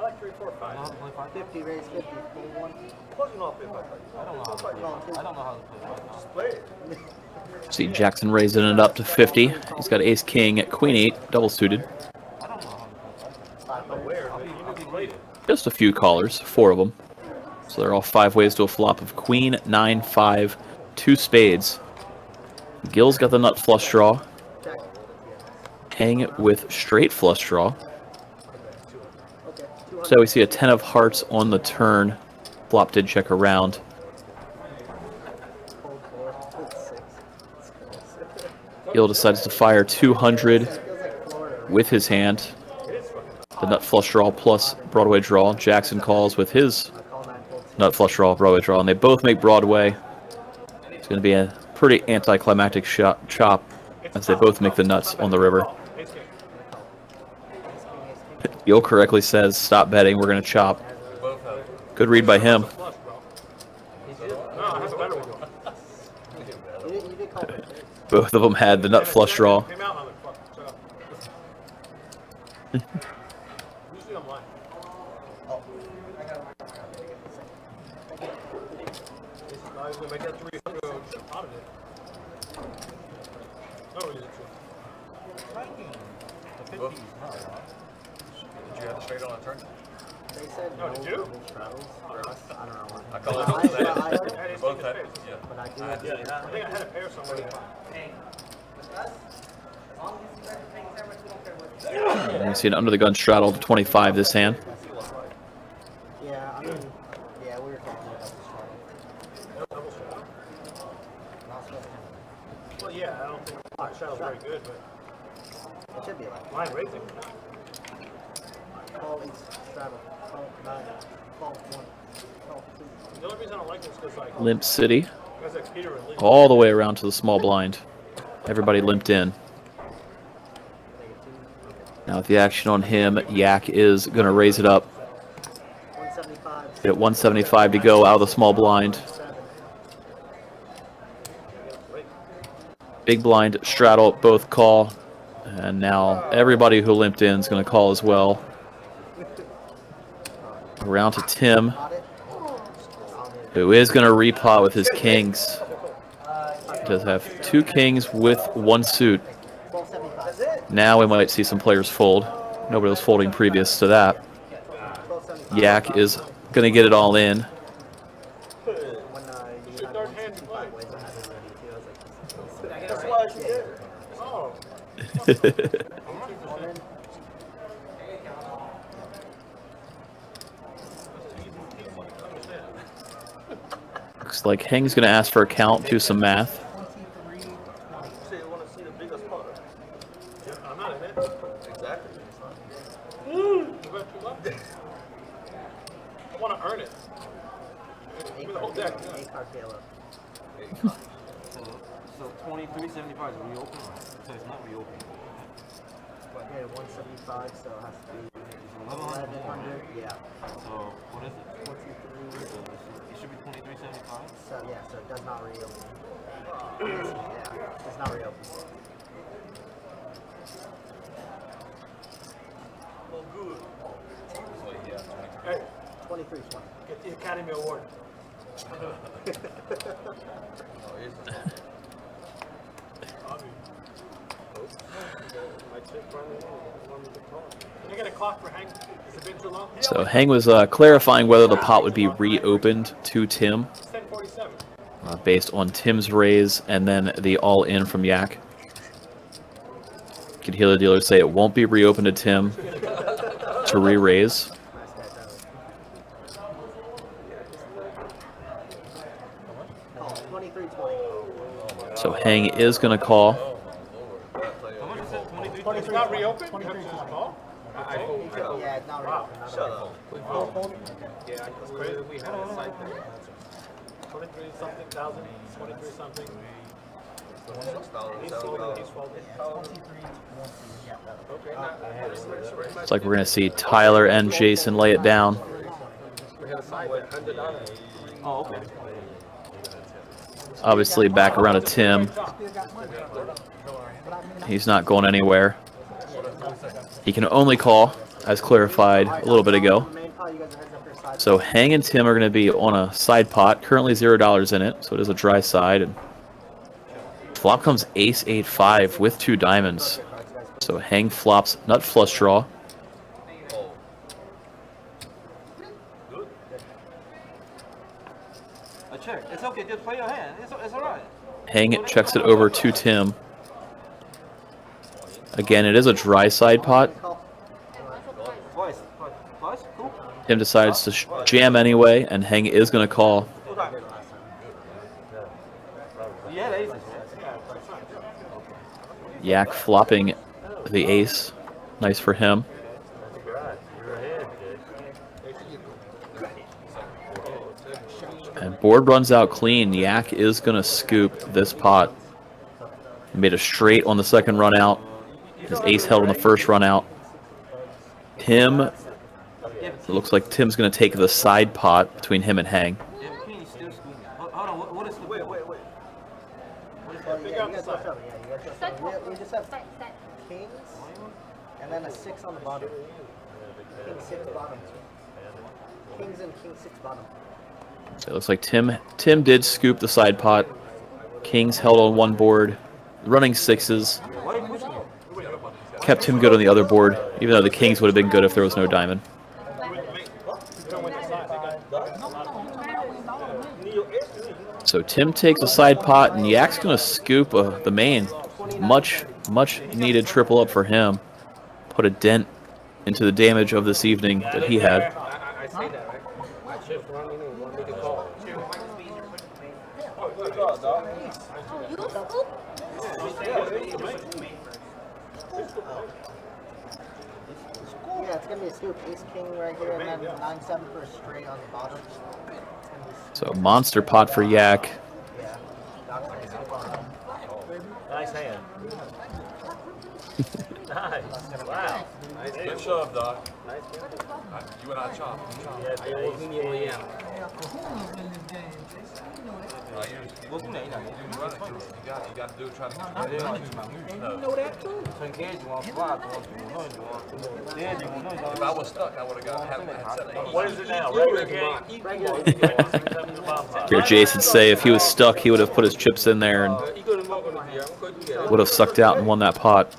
like 3, 4, 5. 50, raise 50. Fold 1. Plus, you know, I'll play 5. I don't know how to play. I don't know how to play. Just play it. See Jackson raising it up to 50. He's got ace king, queen 8, double suited. I don't know how to play. I'm aware, but you need to play it. Just a few callers, 4 of them. So they're all 5 ways to a flop of queen, 9, 5, 2 spades. Gil's got the nut flush draw. Hang with straight flush draw. So we see a 10 of hearts on the turn. Flop did check around. Gil decides to fire 200 with his hand. The nut flush draw plus Broadway draw. Jackson calls with his nut flush draw, Broadway draw, and they both make Broadway. It's going to be a pretty anticlimactic chop as they both make the nuts on the river. Gil correctly says, stop betting, we're going to chop. Good read by him. Both of them had the nut flush draw. Did you have the straight on a turn? They said No, did you? straddles for us. I don't know why. I call it I both had it. Yeah. But I do. I think I had a pair somewhere. And we see an under the gun straddle to 25 this hand. Yeah, I mean, yeah, we were talking about the straddle. Well, yeah, I don't think the shot was very good, but It should be like line raising. call 8, straddle, call 9, call 1, call 2. The only reason I don't like this is because, like, Limp City. guys like Peter and Lee. All the way around to the small blind. Everybody limped in. Now with the action on him, Yak is going to raise it up. 175. At 175 to go out of the small blind. Big blind, straddle, both call. And now everybody who limped in is going to call as well. Around to Tim, who is going to repot with his kings. He does have 2 kings with 1 suit. Now we might see some players fold. Nobody was folding previous to that. Yak is going to get it all in. Looks like Heng's going to ask for a count, do some math. I'm not in it. Exactly. I want to earn it. Give me the whole deck. So 2375 is reopened. So it's not reopened. Yeah, 175, so it has to be 1100. Yeah. So what is it? 43. It should be 2375. So yeah, so it does not reopen. Yeah, it does not reopen. Well, good. So, yeah, 23. Hey, 2320. get the Academy Award. Can I get a clock for Hank? Has it been too long? So Heng was clarifying whether the pot would be reopened to Tim. It's 10:47. Based on Tim's raise and then the all-in from Yak. You can hear the dealer say it won't be reopened to Tim to re-raise. So Heng is going to call. It's not reopened? You have to just call? Yeah, it's not Wow. reopened. Shut up. Yeah, that's crazy. We had a site there. 23 something thousand, 23 something. He's folding, he's folding. Okay, It's like we're going to see Tyler and Jason lay it down. hit a side with $100. Oh, okay. Obviously back around to Tim. He's not going anywhere. He can only call, as clarified a little bit ago. So Hang and Tim are going to be on a side pot. Currently $0 in it, so it is a dry side. And flop comes ace 8-5 with 2 diamonds. So Hang flops nut flush draw. A check. It's okay. Just play your hand. It's all right. Hang checks it over to Tim. Again, it is a dry side pot. Tim decides to jam anyway, and Hang is going to call. Yak flopping the ace. Nice for him. And board runs out clean. Yak is going to scoop this pot. He made a straight on the second run out. His ace held on the first run out. Tim, it looks like Tim's going to take the side pot between him and Hang. We just have kings and then a 6 on the bottom. King 6 bottom. Kings and king 6 bottom. So it looks like Tim did scoop the side pot. Kings held on one board. Running 6s. Kept him good on the other board, even though the kings would have been good if there was no diamond. So Tim takes a side pot, and Yak's going to scoop the main. Much needed triple up for him. Put a dent into the damage of this evening that he had. I say that, right? I shift one inning, one big call. Yeah, it's going to be a scoop. Ace king right here, and then 9-7 for a straight on the bottom. So monster pot for Yak. Nice hand. Nice. Wow. Nice. Good shove, Doc. You and I chop. Yeah. You got to do try to get You know that too. If I was stuck, I would have had set. What is it now? Regular game? Hear Jason say if he was stuck, he would have put his chips in there and would have sucked out and won that pot.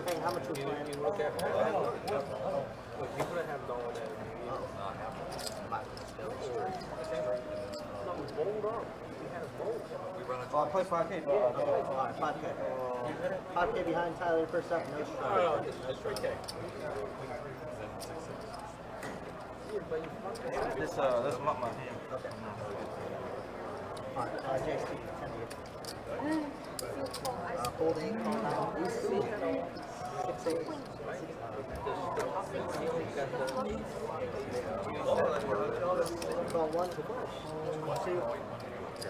Hey, how much we playing? I play 5K. 5K. 5K behind Tyler first up. No strike. Just 3K. This not my hand. Okay. Alright, JC, 10 to you. Holding. 6-8. Call 1, 2.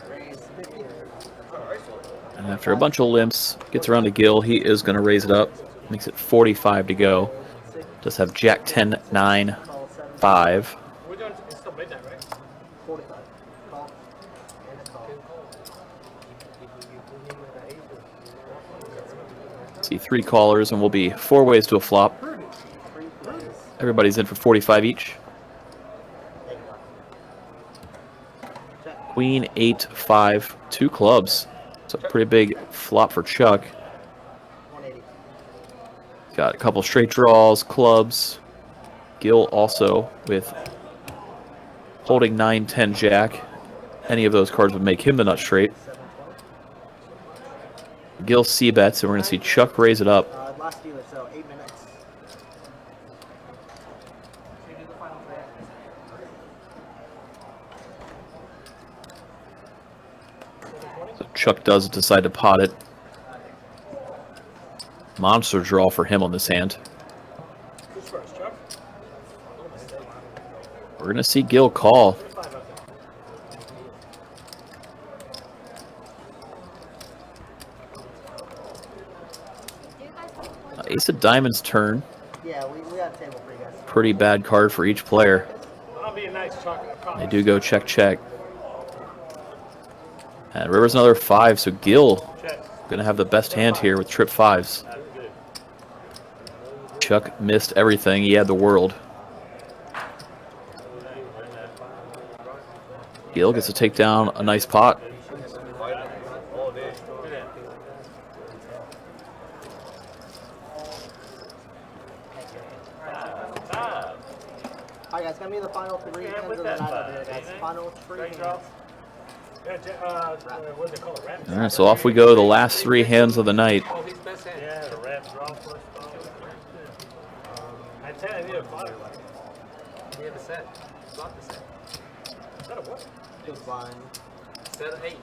Raise 50. And after a bunch of limps, gets around to Gil. He is going to raise it up. Makes it 45 to go. Just have Jack 10, 9, 5. We're doing it's still midnight, right? 45. Call. And a call. See 3 callers, and we'll be 4 ways to a flop. Everybody's in for 45 each. Queen, 8, 5, 2 clubs. So pretty big flop for Chuck. 180. Got a couple straight draws, clubs. Gil also with holding 9, 10 Jack. Any of those cards would make him the nut straight. Gil C-bets, and we're going to see Chuck raise it up. Last dealer, so 8 minutes. So Chuck does decide to pot it. Monster draw for him on this hand. Who's first, Chuck? We're going to see Gil call. Ace of Diamonds turn. Yeah, we got a table for you guys. Pretty bad card for each player. I'll be a nice chocolate. They do go check, check. And river's another 5, so Gil going to have the best hand here with trip 5s. Chuck missed everything. He had the world. Gil gets to take down a nice pot. Alright guys, gonna be the final 3 hands of the night over here, guys. Final 3 hands. What do they call it? Rap? All right, so off we go. The last 3 hands of the night. Oh, his best hand. Yeah, the rap draw first. I tell you, I need a fire. He had a set. Block the set. Is that a what? Big blind. Set 8.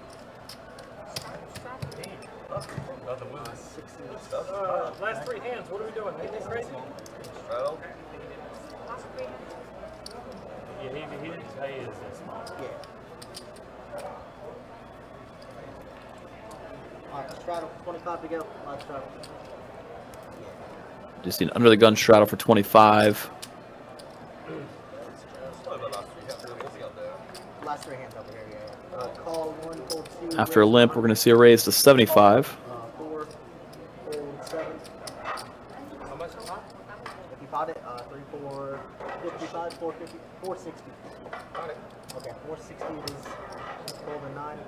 Last 3 hands, what are we doing? Anything crazy? Straddle. Yeah, he didn't tell you it's that small. Yeah. Alright, straddle, 25 to go. Last straddle. Just need under the gun straddle for 25. Last 3 hands over here, yeah. Call 1, hold 2. After a limp, we're going to see a raise to 75. 4, hold 7. How much a pot? If you pot it, 3, 4, 55, 450, 460. Got it. Okay, 460 is hold a 9.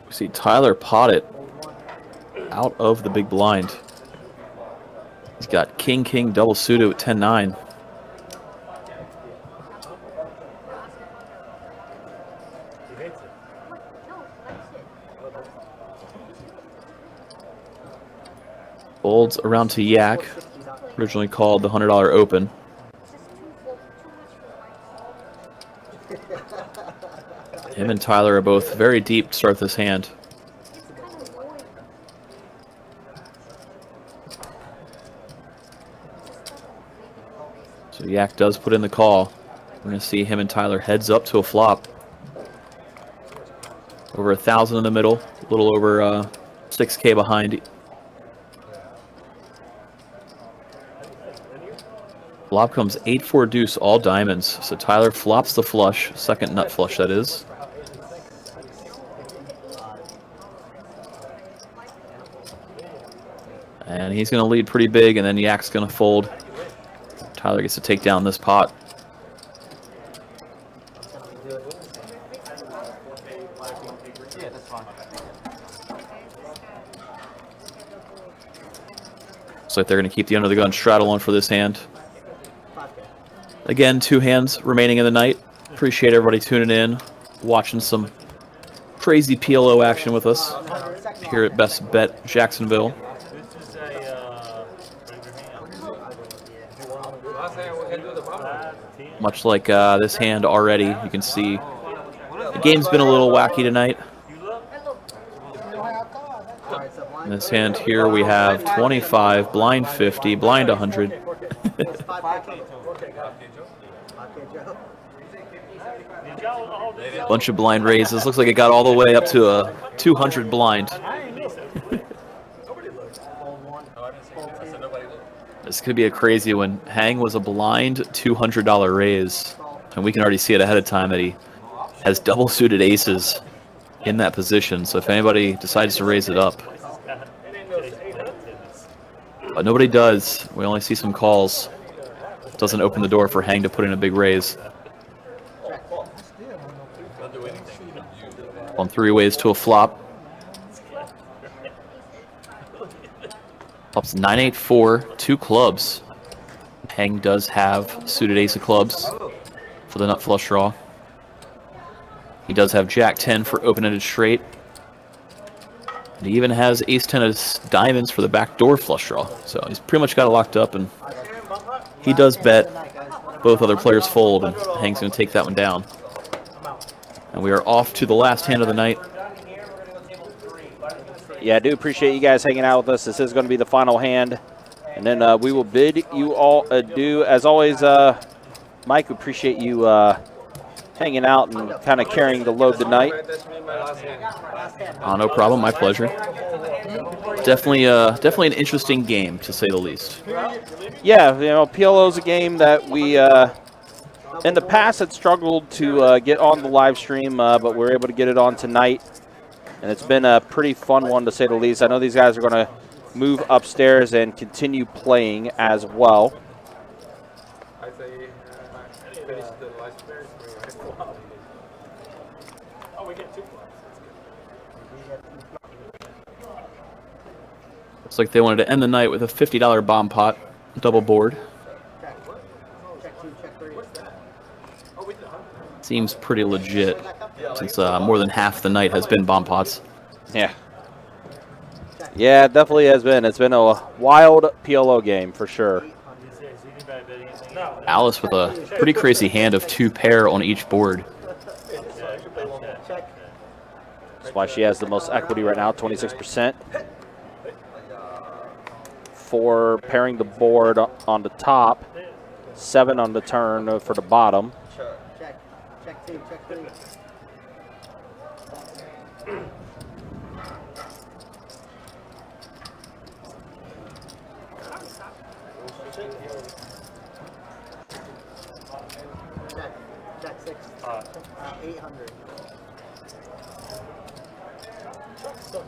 We see Tyler pot it Hold 1. out of the big blind. He's got king, king, double suited with 10-9. Folds around to Yak, originally called the $100 open. Him and Tyler are both very deep to start this hand. So Yak does put in the call. We're going to see him and Tyler heads up to a flop. Over 1,000 in the middle, a little over 6K behind. Flop comes 8-4 deuce, all diamonds. So Tyler flops the flush, second nut flush that is. And he's going to lead pretty big, and then Yak's going to fold. Tyler gets to take down this pot. Yeah, that's fine. Looks like they're going to keep the under the gun straddle on for this hand. Again, 2 hands remaining in the night. Appreciate everybody tuning in, watching some crazy PLO action with us here at Best Bet Jacksonville. This is a Last hand we can do the bottom. Much like this hand already, you can see the game's been a little wacky tonight. In this hand here we have 25, blind 50, blind 100. Bunch of blind raises. Looks like it got all the way up to a 200 blind. This could be a crazy one. Hang was a blind $200 raise, and we can already see it ahead of time that he has double suited aces in that position. So if anybody decides to raise it up, but nobody does. We only see some calls. Doesn't open the door for Hang to put in a big raise. On 3 ways to a flop. Flop's 9-8-4, 2 clubs. Hang does have suited ace of clubs for the nut flush draw. He does have Jack 10 for open-ended straight. And he even has ace 10 of diamonds for the backdoor flush draw. So he's pretty much got it locked up, and he does bet. Both other players fold, and Hang's going to take that one down. And we are off to the last hand of the night. Yeah, I do appreciate you guys hanging out with us. This is going to be the final hand. And then we will bid you all adieu. As always, Mike, we appreciate you hanging out and kind of carrying the load tonight. Oh, no problem. My pleasure. Definitely an interesting game, to say the least. Yeah, you know, PLO is a game that we, in the past, had struggled to get on the live stream, but we're able to get it on tonight. And it's been a pretty fun one, to say the least. I know these guys are going to move upstairs and continue playing as well. Looks like they wanted to end the night with a $50 bomb pot, double board. Seems pretty legit, since more than half the night has been bomb pots. Yeah. Yeah, it definitely has been. It's been a wild PLO game, for sure. Alice with a pretty crazy hand of 2 pair on each board. That's why she has the most equity right now, 26%. For pairing the board on the top, 7 on the turn for the bottom. Check 2, check 3. Check 6. 800.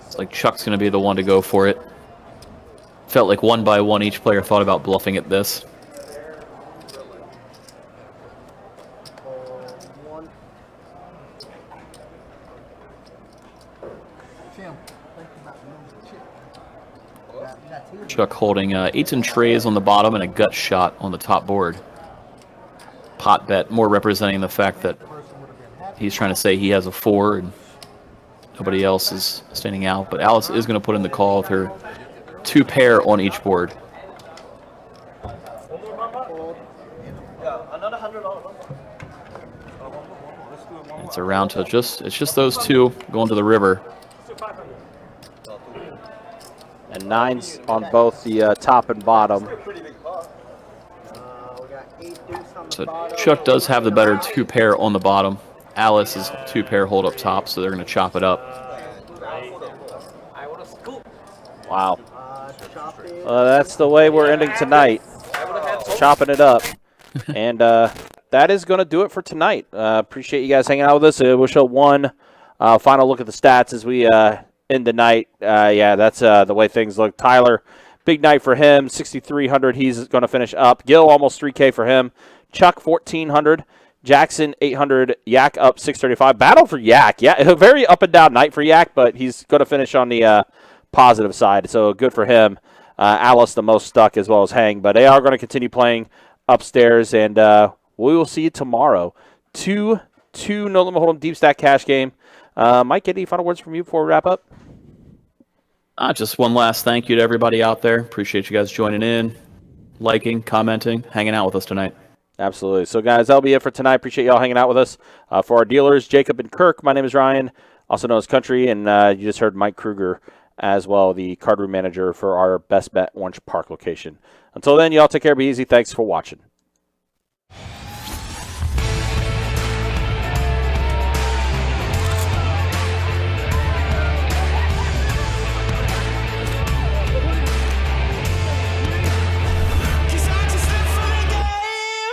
It's like Chuck's going to be the one to go for it. Felt like one by one each player thought about bluffing at this. Chuck holding 8s and trays on the bottom and a gut shot on the top board. Pot bet more representing the fact that he's trying to say he has a 4 and nobody else is standing out. But Alice is going to put in the call with her 2 pair on each board. It's around to it's just those 2 going to the river. And 9s on both the top and bottom. So Chuck does have the better 2 pair on the bottom. Alice is 2 pair hold up top, so they're going to chop it up. Wow. That's the way we're ending tonight. Chopping it up. And that is going to do it for tonight. Appreciate you guys hanging out with us. We'll show one final look at the stats as we end the night. Yeah, that's the way things look. Tyler, big night for him, 6,300. He's going to finish up. Gil, almost 3K for him. Chuck, 1,400. Jackson, 800. Yak up 635. Battle for Yak. Yeah, a very up and down night for Yak, but he's going to finish on the positive side, so good for him. Alice, the most stuck, as well as Hang, but they are going to continue playing upstairs, and we will see you tomorrow. 2 No Limit Hold'em Deep Stack Cash game. Mike, any final words from you before we wrap up? Just one last thank you to everybody out there. Appreciate you guys joining in, liking, commenting, hanging out with us tonight. Absolutely. So, guys, that'll be it for tonight. Appreciate y'all hanging out with us. For our dealers, Jacob and Kirk, my name is Ryan, also known as Country, and you just heard Mike Kruger as well, the card room manager for our Best Bet Orange Park location. Until then, y'all take care, be easy. Thanks for watching.